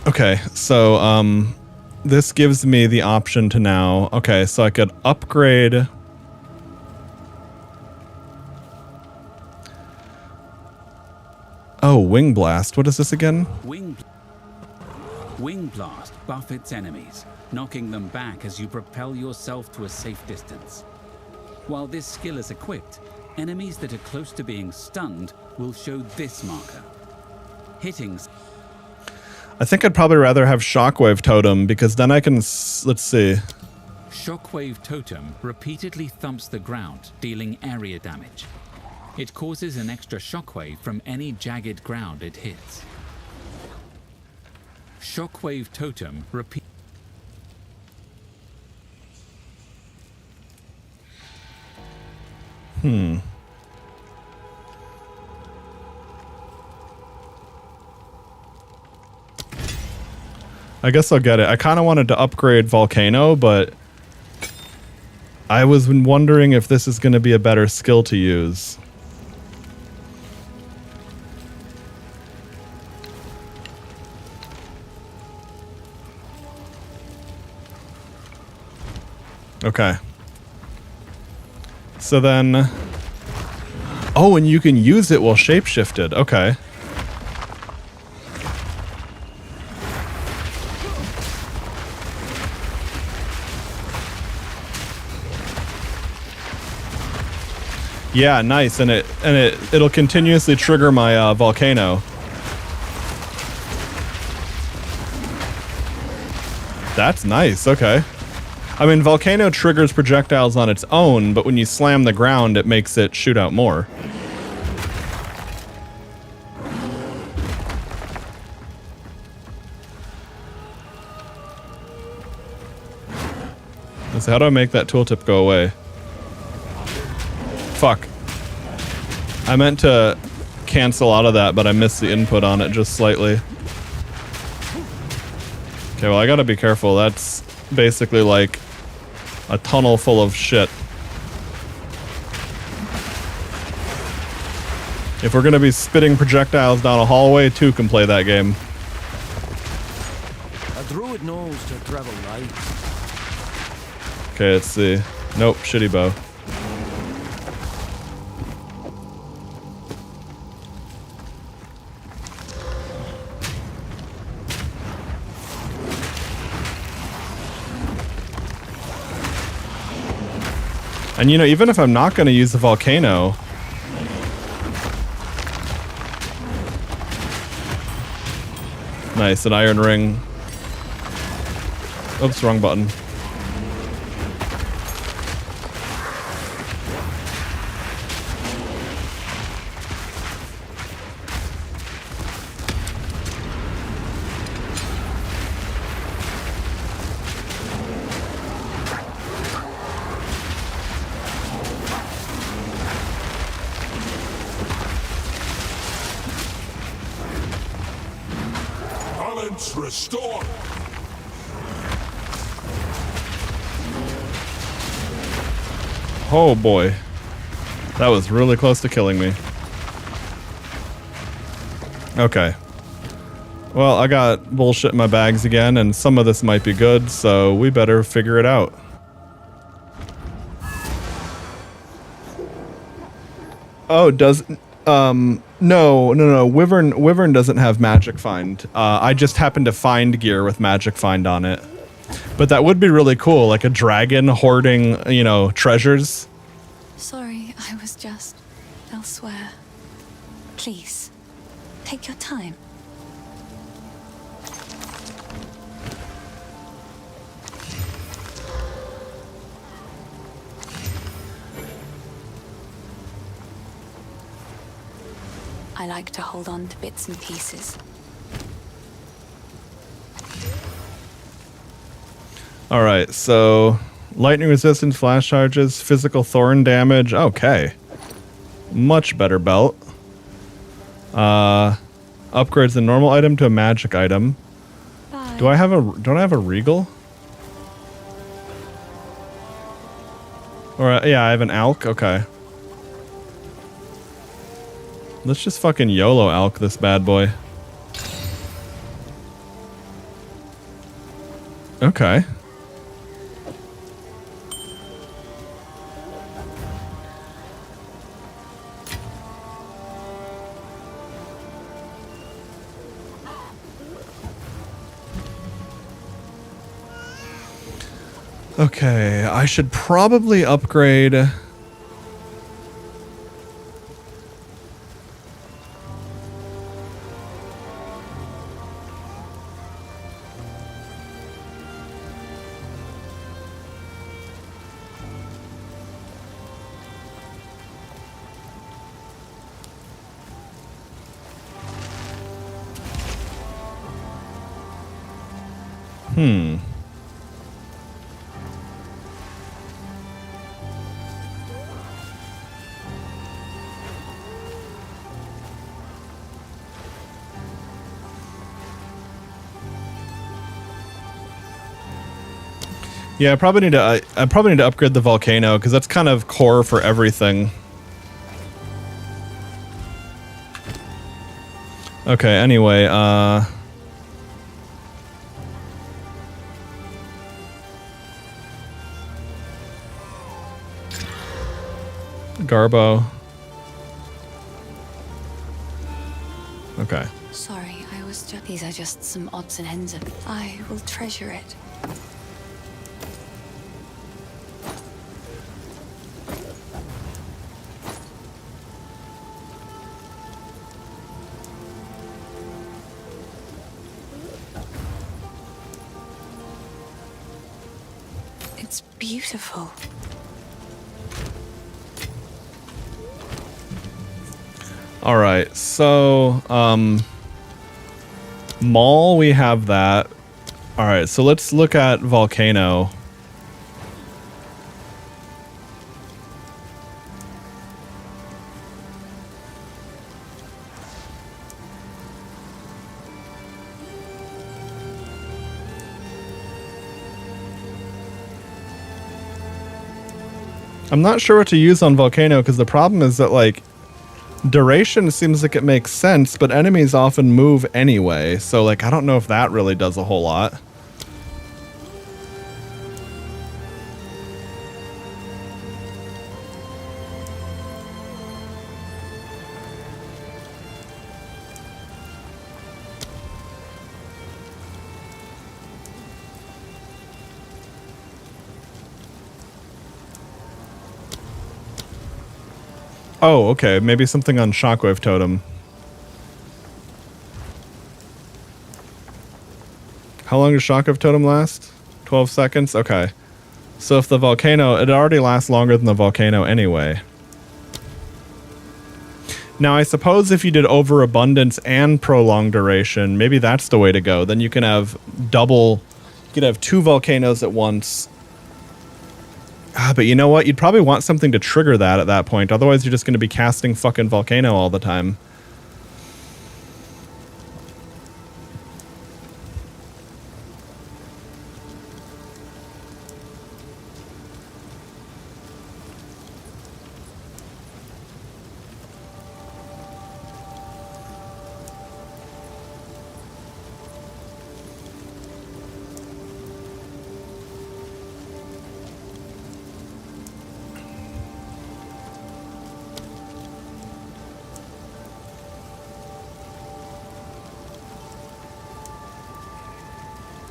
Okay, so this gives me the option to now. Okay, so I could upgrade. Oh, Wing Blast. What is this again? Wing Blast buffets enemies, knocking them back as you propel yourself to a safe distance. While this skill is equipped, enemies that are close to being stunned will show this marker. Hitting. I think I'd probably rather have Shockwave Totem because then I can, let's see. Shockwave Totem repeatedly thumps the ground, dealing area damage. It causes an extra shockwave from any jagged ground it hits. Shockwave Totem repeat. I guess I'll get it. I kind of wanted to upgrade Volcano, but I was wondering if this is going to be a better skill to use. Okay. So then... Oh, and you can use it while shapeshifted. Okay. Yeah, nice. And it'll continuously trigger my volcano. That's nice. Okay. I mean, Volcano triggers projectiles on its own, but when you slam the ground, it makes it shoot out more. So how do I make that tooltip go away? Fuck. I meant to cancel out of that, but I missed the input on it just slightly. Okay, well, I gotta be careful. That's basically like a tunnel full of shit. If we're gonna be spitting projectiles down a hallway, 2 can play that game. A druid knows to travel light. Okay, let's see. Nope, shitty bow. And you know, even if I'm not going to use the volcano, nice, an iron ring. Oops, wrong button. Balance restored. Oh boy. That was really close to killing me. Okay. Well, I got bullshit in my bags again, and some of this might be good, so we better figure it out. Oh, does... No. Wyvern doesn't have Magic Find. I just happened to find gear with Magic Find on it. But that would be really cool, like a dragon hoarding, you know, treasures. Sorry, I was just elsewhere. Please, take your time. I like to hold on to bits and pieces. All right, so lightning resistance, flash charges, physical thorn damage. Okay, much better belt. Upgrades the normal item to a magic item. Bye. Don't I have a regal? Or yeah, I have an alk. Okay. Let's just fucking YOLO alk this bad boy. Okay. Okay, I should probably upgrade... Yeah, I probably need to upgrade the volcano because that's kind of core for everything. Okay, anyway, Garbo. Okay. Sorry, I was just... These are just some odds and ends of... I will treasure it. It's beautiful. All right, so Maul, we have that. All right, so let's look at Volcano. I'm not sure what to use on Volcano because the problem is that, like, Duration seems like it makes sense, but enemies often move anyway. So, like, I don't know if that really does a whole lot. Oh, okay. Maybe something on Shockwave Totem. How long does Shockwave Totem last? 12 seconds? Okay. So if the volcano... It already lasts longer than the volcano anyway. Now, I suppose if you did Overabundance and Prolonged Duration, maybe that's the way to go. Then you can have double... You could have 2 volcanoes at once. But you know what? You'd probably want something to trigger that at that point. Otherwise, you're just going to be casting fucking Volcano all the time.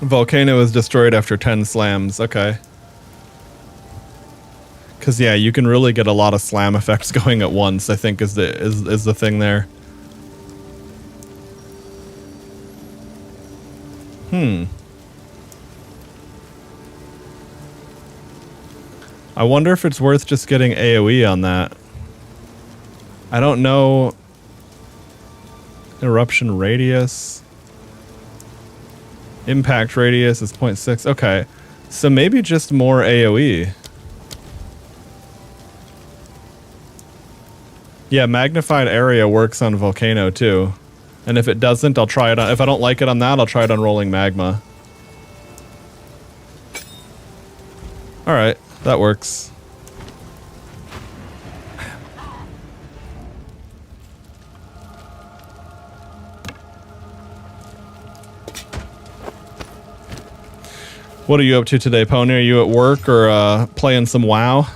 Volcano is destroyed after 10 slams. Okay. Because, yeah, you can really get a lot of slam effects going at once, I think, is the thing there. I wonder if it's worth just getting AoE on that. I don't know. Eruption radius. Impact radius is 0.6. Okay. So maybe just more AoE. Yeah, magnified area works on Volcano too. And if it doesn't, I'll try it on... If I don't like it on that, I'll try it on Rolling Magma. Alright, that works. What are you up to today, Pony? Are you at work or playing some WoW?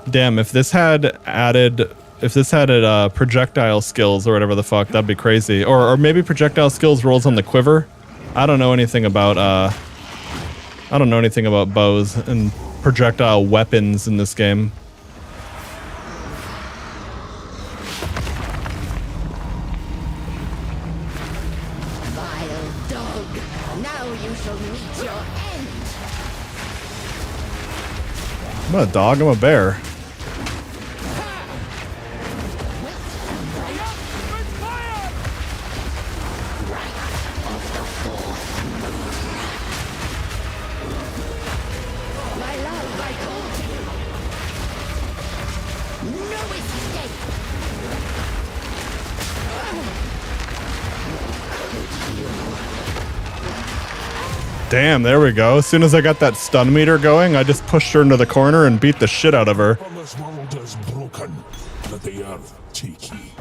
Damn, if this had added projectile skills or whatever the fuck, that'd be crazy. Or maybe projectile skills rolls on the quiver. I don't know anything about bows and projectile weapons in this game. I'm not a dog, I'm a bear. Damn, there we go. As soon as I got that stun meter going, I just pushed her into the corner and beat the shit out of her. This world is broken. Let the earth take ye.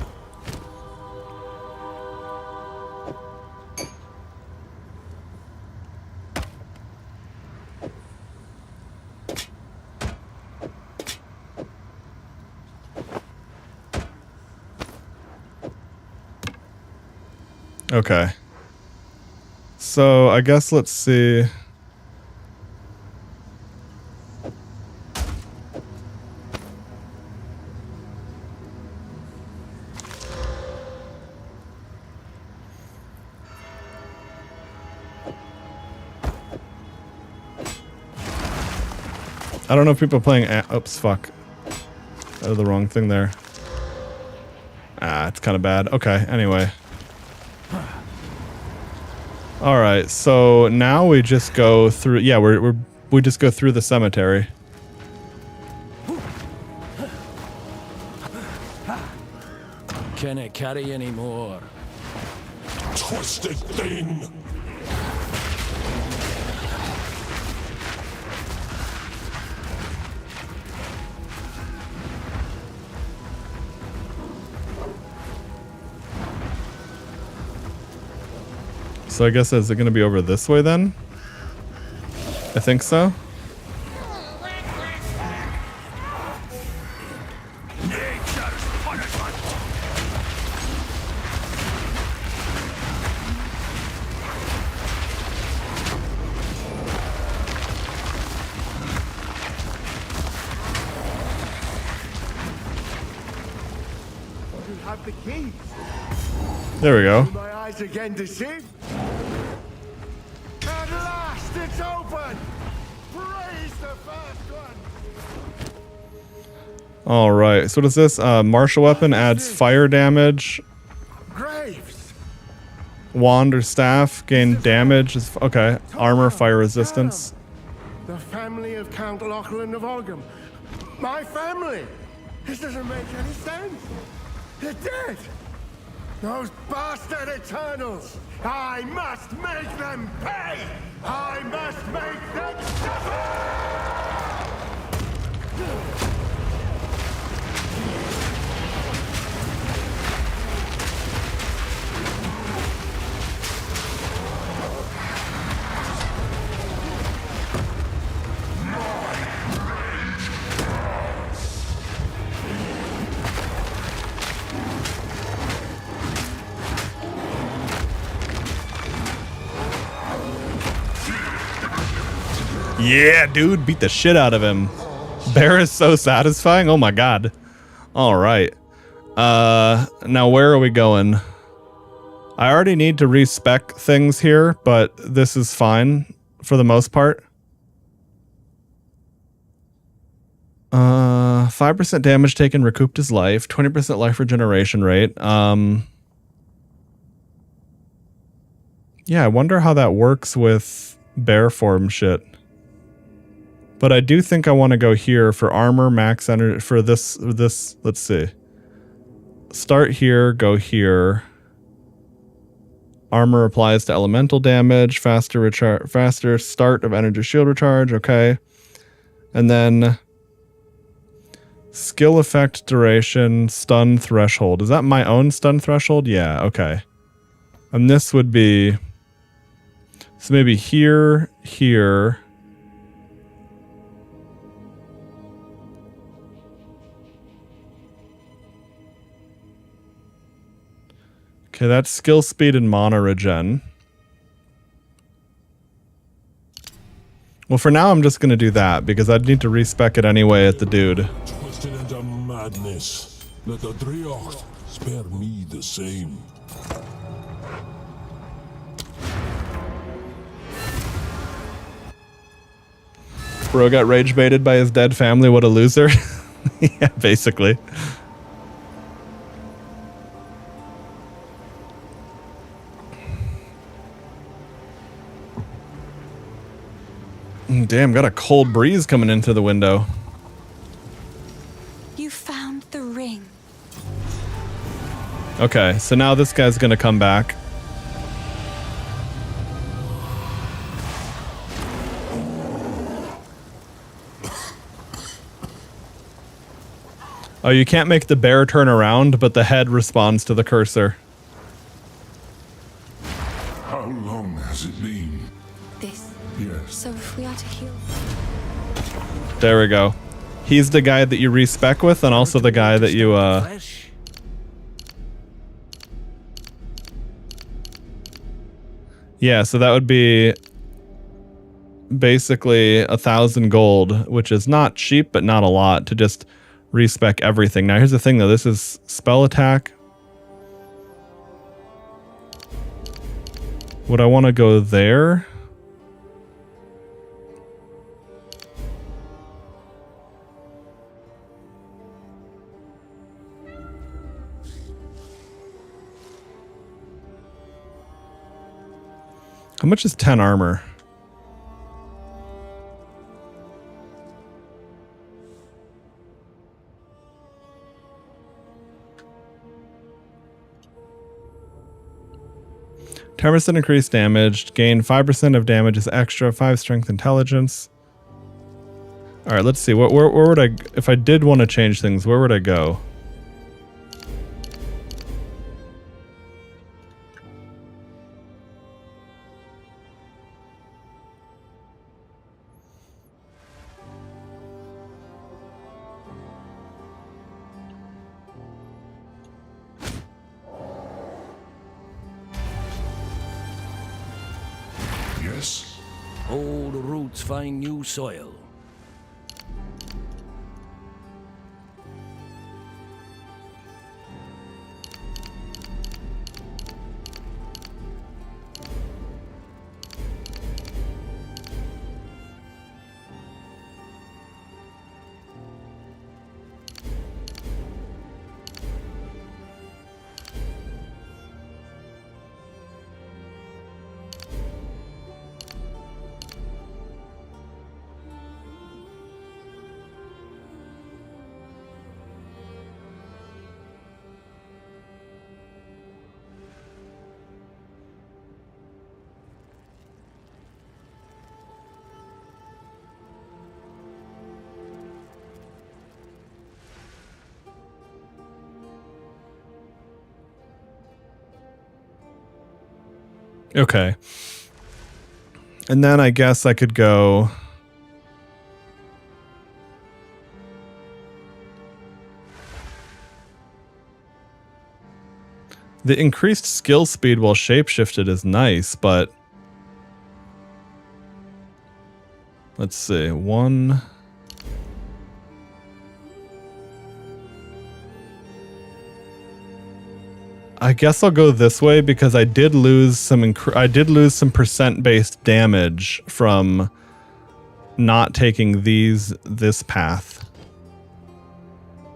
Okay. So, I guess let's see. I don't know if people are playing... Oops, fuck. I did the wrong thing there. It's kind of bad. Okay, anyway. All right, so now we just go through. Yeah, we just go through the cemetery. Can it carry any more? Twisted thing! So I guess is it going to be over this way then? I think so. Have the keys. There we go. My eyes again deceived. At last, it's open. Praise the first one. All right. So what is this? Martial weapon adds fire damage. Graves. Wand or staff gain damage. Okay. Armor, fire resistance. The family of Count Lachlan of Ogham. My family. This doesn't make any sense. They're dead. Those bastard Eternals. I must make them pay. I must make them suffer. Yeah, dude, beat the shit out of him. Bear is so satisfying. Oh my god. All right. Now where are we going? I already need to respec things here, but this is fine for the most part. 5% damage taken, recouped his life, 20% life regeneration rate. Yeah, I wonder how that works with bear form shit. But I do think I want to go here for armor, max energy, for this, let's see. Start here, go here. Armor applies to elemental damage, faster start of energy shield recharge, okay. And then skill effect duration, stun threshold. Is that my own stun threshold? Yeah, okay. And this would be, so maybe here, here. Okay, that's skill speed and mana regen. Well, for now, I'm just going to do that because I'd need to respec it anyway at the dude. Twisted into madness. Let the Druid spare me the same. Bro got rage baited by his dead family. What a loser. Yeah, basically. Damn, got a cold breeze coming in through the window. You found the ring. Okay, so now this guy's gonna come back. Oh, you can't make the bear turn around, but the head responds to the cursor. How long has it been? This. Yes. So if we are to heal. There we go. He's the guy that you respec with, and also the guy that you, Yeah, so that would be basically 1,000 gold, which is not cheap, but not a lot to just respec everything. Now, here's the thing, though. This is spell attack. Would I want to go there? How much is 10 armor? (10% increased damage, gain 5% of damage is extra, 5 strength intelligence. All right, let's see. Where would I, if I did want to change things, where would I go? Yes. Old roots find new soil. Okay. And then I guess I could go... The increased skill speed while shapeshifted is nice, but... Let's see, one... I guess I'll go this way because I did lose some percent-based damage from not taking this path.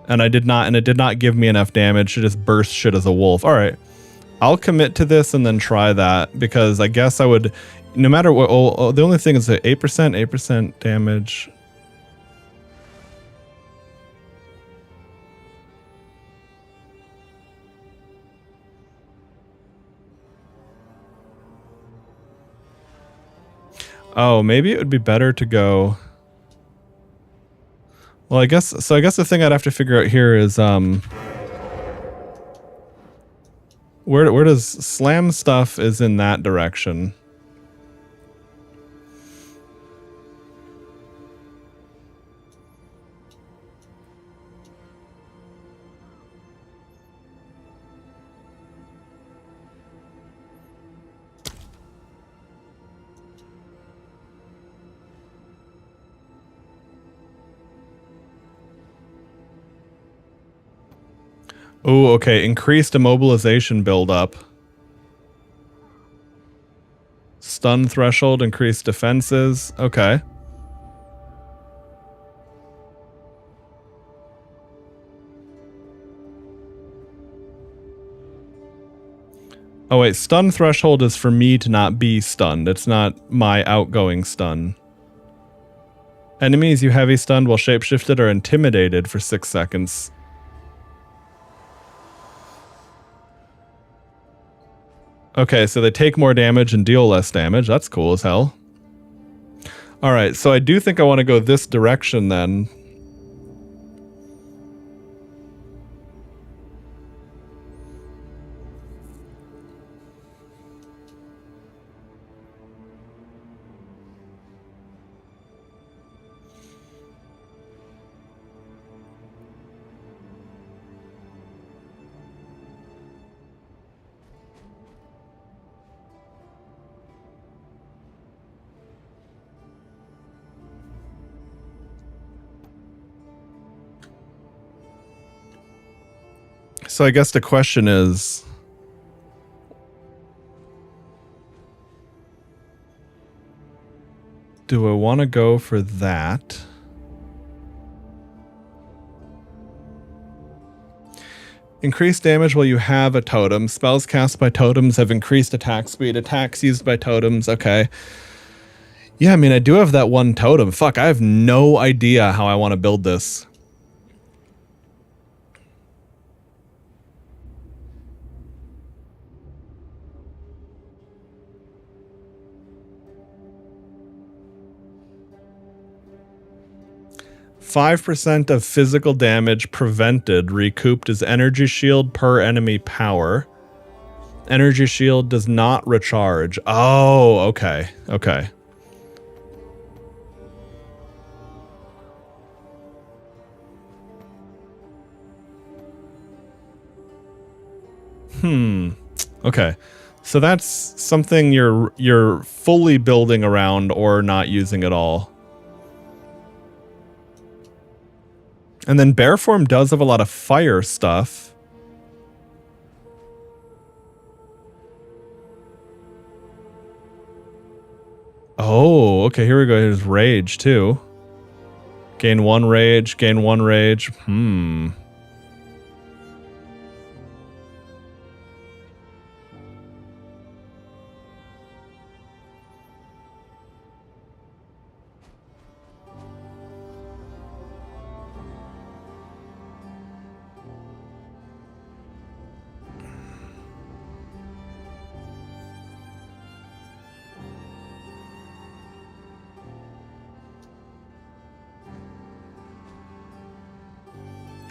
And it did not give me enough damage to just burst shit as a wolf. All right. I'll commit to this and then try that because I guess I would, no matter what, the only thing is that 8% damage. Oh, maybe it would be better to go. Well, I guess the thing I'd have to figure out here is where does slam stuff is in that direction. Oh, okay. Increased immobilization buildup. Stun threshold, increased defenses. Okay. Oh wait, stun threshold is for me to not be stunned. It's not my outgoing stun. Enemies you heavy stunned while shapeshifted are intimidated for 6 seconds. Okay, so they take more damage and deal less damage. That's cool as hell. Alright, so I do think I want to go this direction then. So I guess the question is, do I want to go for that? Increased damage while you have a totem. Spells cast by totems have increased attack speed. Attacks used by totems. Okay. Yeah, I mean, I do have that one totem. Fuck, I have no idea how I want to build this. %5 of physical damage prevented recouped as energy shield per enemy power. Energy shield does not recharge. Oh, okay. Okay. Okay. So that's something you're fully building around or not using at all. And then bear form does have a lot of fire stuff. Oh, okay, here we go. Here's rage too. Gain 1 rage, gain 1 rage.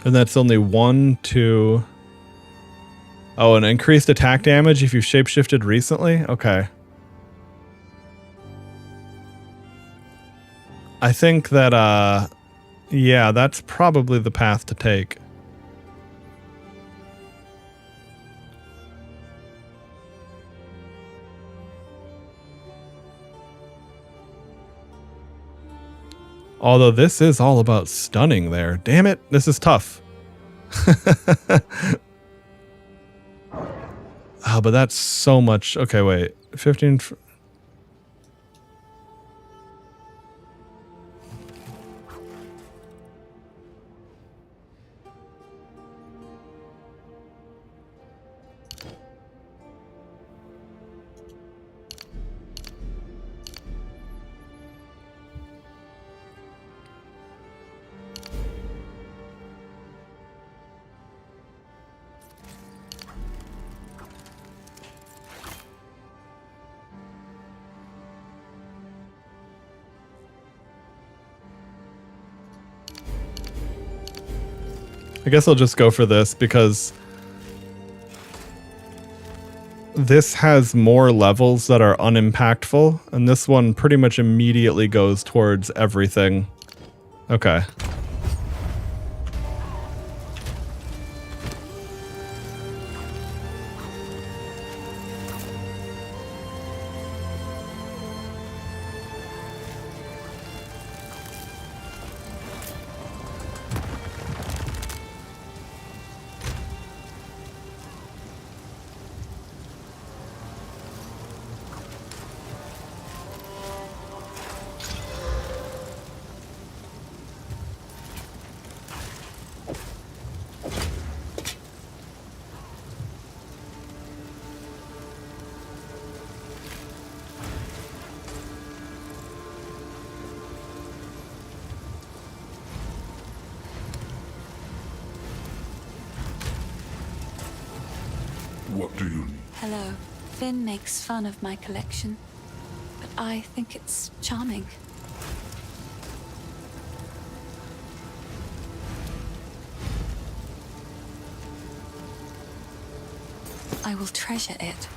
And that's only 1, 2. Oh, and increased attack damage if you've shapeshifted recently? Okay. I think that, yeah, that's probably the path to take. Although this is all about stunning there. Damn it, this is tough. Oh, but that's so much. Okay, wait. 15... I guess I'll just go for this because this has more levels that are unimpactful, and this one pretty much immediately goes towards everything. Okay. What do you need? Hello. Finn makes fun of my collection, but I think it's charming. I will treasure it.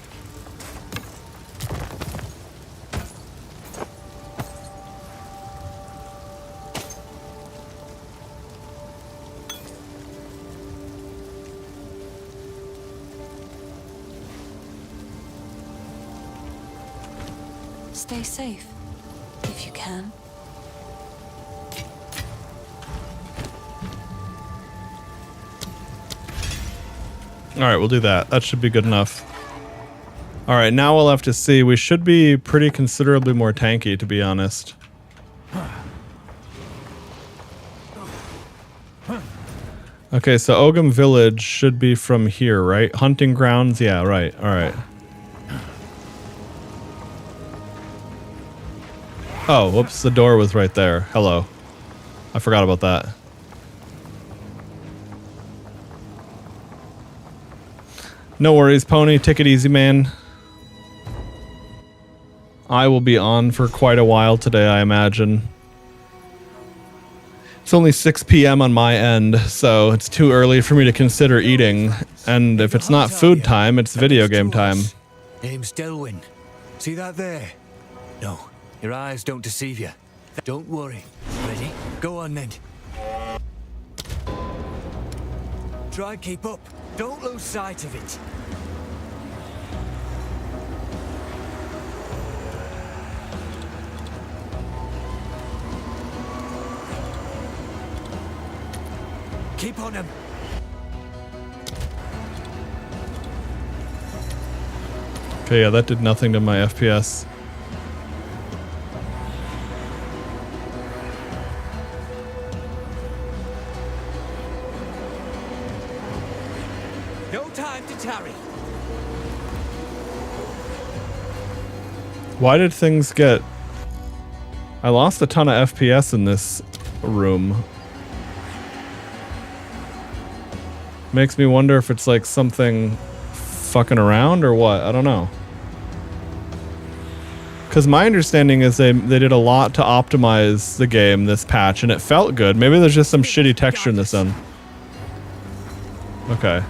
Stay safe, if you can. Alright, we'll do that. That should be good enough. Alright, now we'll have to see. We should be pretty considerably more tanky, to be honest. Okay, so Ogham Village should be from here, right? Hunting grounds? Yeah, right. Alright. Oh, whoops, the door was right there. Hello. I forgot about that. No worries, Pony. Take it easy, man. I will be on for quite a while today, I imagine. It's only 6 p.m. on my end, so it's too early for me to consider eating. And if it's not food time, it's video game time. Name's Delwyn. See that there? No, your eyes don't deceive you. Don't worry. Ready? Go on then. Try keep up. Don't lose sight of it. Keep on him. Okay, yeah, that did nothing to my FPS. No time to tarry. Why did things get... I lost a ton of FPS in this room. Makes me wonder if it's like something fucking around or what. I don't know. Because my understanding is they did a lot to optimize the game this patch and it felt good. Maybe there's just some shitty texture in this end. Okay.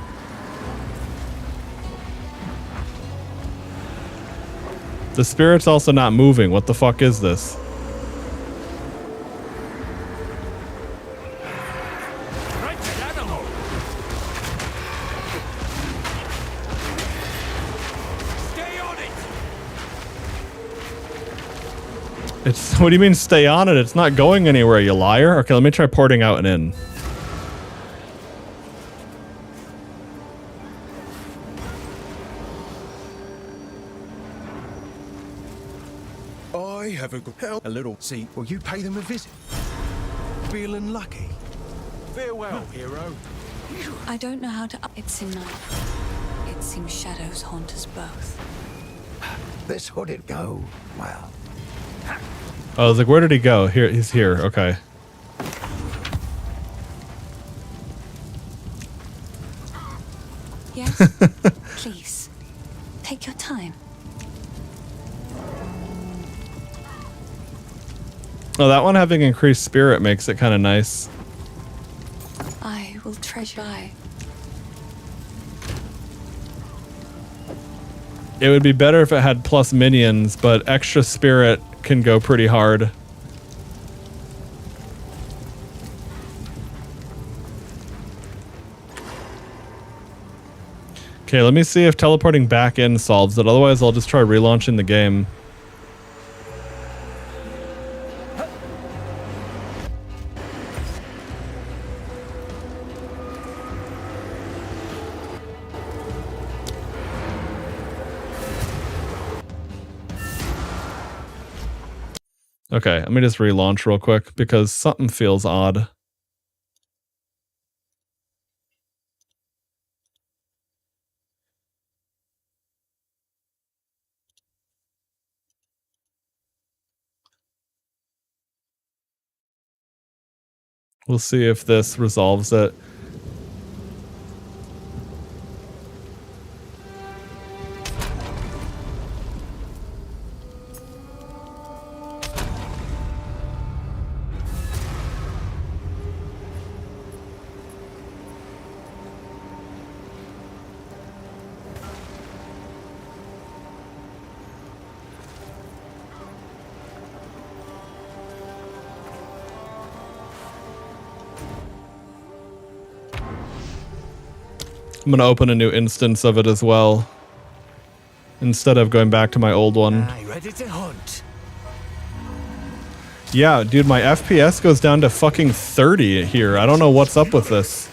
The spirit's also not moving. What the fuck is this? It's, what do you mean stay on it? It's not going anywhere, you liar. Okay, let me try porting out and in. I have a little seat. Will you pay them a visit? Feeling lucky. Farewell, hero. I don't know how to... It seemed like... It seems shadows haunt us both. This hooded go. Well. Oh, I was like, where did he go? Here, he's here. Okay. Yes? Please. Take your time. Oh, that one having increased spirit makes it kind of nice. I will treasure. It would be better if it had plus minions, but extra spirit can go pretty hard. Okay, let me see if teleporting back in solves it. Otherwise, I'll just try relaunching the game. Okay, let me just relaunch real quick because something feels odd. We'll see if this resolves it. I'm gonna open a new instance of it as well, instead of going back to my old one. Ready to hunt. Yeah, dude, my FPS goes down to fucking 30 here. I don't know what's up with this.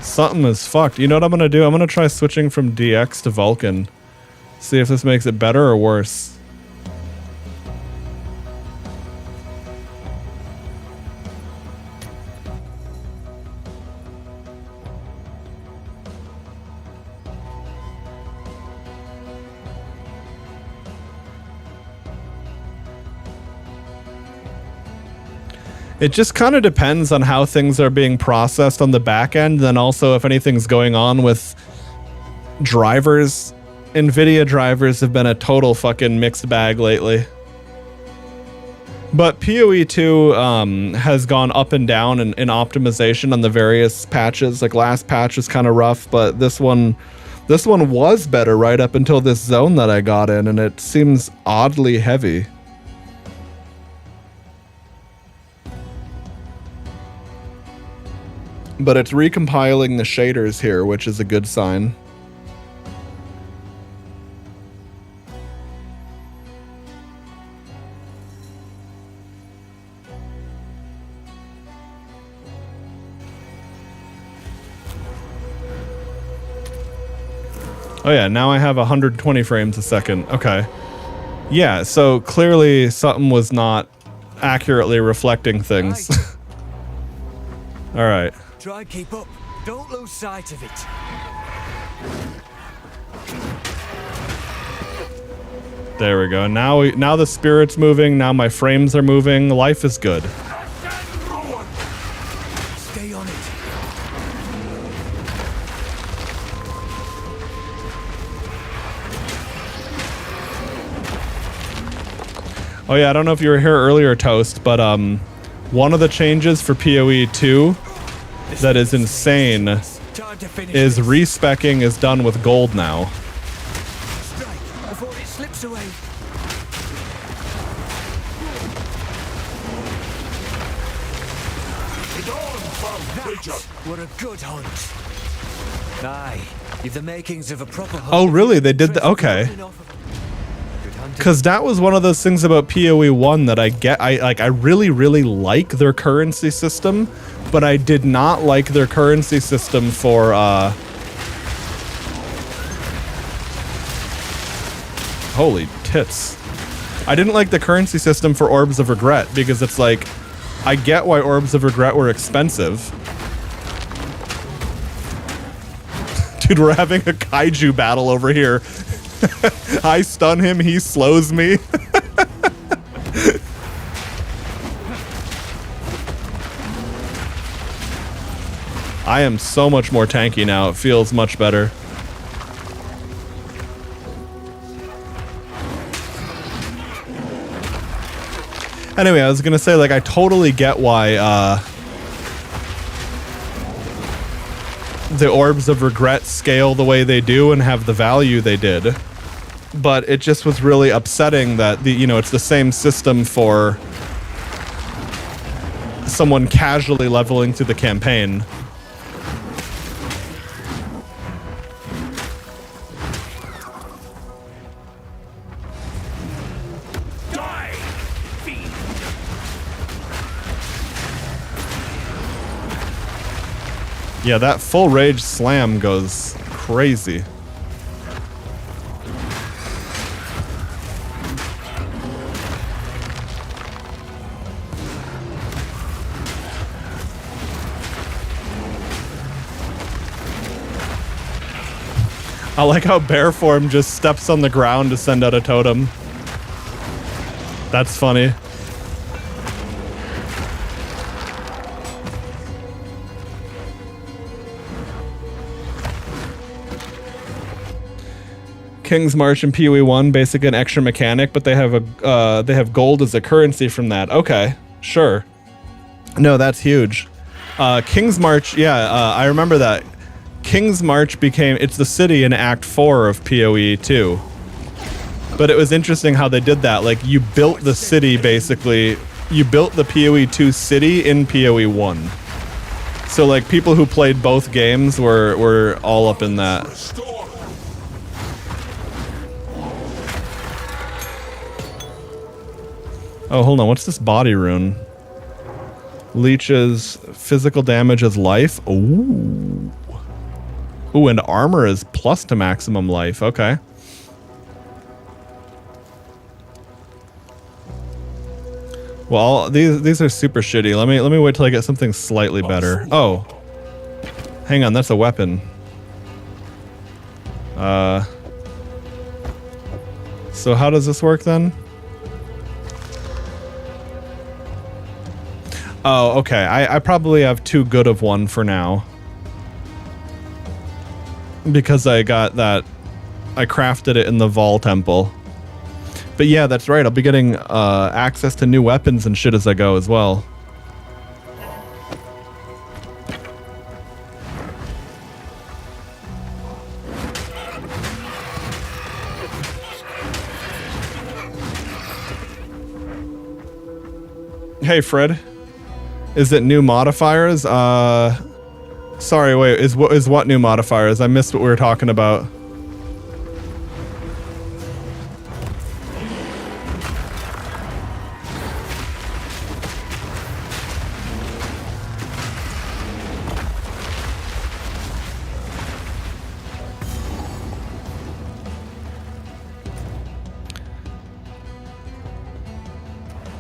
Something is fucked. You know what I'm gonna do? I'm gonna try switching from DX to Vulcan. See if this makes it better or worse. It just kind of depends on how things are being processed on the back end, then also if anything's going on with drivers. NVIDIA drivers have been a total fucking mixed bag lately. But PoE 2 has gone up and down in optimization on the various patches. Like last patch was kind of rough, but this one was better right up until this zone that I got in, and it seems oddly heavy. But it's recompiling the shaders here, which is a good sign. Oh yeah, now I have 120 frames a second. Okay. Yeah, so clearly something was not accurately reflecting things. All right. Try and keep up. Don't lose sight of it. There we go. Now the spirit's moving. Now my frames are moving. Life is good. Stay on it. Oh yeah, I don't know if you were here earlier, Toast, but one of the changes for PoE 2 that is insane is respecking is done with gold now. Before it slips away. What a good hunt. Aye, you've the makings of a proper hunt. Oh really? They did that? Okay. Because that was one of those things about PoE 1 that I really, really like their currency system, but I did not like their currency system for, holy tits. I didn't like the currency system for Orbs of Regret, because it's like, I get why Orbs of Regret were expensive. Dude, we're having a kaiju battle over here. I stun him, he slows me. I am so much more tanky now. It feels much better. Anyway, I was gonna say, like, I totally get why the Orbs of Regret scale the way they do and have the value they did. But it just was really upsetting that it's the same system for someone casually leveling through the campaign. Yeah, that full rage slam goes crazy. I like how bear form just steps on the ground to send out a totem. That's funny. King's March and PoE 1, basically an extra mechanic, but they have gold as a currency from that. Okay, sure. No, that's huge. King's March, yeah, I remember that. King's March it's the city in Act 4 of PoE 2. But it was interesting how they did that. Like, you built the city, basically. You built the PoE 2 city in PoE 1. So, like, people who played both games were all up in that. Oh, hold on. What's this body rune? Leeches physical damage as life. Ooh. Ooh, and armor is plus to maximum life. Okay. Well, these are super shitty. Let me wait till I get something slightly better. Oh. Hang on, that's a weapon. So how does this work then? Oh, okay. I probably have too good of one for now. Because I got that... I crafted it in the Vol Temple. But yeah, that's right. I'll be getting access to new weapons and shit as I go as well. Hey, Fred. Is it new modifiers? Sorry, wait. Is what new modifiers? I missed what we were talking about.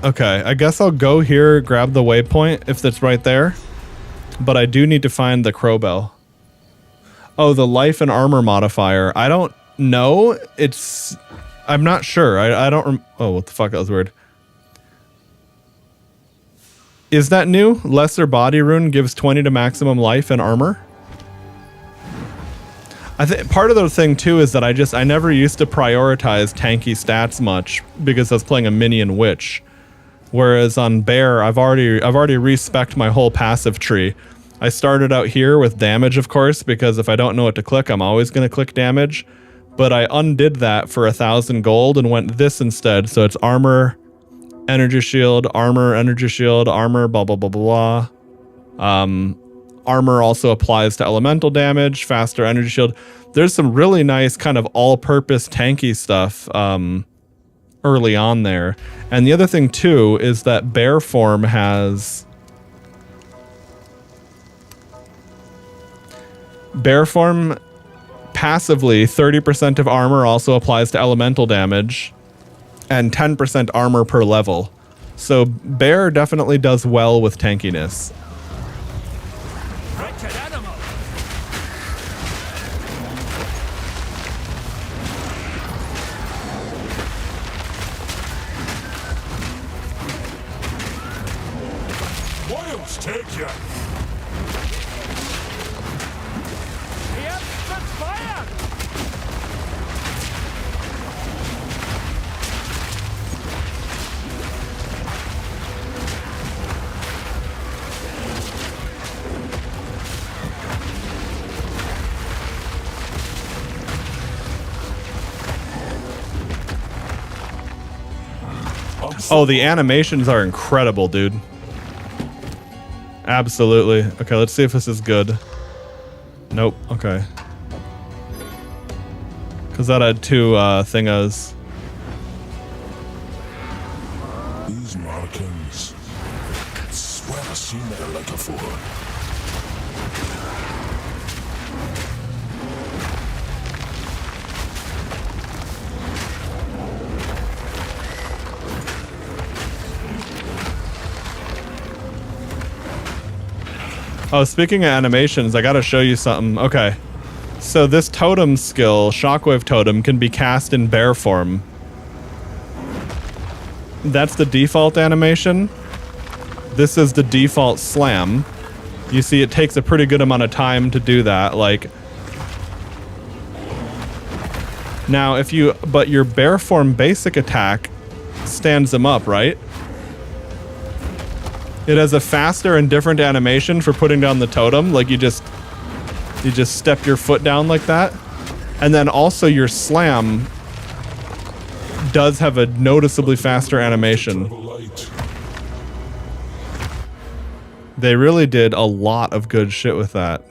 Okay, I guess I'll go here, grab the waypoint if that's right there. But I do need to find the crowbell. Oh, the life and armor modifier. I don't know. I'm not sure. I don't oh, what the fuck? That was weird. Is that new? Lesser body rune gives 20 to maximum life and armor. I think part of the thing too is that I never used to prioritize tanky stats much because I was playing a minion witch. Whereas on Bear, I've already respec'd my whole passive tree. I started out here with damage, of course, because if I don't know what to click, I'm always going to click damage. But I undid that for 1,000 gold and went this instead. So it's armor, energy shield, armor, energy shield, armor, blah, blah, blah, blah, blah. Armor also applies to elemental damage, faster energy shield. There's some really nice kind of all-purpose tanky stuff early on there. And the other thing too is that bear form has passively 30% of armor also applies to elemental damage and 10% armor per level. So bear definitely does well with tankiness. Take ya! Oh, the animations are incredible, dude. Absolutely. Okay, let's see if this is good. Nope. Okay. Because that had two thingas. These markings. I swear I've seen that like before. Oh, speaking of animations, I gotta show you something. Okay. So this totem skill, Shockwave Totem, can be cast in bear form. That's the default animation. This is the default slam. You see, it takes a pretty good amount of time to do that. Like, now but your bear form basic attack stands them up, right? It has a faster and different animation for putting down the totem. Like you just step your foot down like that. And then also your slam does have a noticeably faster animation. They really did a lot of good shit with that.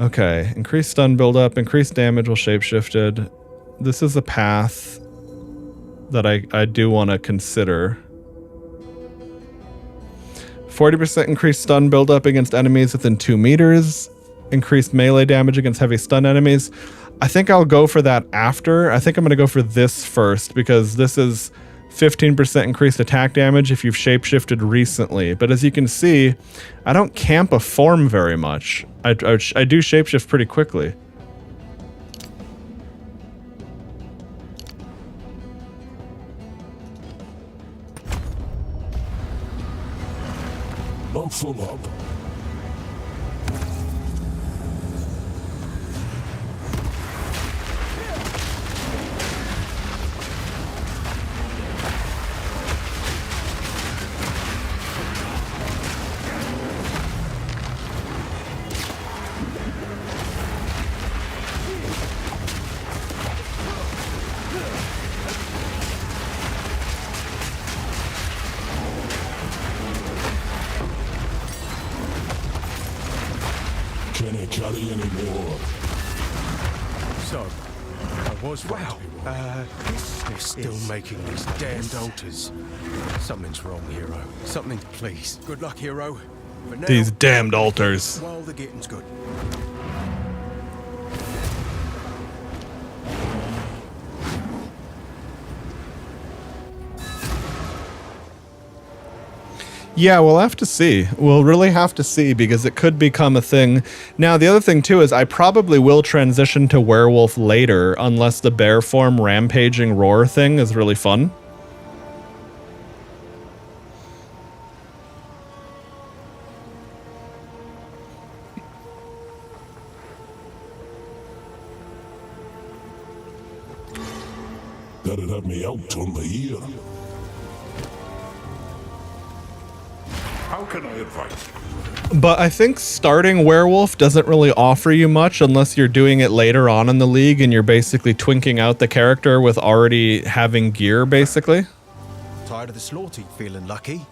Okay, increased stun buildup, increased damage while shapeshifted. This is a path that I do want to consider. 40% increased stun buildup against enemies within 2 meters. Increased melee damage against heavy stun enemies. I think I'll go for that after. I think I'm going to go for this first because this is 15% increased attack damage if you've shapeshifted recently. But as you can see, I don't camp a form very much. I do shapeshift pretty quickly. I'm full up. Can't carry anymore. So, I was wow. They're still making these damned altars. Something's wrong, hero. Something, please. Good luck, hero. But now, these damned altars. While the getting's good. Yeah, we'll have to see. We'll really have to see because it could become a thing. Now, the other thing too is I probably will transition to werewolf later unless the bear form rampaging roar thing is really fun. That'd have me out on the ear. How can I advise? But I think starting werewolf doesn't really offer you much unless you're doing it later on in the league and you're basically twinking out the character with already having gear, basically. Tired of the slaughter, feeling lucky?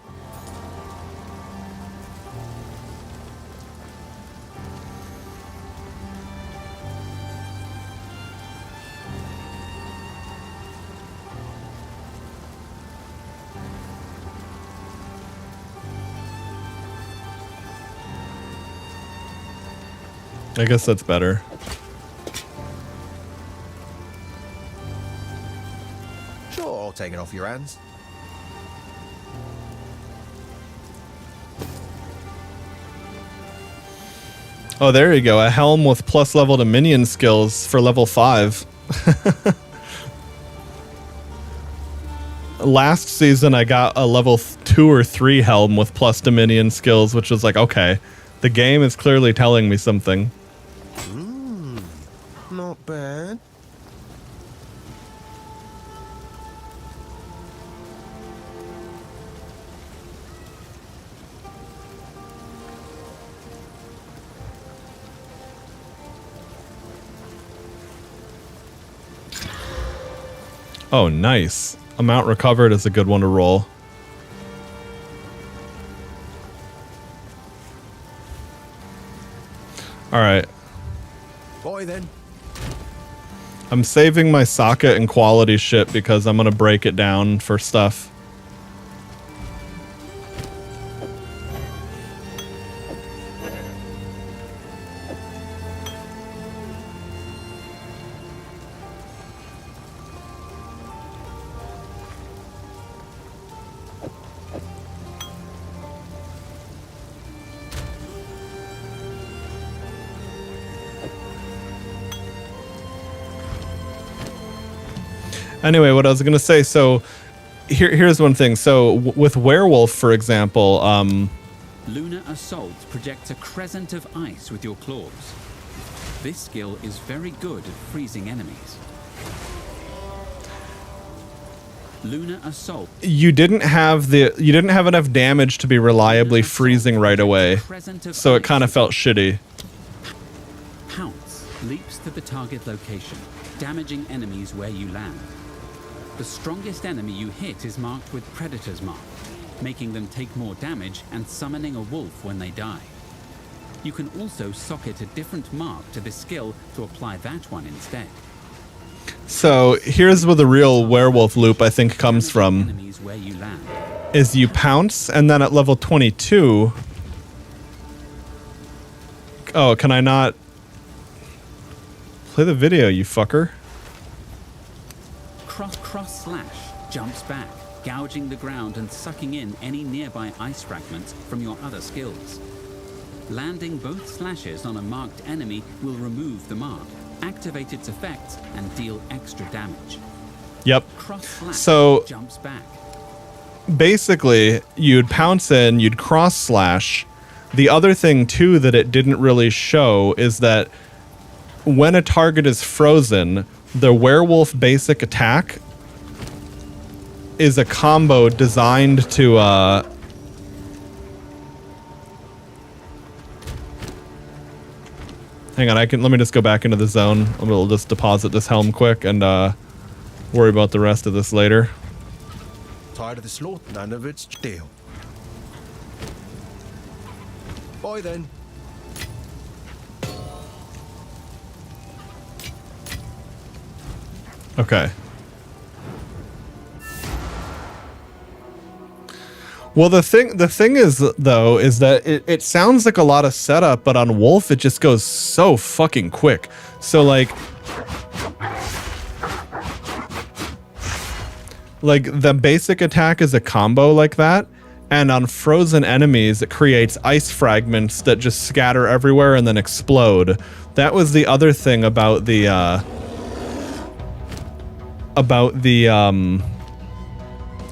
I guess that's better. Sure, I'll take it off your hands. Oh, there you go. A helm with plus level to minion skills for level 5. Last season, I got a level 2 or 3 helm with plus to minion skills, which was like, okay, the game is clearly telling me something. Not bad. Oh, nice. Amount recovered is a good one to roll. All right. Boy, then. I'm saving my socket and quality shit because I'm going to break it down for stuff. Anyway, what I was going to say, so here's one thing. So with Werewolf, for example, Lunar Assault projects a crescent of ice with your claws. This skill is very good at freezing enemies. Lunar Assault. You didn't have enough damage to be reliably freezing right away, so it kind of felt shitty. Pounce leaps to the target location, damaging enemies where you land. The strongest enemy you hit is marked with Predator's Mark, making them take more damage and summoning a wolf when they die. You can also socket a different mark to this skill to apply that one instead. So here's where the real werewolf loop, I think, comes from. Where you land. Is you pounce, and then at level 22... Oh, can I not... Play the video, you fucker. Cross slash jumps back, gouging the ground and sucking in any nearby ice fragments from your other skills. Landing both slashes on a marked enemy will remove the mark, activate its effects, and deal extra damage. Yep. Cross slash so jumps back. Basically, you'd pounce in, you'd cross slash. The other thing too that it didn't really show is that when a target is frozen, the werewolf basic attack is a combo designed to hang on, let me just go back into the zone. We'll just deposit this helm quick and worry about the rest of this later. Tired of the slaughter, none of it's deal. Boy, then. Okay. Well, the thing is, though, is that it sounds like a lot of setup, but on Wolf, it just goes so fucking quick. So, like the basic attack is a combo like that, And on frozen enemies, it creates ice fragments that just scatter everywhere and then explode. That was the other thing about the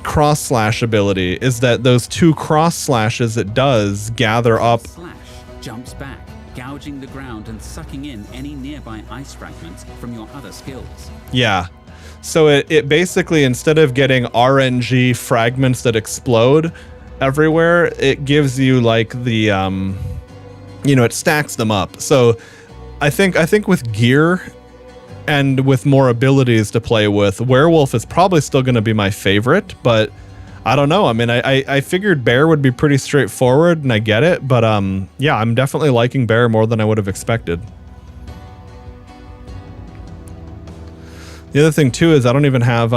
cross slash ability, is that those 2 cross slashes it does gather up. Slash jumps back, gouging the ground and sucking in any nearby ice fragments from your other skills. Yeah. So it basically, instead of getting RNG fragments that explode everywhere, it gives you like the it stacks them up. So I think with gear and with more abilities to play with, Werewolf is probably still going to be my favorite, but I don't know. I mean, I figured Bear would be pretty straightforward, and I get it, but yeah, I'm definitely liking Bear more than I would have expected. The other thing too is I don't even have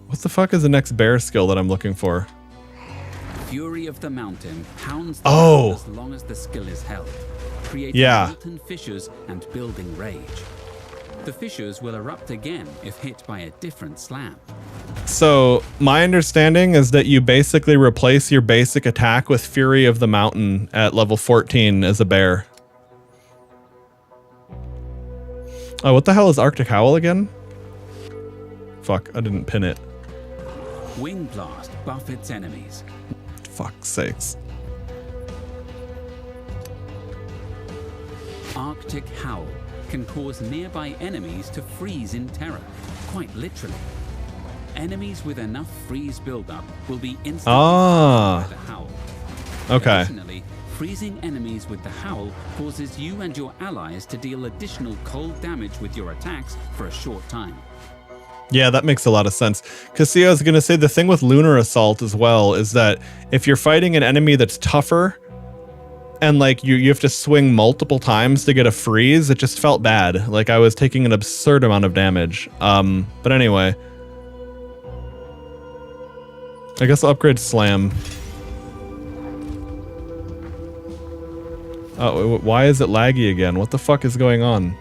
what the fuck is the next Bear skill that I'm looking for? Fury of the Mountain pounds the ground as long as the skill is held, creating molten fissures and building rage. The fissures will erupt again if hit by a different slam. So my understanding is that you basically replace your basic attack with Fury of the Mountain at level 14 as a bear. Oh, what the hell is Arctic Howl again? Fuck, I didn't pin it. Wing Blast buff its enemies. Fuck's sakes. Arctic Howl can cause nearby enemies to freeze in terror, quite literally. Enemies with enough freeze buildup will be instantly by the howl. Okay. Additionally, freezing enemies with the howl causes you and your allies to deal additional cold damage with your attacks for a short time. Yeah, that makes a lot of sense. Because see, I was going to say the thing with Lunar Assault as well is that if you're fighting an enemy that's tougher and like you have to swing multiple times to get a freeze, it just felt bad. Like I was taking an absurd amount of damage. But anyway, I guess I'll upgrade Slam. Oh, why is it laggy again? What the fuck is going on?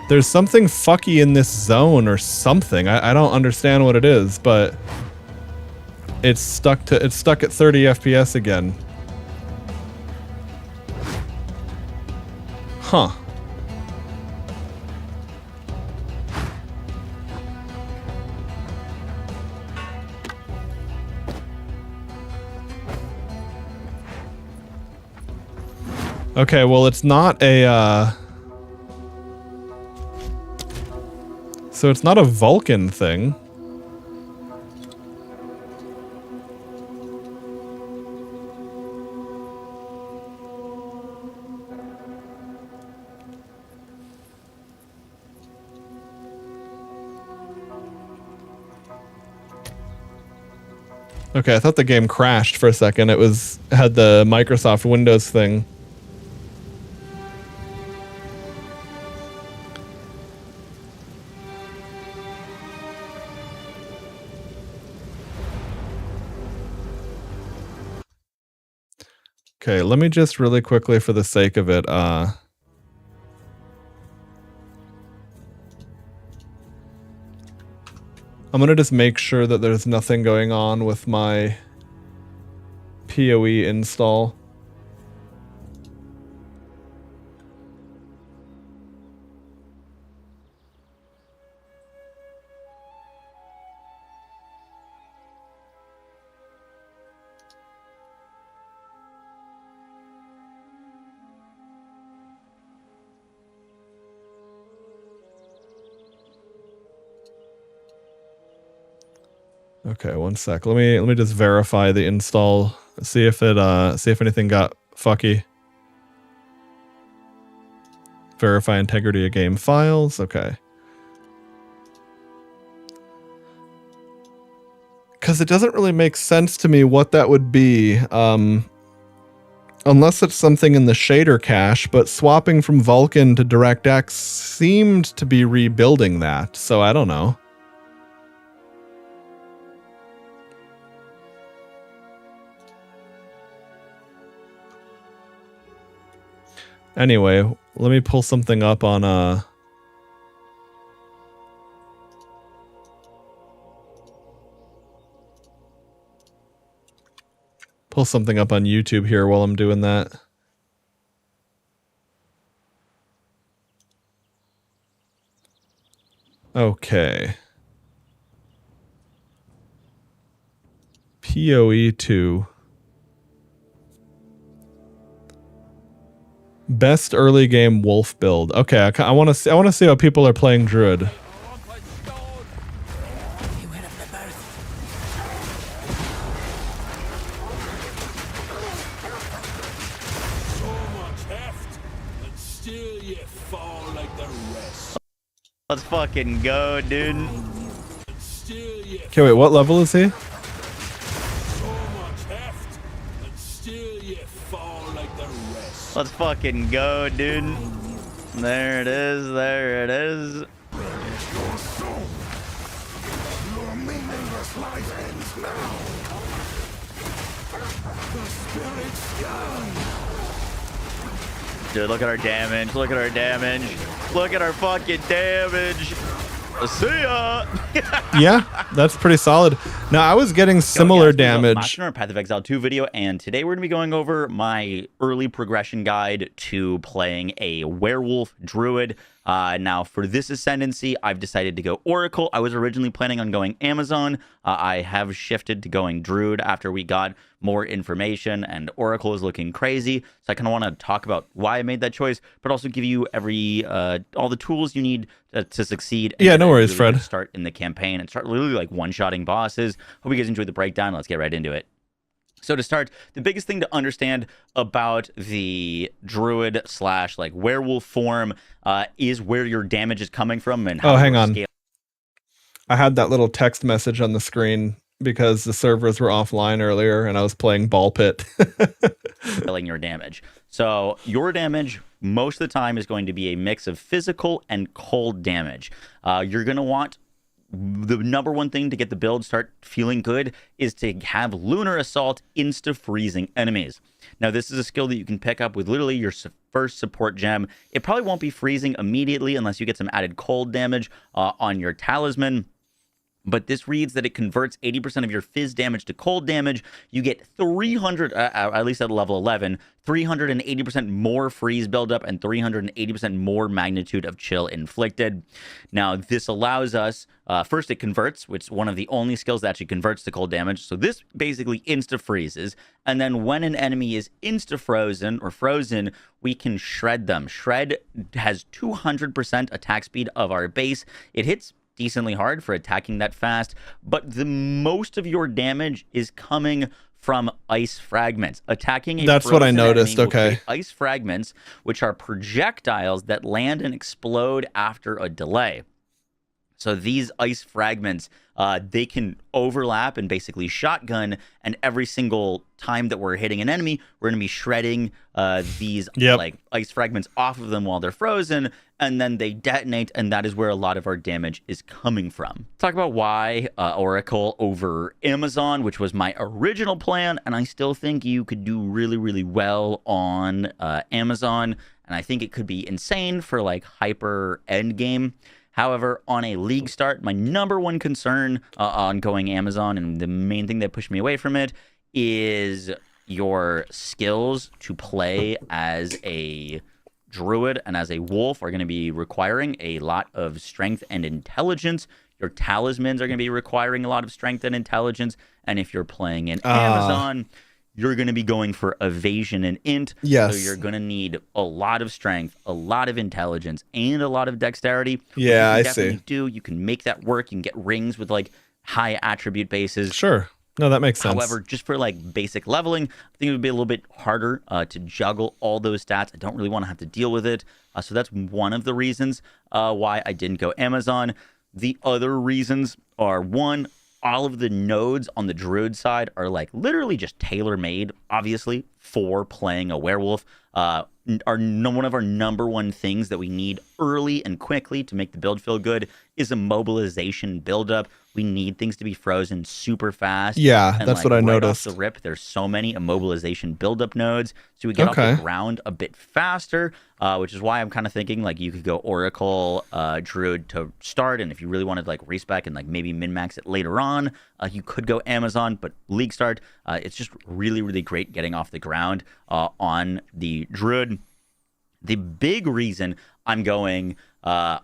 There's something fucky in this zone or something. I don't understand what it is, but it's stuck at 30 FPS again. Huh. Okay, well, it's not a so it's not a Vulcan thing. Okay, I thought the game crashed for a second. It had the Microsoft Windows thing. Okay, let me just really quickly, for the sake of it, I'm gonna just make sure that there's nothing going on with my PoE install. Okay, one sec. Let me just verify the install. See if anything got fucky. Verify integrity of game files. Okay. Because it doesn't really make sense to me what that would be, unless it's something in the shader cache. But swapping from Vulkan to DirectX seemed to be rebuilding that, so I don't know. Anyway, let me pull something up on pull something up on YouTube here while I'm doing that. Okay. PoE2. Best early game wolf build. Okay, I want to see. I want to see how people are playing Druid. Let's fucking go, dude. Okay, wait. What level is he? Let's fucking go, dude. There it is. There it is. Your meaningless life ends now. The spirit's gone. Dude, look at our damage. Look at our damage. Look at our fucking damage. See ya. Yeah, that's pretty solid. Now, I was getting similar damage. Our Path of Exile 2 video, and today we're going to be going over my early progression guide to playing a werewolf druid. Now, for this ascendancy, I've decided to go Oracle. I was originally planning on going Amazon. I have shifted to going Druid after we got more information, and Oracle is looking crazy. So I kind of want to talk about why I made that choice, but also give you all the tools you need to succeed. Yeah, no worries, really Fred. Start in the campaign and start literally like one-shotting bosses. Hope you guys enjoyed the breakdown. Let's get right into it. So to start, the biggest thing to understand about the druid / like werewolf form is where your damage is coming from and how hang on. Scale I had that little text message on the screen because the servers were offline earlier and I was playing Ball Pit. scaling your damage. So your damage most of the time is going to be a mix of physical and cold damage. You're going to want the number one thing to get the build start feeling good is to have Lunar Assault insta-freezing enemies. Now, this is a skill that you can pick up with literally your first support gem. It probably won't be freezing immediately unless you get some added cold damage on your talisman. But this reads that it converts 80% of your fizz damage to cold damage. You get 300, at least at level 11, 380% more freeze buildup and 380% more magnitude of chill inflicted. Now, this allows us, first it converts, which is one of the only skills that actually converts to cold damage. So this basically insta-freezes. And then when an enemy is insta-frozen or frozen, we can shred them. Shred has 200% attack speed of our base. It hits decently hard for attacking that fast, but the most of your damage is coming from ice fragments. Attacking a That's what I noticed. Okay. Ice fragments, which are projectiles that land and explode after a delay. So these ice fragments, they can overlap and basically shotgun, and every single time that we're hitting an enemy, we're going to be shredding these like ice fragments off of them while they're frozen, and then they detonate, and that is where a lot of our damage is coming from. Talk about why Oracle over Amazon, which was my original plan, and I still think you could do really, really well on Amazon, and I think it could be insane for like hyper endgame. However, on a league start, my number one concern on going Amazon, and the main thing that pushed me away from it, is your skills to play as a druid and as a wolf are going to be requiring a lot of strength and intelligence. Your talismans are going to be requiring a lot of strength and intelligence. And if you're playing in Amazon, you're going to be going for evasion and int. Yes. So you're going to need a lot of strength, a lot of intelligence, and a lot of dexterity. Yeah, I see. You can make that work. You can get rings with like high attribute bases. Sure. No, that makes sense. However, just for like basic leveling, I think it would be a little bit harder to juggle all those stats. I don't really want to have to deal with it. So that's one of the reasons why I didn't go Amazon. The other reasons are, one, all of the nodes on the druid side are like literally just tailor-made, obviously, for playing a werewolf. One of our number one things that we need early and quickly to make the build feel good is a mobilization buildup. we need things to be frozen super fast. Yeah, and that's like, what I right noticed. Off the rip, there's so many immobilization buildup nodes, so we get off the ground a bit faster, which is why I'm kind of thinking like you could go Oracle, Druid to start, and if you really wanted to like respec and like maybe min-max it later on, you could go Amazon, but League start. It's just really, really great getting off the ground on the Druid. The big reason I'm going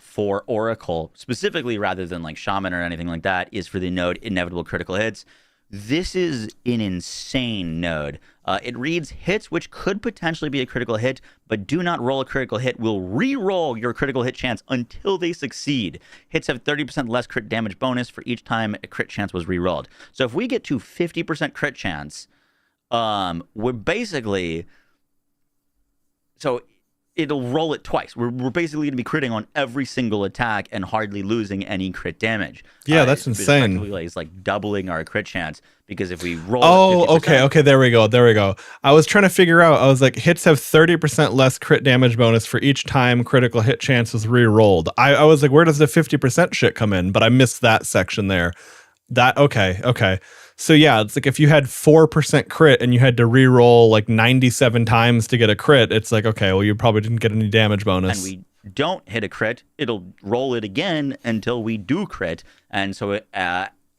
for Oracle specifically rather than like Shaman or anything like that is for the node Inevitable Critical Hits. This is an insane node. It reads hits which could potentially be a critical hit, but do not roll a critical hit. Will re-roll your critical hit chance until they succeed. Hits have 30% less crit damage bonus for each time a crit chance was re-rolled. So if we get to 50% crit chance, we're basically... So it'll roll it twice. We're basically going to be critting on every single attack and hardly losing any crit damage. Yeah, that's insane. It's like doubling our crit chance because if we roll... Oh, okay, there we go. I was trying to figure out, I was like, hits have 30% less crit damage bonus for each time critical hit chance is re-rolled. I was like, where does the 50% shit come in? But I missed that section there. Okay. So yeah, it's like if you had 4% crit and you had to re-roll like 97 times to get a crit, it's like, okay, well, you probably didn't get any damage bonus. And we don't hit a crit, it'll roll it again until we do crit. And so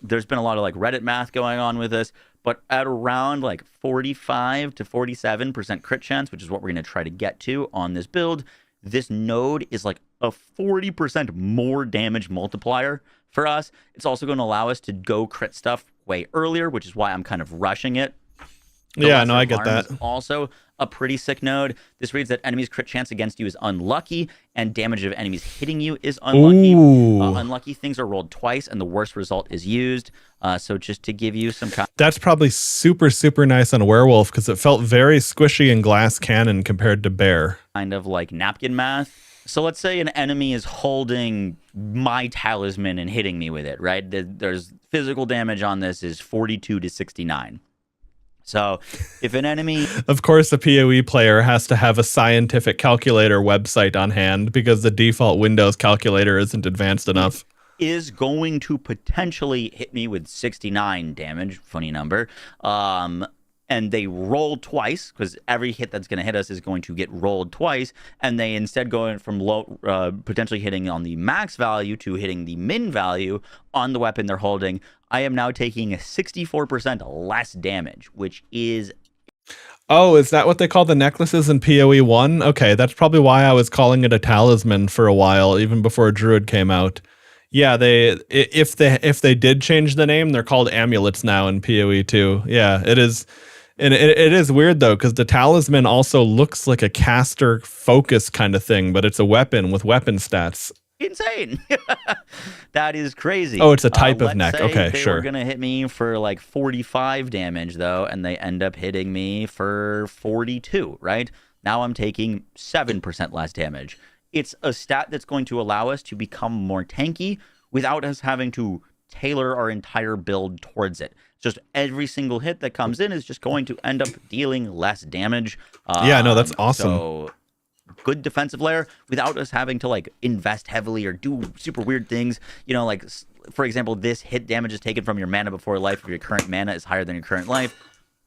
there's been a lot of like Reddit math going on with this, but at around like 45 to 47% crit chance, which is what we're going to try to get to on this build, this node is like a 40% more damage multiplier for us. It's also going to allow us to go crit stuff way earlier, which is why I'm kind of rushing it. Yeah, no, I get that. Also a pretty sick node. This reads that enemies' crit chance against you is unlucky, and damage of enemies hitting you is unlucky. Unlucky things are rolled twice, and the worst result is used. So just to give you some... That's probably super, super nice on Werewolf, because it felt very squishy in Glass Cannon compared to Bear. Kind of like napkin math. So let's say an enemy is holding my talisman and hitting me with it, right? There's physical damage on this is 42 to 69. So if an enemy... Of course, a PoE player has to have a scientific calculator website on hand because the default Windows calculator isn't advanced enough. Is going to potentially hit me with 69 damage, funny number, and they roll twice, because every hit that's going to hit us is going to get rolled twice, and they instead go from low, potentially hitting on the max value to hitting the min value on the weapon they're holding, I am now taking a 64% less damage, which is... Oh, is that what they call the necklaces in PoE 1? Okay, that's probably why I was calling it a talisman for a while, even before Druid came out. Yeah, if they did change the name, they're called amulets now in PoE 2. Yeah, it is... And it is weird, though, because the talisman also looks like a caster focus kind of thing, but it's a weapon with weapon stats. Insane. That is crazy. Oh, it's a type of neck. Okay, sure. They're going to hit me for like 45 damage, though, and they end up hitting me for 42, right? Now I'm taking 7% less damage. It's a stat that's going to allow us to become more tanky without us having to tailor our entire build towards it. Just every single hit that comes in is just going to end up dealing less damage. Yeah, no, that's awesome. So good defensive layer without us having to like invest heavily or do super weird things. You know, like for example, this hit damage is taken from your mana before life if your current mana is higher than your current life.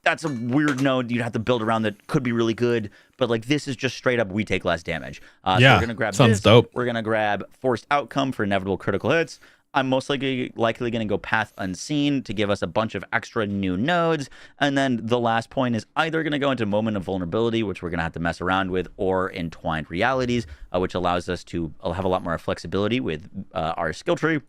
That's a weird node you'd have to build around that could be really good, but like this is just straight up we take less damage. Yeah, so we're gonna grab sounds dope. We're gonna grab Forced Outcome for inevitable critical hits. I'm most likely going to go Path Unseen to give us a bunch of extra new nodes. And then the last point is either going to go into Moment of Vulnerability, which we're going to have to mess around with, or Entwined Realities, which allows us to have a lot more flexibility with our skill tree.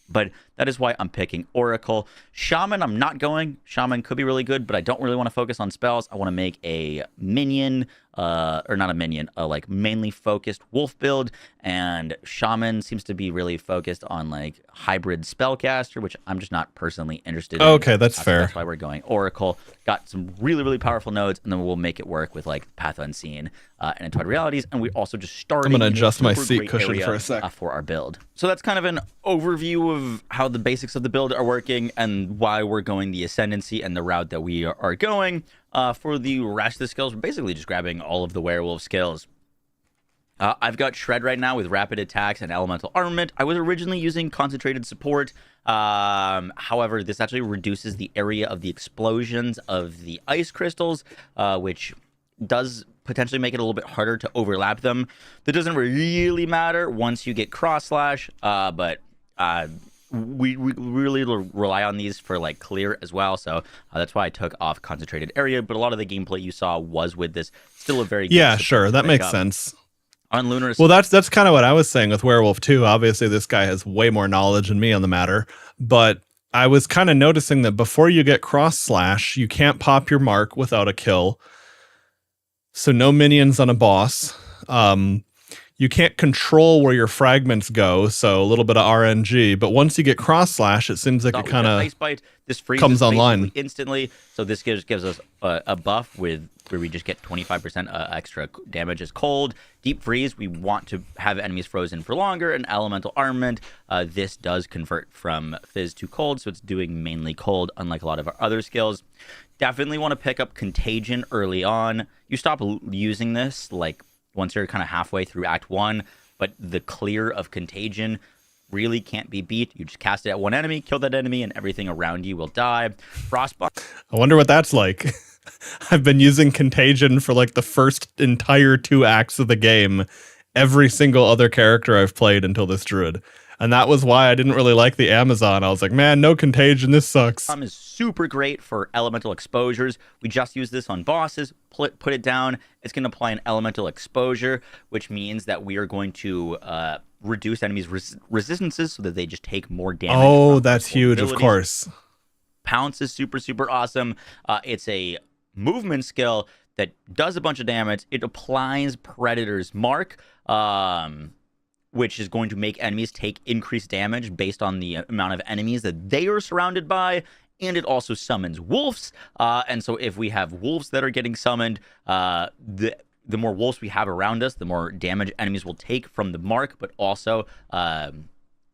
But that is why I'm picking Oracle. Shaman, I'm not going. Shaman could be really good, but I don't really want to focus on spells. I want to make a minion, or not a minion, like mainly focused wolf build. And Shaman seems to be really focused on like hybrid spellcaster, which I'm just not personally interested in. Okay, that's fair. That's why we're going Oracle. Got some really, really powerful nodes, and then we'll make it work with like Path Unseen and Entwined Realities. And we also just started. I'm going to adjust my seat cushion for a sec. For our build. So that's kind of an overview of how the basics of the build are working and why we're going the Ascendancy and the route that we are going. For the rest of the skills, we're basically just grabbing all of the werewolf skills. I've got Shred right now with rapid attacks and elemental armament. I was originally using concentrated support. However, this actually reduces the area of the explosions of the ice crystals, which does potentially make it a little bit harder to overlap them. That doesn't really matter once you get cross slash, but we really rely on these for like clear as well, so that's why I took off concentrated area. But a lot of the gameplay you saw was with this. Still a very good yeah, sure, that makes sense. On Lunar, well, that's kind of what I was saying with Werewolf too. Obviously, this guy has way more knowledge than me on the matter, but I was kind of noticing that before you get cross slash, you can't pop your mark without a kill. So no minions on a boss. You can't control where your fragments go, so a little bit of RNG. But once you get cross slash, it seems like it kind of comes online instantly. So this gives us a buff with where we just get 25% extra damage as cold. Deep freeze, we want to have enemies frozen for longer. And elemental armament, this does convert from fizz to cold, so it's doing mainly cold, unlike a lot of our other skills. Definitely want to pick up contagion early on. You stop using this like once you're kind of halfway through Act 1, but the clear of contagion really can't be beat. You just cast it at one enemy, kill that enemy, and everything around you will die. Frostbite. I wonder what that's like. I've been using contagion for like the first entire 2 acts of the game, every single other character I've played until this druid. And that was why I didn't really like the Amazon. I was like, man, no contagion, this sucks. Is super great for elemental exposures. We just use this on bosses, put it down. It's going to apply an elemental exposure, which means that we are going to reduce enemies' resistances so that they just take more damage. Oh, that's huge, of course. Pounce is super, super awesome. It's a movement skill that does a bunch of damage. It applies Predator's Mark, which is going to make enemies take increased damage based on the amount of enemies that they are surrounded by. And it also summons wolves. And so if we have wolves that are getting summoned, the more wolves we have around us, the more damage enemies will take from the mark, but also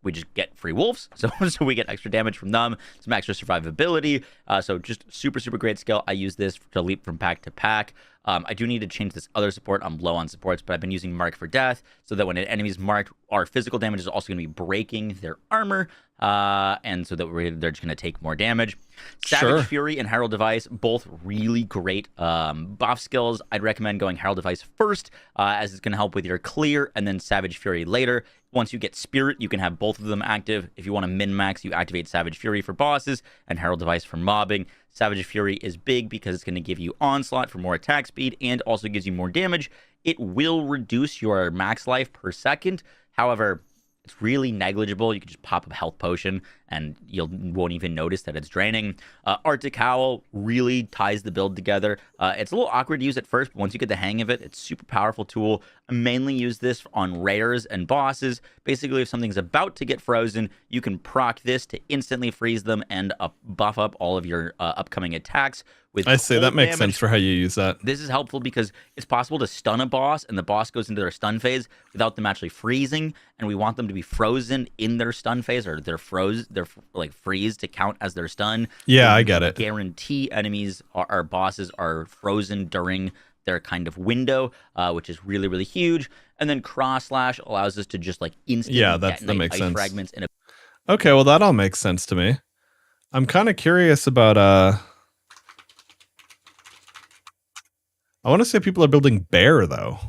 we just get free wolves. So we get extra damage from them, some extra survivability. So just super, super great skill. I use this to leap from pack to pack. I do need to change this other support. I'm low on supports, but I've been using Mark for Death so that when an enemy's marked, our physical damage is also going to be breaking their armor, and so that they're just going to take more damage. Savage Fury and Herald Device, both really great buff skills. I'd recommend going Herald Device first, as it's going to help with your clear, and then Savage Fury later. Once you get Spirit, you can have both of them active. If you want to min-max, you activate Savage Fury for bosses and Herald Device for mobbing. Savage Fury is big because it's going to give you Onslaught for more attack speed and also gives you more damage. It will reduce your max life per second. However, it's really negligible. You can just pop a health potion and you won't even notice that it's draining. Arctic Owl really ties the build together. It's a little awkward to use at first, but once you get the hang of it, it's a super powerful tool. I mainly use this on rares and bosses. Basically, if something's about to get frozen, you can proc this to instantly freeze them and buff up all of your upcoming attacks. I see, that makes sense for how you use that. This is helpful because it's possible to stun a boss and the boss goes into their stun phase without them actually freezing, and we want them to be frozen in their stun phase, or they're like freeze to count as their stun. Yeah, I get it. Guarantee enemies, our bosses, are frozen during their kind of window, which is really, really huge. And then cross slash allows us to just like instantly that makes ice sense. fragments in a Okay, well that all makes sense to me. I'm kind of curious about I want to see if people are building bear though.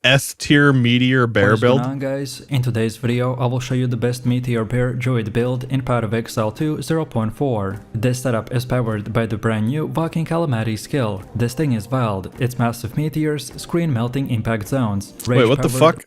S-tier meteor bear What is build. going on, guys? In today's video, I will show you the best meteor bear druid build in Path of Exile 2 0.4. This setup is powered by the brand new Walking Calamity skill. This thing is wild. It's massive meteors, screen melting impact zones. Wait, what the fuck?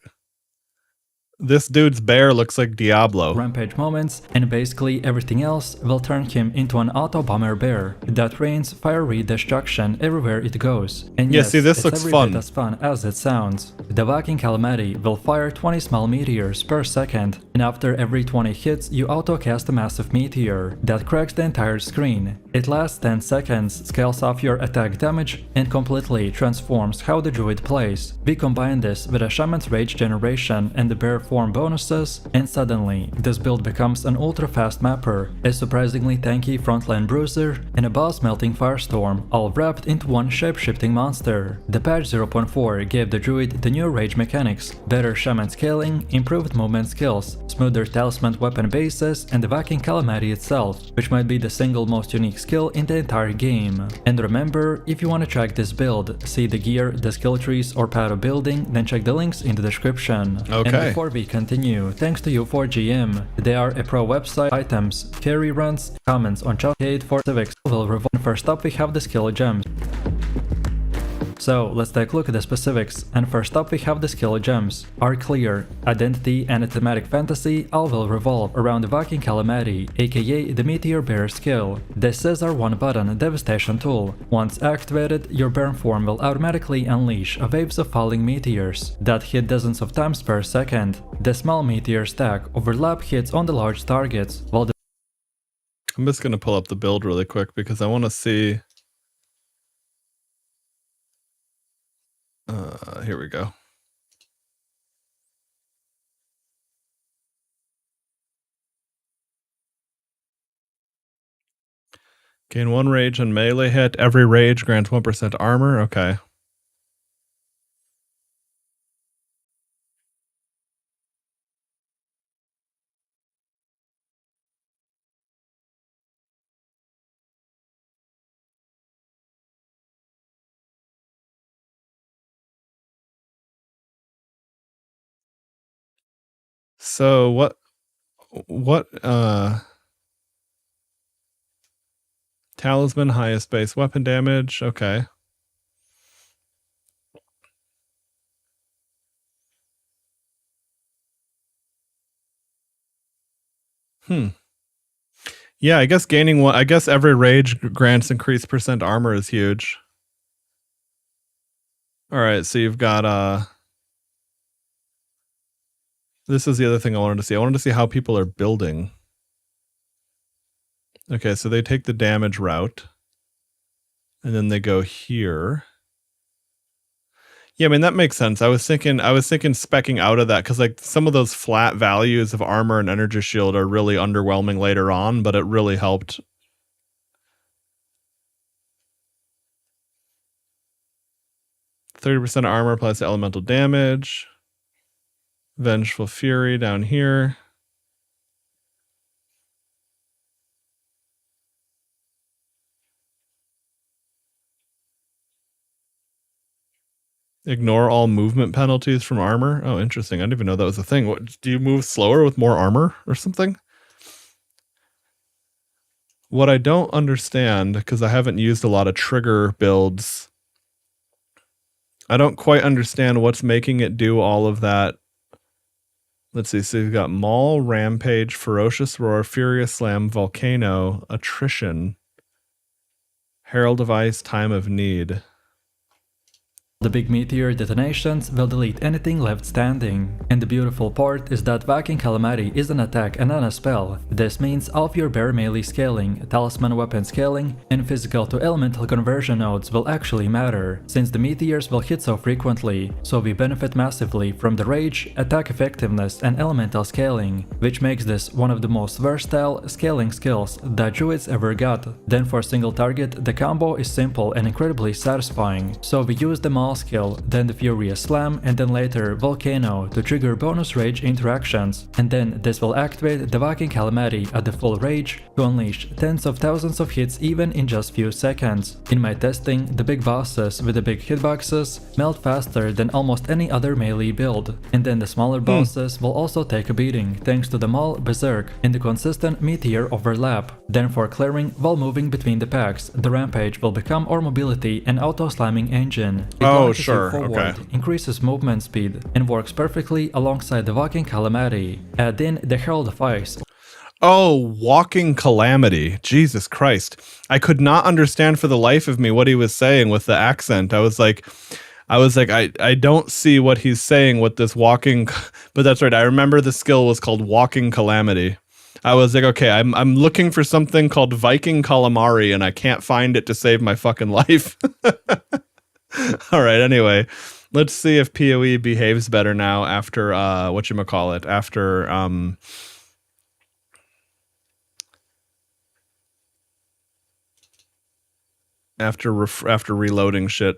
This dude's bear looks like Diablo. Rampage moments, and basically everything else will turn him into an auto-bomber bear that rains fiery destruction everywhere it goes. And yeah, yes, see, this it's looks every fun. bit as fun as it sounds. The Walking Calamity will fire 20 small meteors per second, and after every 20 hits you auto-cast a massive meteor that cracks the entire screen. It lasts 10 seconds, scales off your attack damage, and completely transforms how the druid plays. We combine this with a Shaman's Rage generation and the bear form bonuses, and suddenly this build becomes an ultra fast mapper, a surprisingly tanky frontline bruiser, and a boss melting firestorm, all wrapped into one shape-shifting monster. The patch 0.4 gave the Druid the new rage mechanics, better shaman scaling, improved movement skills, smoother talisman weapon bases, and the Viking Calamity itself, which might be the single most unique skill in the entire game. And remember, if you want to track this build, see the gear, the skill trees, or pad of building, then check the links in the description. Okay. And before we continue, thanks to U4GM. They are a pro website, items, carry runs, comments on Chalkade for civics will revolve. First up we have the skill gems. So let's take a look at the specifics, and first up we have the skill gems. Are clear, identity and thematic fantasy all will revolve around the Viking Calamity, aka the Meteor Bearer skill. This is our one button devastation tool. Once activated, your burn form will automatically unleash waves of falling meteors that hit dozens of times per second. The small meteor stack overlap hits on the large targets, while the I'm just going to pull up the build really quick because I want to see. Here we go. Gain 1 rage and melee hit. Every rage grants 1% armor. Okay. So what talisman, highest base weapon damage, okay. Yeah, I guess gaining one, I guess every rage grants increased percent armor is huge. Alright, so you've got this is the other thing I wanted to see. I wanted to see how people are building. Okay, so they take the damage route. And then they go here. Yeah, I mean that makes sense. I was thinking speccing out of that because like some of those flat values of armor and energy shield are really underwhelming later on, but it really helped. %30% armor plus elemental damage. Vengeful Fury down here. Ignore all movement penalties from armor. Oh, interesting. I didn't even know that was a thing. What, do you move slower with more armor or something? What I don't understand, because I haven't used a lot of trigger builds, I don't quite understand what's making it do all of that. Let's see. So you've got Maul, Rampage, Ferocious Roar, Furious Slam, Volcano, Attrition, Herald of Ice, Time of Need. The big meteor detonations will delete anything left standing. And the beautiful part is that Viking Calamity is an attack and not a spell. This means all of your bare melee scaling, talisman weapon scaling, and physical to elemental conversion nodes will actually matter, since the meteors will hit so frequently, so we benefit massively from the rage, attack effectiveness, and elemental scaling, which makes this one of the most versatile scaling skills that Druids ever got. Then for single target, the combo is simple and incredibly satisfying, so we use them all skill, then the Furious Slam, and then later Volcano to trigger bonus rage interactions, and then this will activate the Viking Calamity at the full rage to unleash tens of thousands of hits even in just few seconds. In my testing, the big bosses with the big hitboxes melt faster than almost any other melee build, and then the smaller bosses will also take a beating thanks to the Maul, Berserk, and the consistent meteor overlap. Then for clearing while moving between the packs, the Rampage will become our mobility and auto-slamming engine. Oh, sure, forward, okay. increases movement speed, and works perfectly alongside the Viking Calamity. Add in the Herald of Ice. Oh, Walking Calamity. Jesus Christ. I could not understand for the life of me what he was saying with the accent. I was like, I don't see what he's saying with this walking, but that's right. I remember the skill was called Walking Calamity. I was like, okay, I'm looking for something called Viking Calamari and I can't find it to save my fucking life. All right, anyway. Let's see if PoE behaves better now after whatchamacallit, after reloading shit.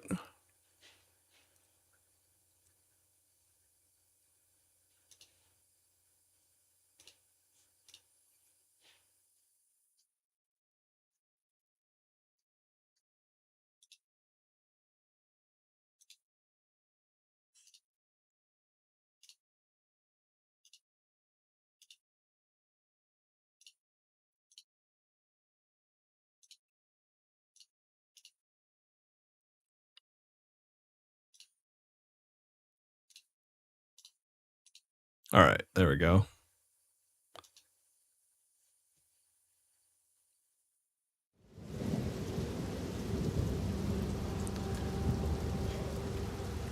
All right, there we go.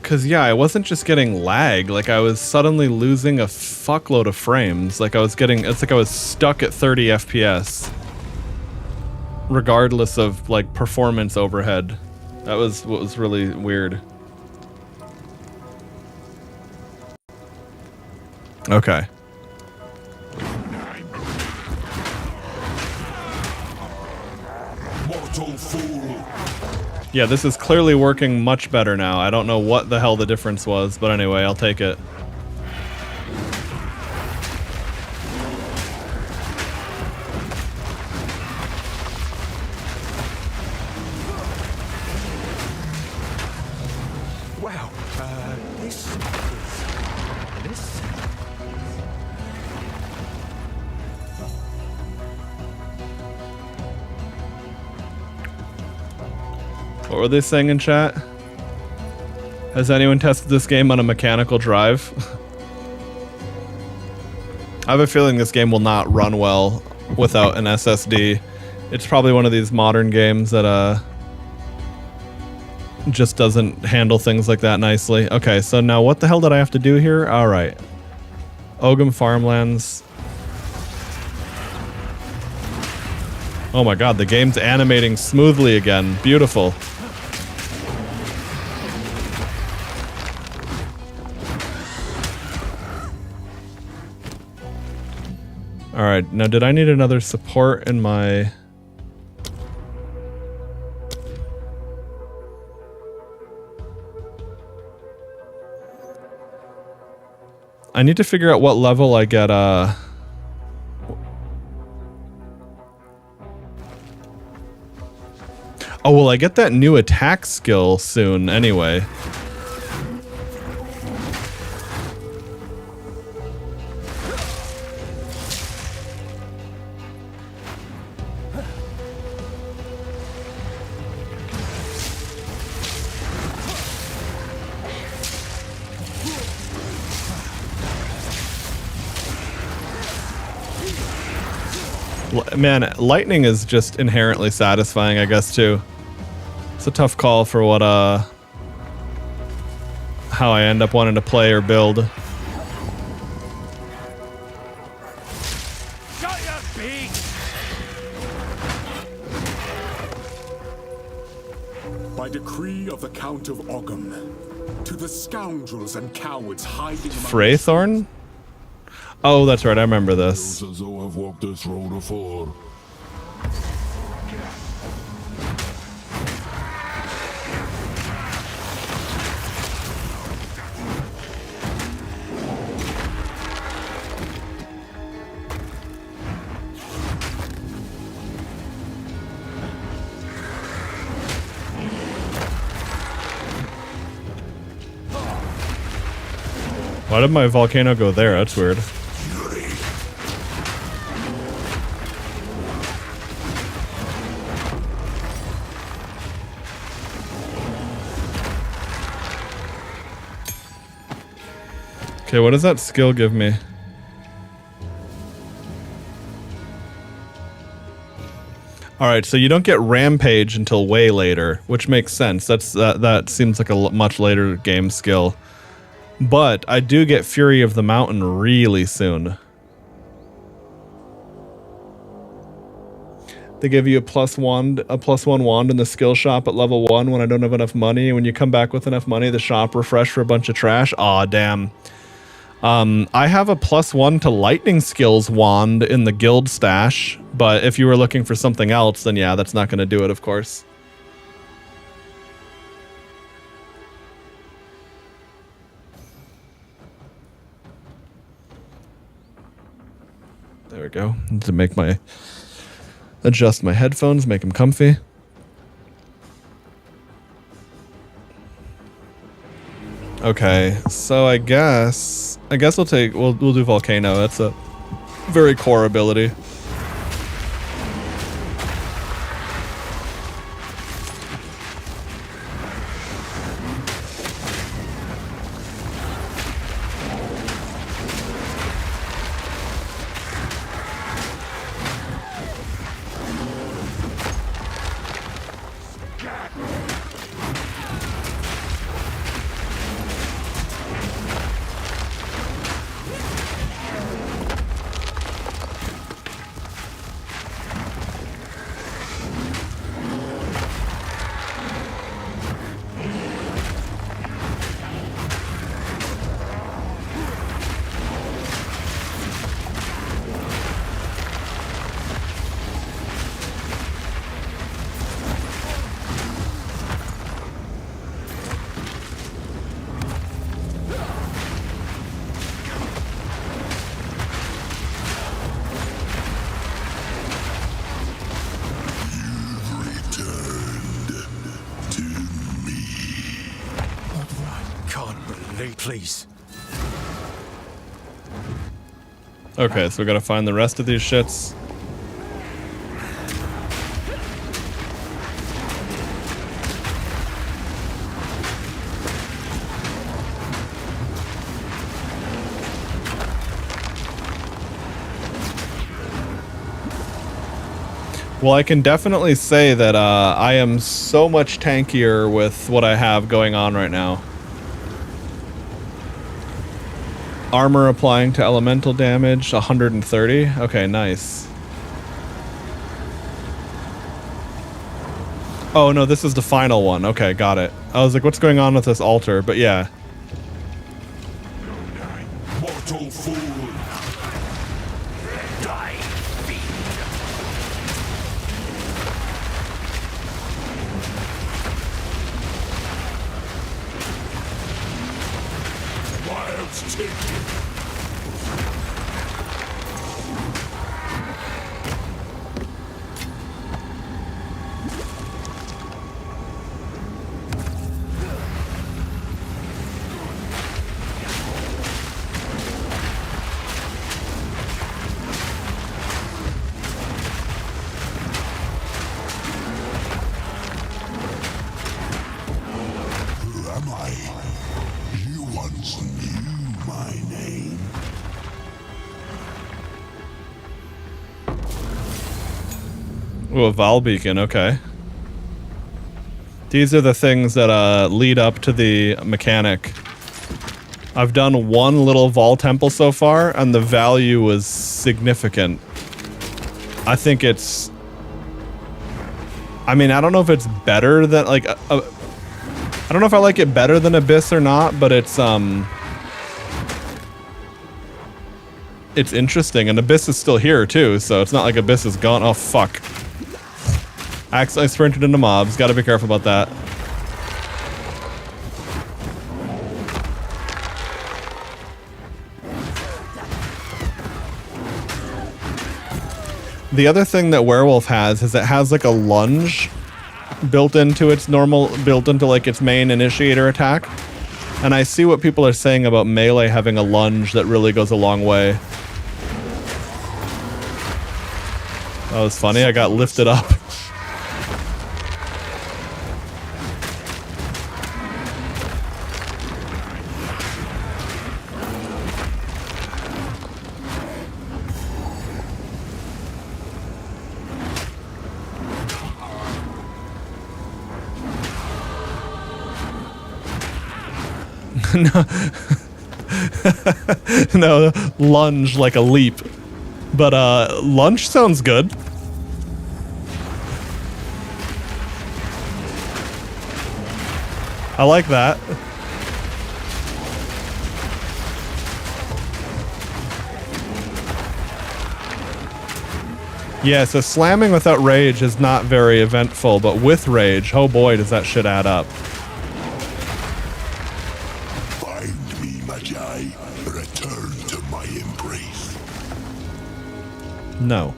Cause yeah, I wasn't just getting lag, like I was suddenly losing a fuckload of frames. Like it's like I was stuck at 30 FPS. Regardless of like performance overhead. That was what was really weird. Okay. Mortal fool. Yeah, this is clearly working much better now. I don't know what the hell the difference was, but anyway, I'll take it. Wow, this. What were they saying in chat? Has anyone tested this game on a mechanical drive? I have a feeling this game will not run well without an SSD. It's probably one of these modern games that just doesn't handle things like that nicely. Okay, so now what the hell did I have to do here? Alright. Ogum Farmlands. Oh my god, the game's animating smoothly again. Beautiful. Alright, now did I need another support in my... I need to figure out what level I get, Oh, well, I get that new attack skill soon anyway. Man, lightning is just inherently satisfying, I guess, too. It's a tough call for what, how I end up wanting to play or build. Shut your beak! By decree of the Count of Ogham, to the scoundrels and cowards hiding among Freythorn? Oh, that's right, I remember this. As though I've walked this road before. Why did my volcano go there? That's weird. Okay, what does that skill give me? Alright, so you don't get Rampage until way later, which makes sense. That seems like a much later game skill. But I do get Fury of the Mountain really soon. They give you a +1 wand in the skill shop at level 1 when I don't have enough money. When you come back with enough money, the shop refresh for a bunch of trash. Aw, damn. I have a +1 to lightning skills wand in the guild stash, but if you were looking for something else, then yeah, that's not going to do it, of course. There we go. Need to make adjust my headphones, make them comfy. Okay, so I guess we'll do Volcano. That's a very core ability. Please. Okay, so we gotta find the rest of these shits. Well, I can definitely say that I am so much tankier with what I have going on right now. Armor applying to elemental damage, 130. Okay, nice. Oh no, this is the final one. Okay, got it. I was like, what's going on with this altar? But yeah. Mortal fool. Die, Wild's taken. Ooh, a Val Beacon, okay. These are the things that lead up to the mechanic. I've done one little Vol Temple so far, and the value was significant. I think it's... I mean, I don't know if it's better than, like... I don't know if I like it better than Abyss or not, but it's interesting, and Abyss is still here, too, so it's not like Abyss is gone. Oh, fuck. I sprinted into mobs. Gotta be careful about that. The other thing that Werewolf has is it has like a lunge built into its like its main initiator attack. And I see what people are saying about melee having a lunge that really goes a long way. That was funny. I got lifted up. No. No, lunge like a leap. But lunge sounds good. I like that. Yeah, so slamming without rage is not very eventful, but with rage, oh boy, does that shit add up. Find me, Magi. Return to my embrace. No.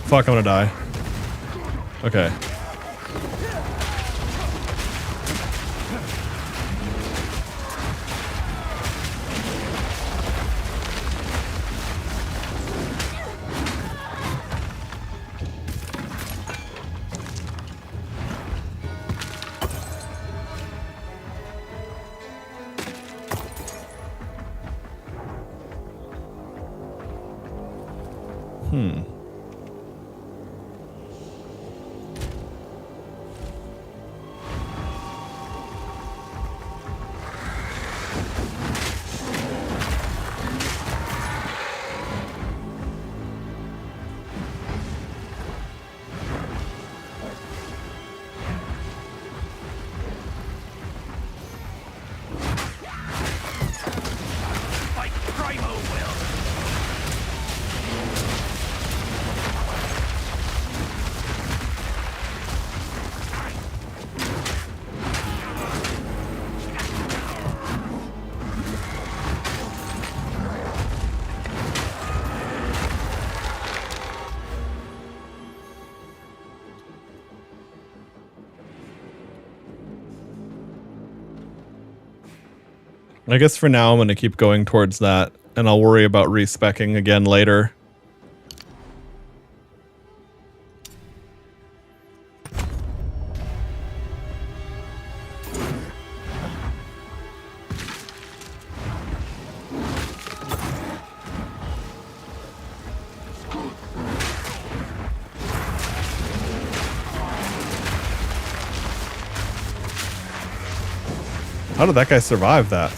Fuck, I'm gonna die. Okay. I guess for now I'm going to keep going towards that, and I'll worry about respecking again later. How did that guy survive that?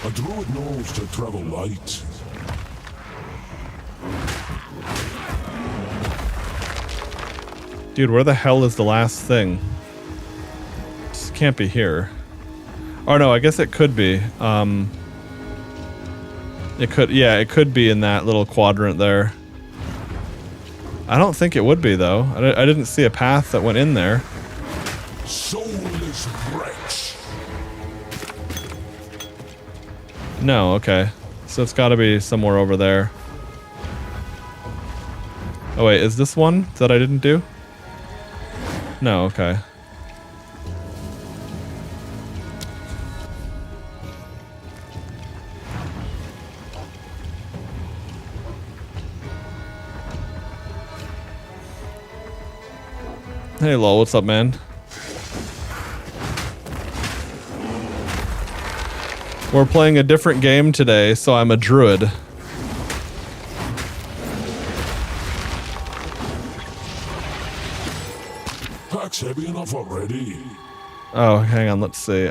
A druid knows to travel light. Dude, where the hell is the last thing? This can't be here. Oh no, I guess it could be. It could be in that little quadrant there. I don't think it would be though. I didn't see a path that went in there. Soulless wretch. No, okay. So it's gotta be somewhere over there. Oh wait, is this one that I didn't do? No, okay. Hey lol, what's up, man? We're playing a different game today, so I'm a druid. Pack's heavy enough already. Oh, hang on, let's see.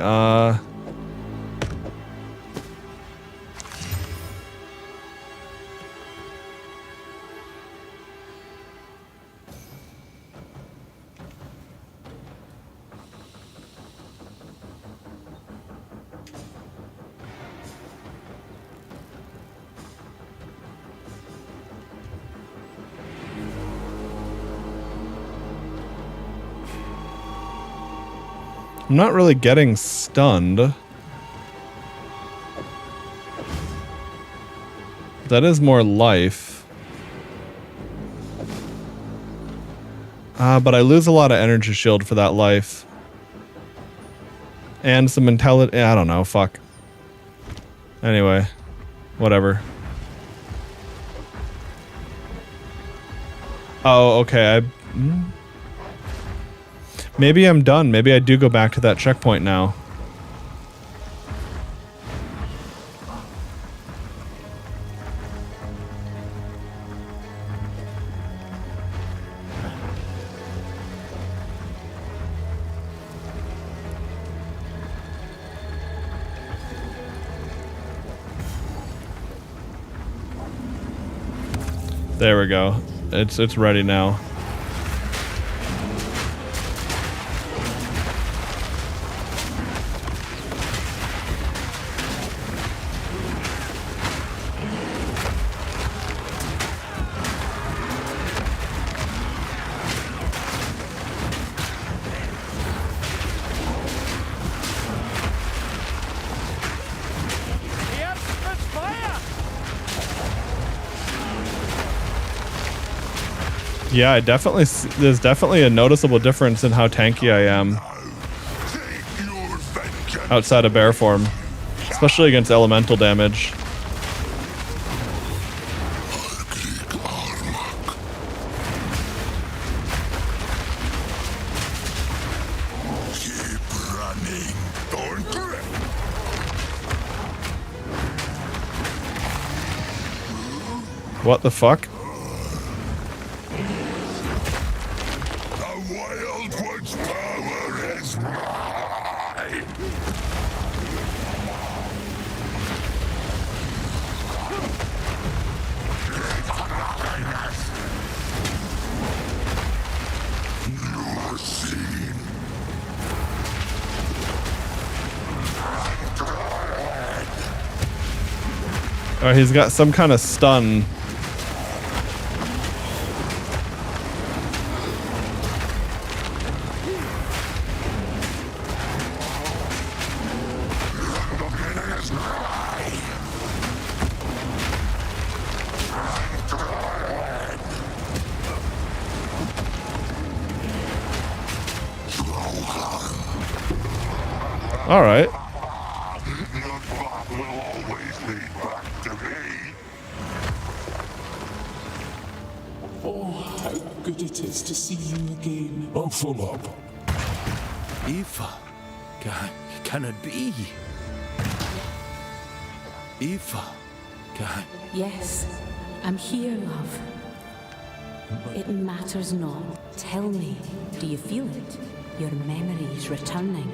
I'm not really getting stunned. That is more life. But I lose a lot of energy shield for that life. And some intelligence. I don't know, fuck. Anyway, whatever. Oh, okay. Maybe I'm done. Maybe I do go back to that checkpoint now. There we go. It's ready now. Yeah, there's definitely a noticeable difference in how tanky I am outside of bear form, especially against elemental damage. What the fuck? Oh, he's got some kind of stun. All right. Oh, how good it is to see you again. I'm full up. Aoife, can it be? Aoife, Yes, I'm here, love. It matters not. Tell me, do you feel it? Your memories returning.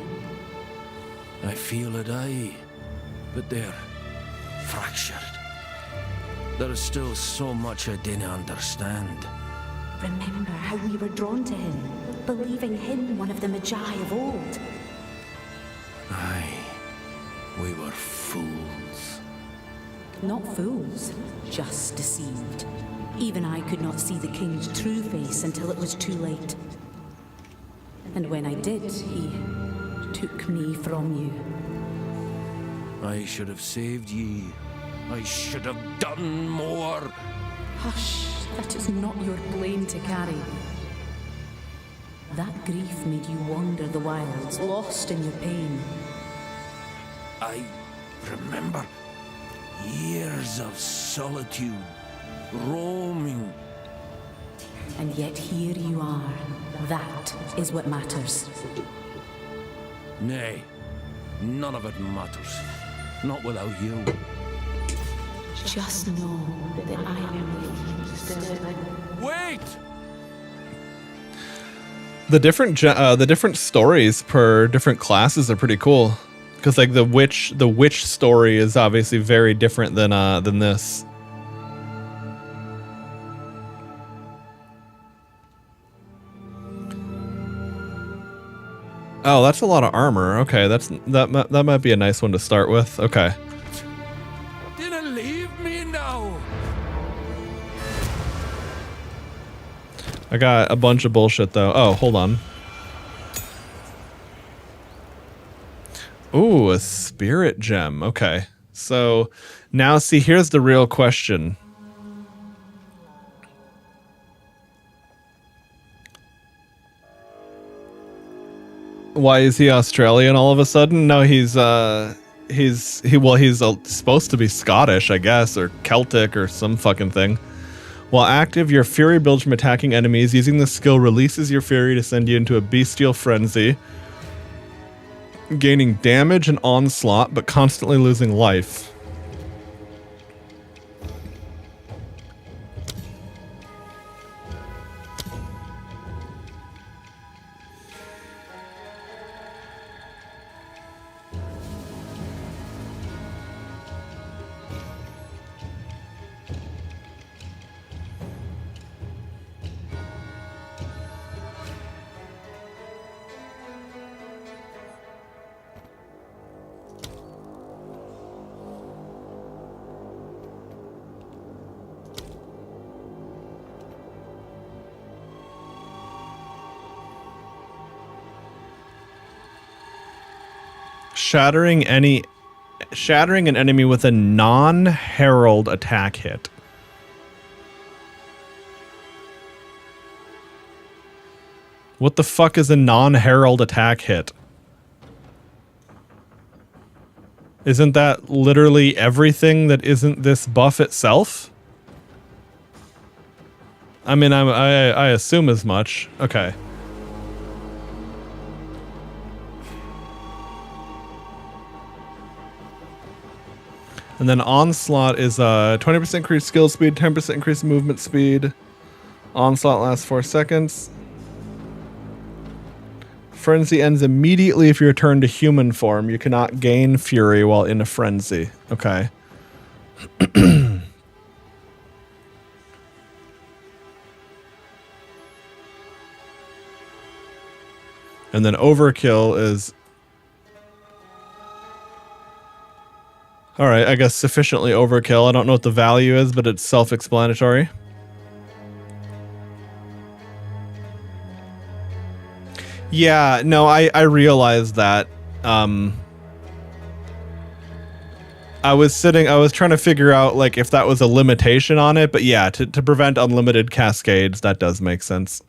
I feel it, aye, but they're fractured. There is still so much I didn't understand. Remember how we were drawn to him, believing him one of the Magi of old. Aye, we were fools. Not fools, just deceived. Even I could not see the king's true face until it was too late. And when I did, he took me from you. I should have saved ye. I should have done more. Hush, that is not your blame to carry. That grief made you wander the wilds, lost in your pain. I remember years of solitude, roaming. And yet here you are. That is what matters. Nay, none of it matters. Not without you. Just know that I am with you still. Wait! The different stories per different classes are pretty cool, because like the witch story is obviously very different than this. Oh, that's a lot of armor. Okay, that might be a nice one to start with. Okay. Didn't leave me now. I got a bunch of bullshit though. Oh, hold on. Ooh, a spirit gem. Okay. So now see, here's the real question. Why is he Australian all of a sudden? No, he's supposed to be Scottish, I guess, or Celtic or some fucking thing. While active, your fury builds from attacking enemies. Using this skill releases your fury to send you into a bestial frenzy, gaining damage and onslaught, but constantly losing life. Shattering an enemy with a non-herald attack hit. What the fuck is a non-herald attack hit? Isn't that literally everything that isn't this buff itself? I mean, I assume as much. Okay. And then Onslaught is 20% increased skill speed, 10% increased movement speed. Onslaught lasts 4 seconds. Frenzy ends immediately if you return to human form. You cannot gain fury while in a frenzy. Okay. And then Overkill is... Alright, I guess sufficiently overkill. I don't know what the value is, but it's self-explanatory. Yeah, no, I realized that. I was trying to figure out like if that was a limitation on it, but yeah, to prevent unlimited cascades, that does make sense.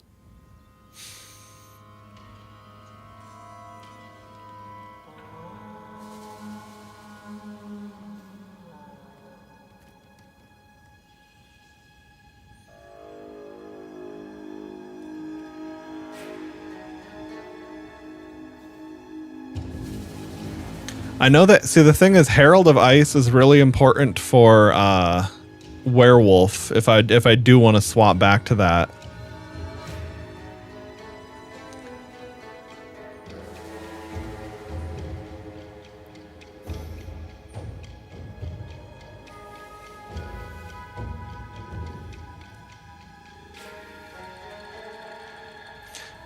I know that, see, the thing is, Herald of Ice is really important for Werewolf, if I do want to swap back to that.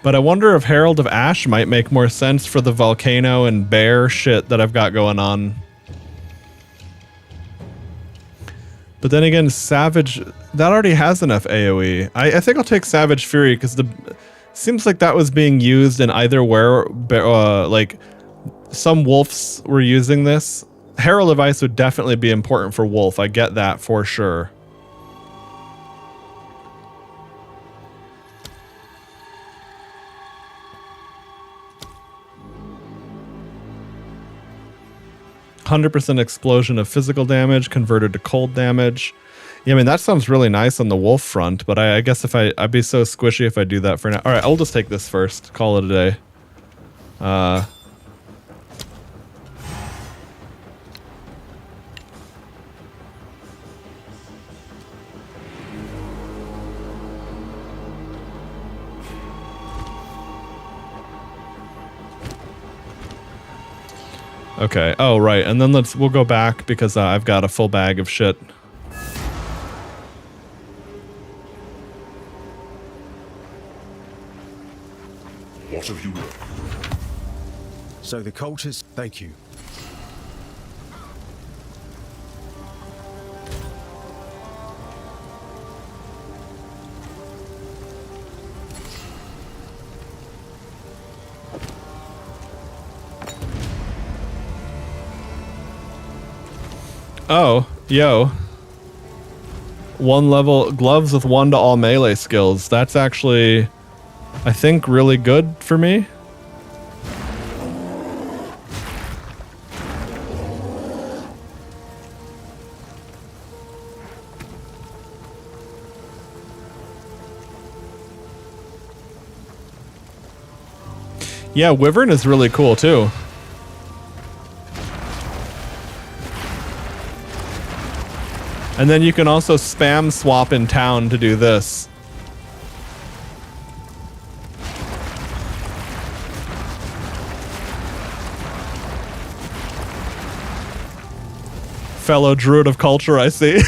But I wonder if Herald of Ash might make more sense for the volcano and bear shit that I've got going on. But then again, Savage, that already has enough AoE. I think I'll take Savage Fury because seems like that was being used in either like some wolves were using this. Herald of Ice would definitely be important for wolf. I get that for sure. %, explosion of physical damage converted to cold damage. Yeah, I mean, that sounds really nice on the wolf front, but I guess if I'd be so squishy if I do that for now. All right, I'll just take this first. Call it a day. Okay. Oh, right. And then we'll go back because I've got a full bag of shit. What have you learned? So the cultists, thank you. Oh, yo. 1 level gloves with 1 to all melee skills. That's actually, I think, really good for me. Yeah, Wyvern is really cool too. And then you can also spam swap in town to do this. Fellow druid of culture, I see.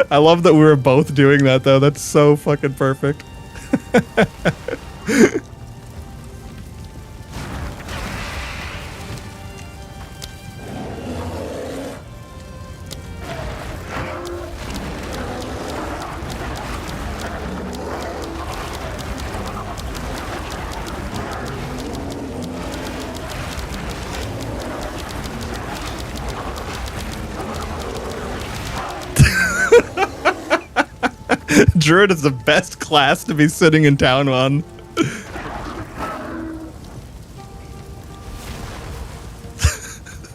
I love that we were both doing that though. That's so fucking perfect. Druid is the best class to be sitting in town on.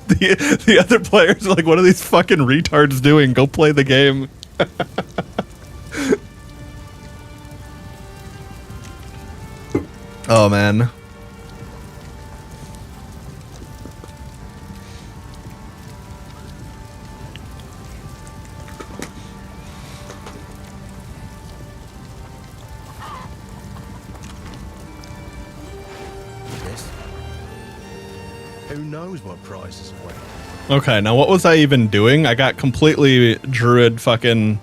The other players are like, what are these fucking retards doing? Go play the game. Oh, man. Who knows what prizes await? Okay, now what was I even doing? I got completely Druid fucking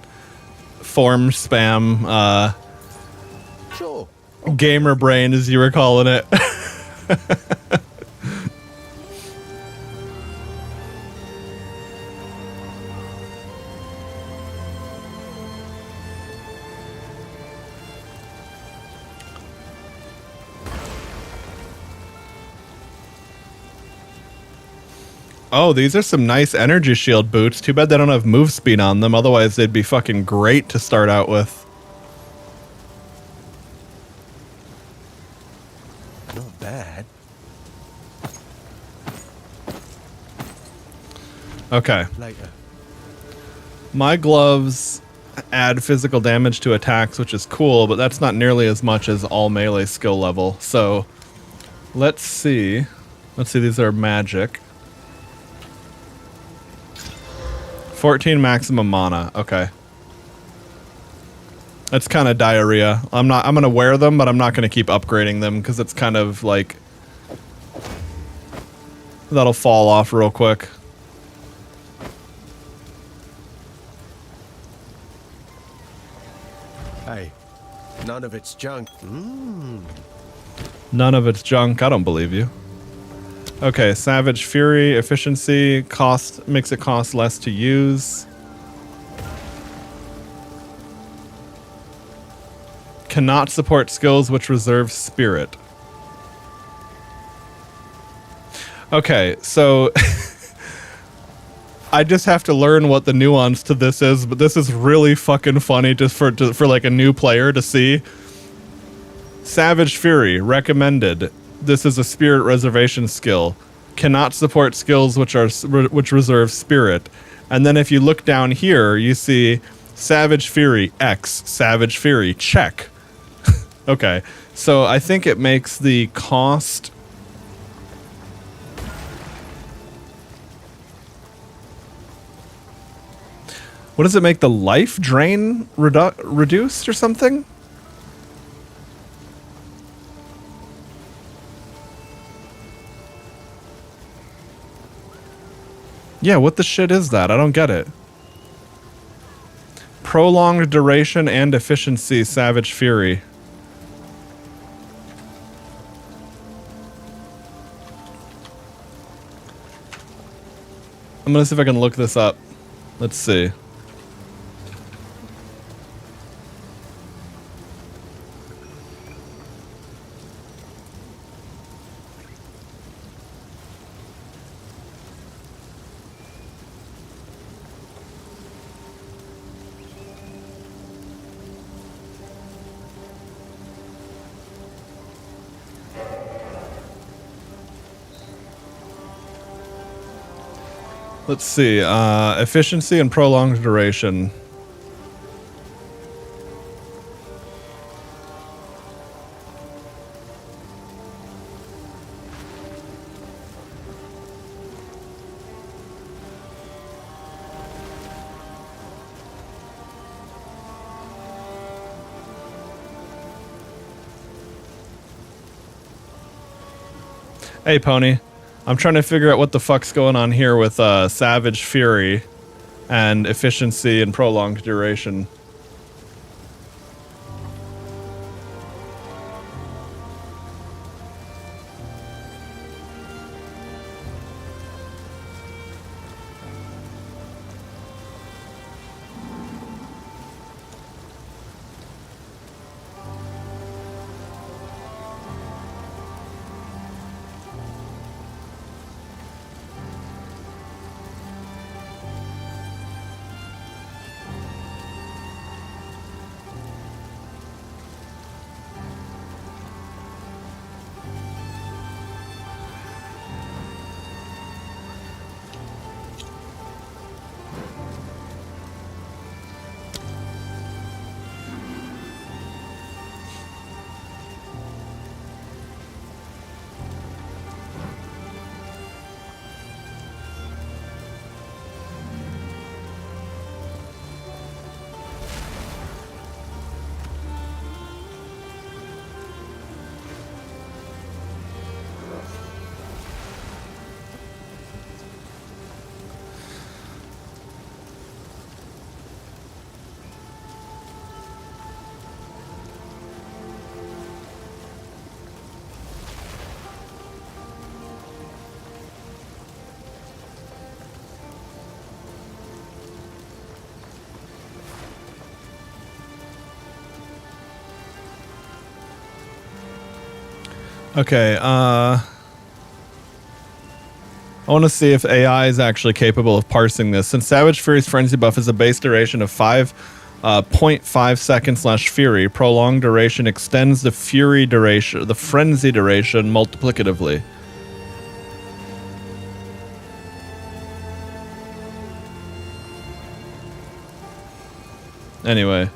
form spam, Sure. gamer brain, as you were calling it. Oh, these are some nice energy shield boots. Too bad they don't have move speed on them. Otherwise, they'd be fucking great to start out with. Not bad. Okay. Later. My gloves add physical damage to attacks, which is cool, but that's not nearly as much as all melee skill level. So, let's see. Let's see, these are magic. 14 maximum mana. Okay. That's kind of diarrhea. I'm gonna wear them, but I'm not gonna keep upgrading them because it's kind of like that'll fall off real quick. Hey, none of it's junk. None of it's junk. I don't believe you. Okay, Savage Fury, efficiency, cost, makes it cost less to use. Cannot support skills which reserve spirit. Okay, so I just have to learn what the nuance to this is, but this is really fucking funny just for like a new player to see. Savage Fury, recommended. This is a spirit reservation skill. Cannot support skills which reserve spirit. And then if you look down here, you see Savage Fury X, Savage Fury check. Okay, so I think it makes the cost. What does it make the life drain reduced or something? Yeah, what the shit is that? I don't get it. Prolonged duration and efficiency, Savage Fury. I'm gonna see if I can look this up. Let's see. Let's see, efficiency and prolonged duration. Hey, Pony. I'm trying to figure out what the fuck's going on here with Savage Fury and efficiency and prolonged duration. Okay, I want to see if AI is actually capable of parsing this. Since Savage Fury's Frenzy buff is a base duration of 0.5 seconds / Fury, prolonged duration extends the Fury duration, the Frenzy duration multiplicatively. Anyway.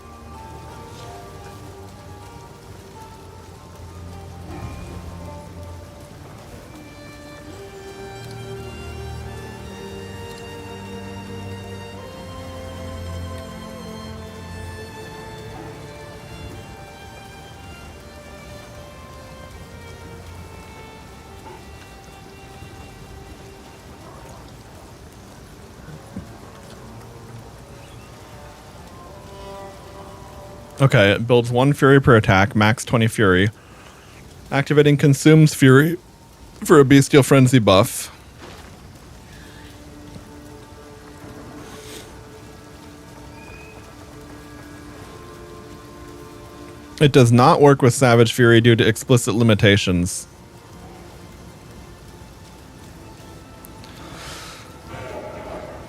Okay, it builds 1 Fury per attack, max 20 Fury. Activating consumes Fury for a Bestial Frenzy buff. It does not work with Savage Fury due to explicit limitations.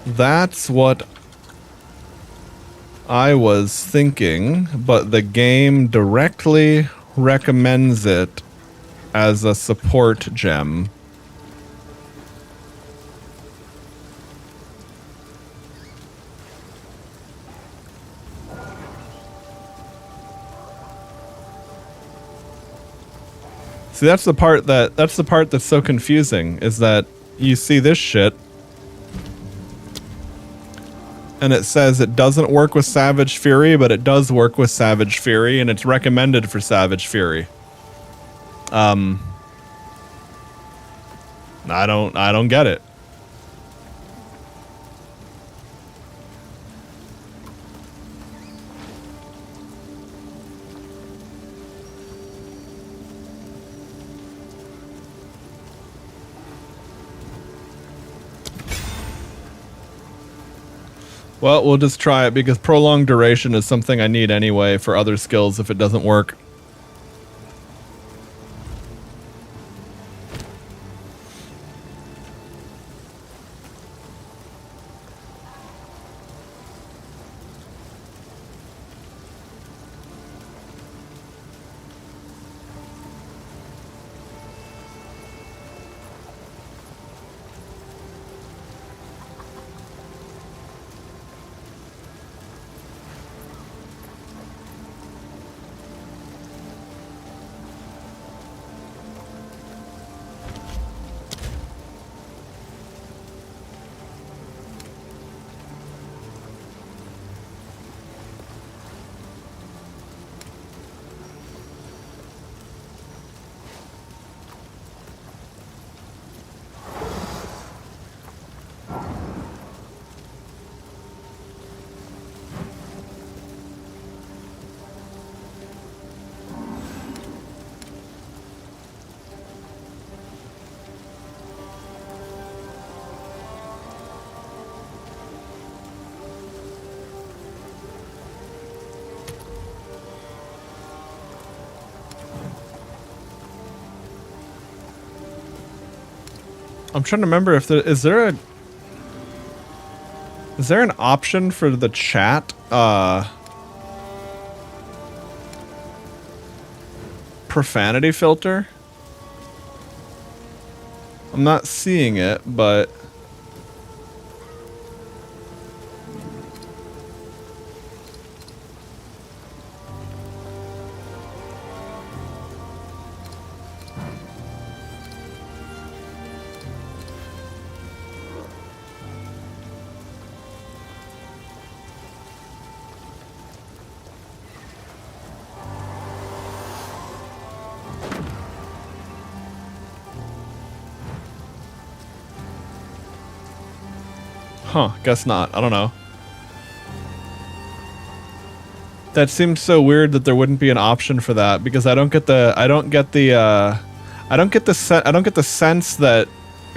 That's what I was thinking, but the game directly recommends it as a support gem. See, that's the part that's so confusing, is that you see this shit and it says it doesn't work with Savage Fury, but it does work with Savage Fury, and it's recommended for Savage Fury. I don't get it. Well, we'll just try it because prolonged duration is something I need anyway for other skills if it doesn't work. I'm trying to remember if is there an option for the chat profanity filter? I'm not seeing it, but huh, guess not. I don't know. That seems so weird that there wouldn't be an option for that, because I don't get the sense that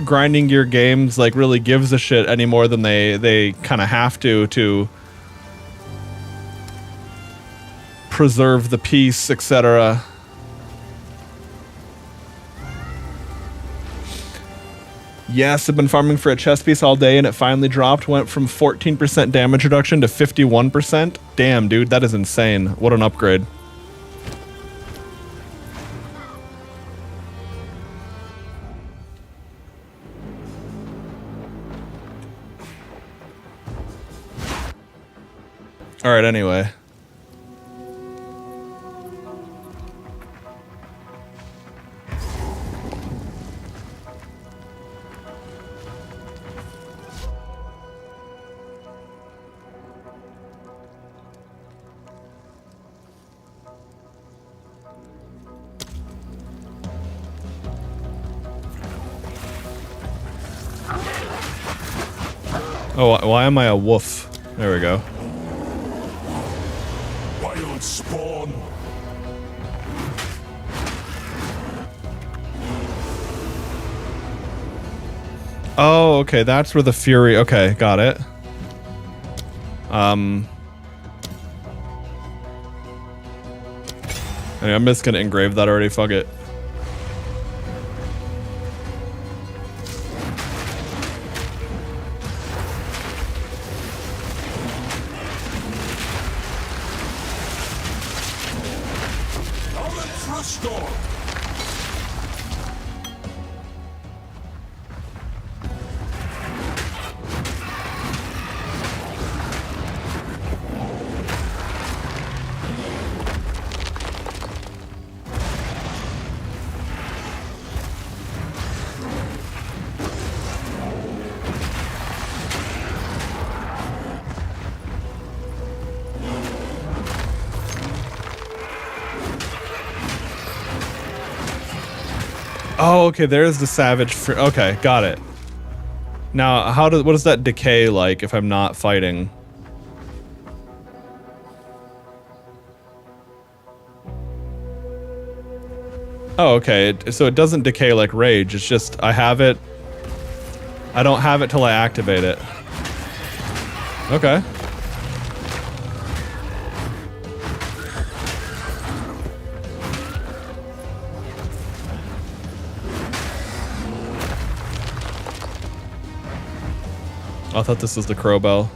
grinding gear games like really gives a shit any more than they kind of have to preserve the peace, etc. Yes, I've been farming for a chest piece all day and it finally dropped. Went from 14% damage reduction to 51%. Damn, dude, that is insane. What an upgrade. All right, anyway. Oh, why am I a wolf? There we go. Wild spawn. Oh, okay, that's where the fury... Okay, got it. Anyway, I'm just gonna engrave that already, fuck it. Oh, okay, there's the savage... Okay, got it. Now, what does that decay like if I'm not fighting? Oh, okay, so it doesn't decay like rage, it's just I have it... I don't have it till I activate it. Okay. I thought this was the crow bell.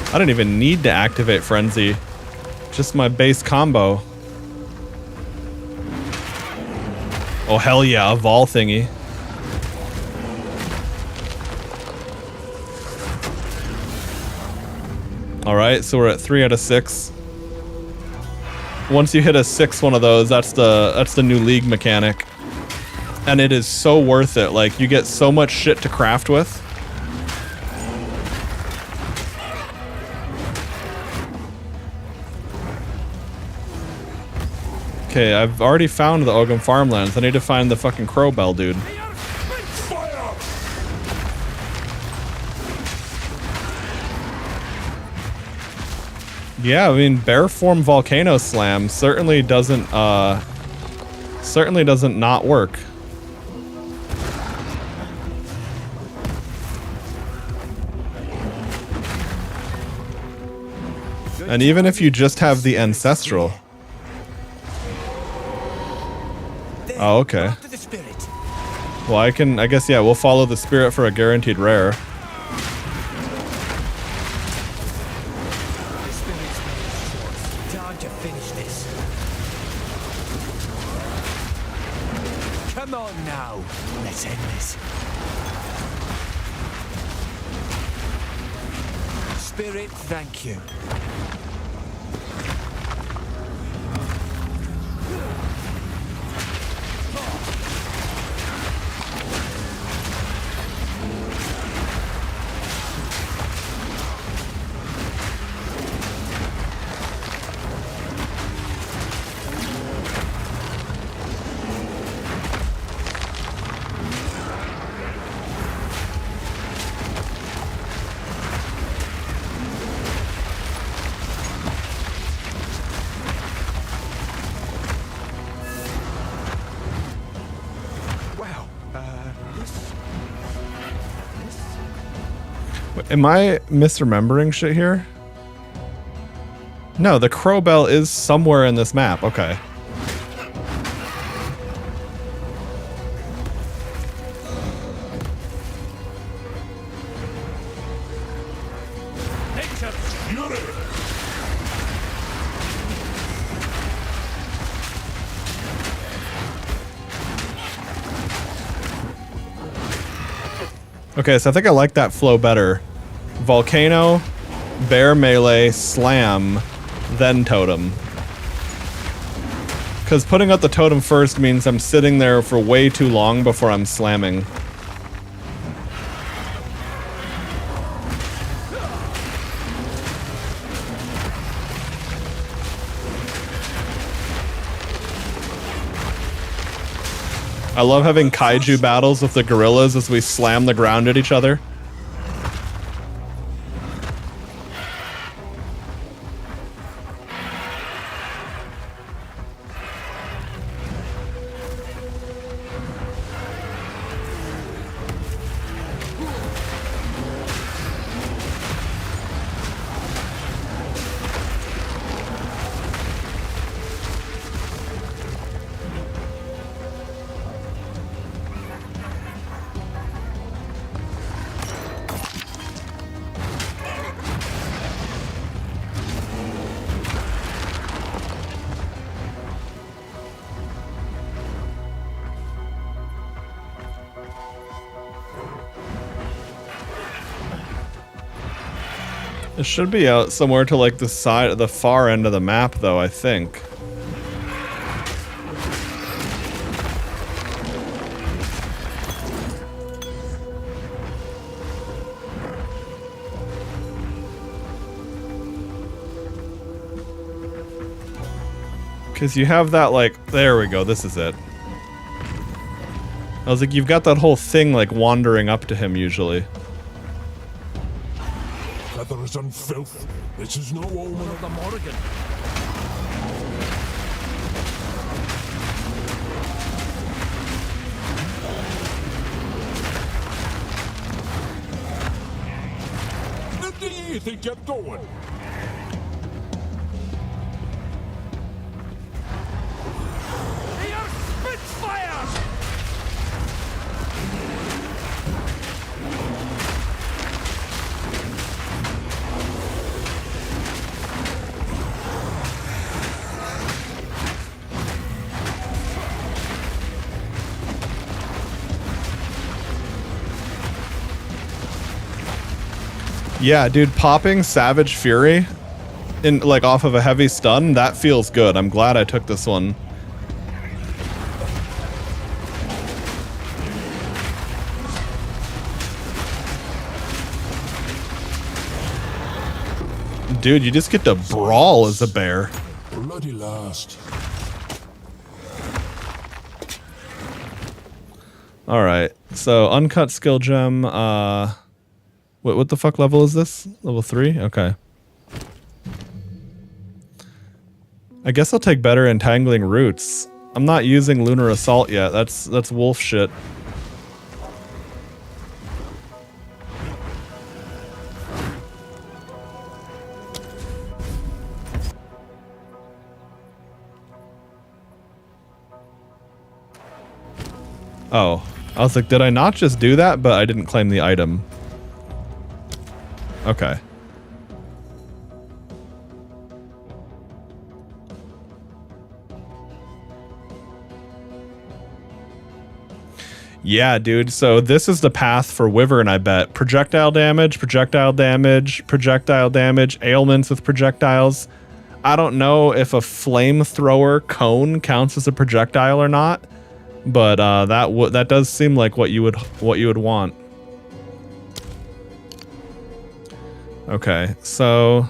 I didn't even need to activate Frenzy. Just my base combo. Oh hell yeah, a Vol thingy. Alright, so we're at 3 out of 6. Once you hit a 6 one of those, that's the new league mechanic. And it is so worth it. Like, you get so much shit to craft with. Okay, I've already found the Ogum farmlands. I need to find the fucking crow bell, dude. Yeah, I mean, bear form volcano slam certainly doesn't not work. And even if you just have the ancestral. Oh, okay. Well, I guess, yeah, we'll follow the spirit for a guaranteed rare. Time to finish this. Come on now. Let's end this. Spirit, thank you. Am I misremembering shit here? No, the crow bell is somewhere in this map. Okay. Okay, so I think I like that flow better. Volcano, bear melee, slam, then totem. Because putting out the totem first means I'm sitting there for way too long before I'm slamming. I love having kaiju battles with the gorillas as we slam the ground at each other. It should be out somewhere to like the side, the far end of the map though, I think. Because you have that like, there we go, this is it. I was like, you've got that whole thing like wandering up to him usually. Feathers and filth. This is no omen of the Morrigan. Where do you think you're going? They are Spitfires! Yeah, dude, popping Savage Fury in like off of a heavy stun, that feels good. I'm glad I took this one. Dude, you just get to brawl as a bear. Bloody last. All right. So, uncut skill gem, what the fuck level is this? Level 3? Okay. I guess I'll take better entangling roots. I'm not using Lunar Assault yet. That's wolf shit. Oh. I was like, did I not just do that? But I didn't claim the item. Okay. Yeah, dude. So this is the path for Wyvern, I bet. Projectile damage, projectile damage, projectile damage, ailments with projectiles. I don't know if a flamethrower cone counts as a projectile or not, but that does seem like what you would want. Okay, so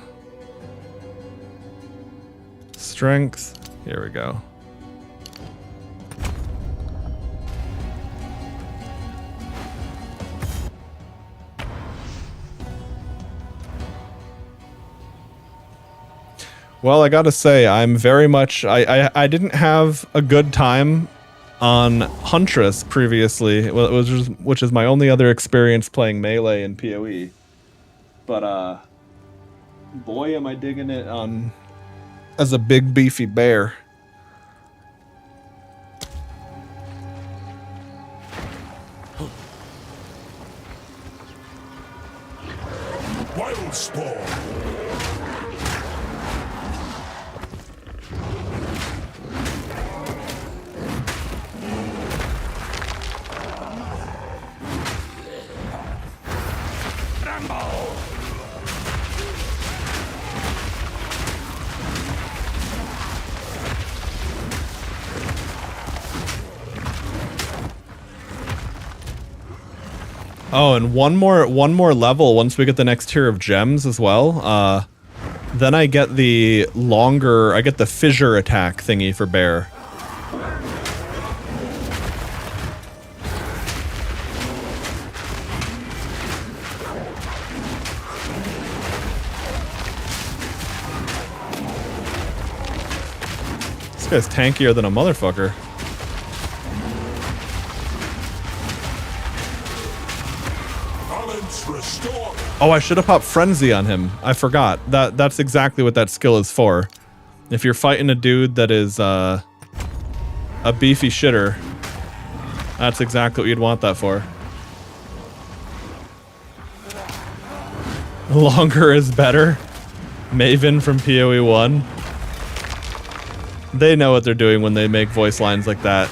strength. Here we go. Well, I gotta say, I'm very much... I didn't have a good time on Huntress previously, which is my only other experience playing Melee in PoE. But boy, am I digging it as a big beefy bear. Wild spawn. Oh, and one more level once we get the next tier of gems as well. Then I get I get the fissure attack thingy for bear. This guy's tankier than a motherfucker. Oh, I should have popped Frenzy on him. I forgot. That's exactly what that skill is for. If you're fighting a dude that is a beefy shitter, that's exactly what you'd want that for. Longer is better. Maven from PoE 1. They know what they're doing when they make voice lines like that.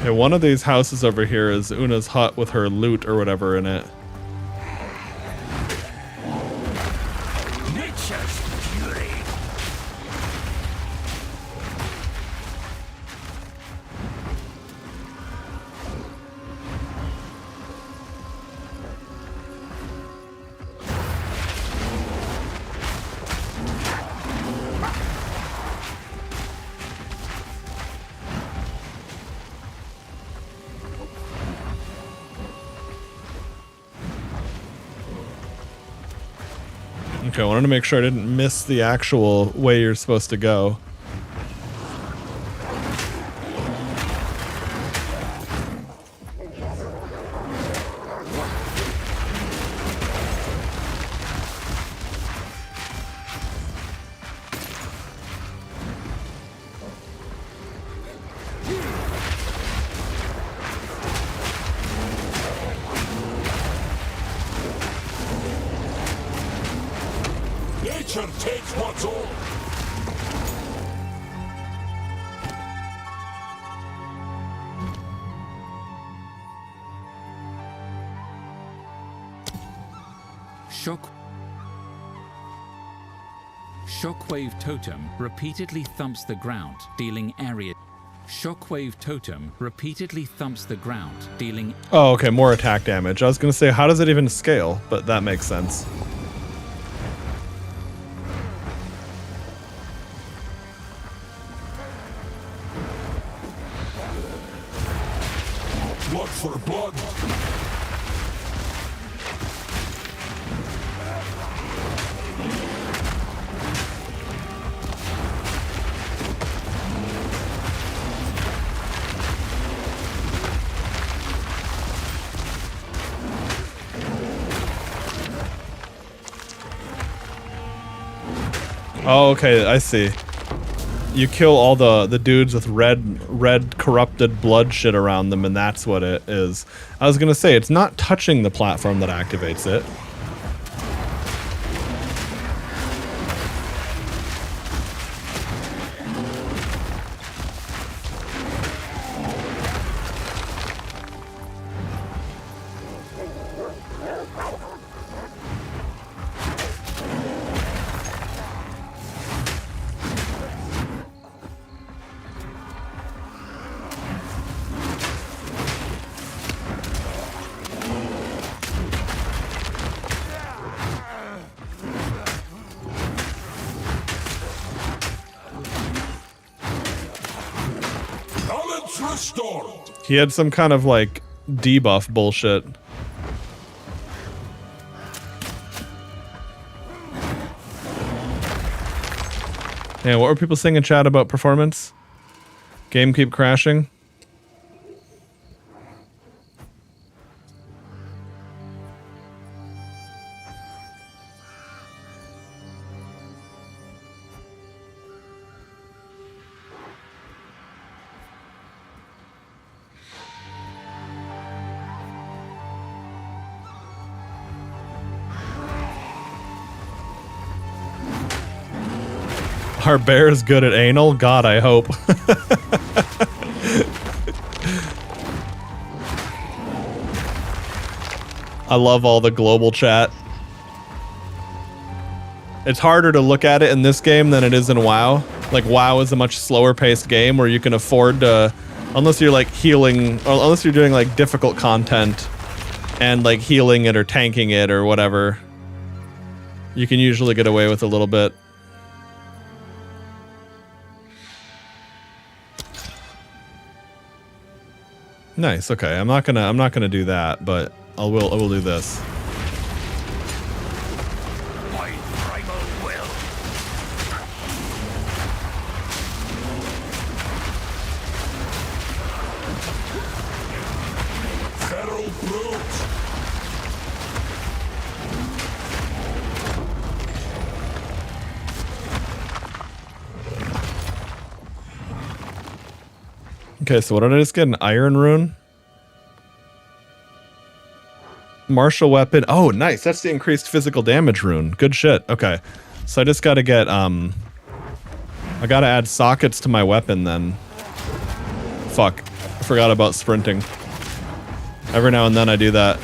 Okay, one of these houses over here is Una's hut with her loot or whatever in it. Nature's fury. Okay, I wanted to make sure I didn't miss the actual way you're supposed to go. Nature takes what's old. Shockwave Totem repeatedly thumps the ground, dealing area. Shockwave Totem repeatedly thumps the ground, dealing... Oh, okay, more attack damage. I was gonna say, how does it even scale? But that makes sense. Blood for blood. Oh, okay, I see. You kill all the dudes with red corrupted blood shit around them, and that's what it is. I was gonna say, it's not touching the platform that activates it. He had some kind of like debuff bullshit. Yeah, what were people saying in chat about performance? Game keep crashing. Are bears good at anal? God, I hope. I love all the global chat. It's harder to look at it in this game than it is in WoW. Like, WoW is a much slower paced game where you can afford to, unless you're like healing, or unless you're doing like difficult content and like healing it or tanking it or whatever, you can usually get away with a little bit. Nice. Okay, I'm not gonna do that, but I will do this. My primal will. Feral brute. Okay, so what did I just get? An iron rune? Martial weapon. Oh, nice. That's the increased physical damage rune. Good shit. Okay. So I just gotta get, I gotta add sockets to my weapon then. Fuck. I forgot about sprinting. Every now and then I do that.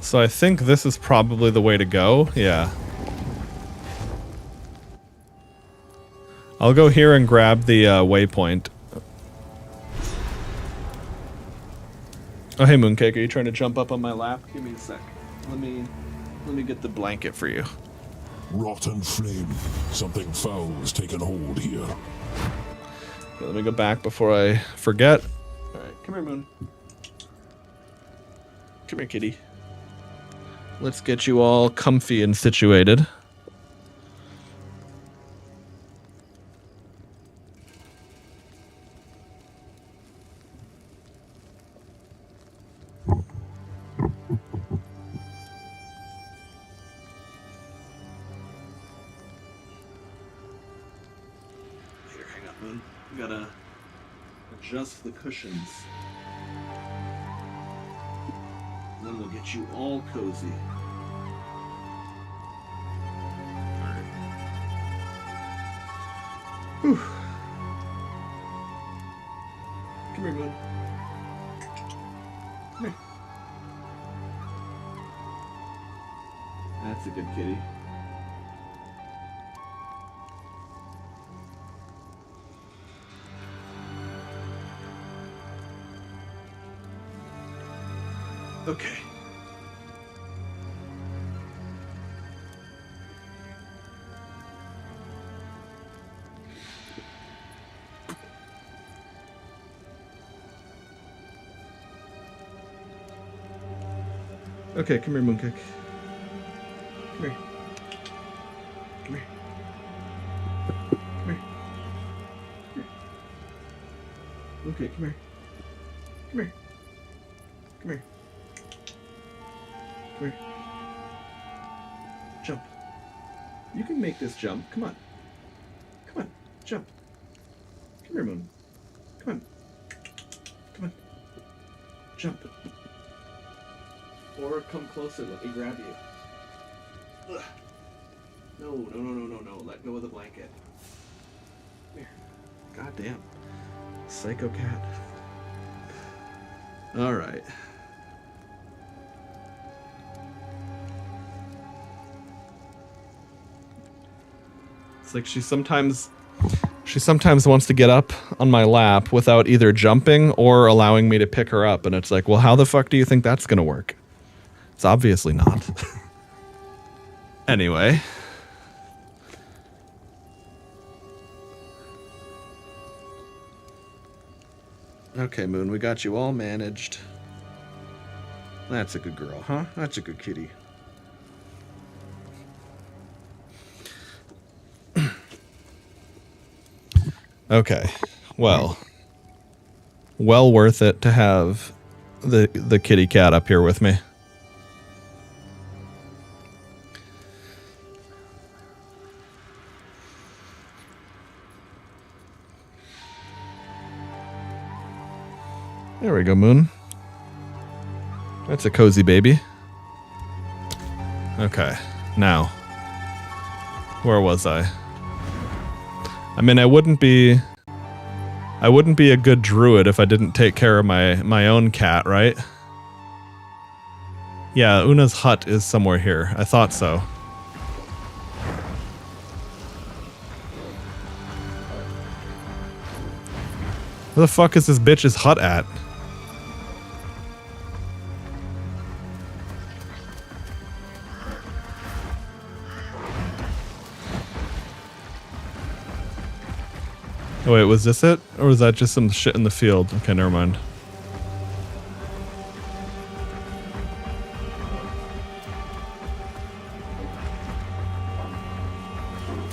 So I think this is probably the way to go. Yeah. I'll go here and grab the waypoint. Oh, hey Mooncake, are you trying to jump up on my lap? Give me a sec. Let me get the blanket for you. Rotten flame. Something foul has taken hold here. Okay, let me go back before I forget. All right, come here, Moon. Come here, kitty. Let's get you all comfy and situated. Here, hang on, Moon. We gotta adjust the cushions. Then we'll get you all cozy. Whew. Come here, Moon. Come here. That's a good kitty. Okay. Okay, come here, Mooncake. Come here. Come here. Come here. Come here. Okay, come here. Come here. Come here. Come here. Jump. You can make this jump. Come on. Come on. Jump. Come here, Moon. Come on. Come on. Jump. Or come closer, let me grab you. Ugh. No. Let go of the blanket. Come here. God damn. Psycho cat. Alright. It's like she sometimes She sometimes wants to get up on my lap without either jumping or allowing me to pick her up. And it's like, well, how the fuck do you think that's going to work? It's obviously not. Anyway. Okay, Moon, we got you all managed. That's a good girl, huh? That's a good kitty. Okay, well worth it to have the kitty cat up here with me. There we go, Moon. That's a cozy baby. Okay, now, where was I? I mean, I wouldn't be a good druid if I didn't take care of my own cat, right? Yeah, Una's hut is somewhere here. I thought so. Where the fuck is this bitch's hut at? Oh, wait, was this it? Or was that just some shit in the field? Okay, never mind.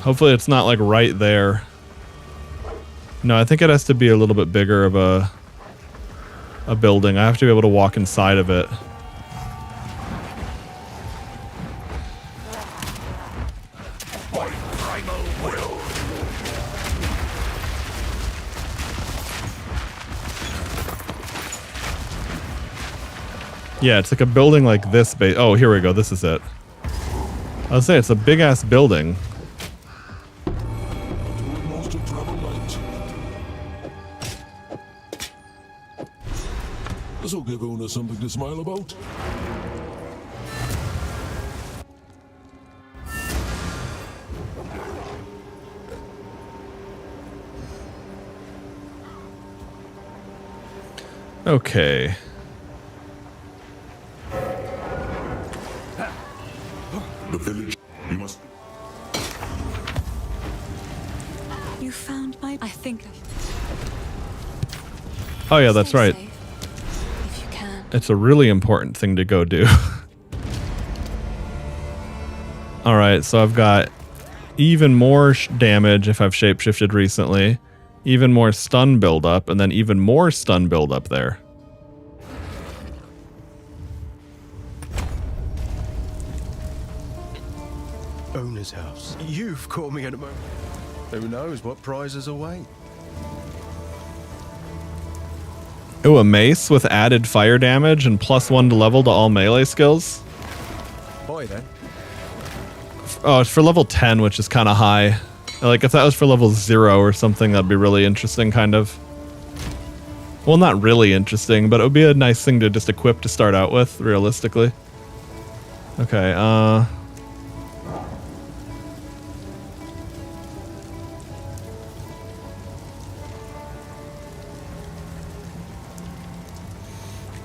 Hopefully it's not like right there. No, I think it has to be a little bit bigger of a building. I have to be able to walk inside of it. Yeah, it's like a building like this. Oh, here we go. This is it. I was saying it's a big ass building. This will give Una something to smile about. Okay. The village. You must. You found my. I think. Oh yeah, that's right. If you can. It's a really important thing to go do. Alright, so I've got even more damage if I've shapeshifted recently, even more stun buildup, and then even more stun buildup there. Owner's house. You've caught me at a moment. Who knows what prizes await? Ooh, a mace with added fire damage and +1 to level to all melee skills. Boy, then. Oh, it's for level 10, which is kind of high. Like, if that was for level 0 or something, that'd be really interesting, kind of. Well, not really interesting, but it would be a nice thing to just equip to start out with, realistically. Okay,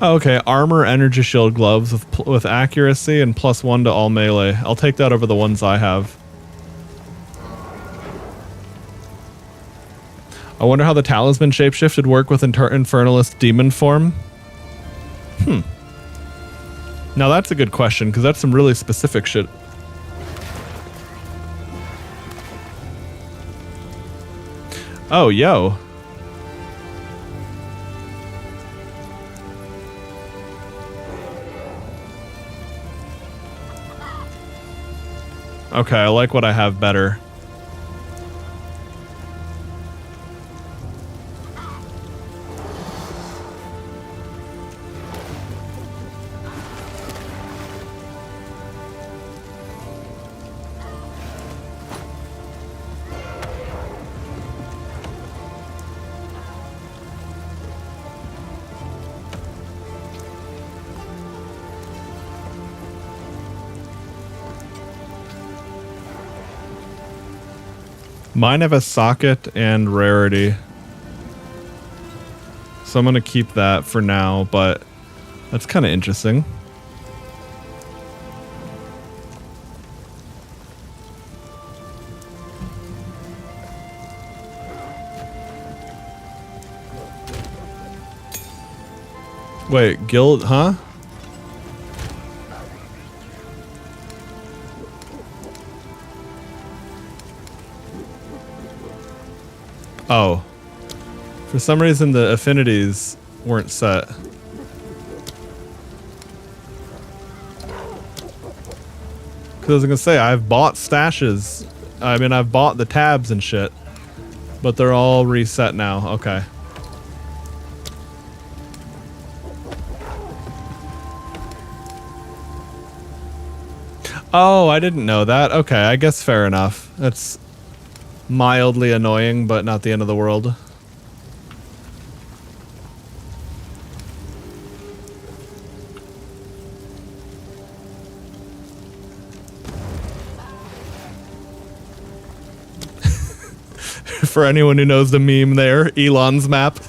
Oh, okay, armor, energy shield gloves with accuracy and +1 to all melee. I'll take that over the ones I have. I wonder how the talisman shapeshift would work with Infernalist demon form. Now that's a good question, because that's some really specific shit. Oh, yo. Okay, I like what I have better. Mine have a socket and rarity. So I'm going to keep that for now, but that's kind of interesting. Wait, guild, huh? Oh. For some reason the affinities weren't set. Cause I was gonna say, I've bought stashes. I mean, I've bought the tabs and shit. But they're all reset now. Okay. Oh, I didn't know that. Okay, I guess fair enough. That's mildly annoying, but not the end of the world. For anyone who knows the meme there, Elon's map.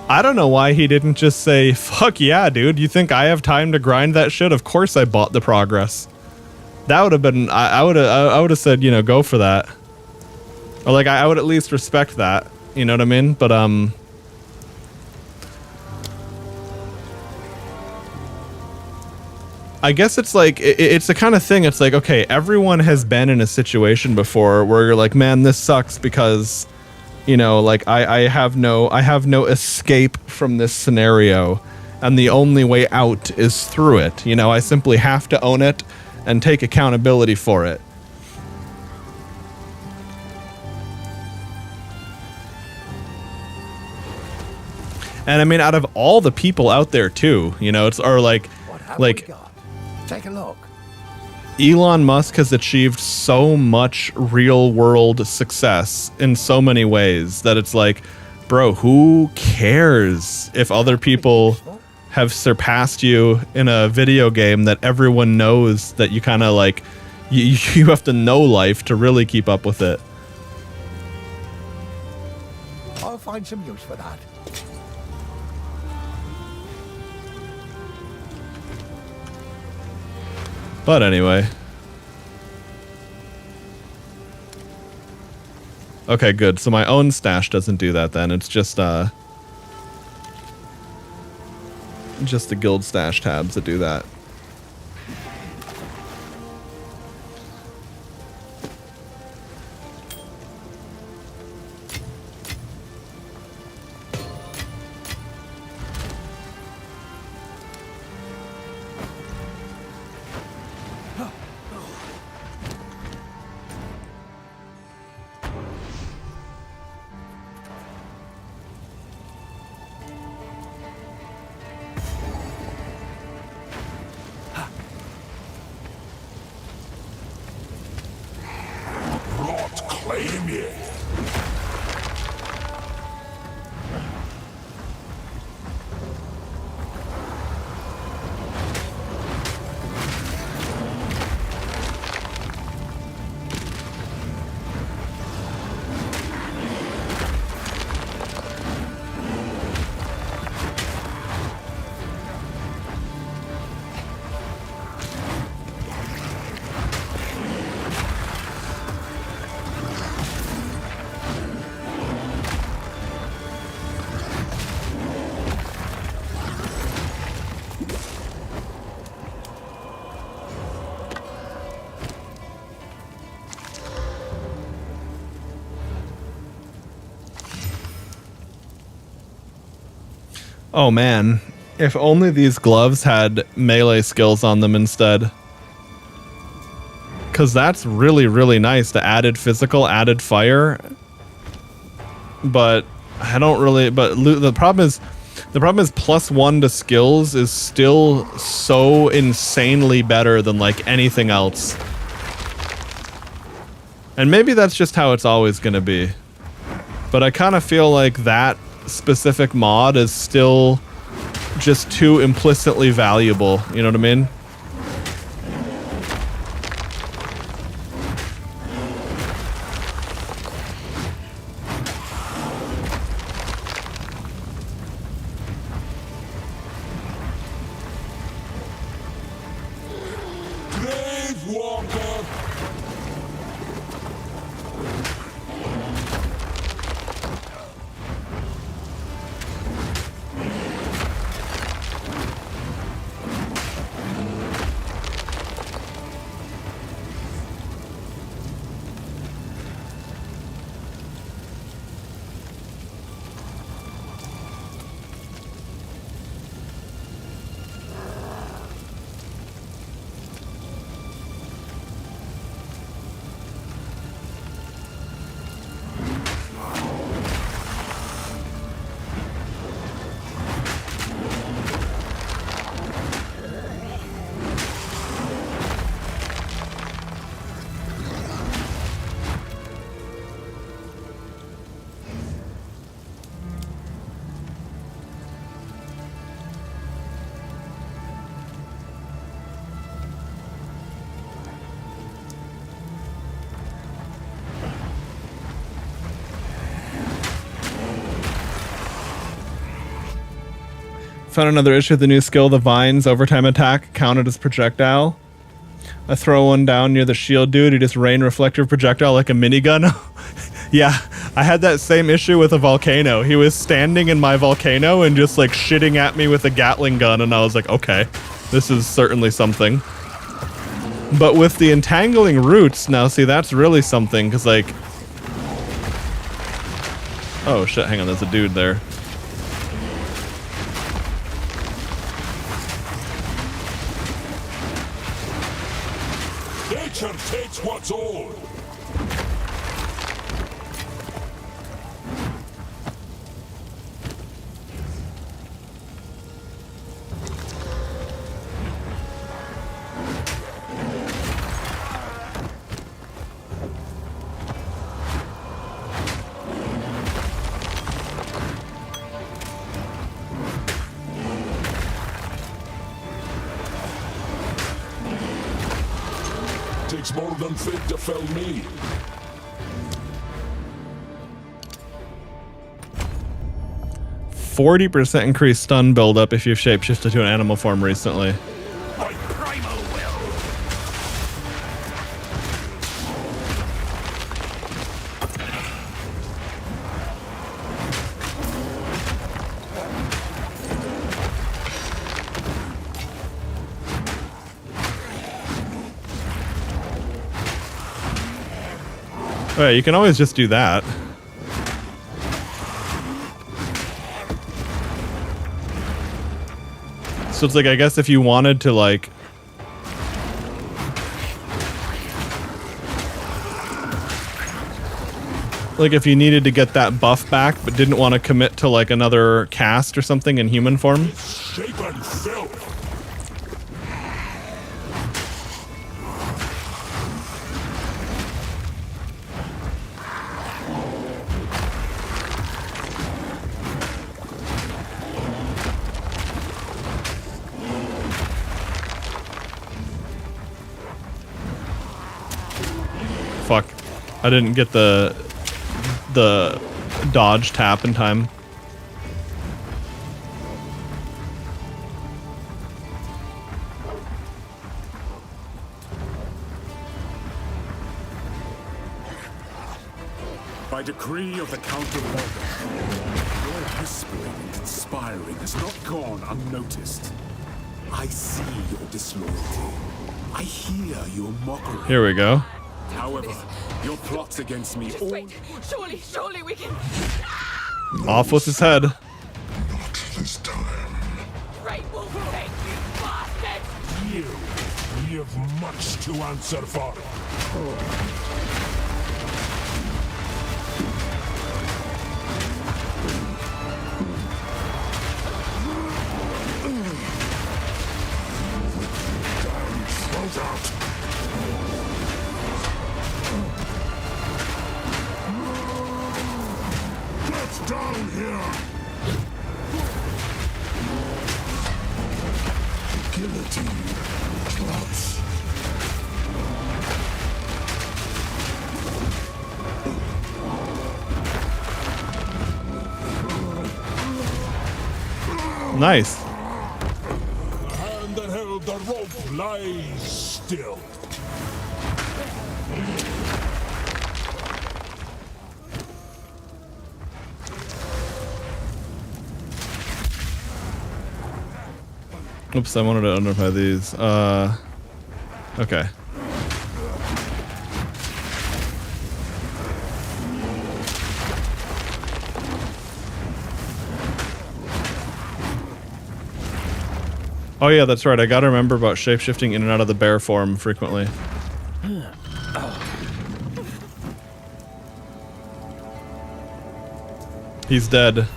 I don't know why he didn't just say, fuck yeah, dude. You think I have time to grind that shit? Of course I bought the progress. That would have been, I would have said, you know, go for that. Or like, I would at least respect that. You know what I mean? But, I guess it's like, it's the kind of thing, it's like, okay, everyone has been in a situation before where you're like, man, this sucks because, you know, like I have no escape from this scenario, and the only way out is through it. You know, I simply have to own it and take accountability for it. And I mean, out of all the people out there too, you know, it's or like Take a look. Elon Musk has achieved so much real world success in so many ways that it's like, bro, who cares if other people have surpassed you in a video game that everyone knows that you kind of like, you have to know life to really keep up with it. I'll find some use for that. But anyway. Okay, good. So my own stash doesn't do that then. It's just the guild stash tabs that do that. Oh man, if only these gloves had melee skills on them instead. Because that's really, really nice. The added physical, added fire. But I don't really, but the problem is The problem is +1 to skills is still so insanely better than like anything else. And maybe that's just how it's always going to be. But I kind of feel like that specific mod is still just too implicitly valuable. You know what I mean? Found another issue with the new skill, the Vines overtime attack counted as projectile. I throw one down near the shield dude, he just rain reflective projectile like a minigun. Yeah, I had that same issue with a volcano. He was standing in my volcano and just like shitting at me with a Gatling gun, and I was like, okay, this is certainly something. But with the entangling roots, now see, that's really something, because like... Oh shit, hang on, there's a dude there. Nature takes what's old. Takes more than fate to fell me. %40 increased stun buildup if you've shapeshifted to an animal form recently. Alright, you can always just do that. So it's like, I guess if you wanted to like... Like if you needed to get that buff back but didn't want to commit to like another cast or something in human form. Shape and filth. Fuck. I didn't get the dodge tap in time. By decree of the Count of Order, your whispering and conspiring has not gone unnoticed. I see your disloyalty. I hear your mockery. Here we go. However, your plots against me all... Wait, surely we can... Off with his head. Not this time. Great Wolf King, you bastard! You have much to answer for. Futility. Plus. Nice. The hand that held the rope lies still. Oops, I wanted to identify these. Okay. Oh yeah, that's right. I gotta remember about shapeshifting in and out of the bear form frequently. He's dead.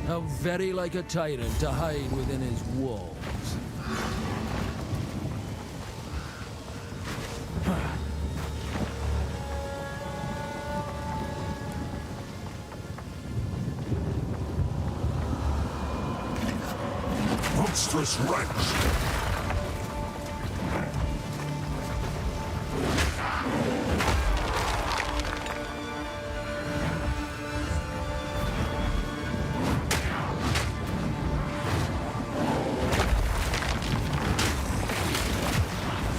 How very like a tyrant to hide within his walls. Monstrous wretch!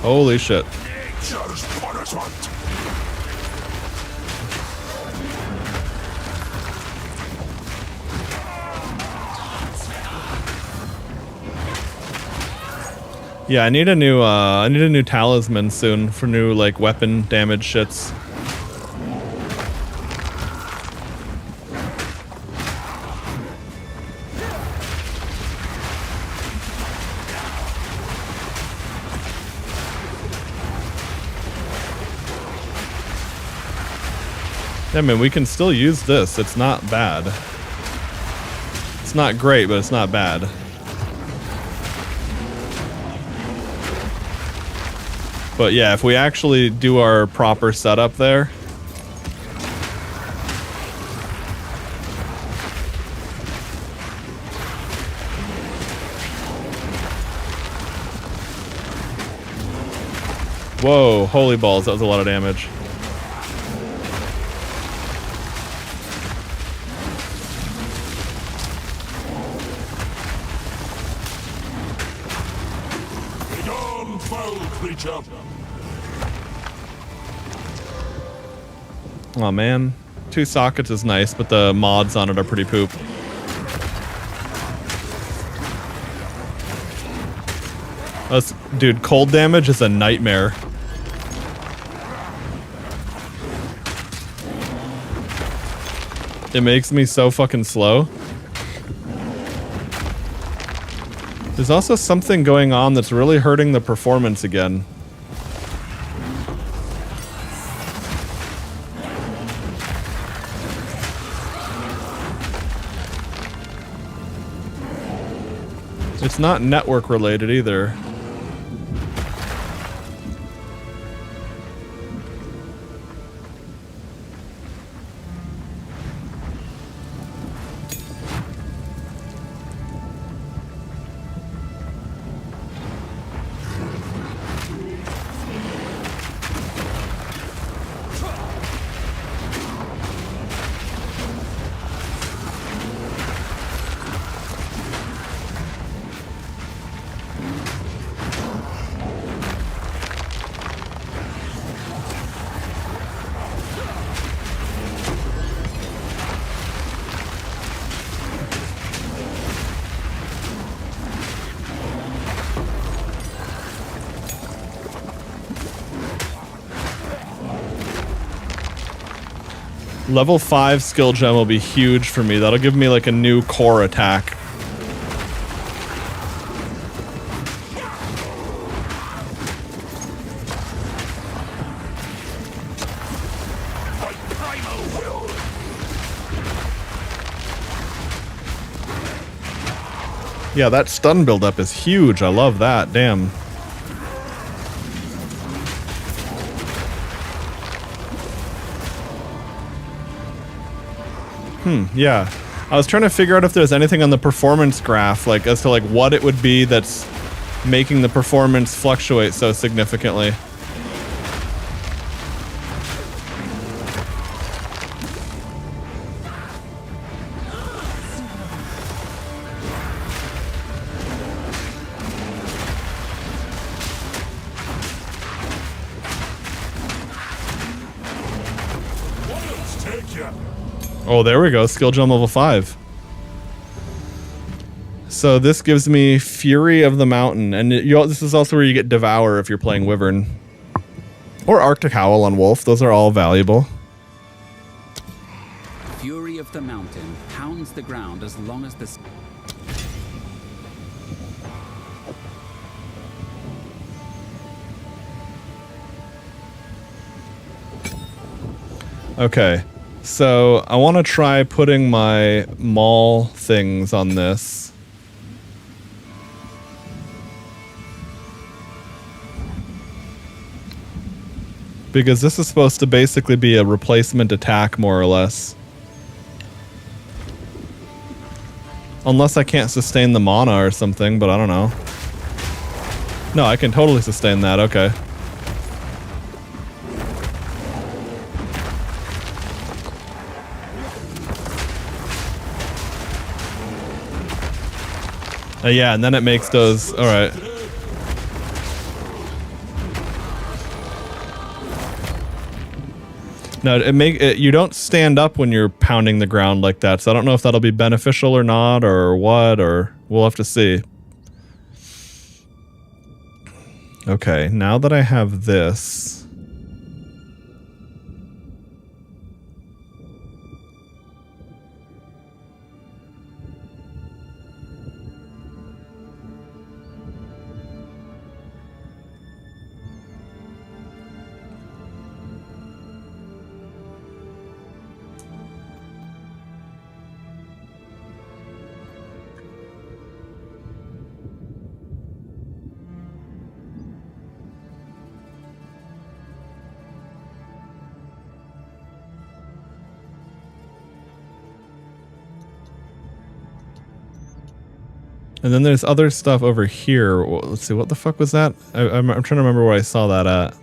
Holy shit. Nature's punishment! Yeah, I need a new talisman soon for new like weapon damage shits. Yeah, I mean, we can still use this. It's not bad. It's not great, but it's not bad. But yeah, if we actually do our proper setup there. Whoa, holy balls, that was a lot of damage. Begone, foul creature! Oh man, 2 sockets is nice, but the mods on it are pretty poop. Dude, cold damage is a nightmare. It makes me so fucking slow. There's also something going on that's really hurting the performance again. It's not network related either. Level 5 skill gem will be huge for me. That'll give me like a new core attack. Yeah, that stun buildup is huge. I love that. Damn. Yeah. I was trying to figure out if there's anything on the performance graph, like as to like what it would be that's making the performance fluctuate so significantly. Oh, there we go. Skill gem level 5. So this gives me Fury of the Mountain, and this is also where you get Devour if you're playing Wyvern. Or Arctic Howl on Wolf. Those are all valuable. Fury of the Mountain pounds the ground as long as the... Okay. So I want to try putting my maul things on this. Because this is supposed to basically be a replacement attack, more or less. Unless I can't sustain the mana or something, but I don't know. No, I can totally sustain that, okay. Yeah, and then it makes those... Alright. No, you don't stand up when you're pounding the ground like that, so I don't know if that'll be beneficial or not, or what, or we'll have to see. Okay, now that I have this... And then there's other stuff over here. Well, let's see, what the fuck was that? I'm trying to remember where I saw that at.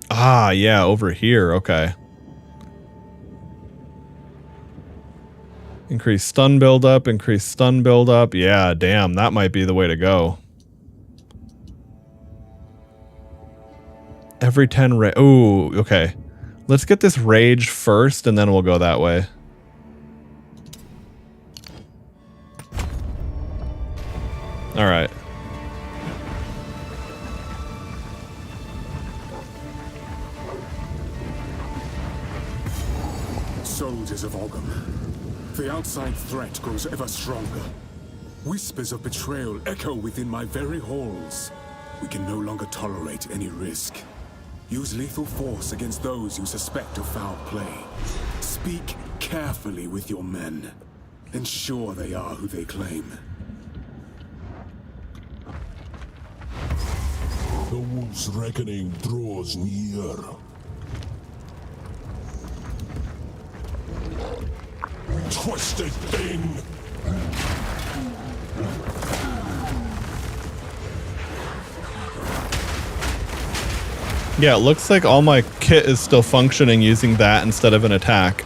Ah, yeah, over here. Okay. Increase stun buildup, increase stun buildup. Yeah, damn, that might be the way to go. Every 10 ooh, okay. Let's get this rage first, and then we'll go that way. Alright. Soldiers of Ogum, the outside threat grows ever stronger. Whispers of betrayal echo within my very halls. We can no longer tolerate any risk. Use lethal force against those you suspect of foul play. Speak carefully with your men. Ensure they are who they claim. The wolf's reckoning draws near. Twisted thing! Yeah, it looks like all my kit is still functioning using that instead of an attack.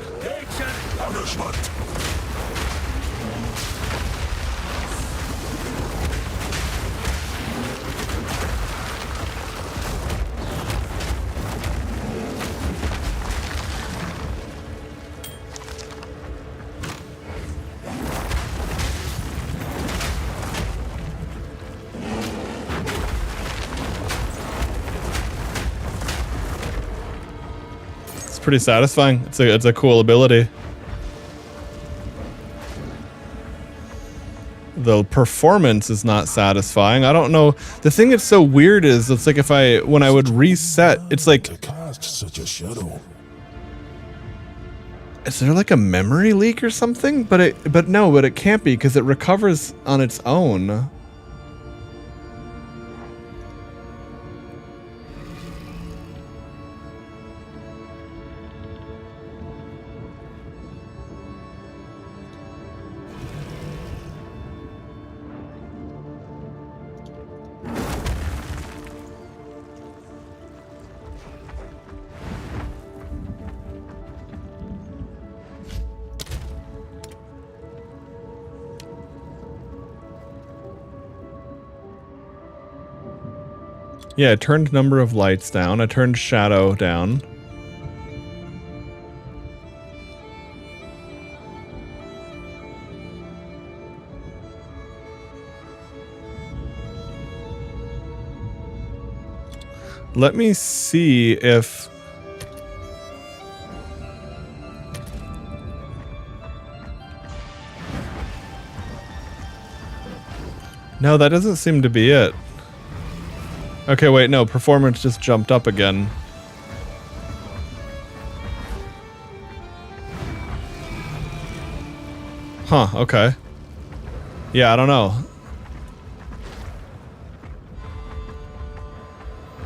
Pretty satisfying. It's a cool ability. The performance is not satisfying. I don't know. The thing that's so weird is it's like when I would reset, it's like cast such a shadow. Is there like a memory leak or something? But it can't be because it recovers on its own. Yeah, I turned number of lights down. I turned shadow down. Let me see if... No, that doesn't seem to be it. Okay, wait, no, performance just jumped up again. Huh, okay. Yeah, I don't know.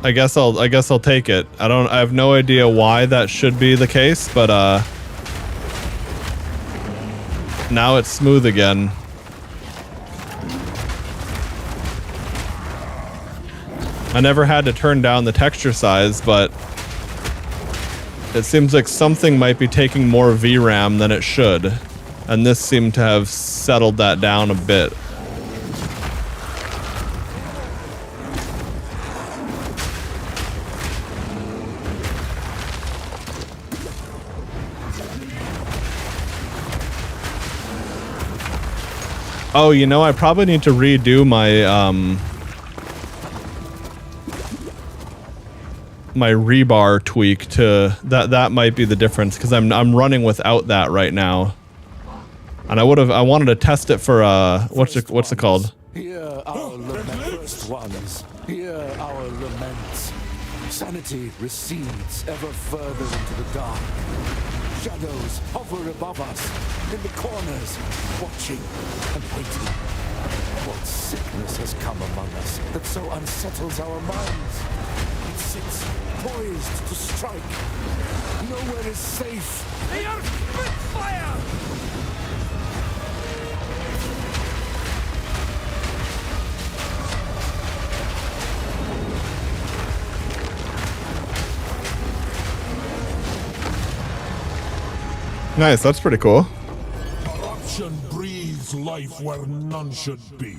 I guess I'll take it. I have no idea why that should be the case, but now it's smooth again. I never had to turn down the texture size, but it seems like something might be taking more VRAM than it should, and this seemed to have settled that down a bit. Oh, you know, I probably need to redo my my rebar tweak to that might be the difference, because I'm running without that right now, and I wanted to test it for what's it called? Hear our first ones. Hear our laments. Sanity recedes ever further into the dark. Shadows hover above us, in the corners, watching and waiting. What sickness has come among us that so unsettles our minds? It sits poised to strike. Nowhere is safe. They are Spitfire! Nice, that's pretty cool. Corruption breathes life where none should be.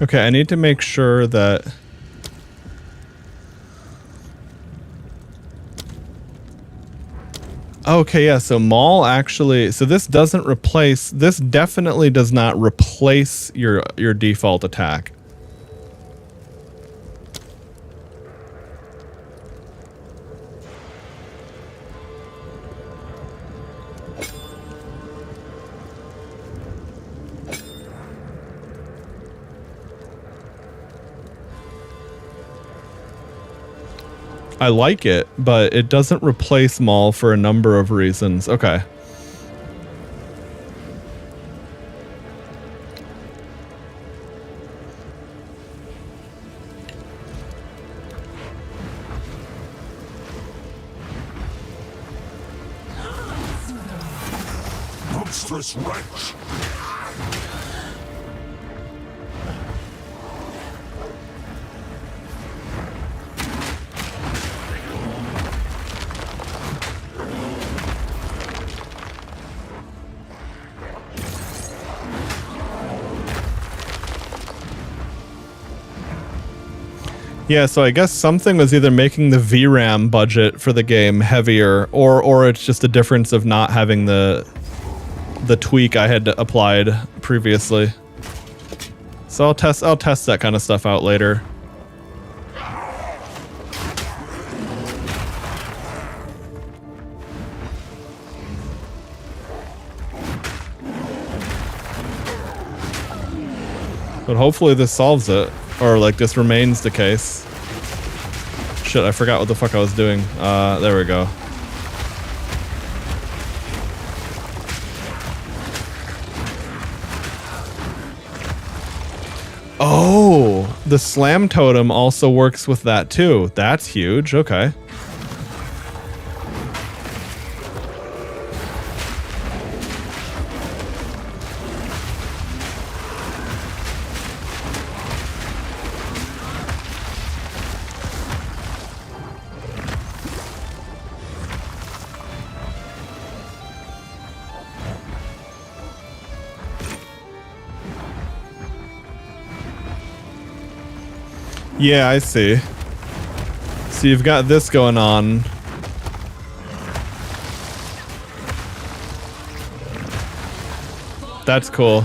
Okay, I need to make sure that... Okay, yeah, so Maul actually... So this doesn't replace... This definitely does not replace your default attack. I like it, but it doesn't replace Maul for a number of reasons. Okay. Monstrous wretch! Yeah, so I guess something was either making the VRAM budget for the game heavier, or it's just a difference of not having the tweak I had applied previously. So I'll test that kind of stuff out later. But hopefully this solves it. Or like this remains the case. Shit, I forgot what the fuck I was doing. There we go. Oh, the slam totem also works with that too. That's huge. Okay. Yeah, I see. So you've got this going on. That's cool.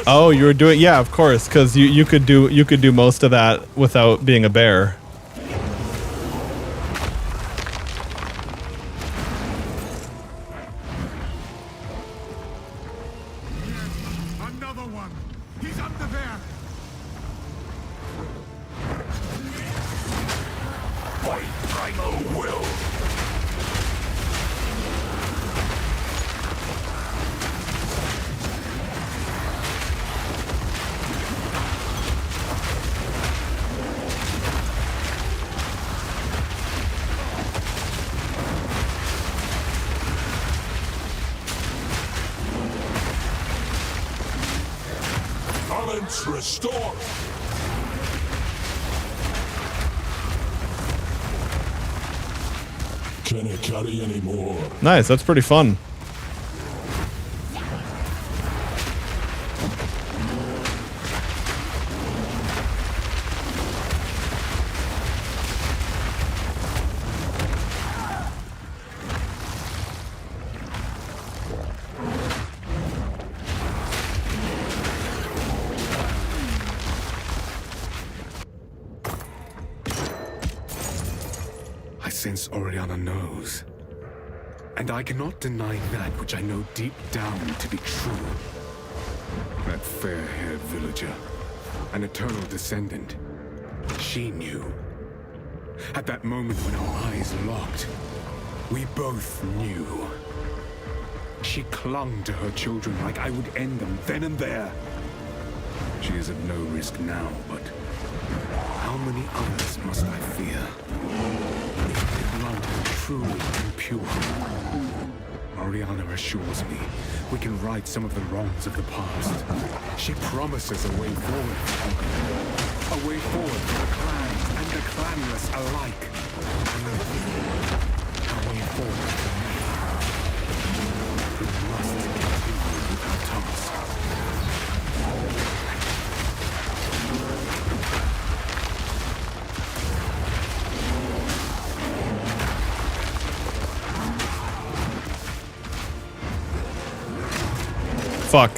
Oh, you were doing, yeah, of course, because you could do most of that without being a bear. Restore. Can it carry any more? Nice, that's pretty fun. Since Oriana knows. And I cannot deny that which I know deep down to be true. That fair-haired villager, an eternal descendant, she knew. At that moment when our eyes locked, we both knew. She clung to her children like I would end them then and there. She is at no risk now, but how many others must I fear? Truly and pure. Oriana assures me we can right some of the wrongs of the past. She promises a way forward for Helga. A way forward for the clans and the clanless alike. A way forward for me. We must continue with our task. Fuck.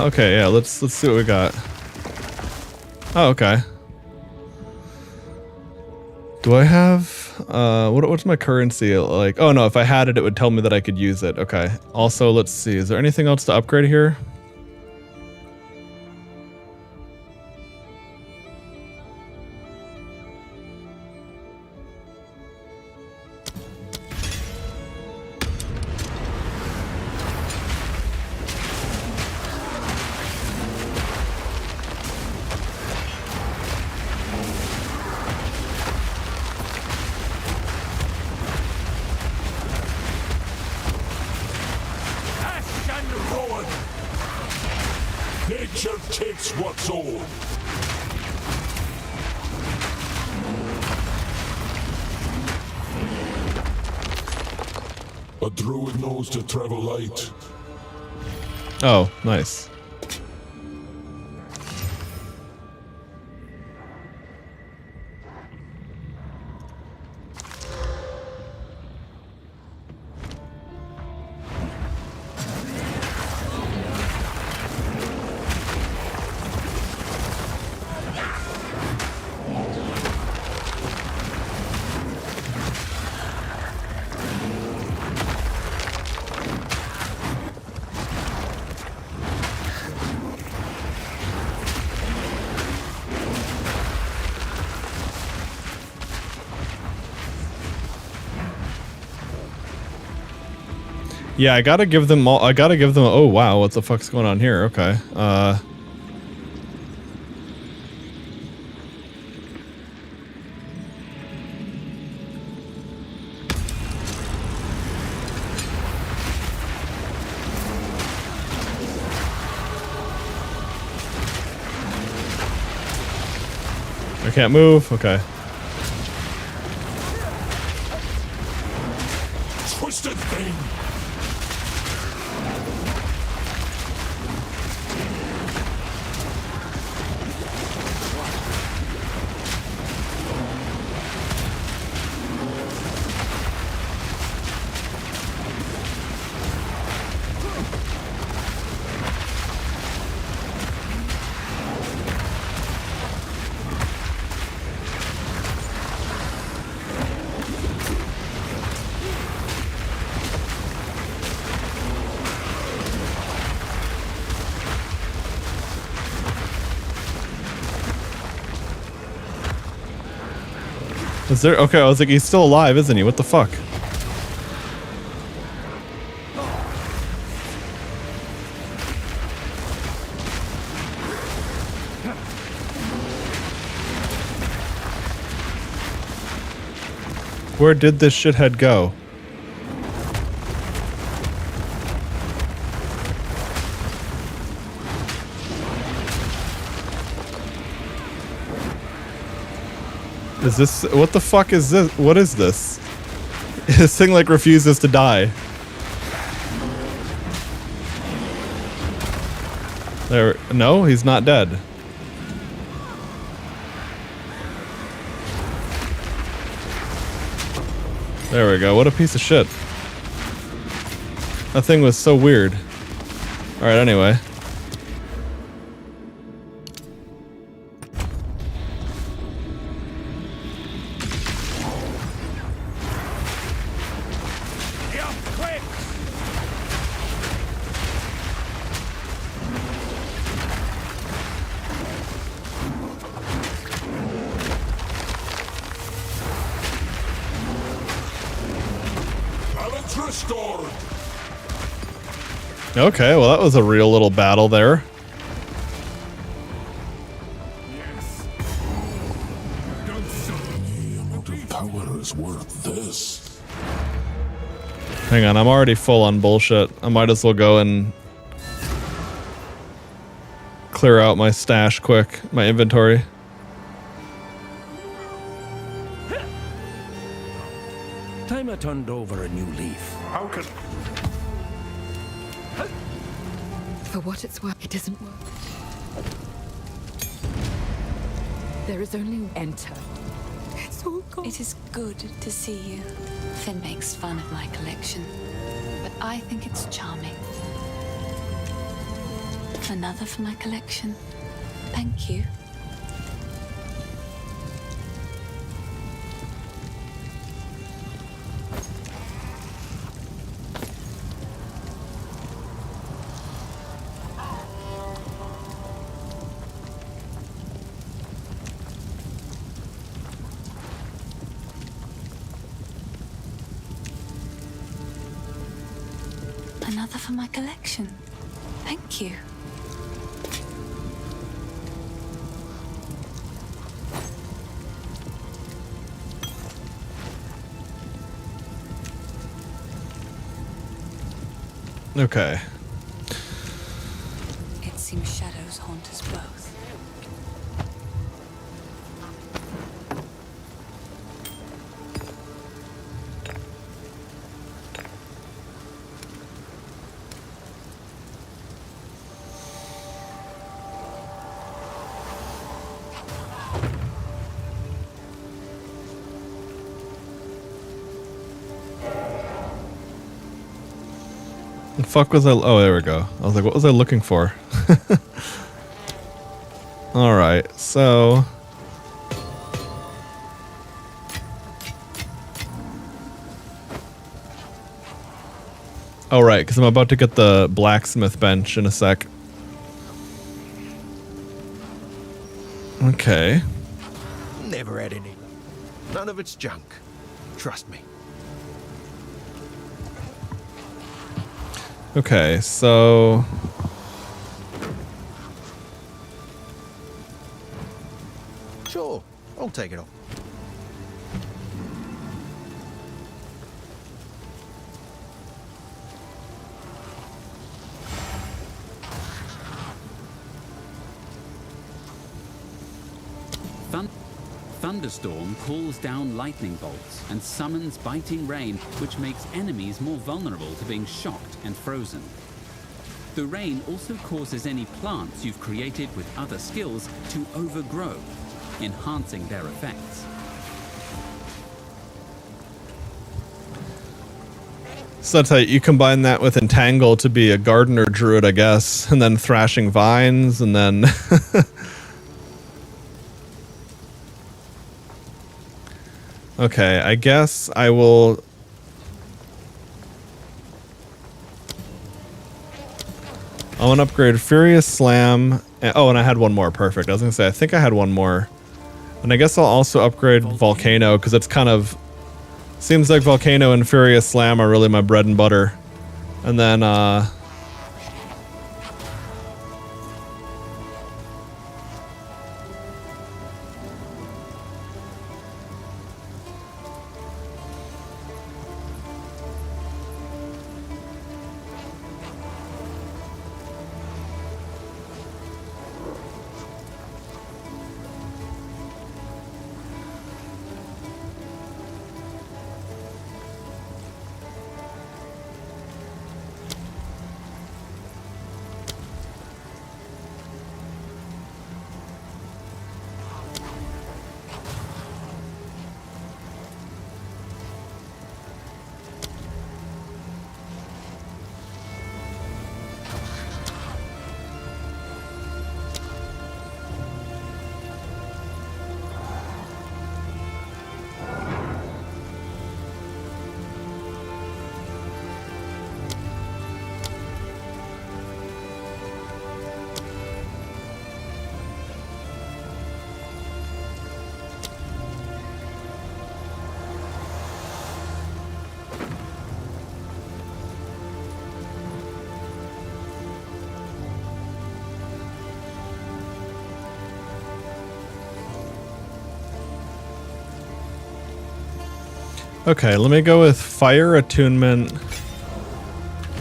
Okay, yeah, let's see what we got. Oh, okay. Do I have what's my currency like? Oh no, if I had it, it would tell me that I could use it. Okay. Also, let's see. Is there anything else to upgrade here? Nature takes what's old. A druid knows to travel light. Oh, nice. Yeah, I gotta give them all. I gotta give them. Oh wow, what the fuck's going on here? Okay. I can't move. Okay. Twisted thing. Is there? Okay, I was like, he's still alive, isn't he? What the fuck? Where did this shithead go? Is this, what the fuck is this? What is this? This thing like refuses to die. There, no, he's not dead. There we go. What a piece of shit. That thing was so weird. Alright, anyway. Okay, well that was a real little battle there. Power is worth this. Hang on, I'm already full on bullshit. I might as well go and clear out my stash quick, my inventory. Time I turned over a new leaf. How could... For what it's worth, it doesn't work. There is only enter. It's all gone. It is good to see you. Finn makes fun of my collection, but I think it's charming. Another for my collection. Thank you. Another for my collection. Thank you. Okay. It seems shadows haunt us both. The fuck was I? Oh, there we go. I was like, what was I looking for? Alright, so... Oh, right, because I'm about to get the blacksmith bench in a sec. Okay. Never had any. None of it's junk. Trust me. Okay, so Sure, I'll take it off. Thunderstorm calls down lightning bolts and summons biting rain, which makes enemies more vulnerable to being shocked and frozen. The rain also causes any plants you've created with other skills to overgrow, enhancing their effects. So that's how you combine that with Entangle to be a gardener druid, I guess, and then thrashing vines, and then okay, I guess I will. I want to upgrade Furious Slam. Oh, and I had one more. Perfect. I was going to say, I think I had one more. And I guess I'll also upgrade Volcano, because it's kind of... Seems like Volcano and Furious Slam are really my bread and butter. And then, okay, let me go with Fire Attunement,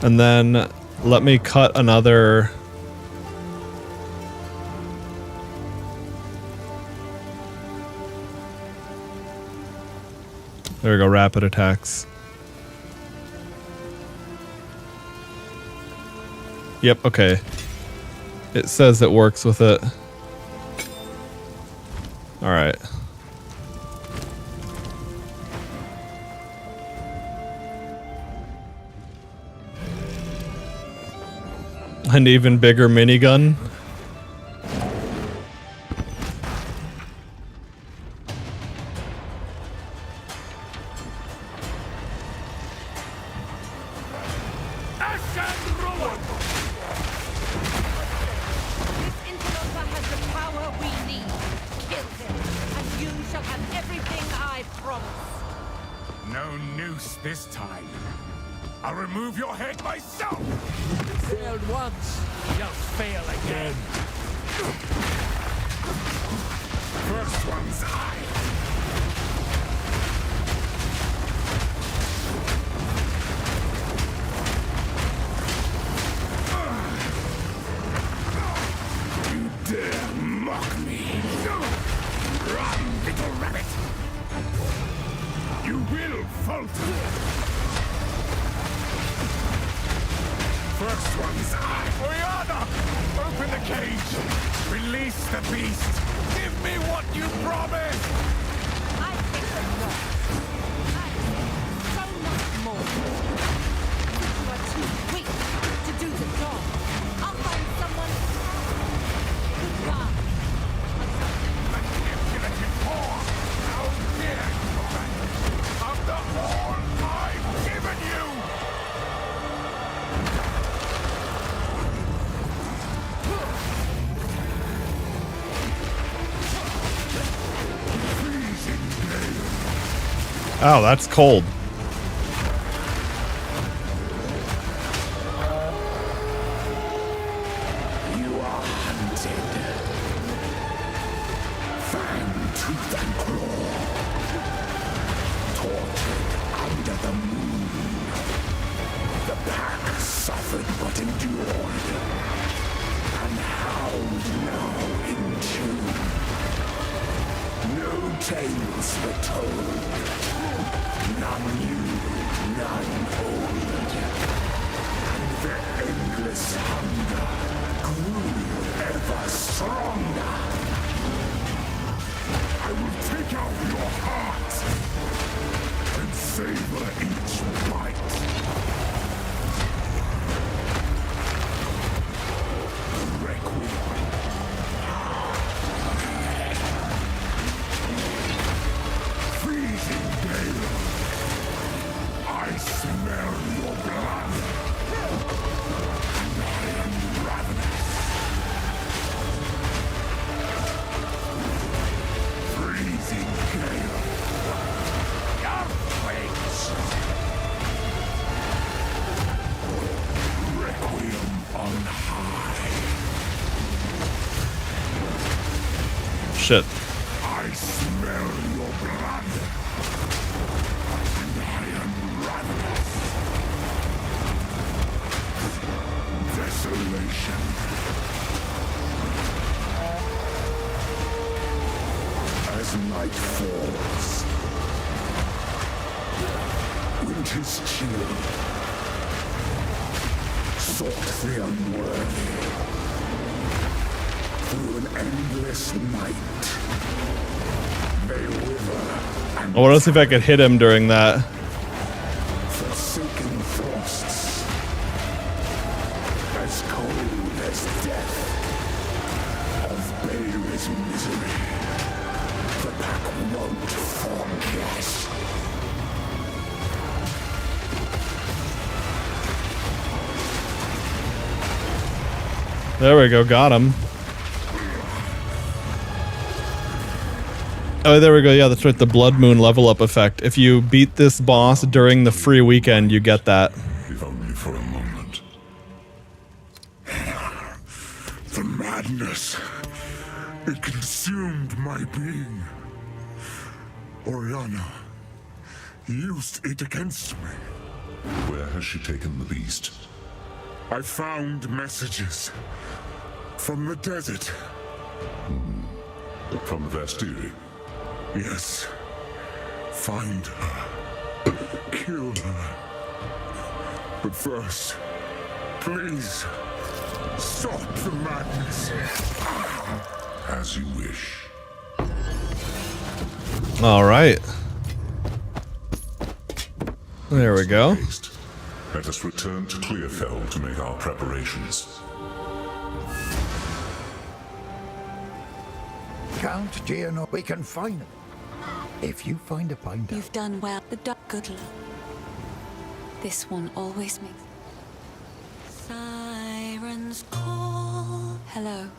and then let me cut another... There we go, Rapid Attacks. Yep, okay. It says it works with it. Alright. An even bigger minigun. No noose this time. I'll remove your head myself! Failed once, you'll fail again. First one's eye. You dare mock me? Run, little rabbit! You will falter! First one's eye! Oriana! Open the cage! Release the beast! Give me what you promised! I think I'm not. I so much more. You are too weak to do the job. I'll find someone. Goodbye. Manipulative whore! How dare you! After all I've given you! Oh, that's cold. tales were told. None new, none old. And their endless hunger grew ever stronger. I will take out your heart and savor each bite. Requiem. Freezing gale. I smell your blood. And I am ravenous. Freezing gale. Earthquakes. Requiem on high. Shit. I smell your blood. And I am ravenous. Desolation. As night falls, winter's chill sought the unworthy through an endless night. They wither and I want to see if I could hit him during that. forsaken frosts, as cold as death, of Bael's misery. The pack won't forget. There we go, got him. Oh, there we go. Yeah, that's right. The Blood Moon level up effect. If you beat this boss during the free weekend, you get that. If only for a moment. The madness. It consumed my being. Oriana used it against me. Where has she taken the beast? I found messages from the desert. From the Vastiri? Yes. Find her. Kill her. But first, please, stop the madness. As you wish. All right. There we go. Let us return to Clearfell to make our preparations. Count Giano, we can find him. If you find a binder. You've done well. The good luck. This one always makes. Sirens call. Hello.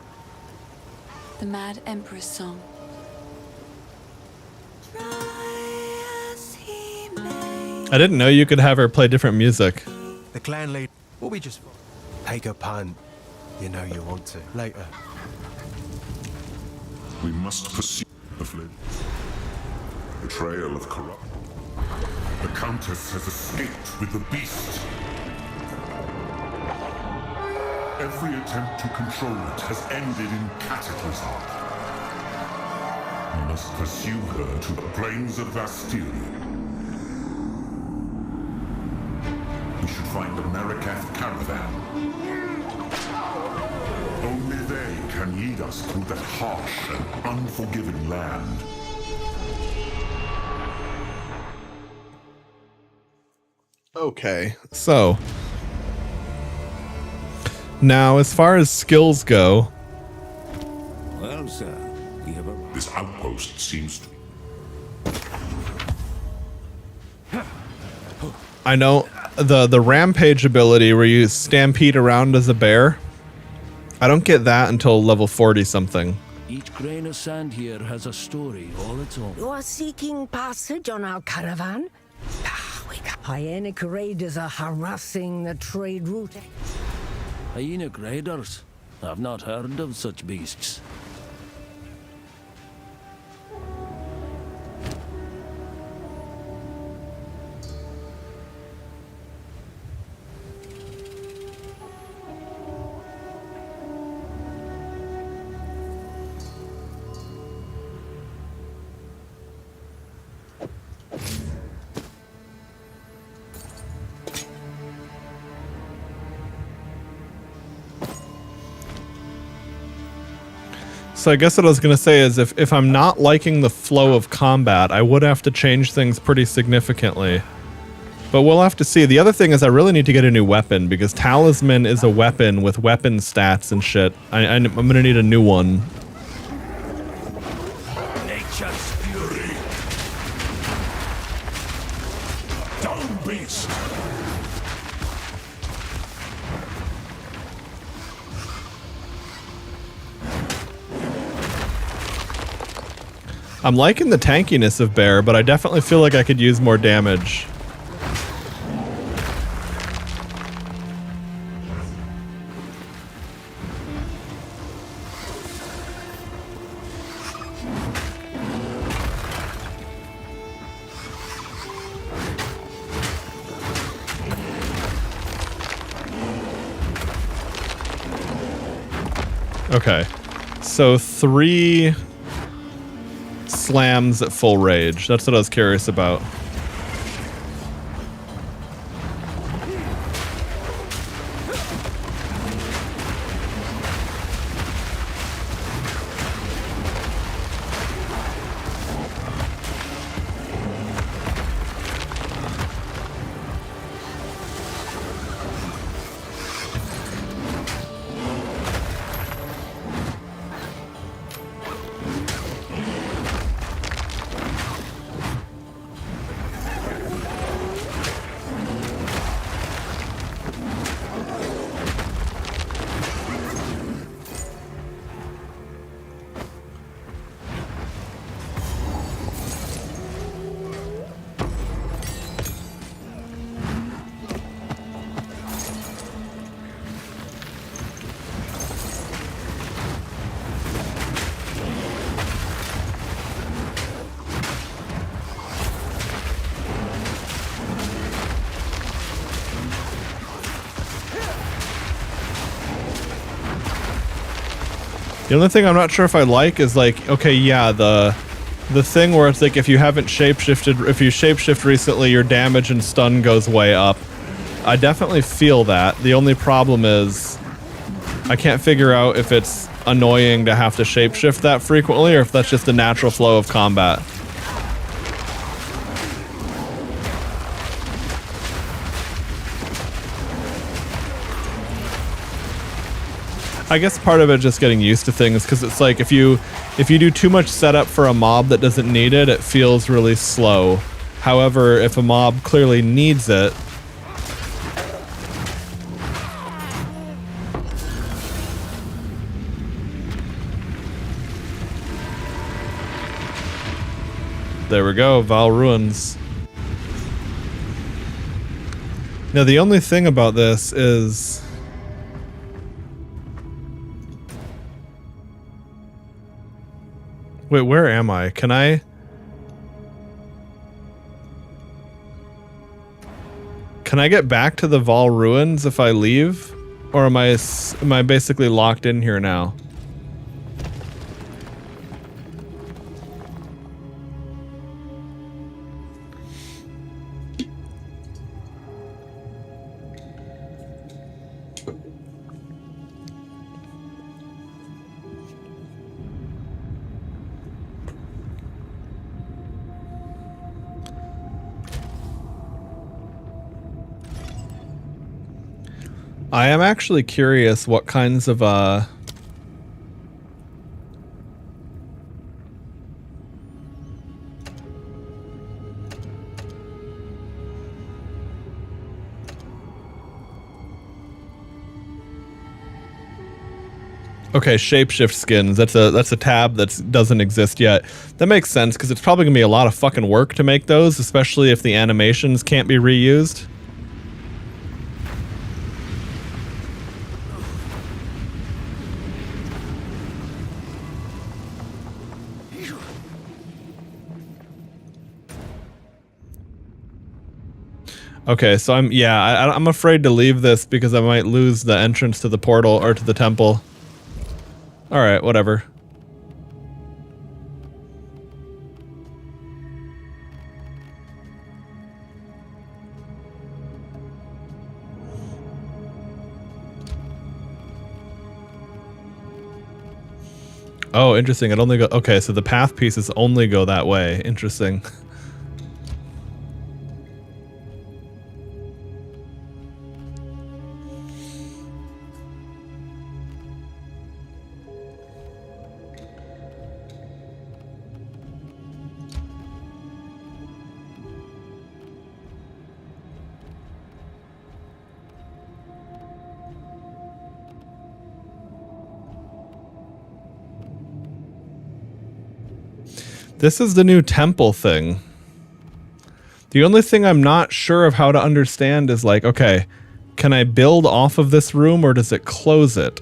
The Mad Emperor's song. I didn't know you could have her play different music. The clan lead. Will we just take a punt? You know you want to. Later. We must pursue the fled. The trail of corrupt. The Countess has escaped with the beast. Every attempt to control it has ended in cataclysm. We must pursue her to the plains of Vastiri. We should find the Marikath caravan. Only they can lead us through that harsh and unforgiving land. Okay, so now as far as skills go, Well, sir, we have a... This outpost seems to... I know the rampage ability where you stampede around as a bear. I don't get that until level 40 something. Each grain of sand here has a story all its own. You are seeking passage on our caravan? Hyenic raiders are harassing the trade route. Hyenic raiders? I've not heard of such beasts. So I guess what I was going to say is if I'm not liking the flow of combat, I would have to change things pretty significantly. But we'll have to see. The other thing is I really need to get a new weapon because Talisman is a weapon with weapon stats and shit. I'm going to need a new one. Nature's fury. Down beast. I'm liking the tankiness of Bear, but I definitely feel like I could use more damage. Okay, so 3 slams at full rage. That's what I was curious about. The only thing I'm not sure if I like is like, okay, yeah, the thing where it's like if you haven't shapeshifted, if you shapeshift recently, your damage and stun goes way up. I definitely feel that. The only problem is I can't figure out if it's annoying to have to shapeshift that frequently or if that's just the natural flow of combat. I guess part of it is just getting used to things because it's like if you do too much setup for a mob that doesn't need it, it feels really slow. However, if a mob clearly needs it, there we go, Val Ruins. Now the only thing about this is wait, where am I? Can I get back to the Val Ruins if I leave? Or am I basically locked in here now? I am actually curious what kinds of okay, shapeshift skins. That's a tab that doesn't exist yet. That makes sense because it's probably gonna be a lot of fucking work to make those, especially if the animations can't be reused. Okay, so I'm afraid to leave this because I might lose the entrance to the portal or to the temple. All right, whatever. Oh, interesting. It only go. Okay, so the path pieces only go that way. Interesting. This is the new temple thing. The only thing I'm not sure of how to understand is like, okay, can I build off of this room or does it close it?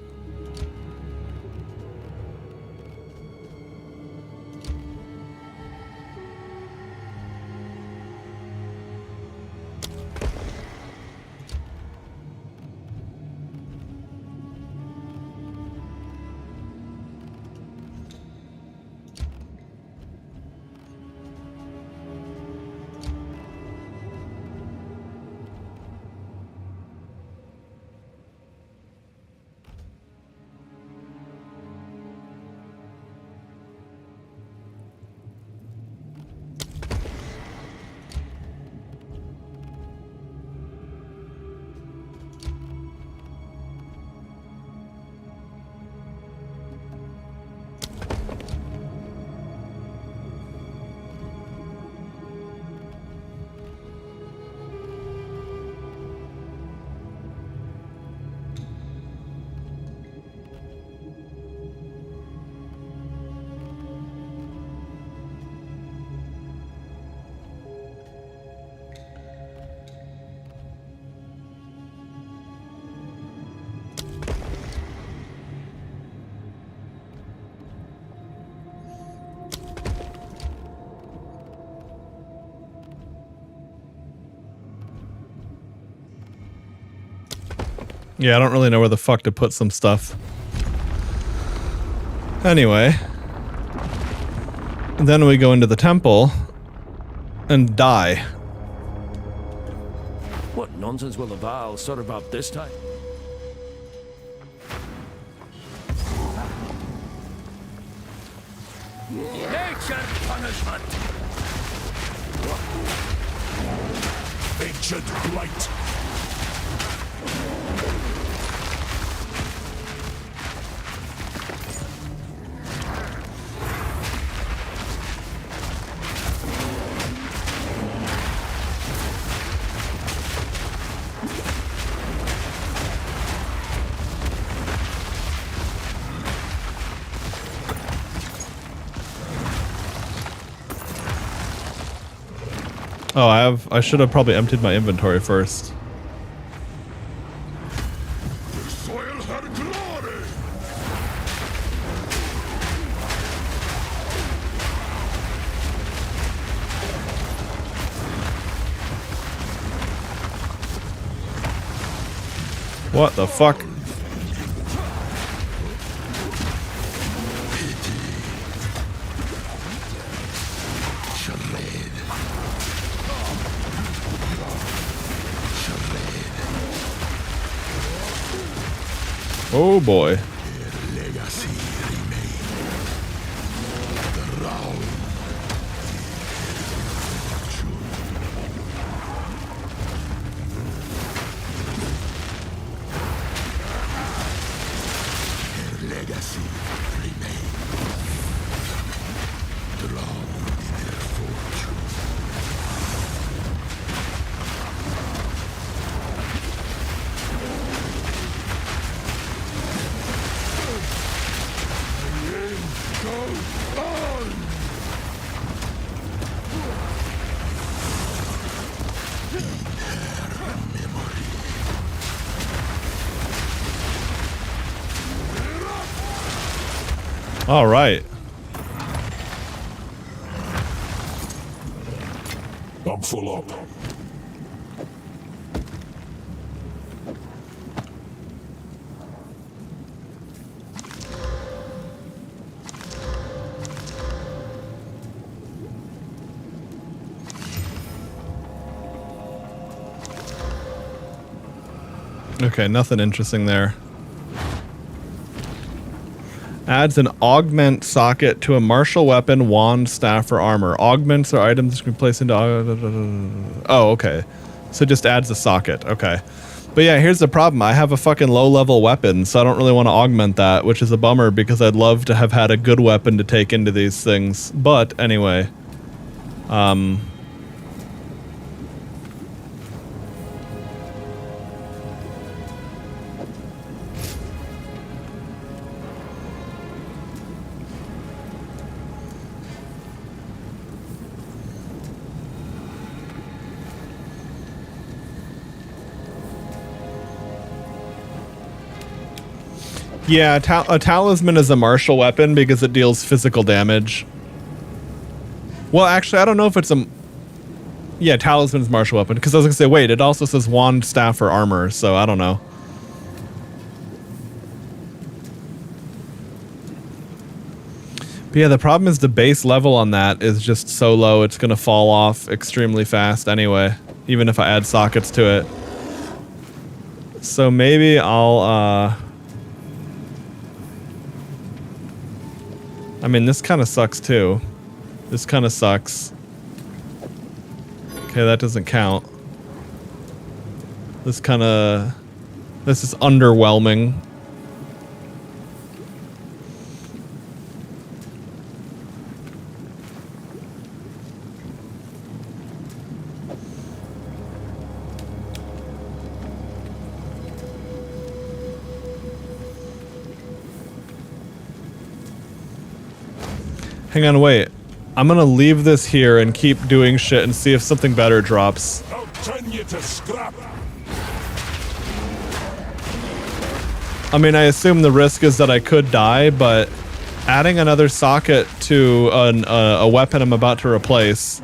Yeah, I don't really know where the fuck to put some stuff. Anyway. Then we go into the temple and die. What nonsense will the Val serve up this time? Nature punishment! Ancient blight! Oh, I should have probably emptied my inventory first. The soil had glory! What the fuck? Oh boy. All right. I'm full up. Okay, nothing interesting there. Adds an augment socket to a martial weapon, wand, staff, or armor. Augments are items that can be placed into... Oh, okay. So it just adds a socket. Okay. But yeah, here's the problem. I have a fucking low-level weapon, so I don't really want to augment that, which is a bummer because I'd love to have had a good weapon to take into these things. But anyway... Yeah, a talisman is a martial weapon because it deals physical damage. Well, actually, I don't know if it's a... Yeah, talisman is martial weapon. Because I was going to say, wait, it also says wand, staff, or armor, so I don't know. But yeah, the problem is the base level on that is just so low, it's going to fall off extremely fast anyway. Even if I add sockets to it. So maybe I'll, I mean, this kind of sucks too. This kind of sucks. Okay, that doesn't count. This is underwhelming. Hang on, wait. I'm gonna leave this here and keep doing shit and see if something better drops. I'll turn you to scrap. I mean, I assume the risk is that I could die, but adding another socket to a weapon I'm about to replace,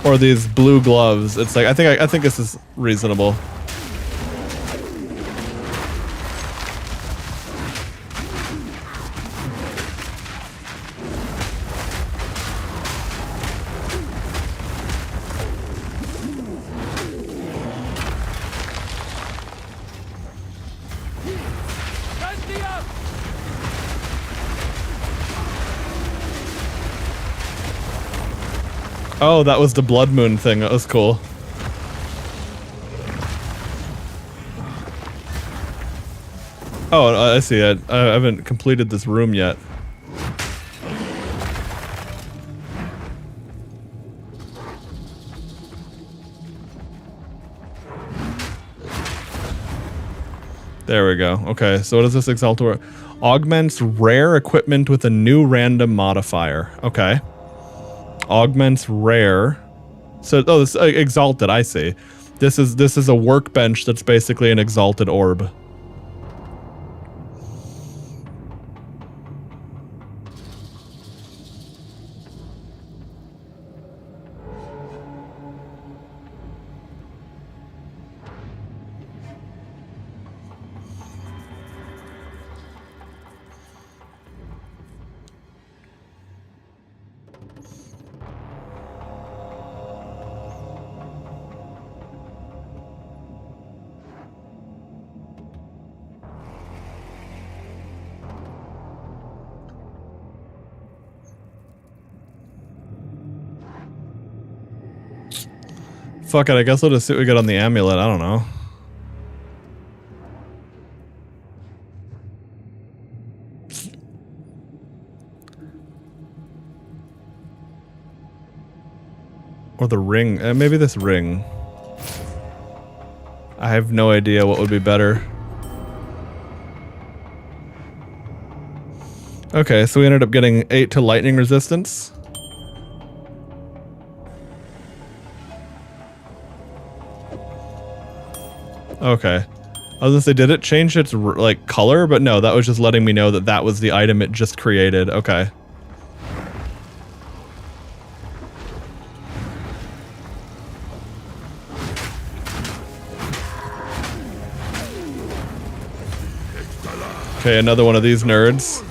or these blue gloves, it's like I think this is reasonable. Oh, that was the blood moon thing. That was cool. Oh, I see. I haven't completed this room yet. There we go. Okay, so what does this Exaltor? Augments rare equipment with a new random modifier. Okay. Augments rare. So, oh, this exalted, I see. This is a workbench that's basically an exalted orb. Fuck it, I guess we'll just see what we get on the amulet. I don't know. Or the ring. Maybe this ring. I have no idea what would be better. Okay, so we ended up getting 8 to lightning resistance. Okay. I was gonna say, did it change its like color? But no, that was just letting me know that that was the item it just created. Okay. Okay, another one of these nerds.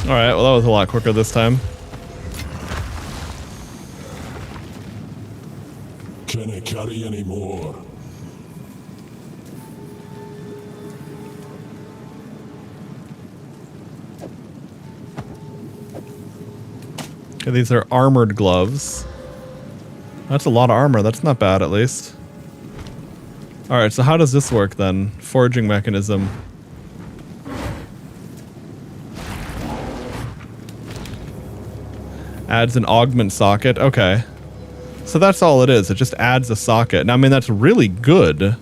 Alright, well that was a lot quicker this time. Can I carry any more? Okay, these are armored gloves. That's a lot of armor. That's not bad, at least. Alright, so how does this work then? Forging mechanism. Adds an augment socket. Okay. So that's all it is. It just adds a socket. And I mean, that's really good.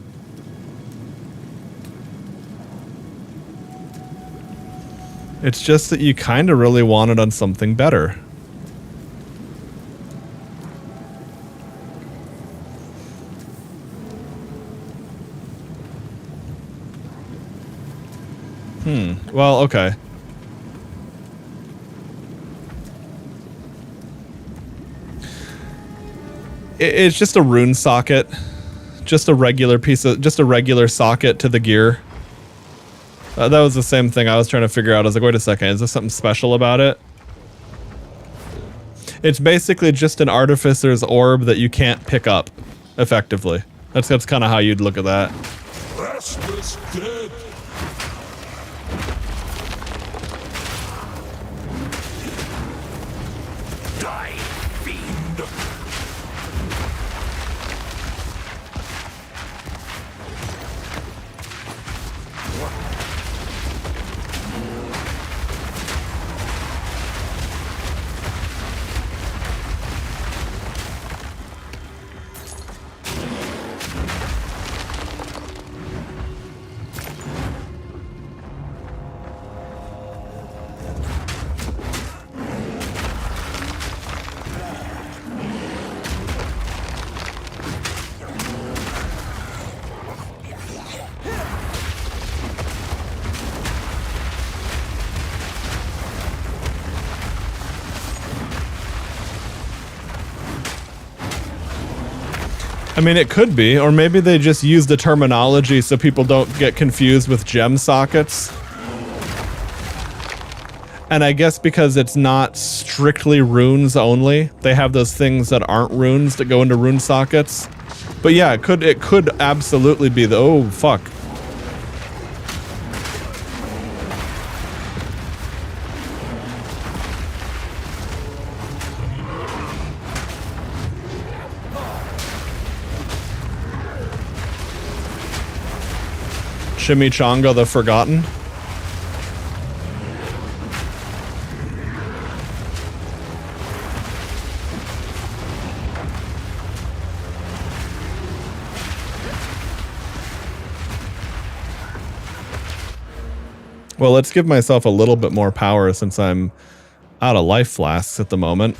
It's just that you kind of really want it on something better. Well, okay. It's just a rune socket. Just a regular socket to the gear. That was the same thing I was trying to figure out. I was like, wait a second, is there something special about it? It's basically just an artificer's orb that you can't pick up, effectively. That's kind of how you'd look at that. Rasmus dead. Die, fiend. I mean, it could be, or maybe they just use the terminology so people don't get confused with gem sockets. And I guess because it's not strictly runes only, they have those things that aren't runes that go into rune sockets. But yeah, it could absolutely be the, oh, fuck. Chimichanga the Forgotten. Well, let's give myself a little bit more power since I'm out of life flasks at the moment.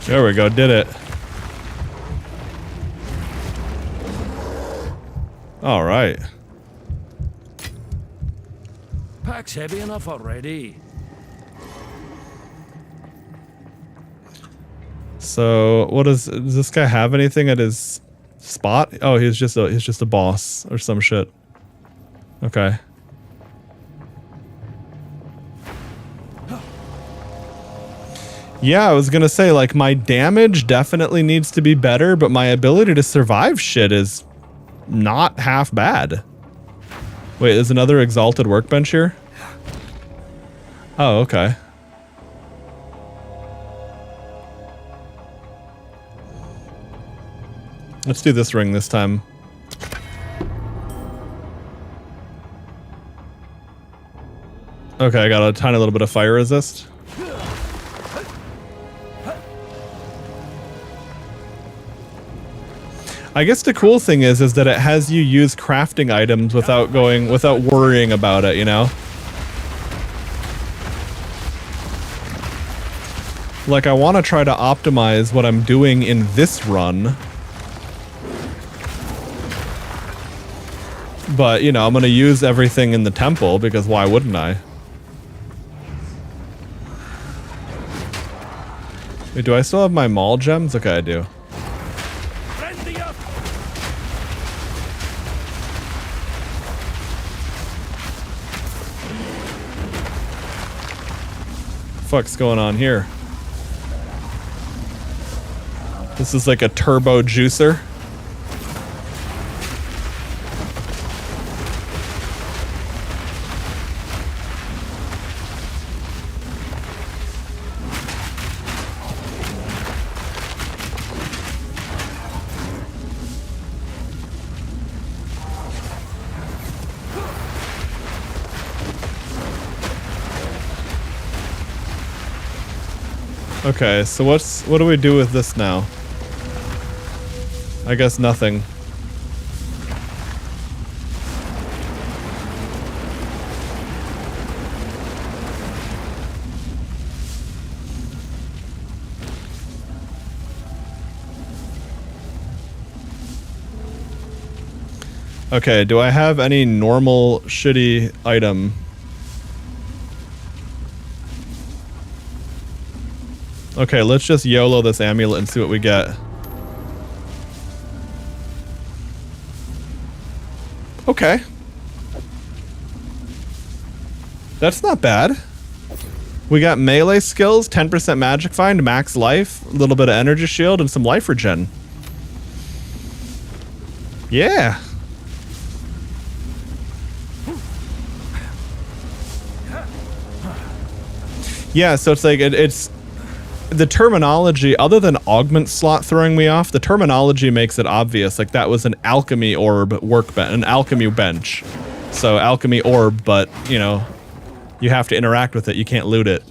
There we go, did it. All right. Pack's heavy enough already. So, does this guy have anything at his spot? Oh, he's just a boss or some shit. Okay. Yeah, I was gonna say, like, my damage definitely needs to be better, but my ability to survive shit is not half bad. Wait, there's another exalted workbench here? Oh, okay. Let's do this ring this time. Okay, I got a tiny little bit of fire resist. I guess the cool thing is that it has you use crafting items without worrying about it, you know? Like, I want to try to optimize what I'm doing in this run. But, you know, I'm going to use everything in the temple, because why wouldn't I? Wait, do I still have my mall gems? Okay, I do. Fuck's going on here? This is like a turbo juicer. Okay, so what do we do with this now? I guess nothing. Okay, do I have any normal shitty item? Okay, let's just YOLO this amulet and see what we get. Okay. That's not bad. We got melee skills, 10% magic find, max life, a little bit of energy shield, and some life regen. Yeah. Yeah, so it's like, it's... The terminology, other than augment slot throwing me off, the terminology makes it obvious. Like, that was an alchemy orb workbench, an alchemy bench. So, alchemy orb, but, you know, you have to interact with it. You can't loot it.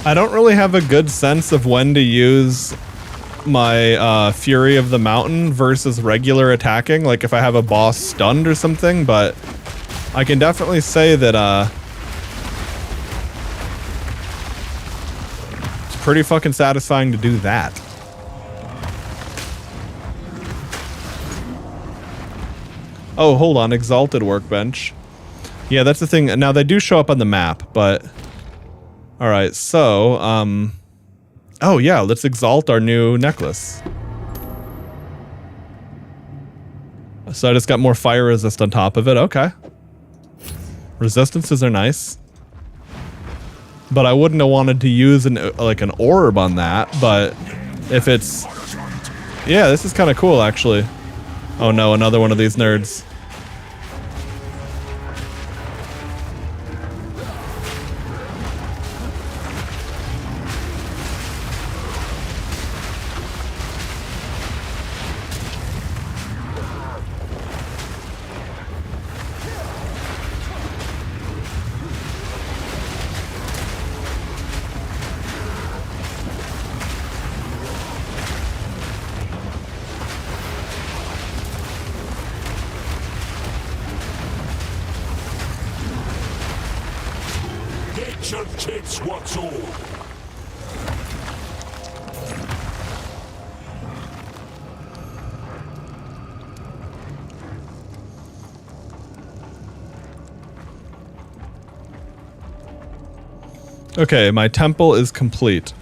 I don't really have a good sense of when to use my Fury of the Mountain versus regular attacking, like if I have a boss stunned or something, but I can definitely say that it's pretty fucking satisfying to do that. Oh, hold on, Exalted Workbench. Yeah, that's the thing. Now, they do show up on the map, but... Alright, so, oh yeah, let's exalt our new necklace. So I just got more fire resist on top of it, okay. Resistances are nice. But I wouldn't have wanted to use like an orb on that, but if it's... Yeah, this is kind of cool, actually. Oh no, another one of these nerds. Okay, my temple is complete.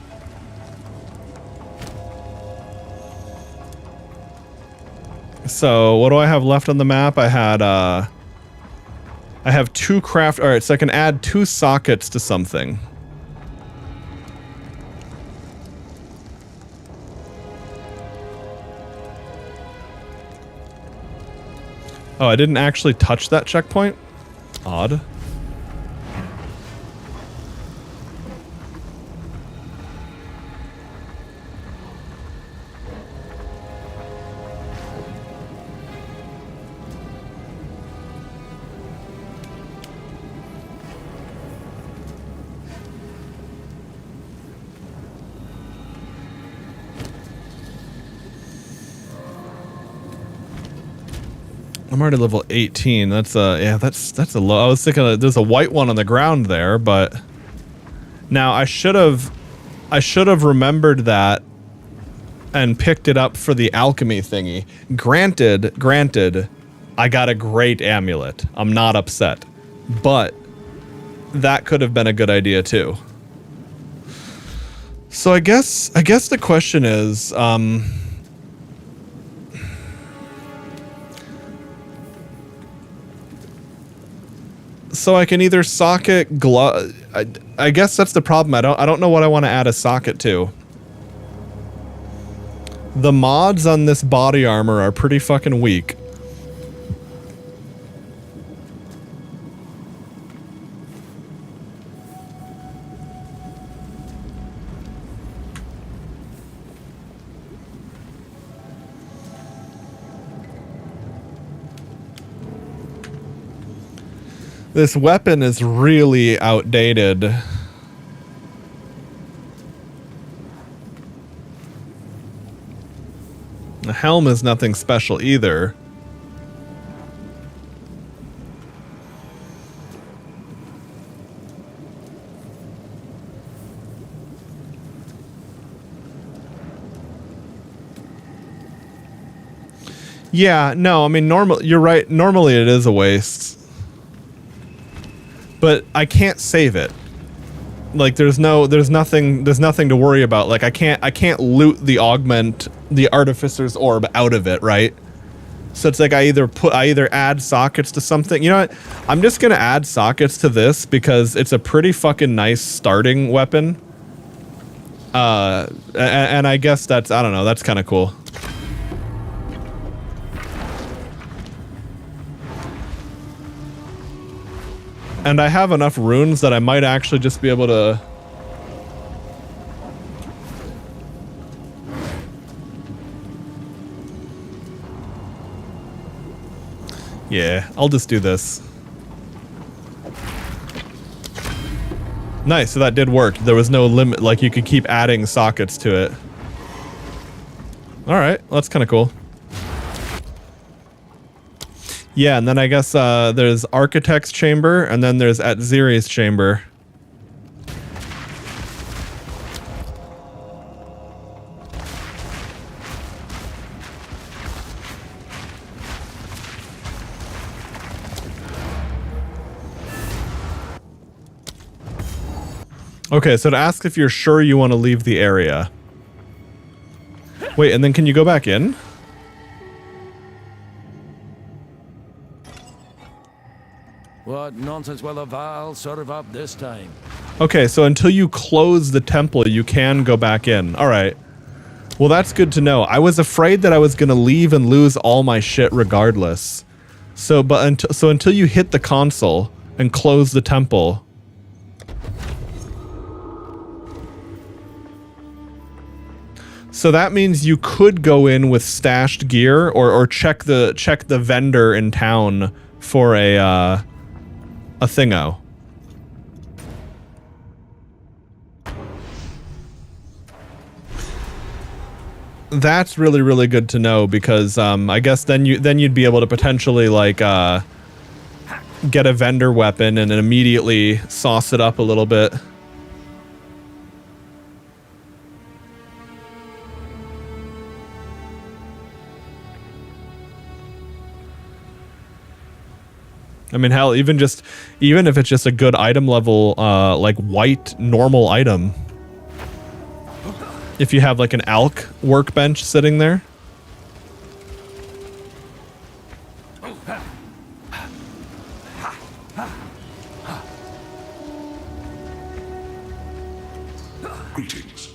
So, what do I have left on the map? I had, I have 2 craft... Alright, so I can add 2 sockets to something. Oh, I didn't actually touch that checkpoint? Odd. I'm already level 18. That's yeah, that's a low. I was thinking there's a white one on the ground there, but now I should have remembered that and picked it up for the alchemy thingy. Granted, I got a great amulet. I'm not upset, but that could have been a good idea too. So I guess the question is, so I can either socket glove. I guess that's the problem. I don't know what I want to add a socket to. The mods on this body armor are pretty fucking weak. This weapon is really outdated. The helm is nothing special either. Yeah, no, I mean, you're right. Normally it is a waste. But I can't save it. Like there's nothing to worry about. Like I can't loot the artificer's orb out of it, right? So it's like I either add sockets to something. You know what? I'm just gonna add sockets to this because it's a pretty fucking nice starting weapon. And I guess that's, I don't know, that's kind of cool. And I have enough runes that I might actually just be able to... Yeah, I'll just do this. Nice, so that did work. There was no limit, like you could keep adding sockets to it. Alright, well, that's kind of cool. Yeah, and then I guess there's Architect's Chamber, and then there's Atziri's Chamber. Okay, so to ask if you're sure you want to leave the area. Wait, and then can you go back in? What nonsense will the Val serve up this time? Okay, so until you close the temple, you can go back in. Alright. Well, that's good to know. I was afraid that I was going to leave and lose all my shit regardless. So until you hit the console and close the temple... So that means you could go in with stashed gear or check the vendor in town for a thingo. That's really, really good to know because I guess then you'd be able to potentially like get a vendor weapon and then immediately sauce it up a little bit. I mean, hell, even if it's just a good item level, like white normal item. If you have like an alch workbench sitting there. Greetings.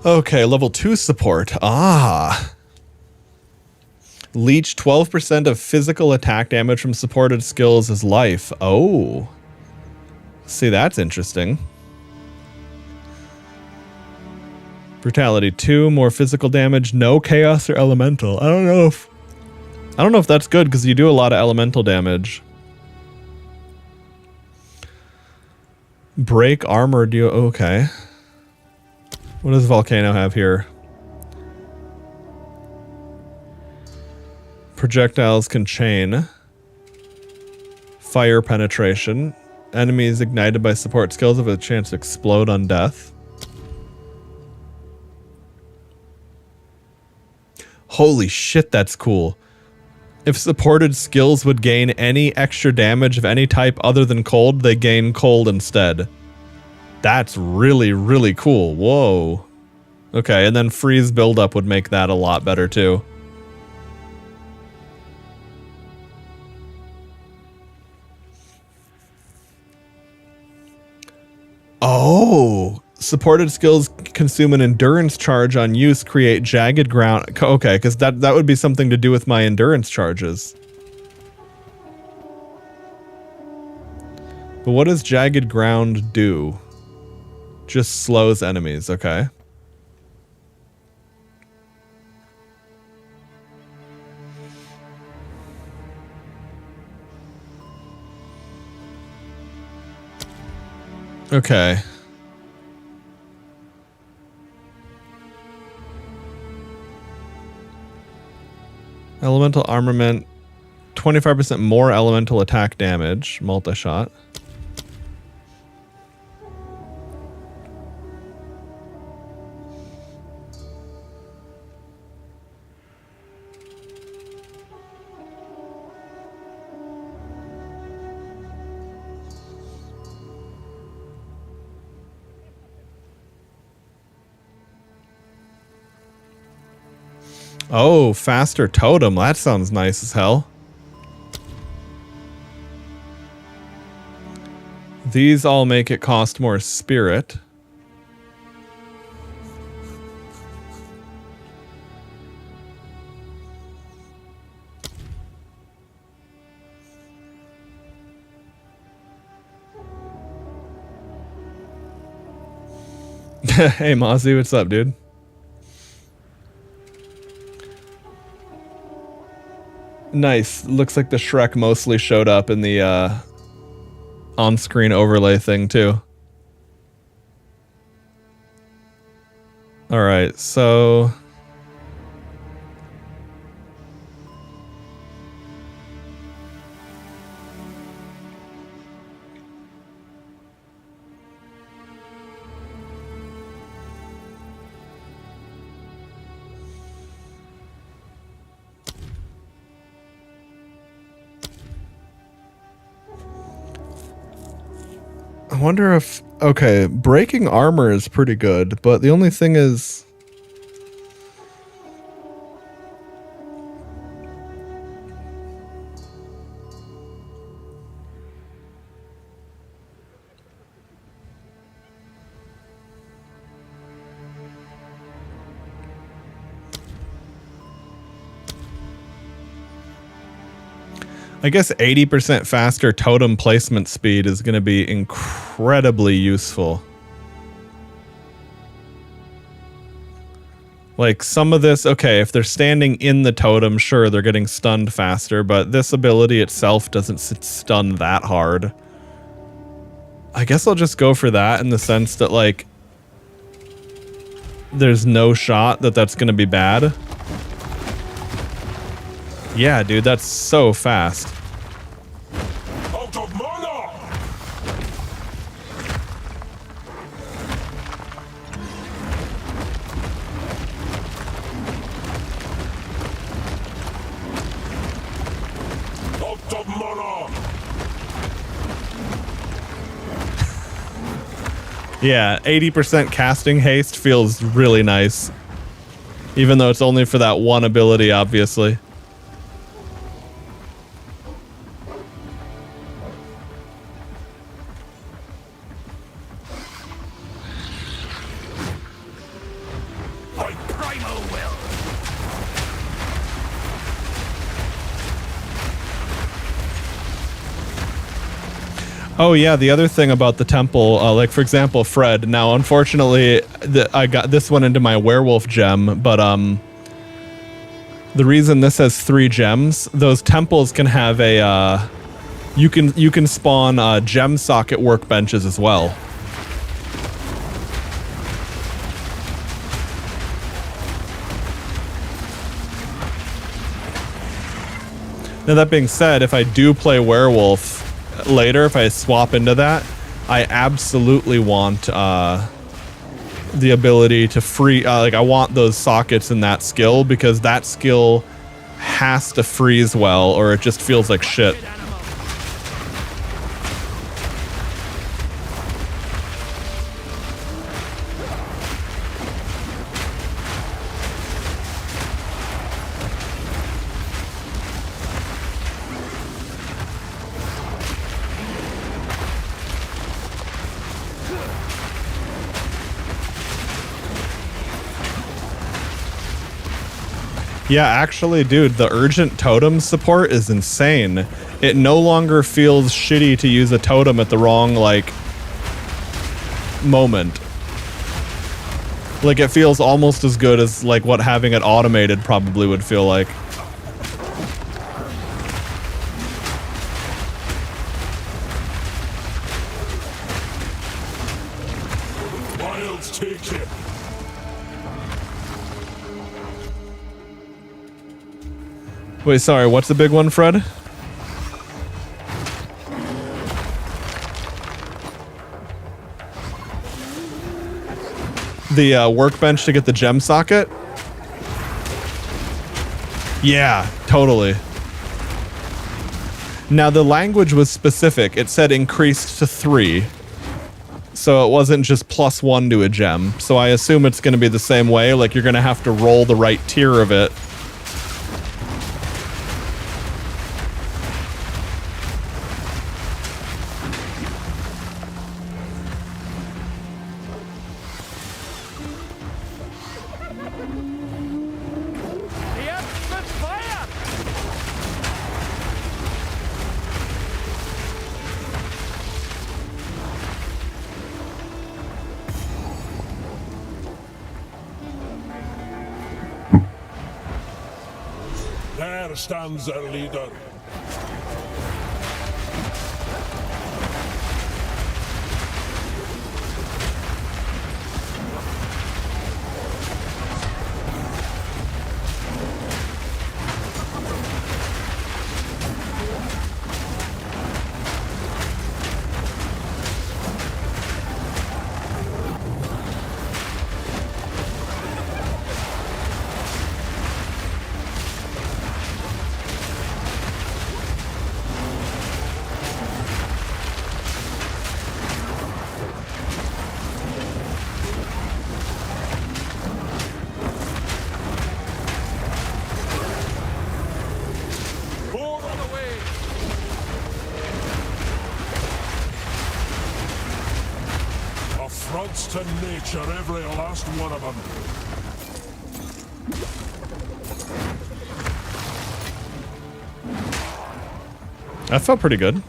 Okay, level 2 support. Ah. Leech 12% of physical attack damage from supported skills as life. Oh. See, that's interesting. Brutality 2, more physical damage, no chaos or elemental. I don't know if that's good because you do a lot of elemental damage. Break armor deal. Okay. What does Volcano have here? Projectiles can chain. Fire penetration. Enemies ignited by support skills have a chance to explode on death. Holy shit, that's cool. If supported skills would gain any extra damage of any type other than cold, they gain cold instead. That's really, really cool. Whoa. Okay, and then freeze buildup would make that a lot better too. Oh, supported skills consume an endurance charge on use, create jagged ground. Okay, because that would be something to do with my endurance charges. But what does jagged ground do? Just slows enemies, okay. Okay. Elemental armament, 25% more elemental attack damage, multi-shot. Oh, faster totem. That sounds nice as hell. These all make it cost more spirit. Hey, Mozzie, what's up, dude? Nice. Looks like the Shrek mostly showed up in the on-screen overlay thing too. All right, so I wonder if... Okay, breaking armor is pretty good, but the only thing is... I guess 80% faster totem placement speed is going to be incredibly useful. Like some of this, okay, if they're standing in the totem, sure, they're getting stunned faster, but this ability itself doesn't stun that hard. I guess I'll just go for that in the sense that, like, there's no shot that that's going to be bad. Yeah, dude, that's so fast. Out of mana! Out of mana! Yeah, 80% casting haste feels really nice. Even though it's only for that one ability, obviously. Oh yeah, the other thing about the temple, like for example, Fred. Now, unfortunately, I got this one into my werewolf gem, but the reason this has 3 gems, those temples can have a you can spawn gem socket workbenches as well. Now that being said, if I do play werewolf later, if I swap into that, I absolutely want the ability to free, like I want those sockets in that skill, because that skill has to freeze well or it just feels like shit. Yeah, actually, dude, the urgent totem support is insane. It no longer feels shitty to use a totem at the wrong, like, moment. Like, it feels almost as good as, like, what having it automated probably would feel like. Wilds take it. Wait, sorry, what's the big one, Fred? The workbench to get the gem socket? Yeah, totally. Now, the language was specific. It said increased to 3. So it wasn't just +1 to a gem. So I assume it's going to be the same way. Like, you're going to have to roll the right tier of it. There stands our leader. Affronts to nature, every last one of them. That felt pretty good.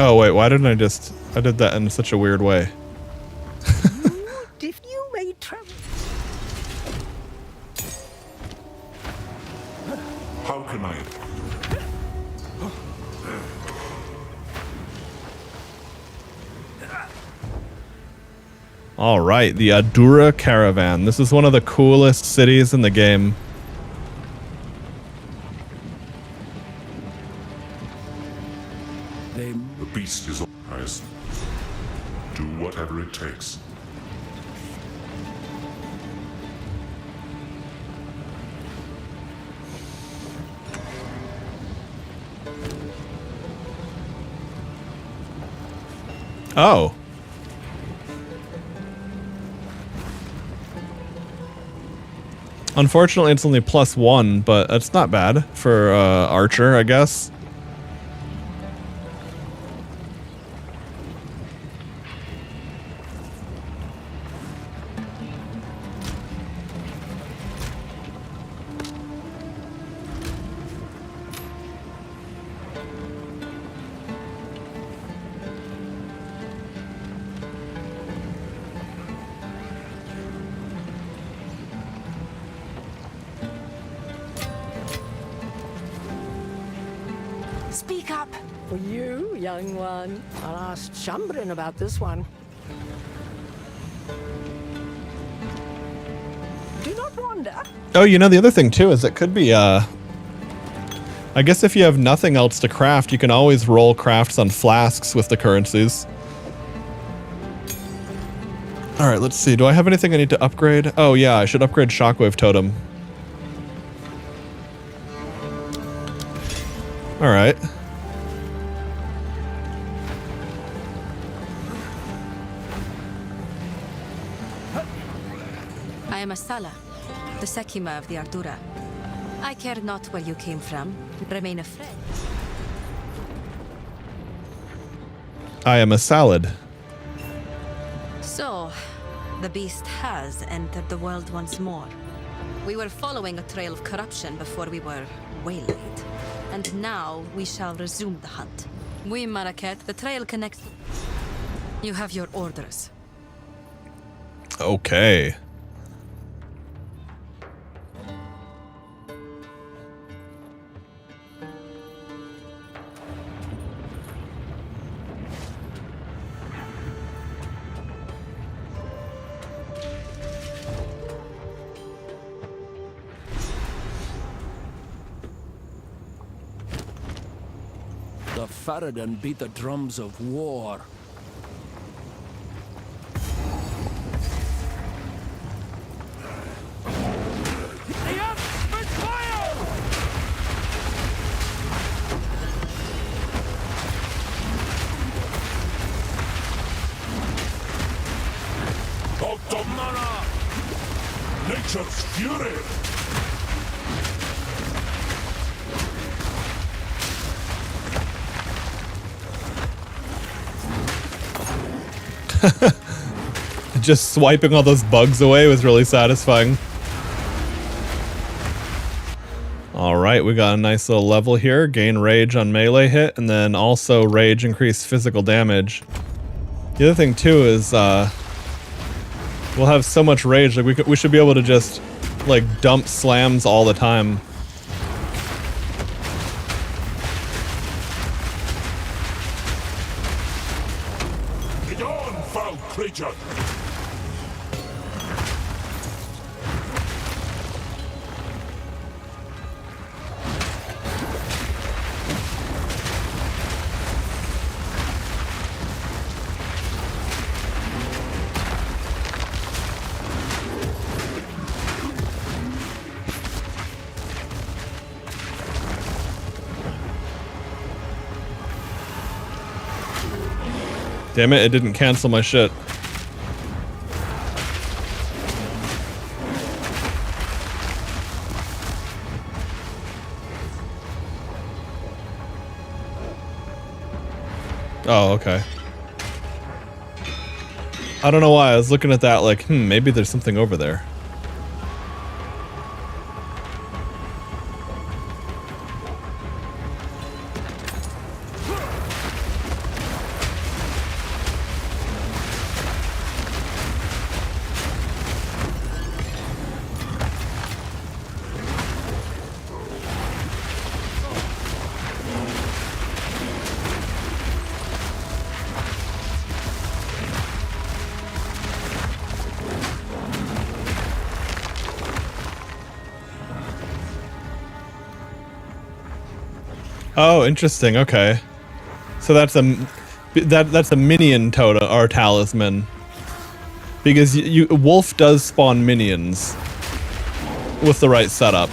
Oh wait, why didn't I did that in such a weird way. If you may travel. How can I? All right, the Adura Caravan. This is one of the coolest cities in the game. The beast is organized. Do whatever it takes. Oh. Unfortunately, it's only +1, but that's not bad for Archer, I guess. Speak up. For you, young one. I'll ask Chambrin about this one. Do not wander. Oh, you know, the other thing too is it could be, I guess if you have nothing else to craft, you can always roll crafts on flasks with the currencies. Alright, let's see. Do I have anything I need to upgrade? Oh yeah, I should upgrade Shockwave Totem. Alright. I am Asala, the Sekima of the Ardura. I care not where you came from. Remain a friend. I am a salad. So, the beast has entered the world once more. We were following a trail of corruption before we were waylaid. And now we shall resume the hunt. Oui, Maraket, the trail connects. You have your orders. Okay. The Farad'n beat the drums of war. Mana! Nature's fury! Just swiping all those bugs away was really satisfying. Alright, we got a nice little level here. Gain rage on melee hit, and then also rage increase physical damage. The other thing too is we'll have so much rage, like we should be able to just like dump slams all the time. Get on, foul creature! Damn it, it didn't cancel my shit. Oh, okay. I don't know why, I was looking at that like, maybe there's something over there. Oh, interesting. Okay, so that's a minion totem or talisman, because wolf does spawn minions with the right setup.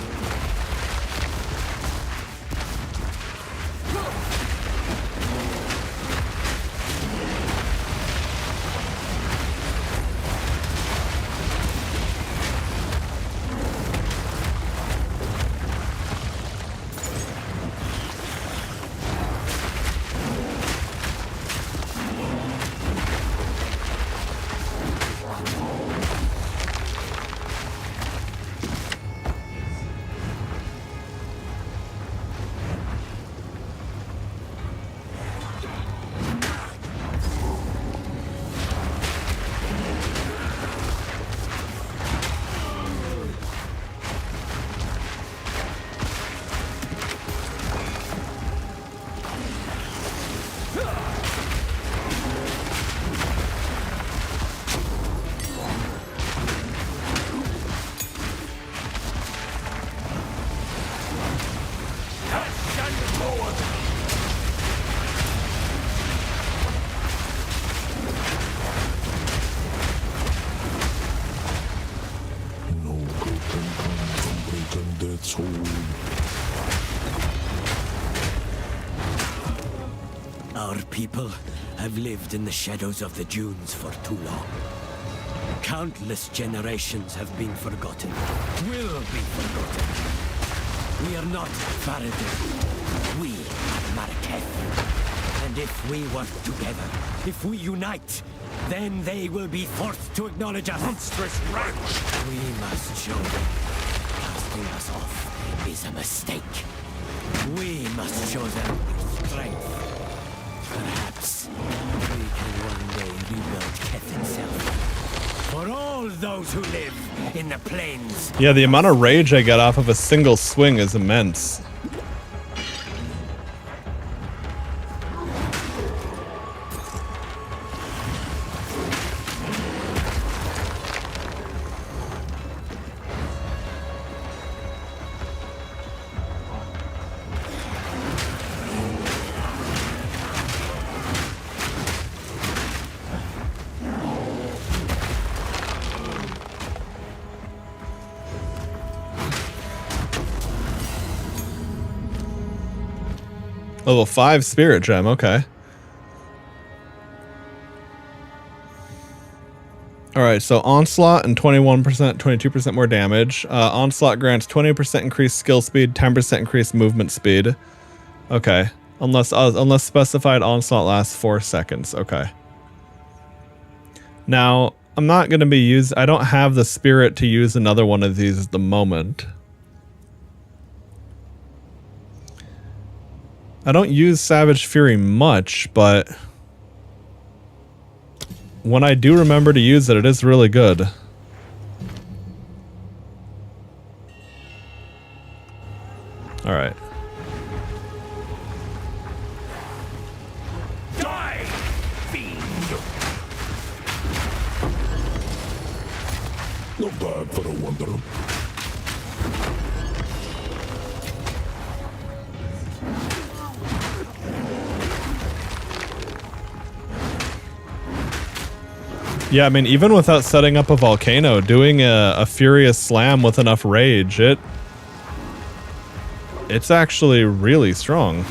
people have lived in the shadows of the dunes for too long. Countless generations have been forgotten, will be forgotten. We are not Faradin. We are Marraketh. And if we work together, if we unite, then they will be forced to acknowledge us. Monstrous wretch! We must show them casting us off is a mistake. We must show them strength. Perhaps we can one day rebuild Keth himself. For all those who live in the plains. Yeah, the amount of rage I get off of a single swing is immense. Level 5 spirit gem, okay. Alright, so Onslaught and 21%, 22% more damage. Onslaught grants 20% increased skill speed, 10% increased movement speed. Okay. Unless specified, Onslaught lasts 4 seconds. Okay. Now, I'm not going to be I don't have the spirit to use another one of these at the moment. I don't use Savage Fury much, but when I do remember to use it, it is really good. All right. Die, fiend! Not bad for a wanderer. Yeah, I mean, even without setting up a volcano, doing a furious slam with enough rage, it's actually really strong.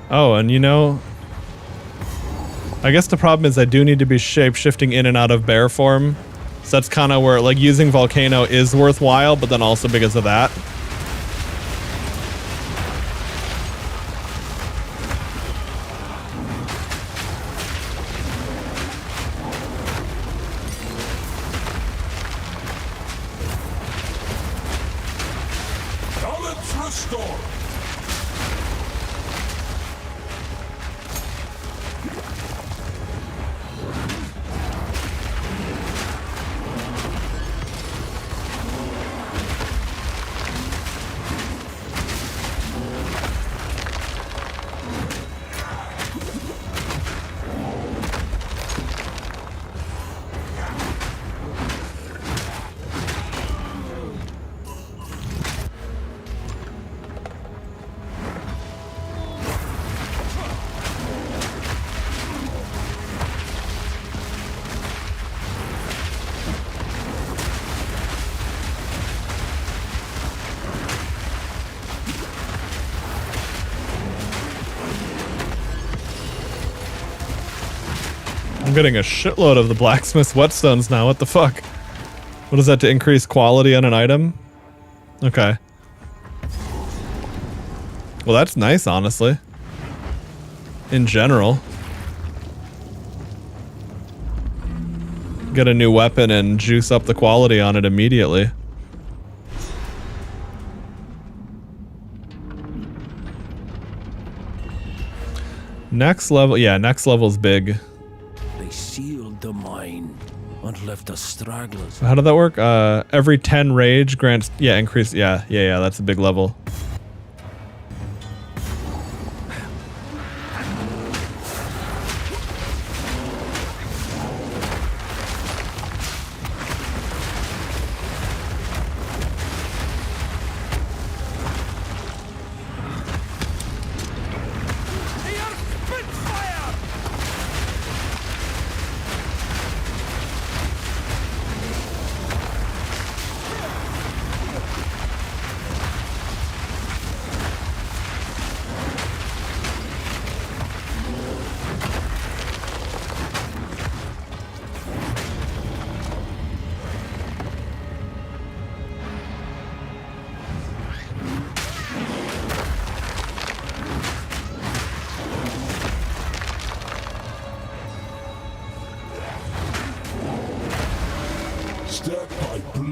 Oh, and you know, I guess the problem is I do need to be shape-shifting in and out of bear form. So that's kind of where, like, using Volcano is worthwhile, but then also because of that. Balance restored! I'm getting a shitload of the blacksmith's whetstones now. What the fuck? What is that, to increase quality on an item? Okay. Well, that's nice, honestly. In general. Get a new weapon and juice up the quality on it immediately. Next level, yeah, next level's big. They sealed the mine and left us stragglers. How did that work? Every 10 rage grants, yeah, increase, yeah, that's a big level.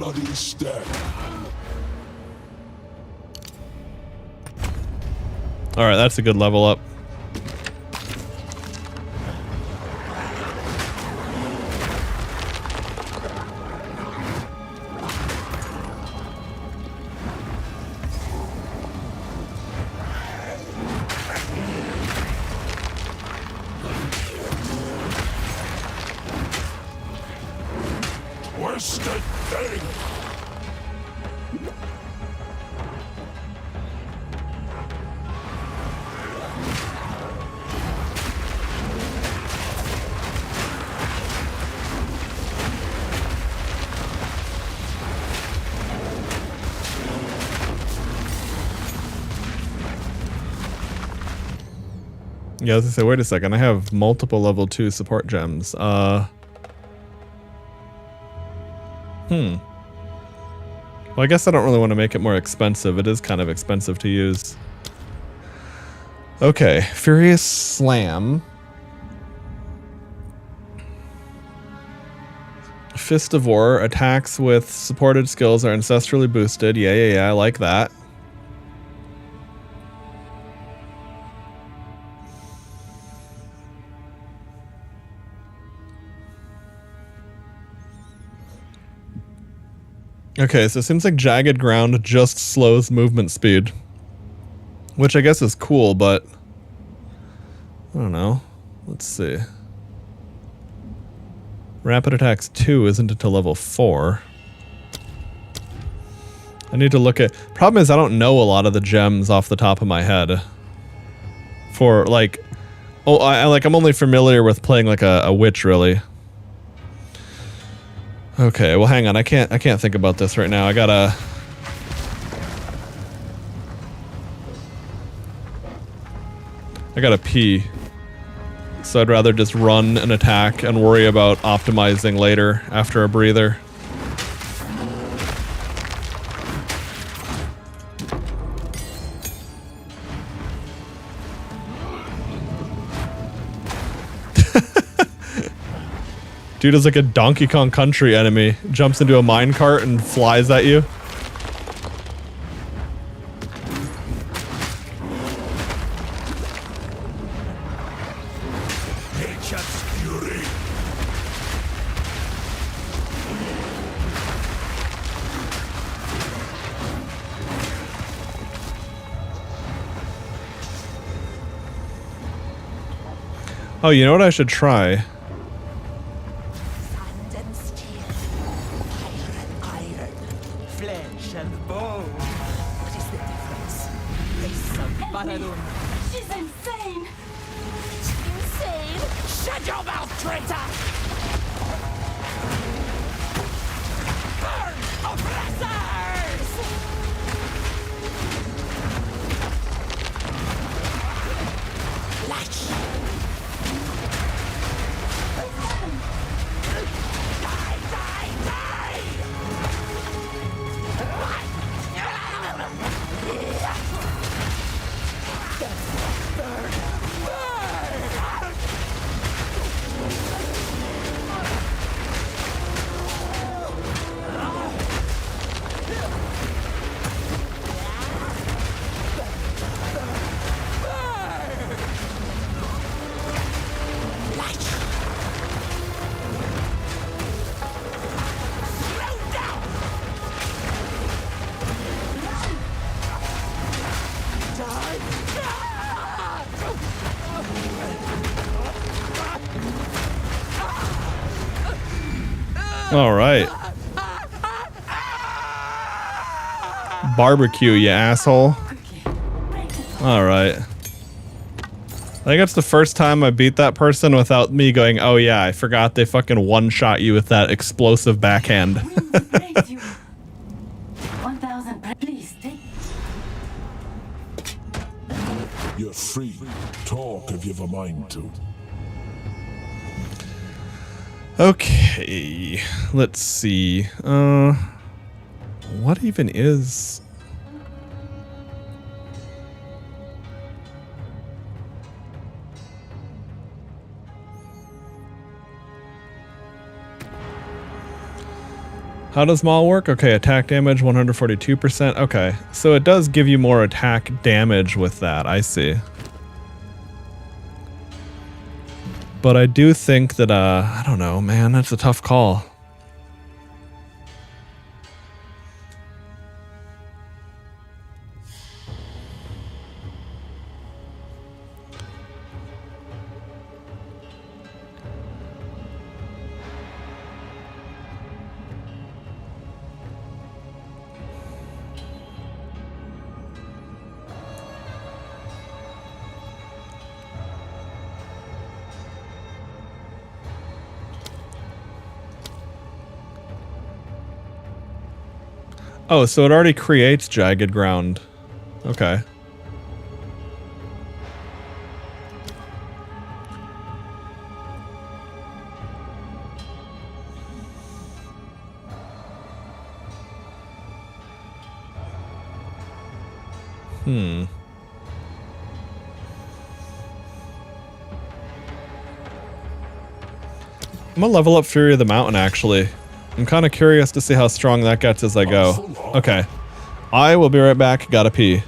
bloody step. Alright, that's a good level up. Where's the thing? Yeah, I was gonna say, wait a second, I have multiple level 2 support gems. Well, I guess I don't really want to make it more expensive. It is kind of expensive to use. Okay, Furious Slam. Fist of War. Attacks with supported skills are ancestrally boosted. Yeah, I like that. Okay, so it seems like Jagged Ground just slows movement speed. Which I guess is cool, but I don't know. Let's see. Rapid Attacks 2 isn't until level 4. I need to look at... Problem is I don't know a lot of the gems off the top of my head. For like... Oh, I'm only familiar with playing like a witch, really. Okay, well hang on, I can't think about this right now. I gotta pee. So I'd rather just run an attack and worry about optimizing later after a breather. Dude is like a Donkey Kong Country enemy. Jumps into a minecart and flies at you. Nature's fury. Oh, you know what I should try? She's insane! Insane? Shut your mouth, traitor! Burn, oppressors! Lash! Die, die, die! All right. Barbecue, you asshole. All right. I think that's the first time I beat that person without me going, oh yeah, I forgot they fucking one-shot you with that explosive backhand. 1,000, please take. You're free. Talk if you've a mind to. Okay, let's see. What even is... How does Maul work? Okay, attack damage 142%. Okay, so it does give you more attack damage with that. I see. But I do think that, I don't know, man, that's a tough call. Oh, so it already creates jagged ground. Okay. I'm gonna level up Fury of the Mountain, actually. I'm kind of curious to see how strong that gets as I go. Okay. I will be right back. Gotta pee.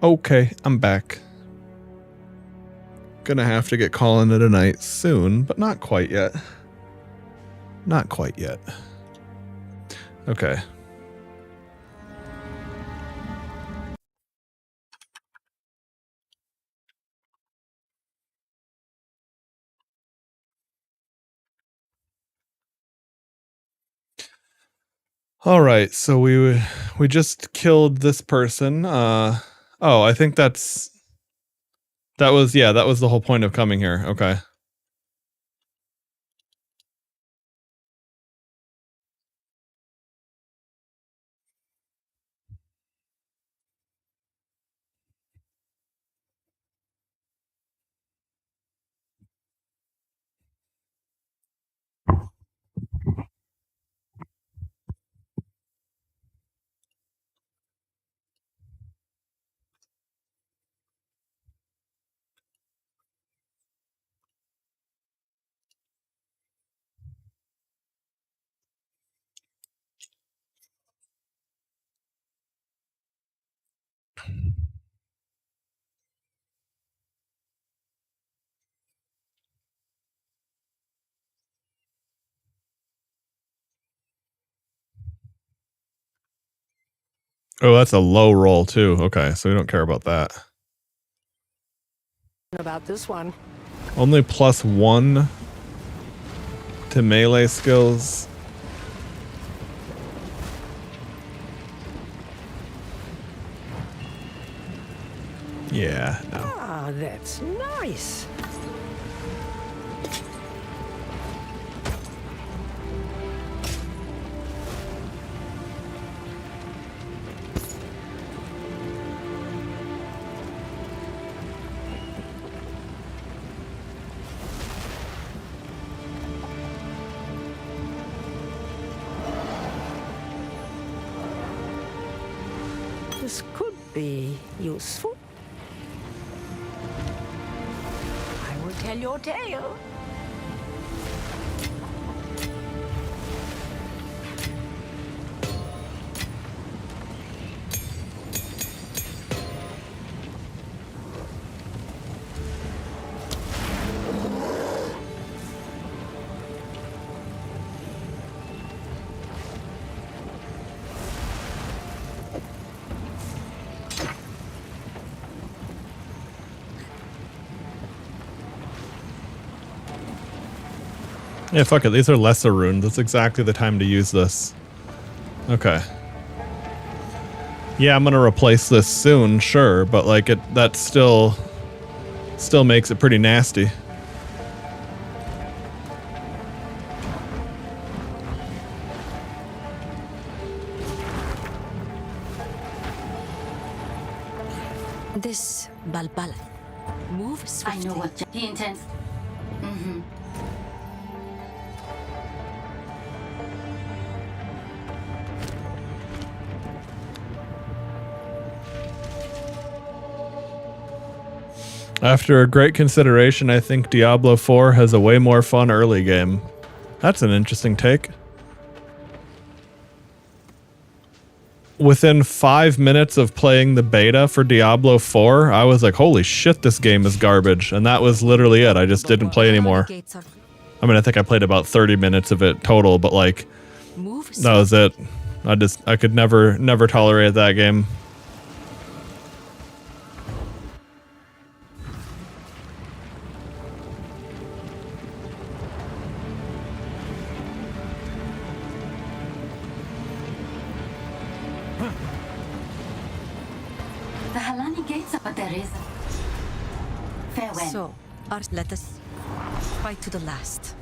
Okay, I'm back. Gonna have to get calling it a night soon, but not quite yet. Not quite yet. Okay. All right, so we just killed this person. Oh, I think that was the whole point of coming here. Okay. Oh, that's a low roll too. Okay, so we don't care about that. About this one. Only +1 to melee skills. Yeah, no. Ah, that's nice. This could be useful. I will tell your tale. Yeah, fuck it. These are lesser runes. That's exactly the time to use this. Okay. Yeah, I'm gonna replace this soon, sure, but like that still makes it pretty nasty. This Balbala. Move swiftly. I know what he intends. Mm-hmm. After a great consideration, I think Diablo 4 has a way more fun early game. That's an interesting take. Within 5 minutes of playing the beta for Diablo 4, I was like, holy shit, this game is garbage. And that was literally it. I just didn't play anymore. I mean, I think I played about 30 minutes of it total, but like, that was it. I could never tolerate that game. But there is. Farewell. So, let us fight to the last.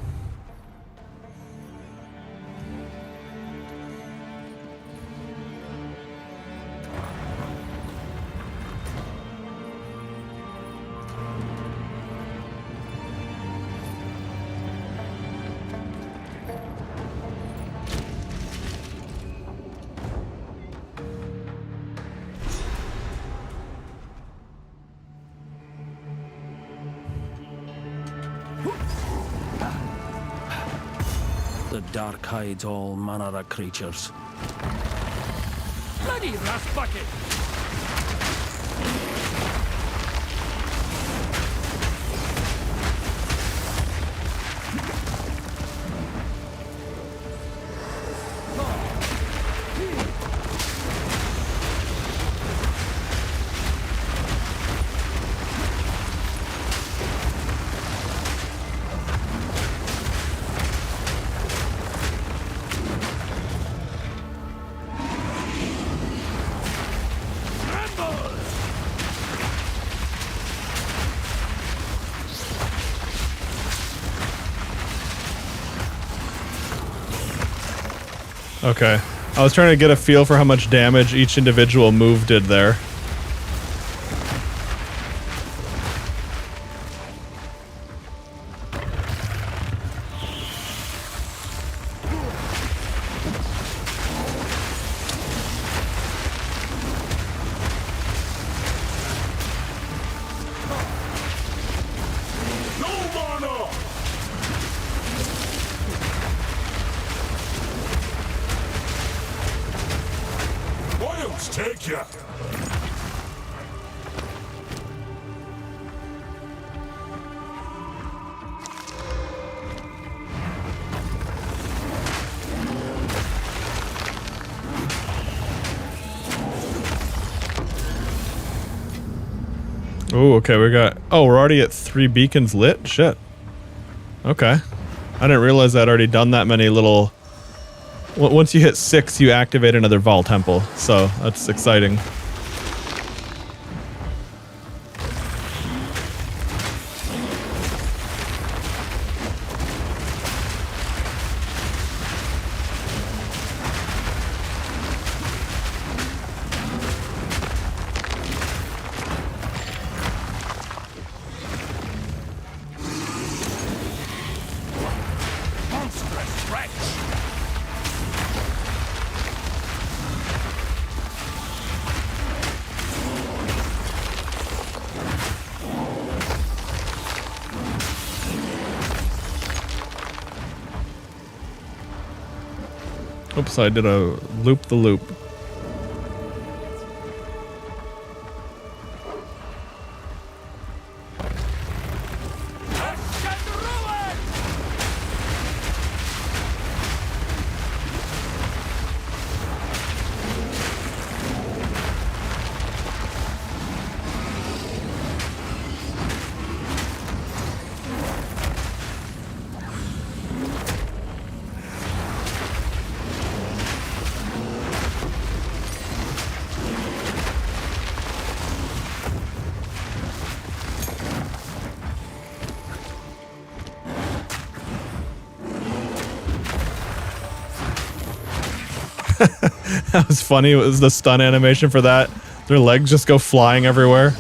The dark hides all manner of creatures. Bloody rust bucket! Okay. I was trying to get a feel for how much damage each individual move did there. Take ya! Oh, okay, we got... Oh, we're already at 3 beacons lit? Shit. Okay. I didn't realize I'd already done that many little... Once you hit 6, you activate another Vaal Temple, so that's exciting. Oops, I did a loop-the-loop. That was funny. It was the stun animation for that. Their legs just go flying everywhere.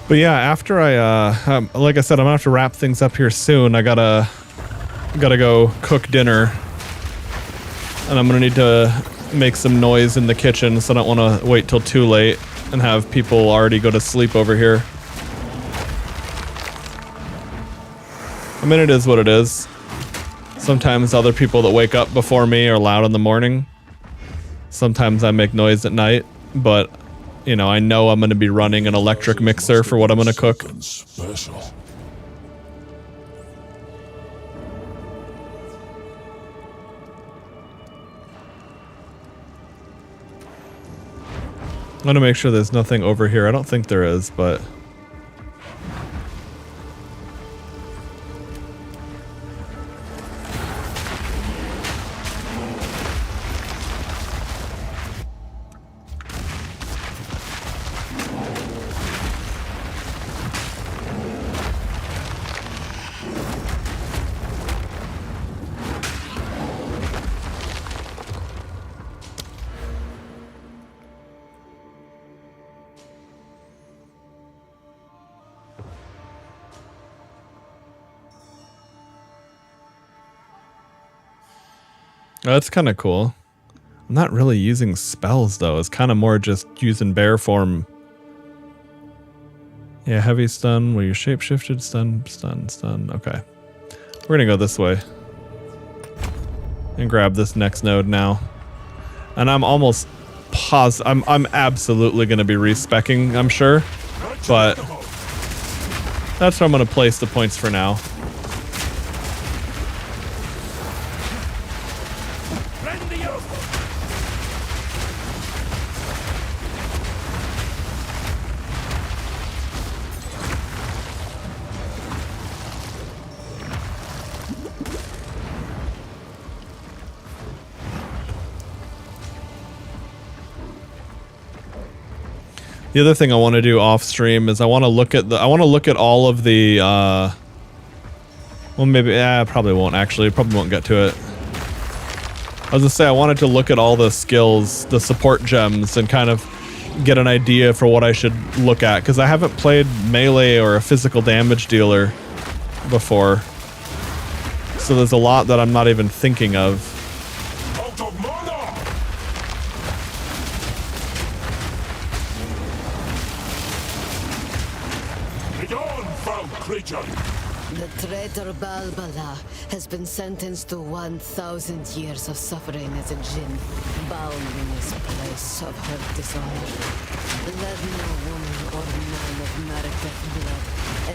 But yeah, after I, like I said, I'm gonna have to wrap things up here soon. I gotta go cook dinner, and I'm gonna need to make some noise in the kitchen, so I don't want to wait till too late and have people already go to sleep over here. I mean, it is what it is. Sometimes other people that wake up before me are loud in the morning. Sometimes I make noise at night, but you know, I know I'm going to be running an electric mixer for what I'm going to cook. Special. I'm going to make sure there's nothing over here. I don't think there is, but... That's kind of cool. I'm not really using spells though. It's kind of more just using bear form Yeah, heavy stun where you're shapeshifted, stun. Okay. We're gonna go this way. And grab this next node now. And I'm almost positive, I'm absolutely gonna be respecking, I'm sure. But that's where I'm gonna place the points for now. The other thing I want to do off stream is I want to look at all of the well, maybe I probably won't actually. Probably won't get to it. I was gonna say I wanted to look at all the skills, the support gems, and kind of get an idea for what I should look at, because I haven't played melee or a physical damage dealer before. So there's a lot that I'm not even thinking of. The traitor Balbala has been sentenced to 1,000 years of suffering as a djinn, bound in this place of her dishonor. Let no woman or man of Mariketh blood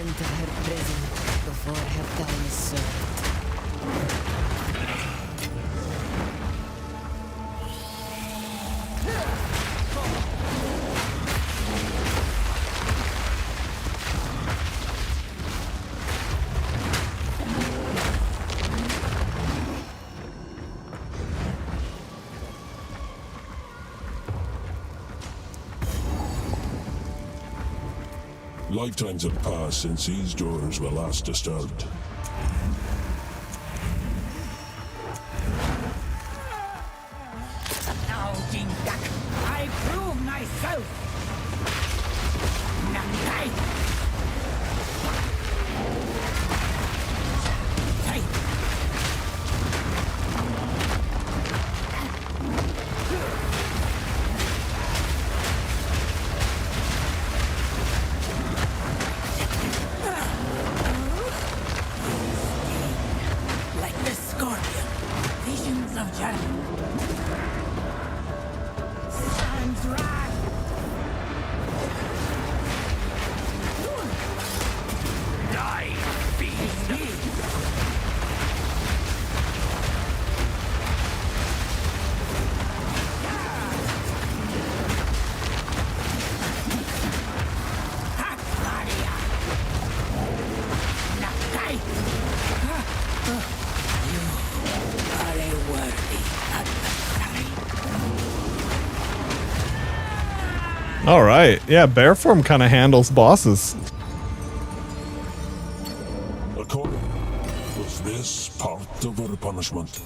enter her prison before her time is served. Lifetimes have passed since these doors were last disturbed. Now, Jindak, I prove myself. Nakai. All right. Yeah, bear form kind of handles bosses. Was this part of our punishment?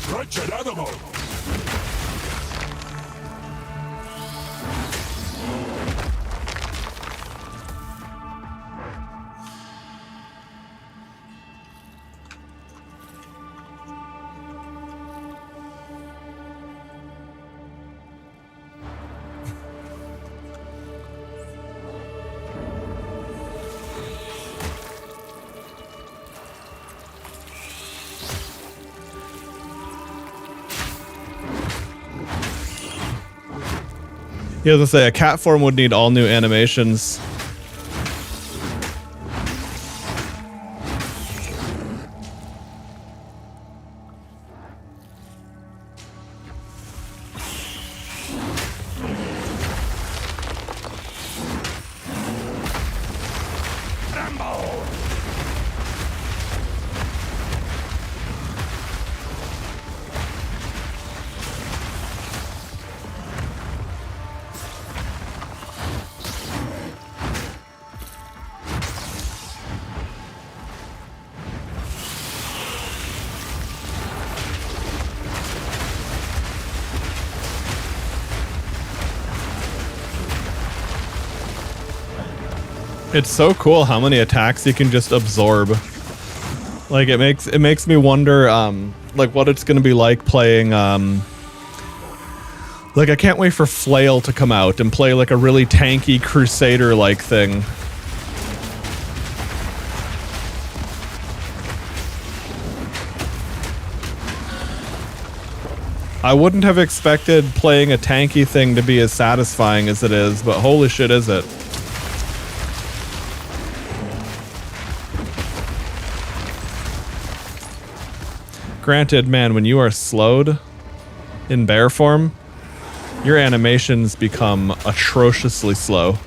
Wretched animal! Yeah, I was gonna say a cat form would need all new animations. It's so cool how many attacks you can just absorb. Like it makes me wonder like what it's gonna be like playing like I can't wait for Flail to come out and play like a really tanky Crusader like thing. I wouldn't have expected playing a tanky thing to be as satisfying as it is, but holy shit is it. Granted, man, when you are slowed in bear form, your animations become atrociously slow.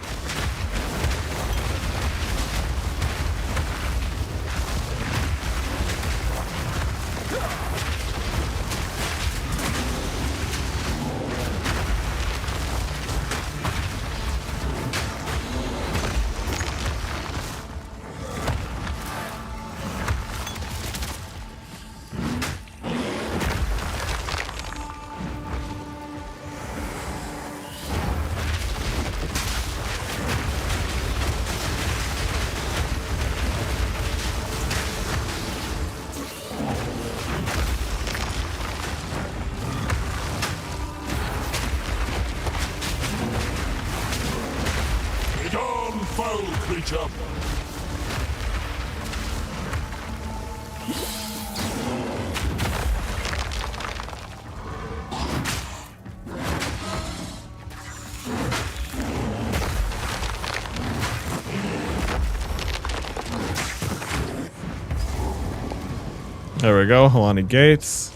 There we go, Helani Gates.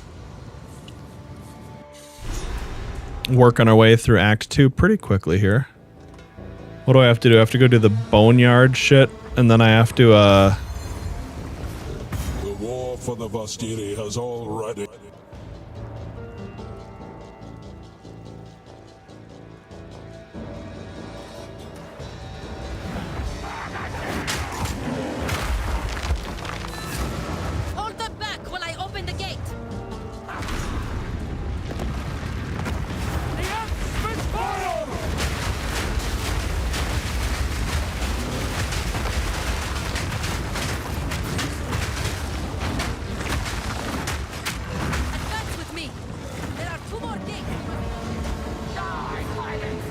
Working our way through Act 2 pretty quickly here. What do I have to do? I have to go do the boneyard shit, and then I have to, The war for the Vastiri has already... Hold them back while I open the gate. Advance with me. There are 2 more gates. Die, violence.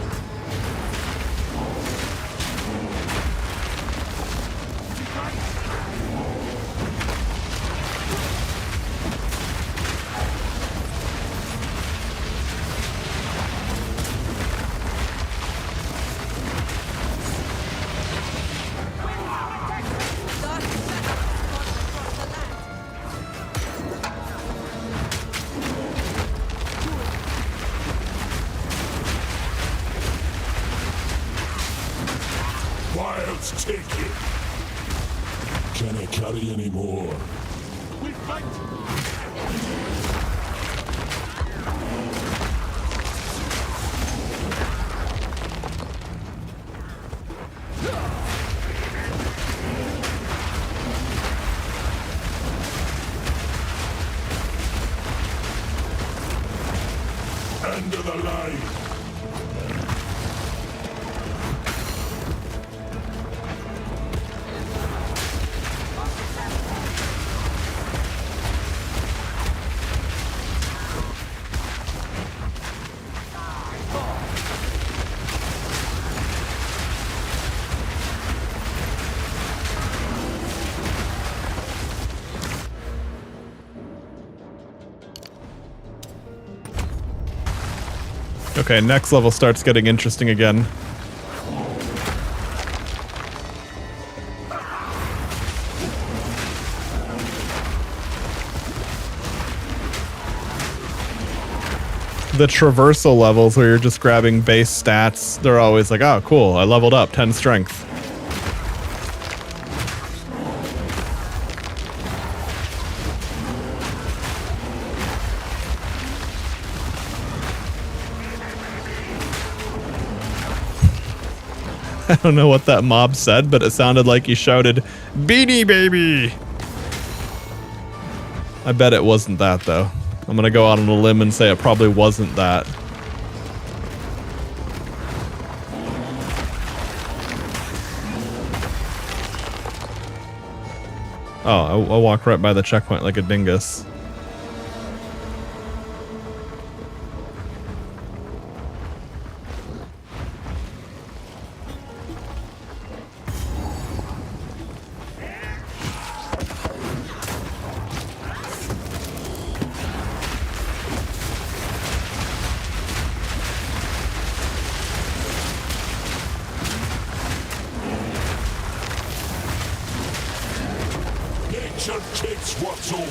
Wilds take it. Can I carry any more? We fight. End of the line. Okay, next level starts getting interesting again. The traversal levels where you're just grabbing base stats, they're always like, oh cool, I leveled up 10 strength. I don't know what that mob said, but it sounded like he shouted, "Beanie Baby!" I bet it wasn't that, though. I'm gonna go out on a limb and say it probably wasn't that. Oh, I walk right by the checkpoint like a dingus. Nature takes what's old.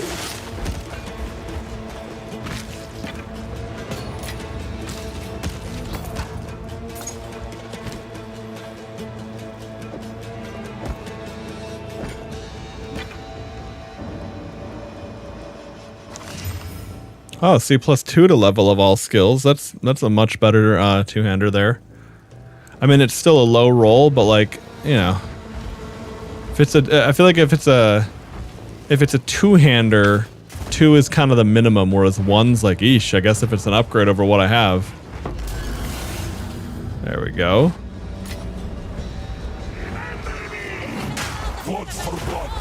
Oh, C+2 to level of all skills. That's a much better two-hander there. I mean, it's still a low roll, but like, you know, if it's a, I feel like if it's a two-hander, 2 is kind of the minimum, whereas 1's like, eesh, I guess if it's an upgrade over what I have. There we go. Blood for blood.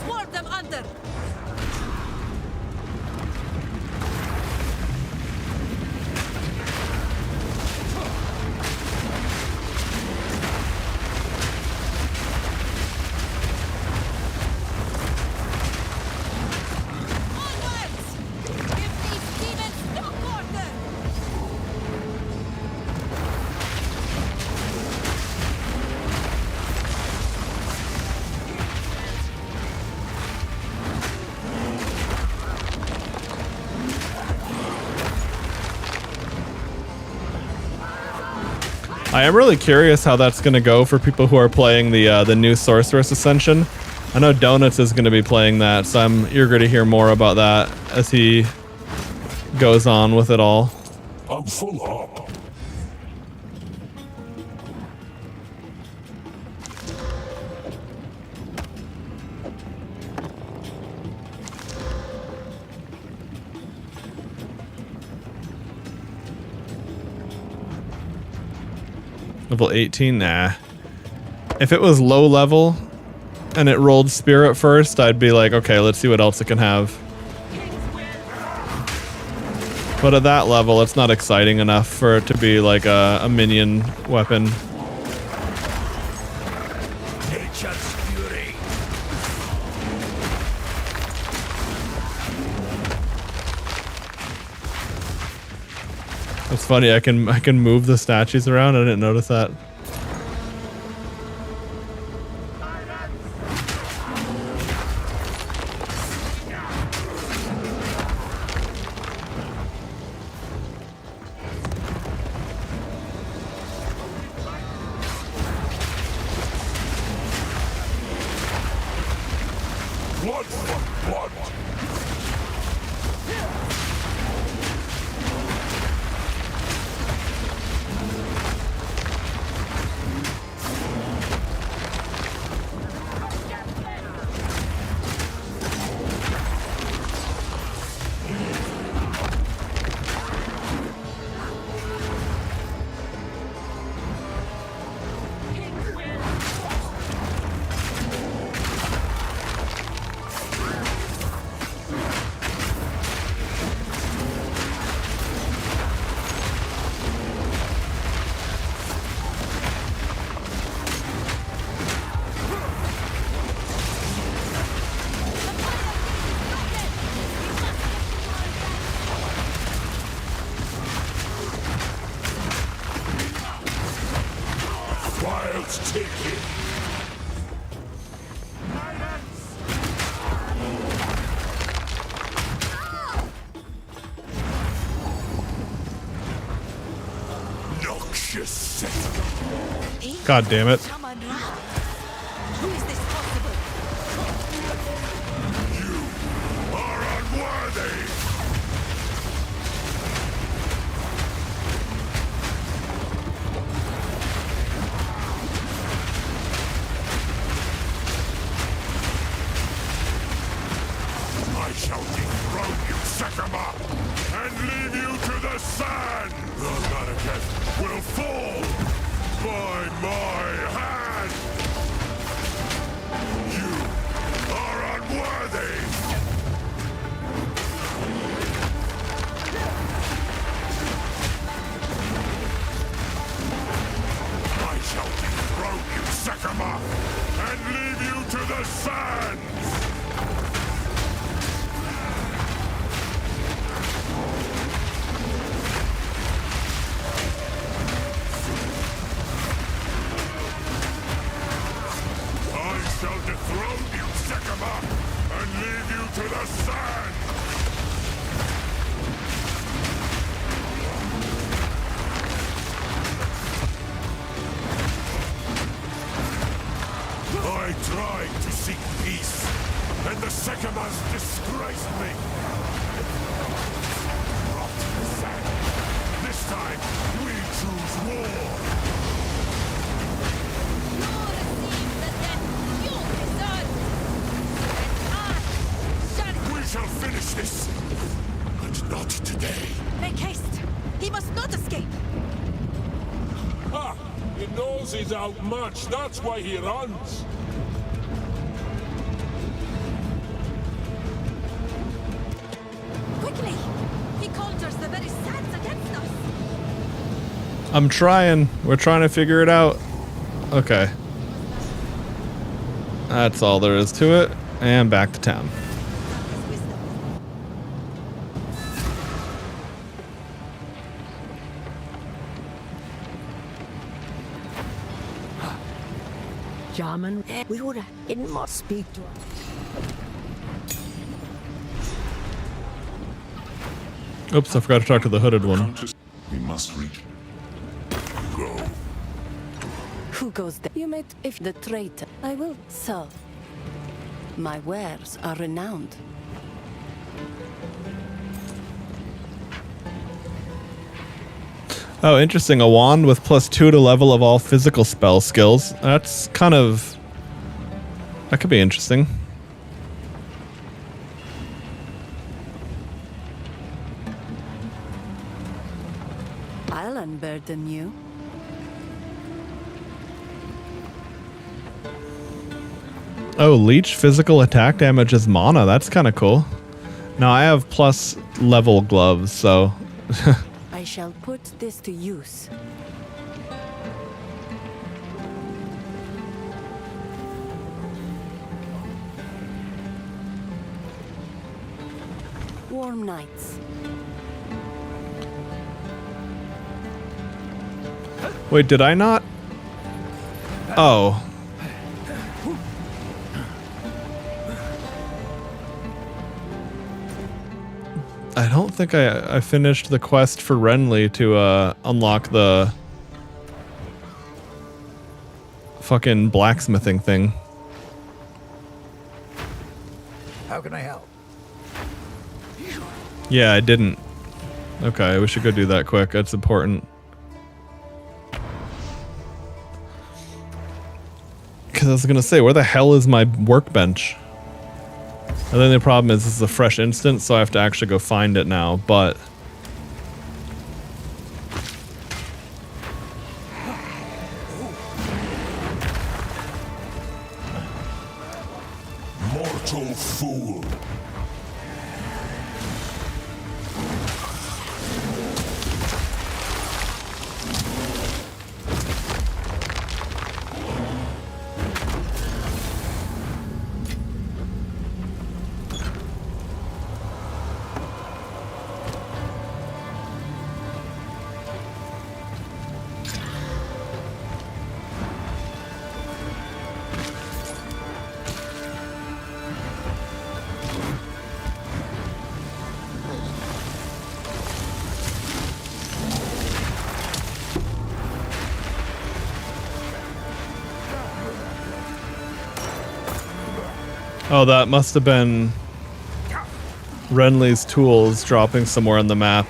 Swarm them under. I am really curious how that's going to go for people who are playing the new Sorceress Ascension. I know Donuts is going to be playing that, so I'm eager to hear more about that as he goes on with it all. I'm full up. Level 18? Nah. If it was low level and it rolled Spirit first, I'd be like, okay, let's see what else it can have. But at that level, it's not exciting enough for it to be like a minion weapon. Nature's fury. It's funny, I can move the statues around. I didn't notice that. Blood for blood. Wild's taken. Noxious set. God damn it. Who is this possible? You are unworthy. I shall dethrone you, Sekama, and leave you to the sand. The Manifest will fall by my hand. You sands! I shall dethrone you, Sekama, and leave you to the sand! I tried to seek peace, and the Sekamas disgraced me. Rot in the sand. This time, we choose war. We shall finish this, but not today. Make haste! He must not escape! Ha! He knows he's outmatched, that's why he runs. Quickly! He conjures the very sands against us! I'm trying. We're trying to figure it out. Okay. That's all there is to it. And back to town. Jarman, we would didn't must speak to us. Oops, I forgot to talk to the hooded one. We must reach. Go. Who goes there? You met if the traitor. I will sell. My wares are renowned. Oh, interesting. A wand with +2 to level of all physical spell skills. That's kind of... That could be interesting. I'll unburden you. Oh, leech physical attack damage is mana. That's kind of cool. Now I have plus level gloves, so... I shall put this to use. Warm nights. Wait, did I not? Oh. I don't think I finished the quest for Renly to unlock the fucking blacksmithing thing. How can I help? Yeah, I didn't. Okay, we should go do that quick. That's important. Because I was going to say, where the hell is my workbench? And then the problem is this is a fresh instance, so I have to actually go find it now, but... Mortal fool. Oh, that must have been Renly's tools dropping somewhere on the map.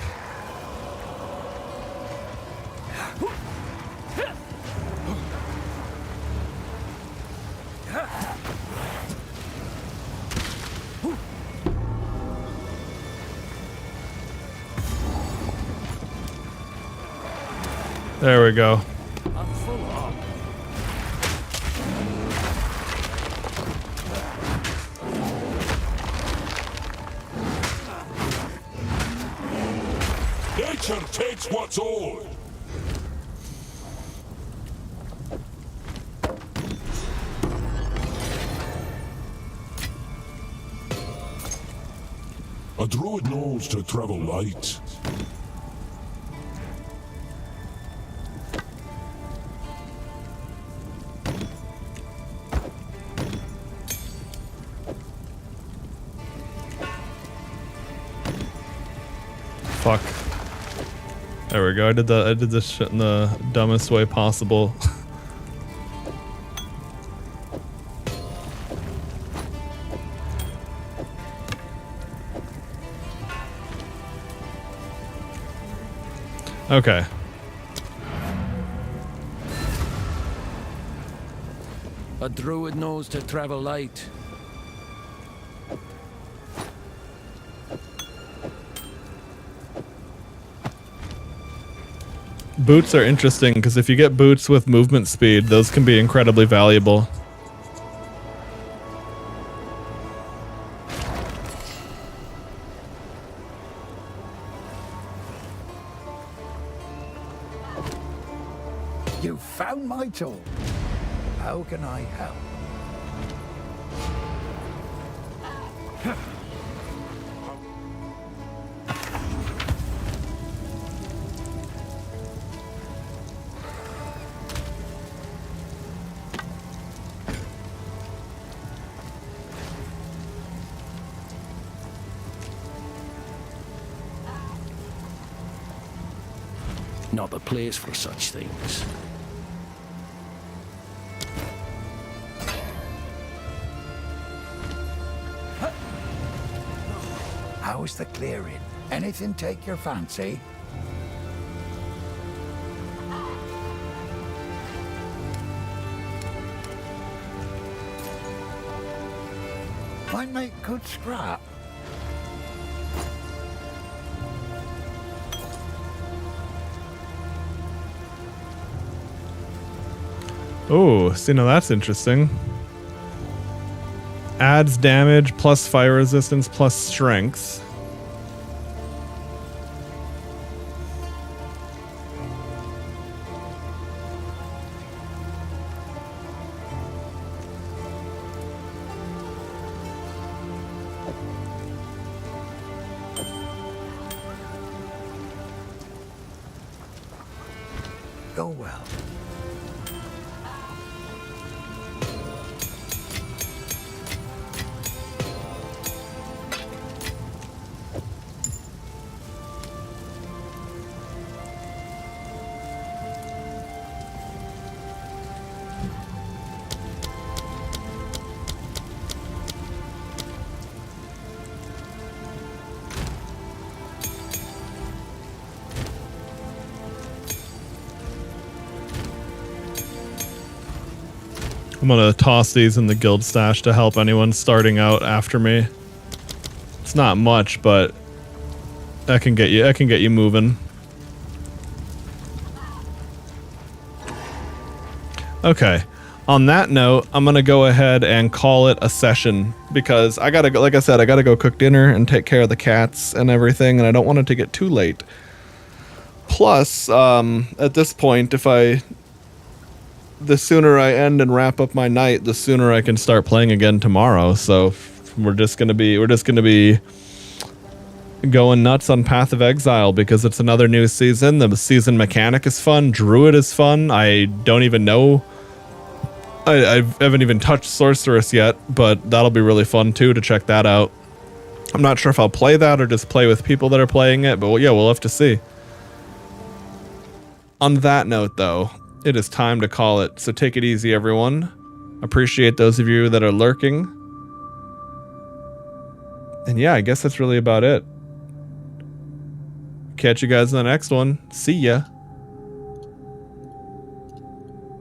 There we go. Nature takes what's old. A druid knows to travel light. Fuck. There we go. I did this shit in the dumbest way possible. Okay. A druid knows to travel light. Boots are interesting because if you get boots with movement speed, those can be incredibly valuable. You found my tool. How can I help? Not the place for such things. How's the clearing? Anything take your fancy? Might make good scrap. Oh, see, now that's interesting. Adds damage plus fire resistance plus strength. Go well. I'm gonna toss these in the guild stash to help anyone starting out after me. It's not much, but that can get you moving. Okay. On that note, I'm gonna go ahead and call it a session because I gotta go, like I said, I gotta go cook dinner and take care of the cats and everything, and I don't want it to get too late. Plus, at this point, the sooner I end and wrap up my night, the sooner I can start playing again tomorrow. So we're just gonna be going nuts on Path of Exile because it's another new season. The season mechanic is fun. Druid is fun. I don't even know. I haven't even touched Sorceress yet, but that'll be really fun too to check that out. I'm not sure if I'll play that or just play with people that are playing it, but yeah, we'll have to see. On that note, though, it is time to call it, so take it easy, everyone. Appreciate those of you that are lurking. And yeah, I guess that's really about it. Catch you guys in the next one. See ya.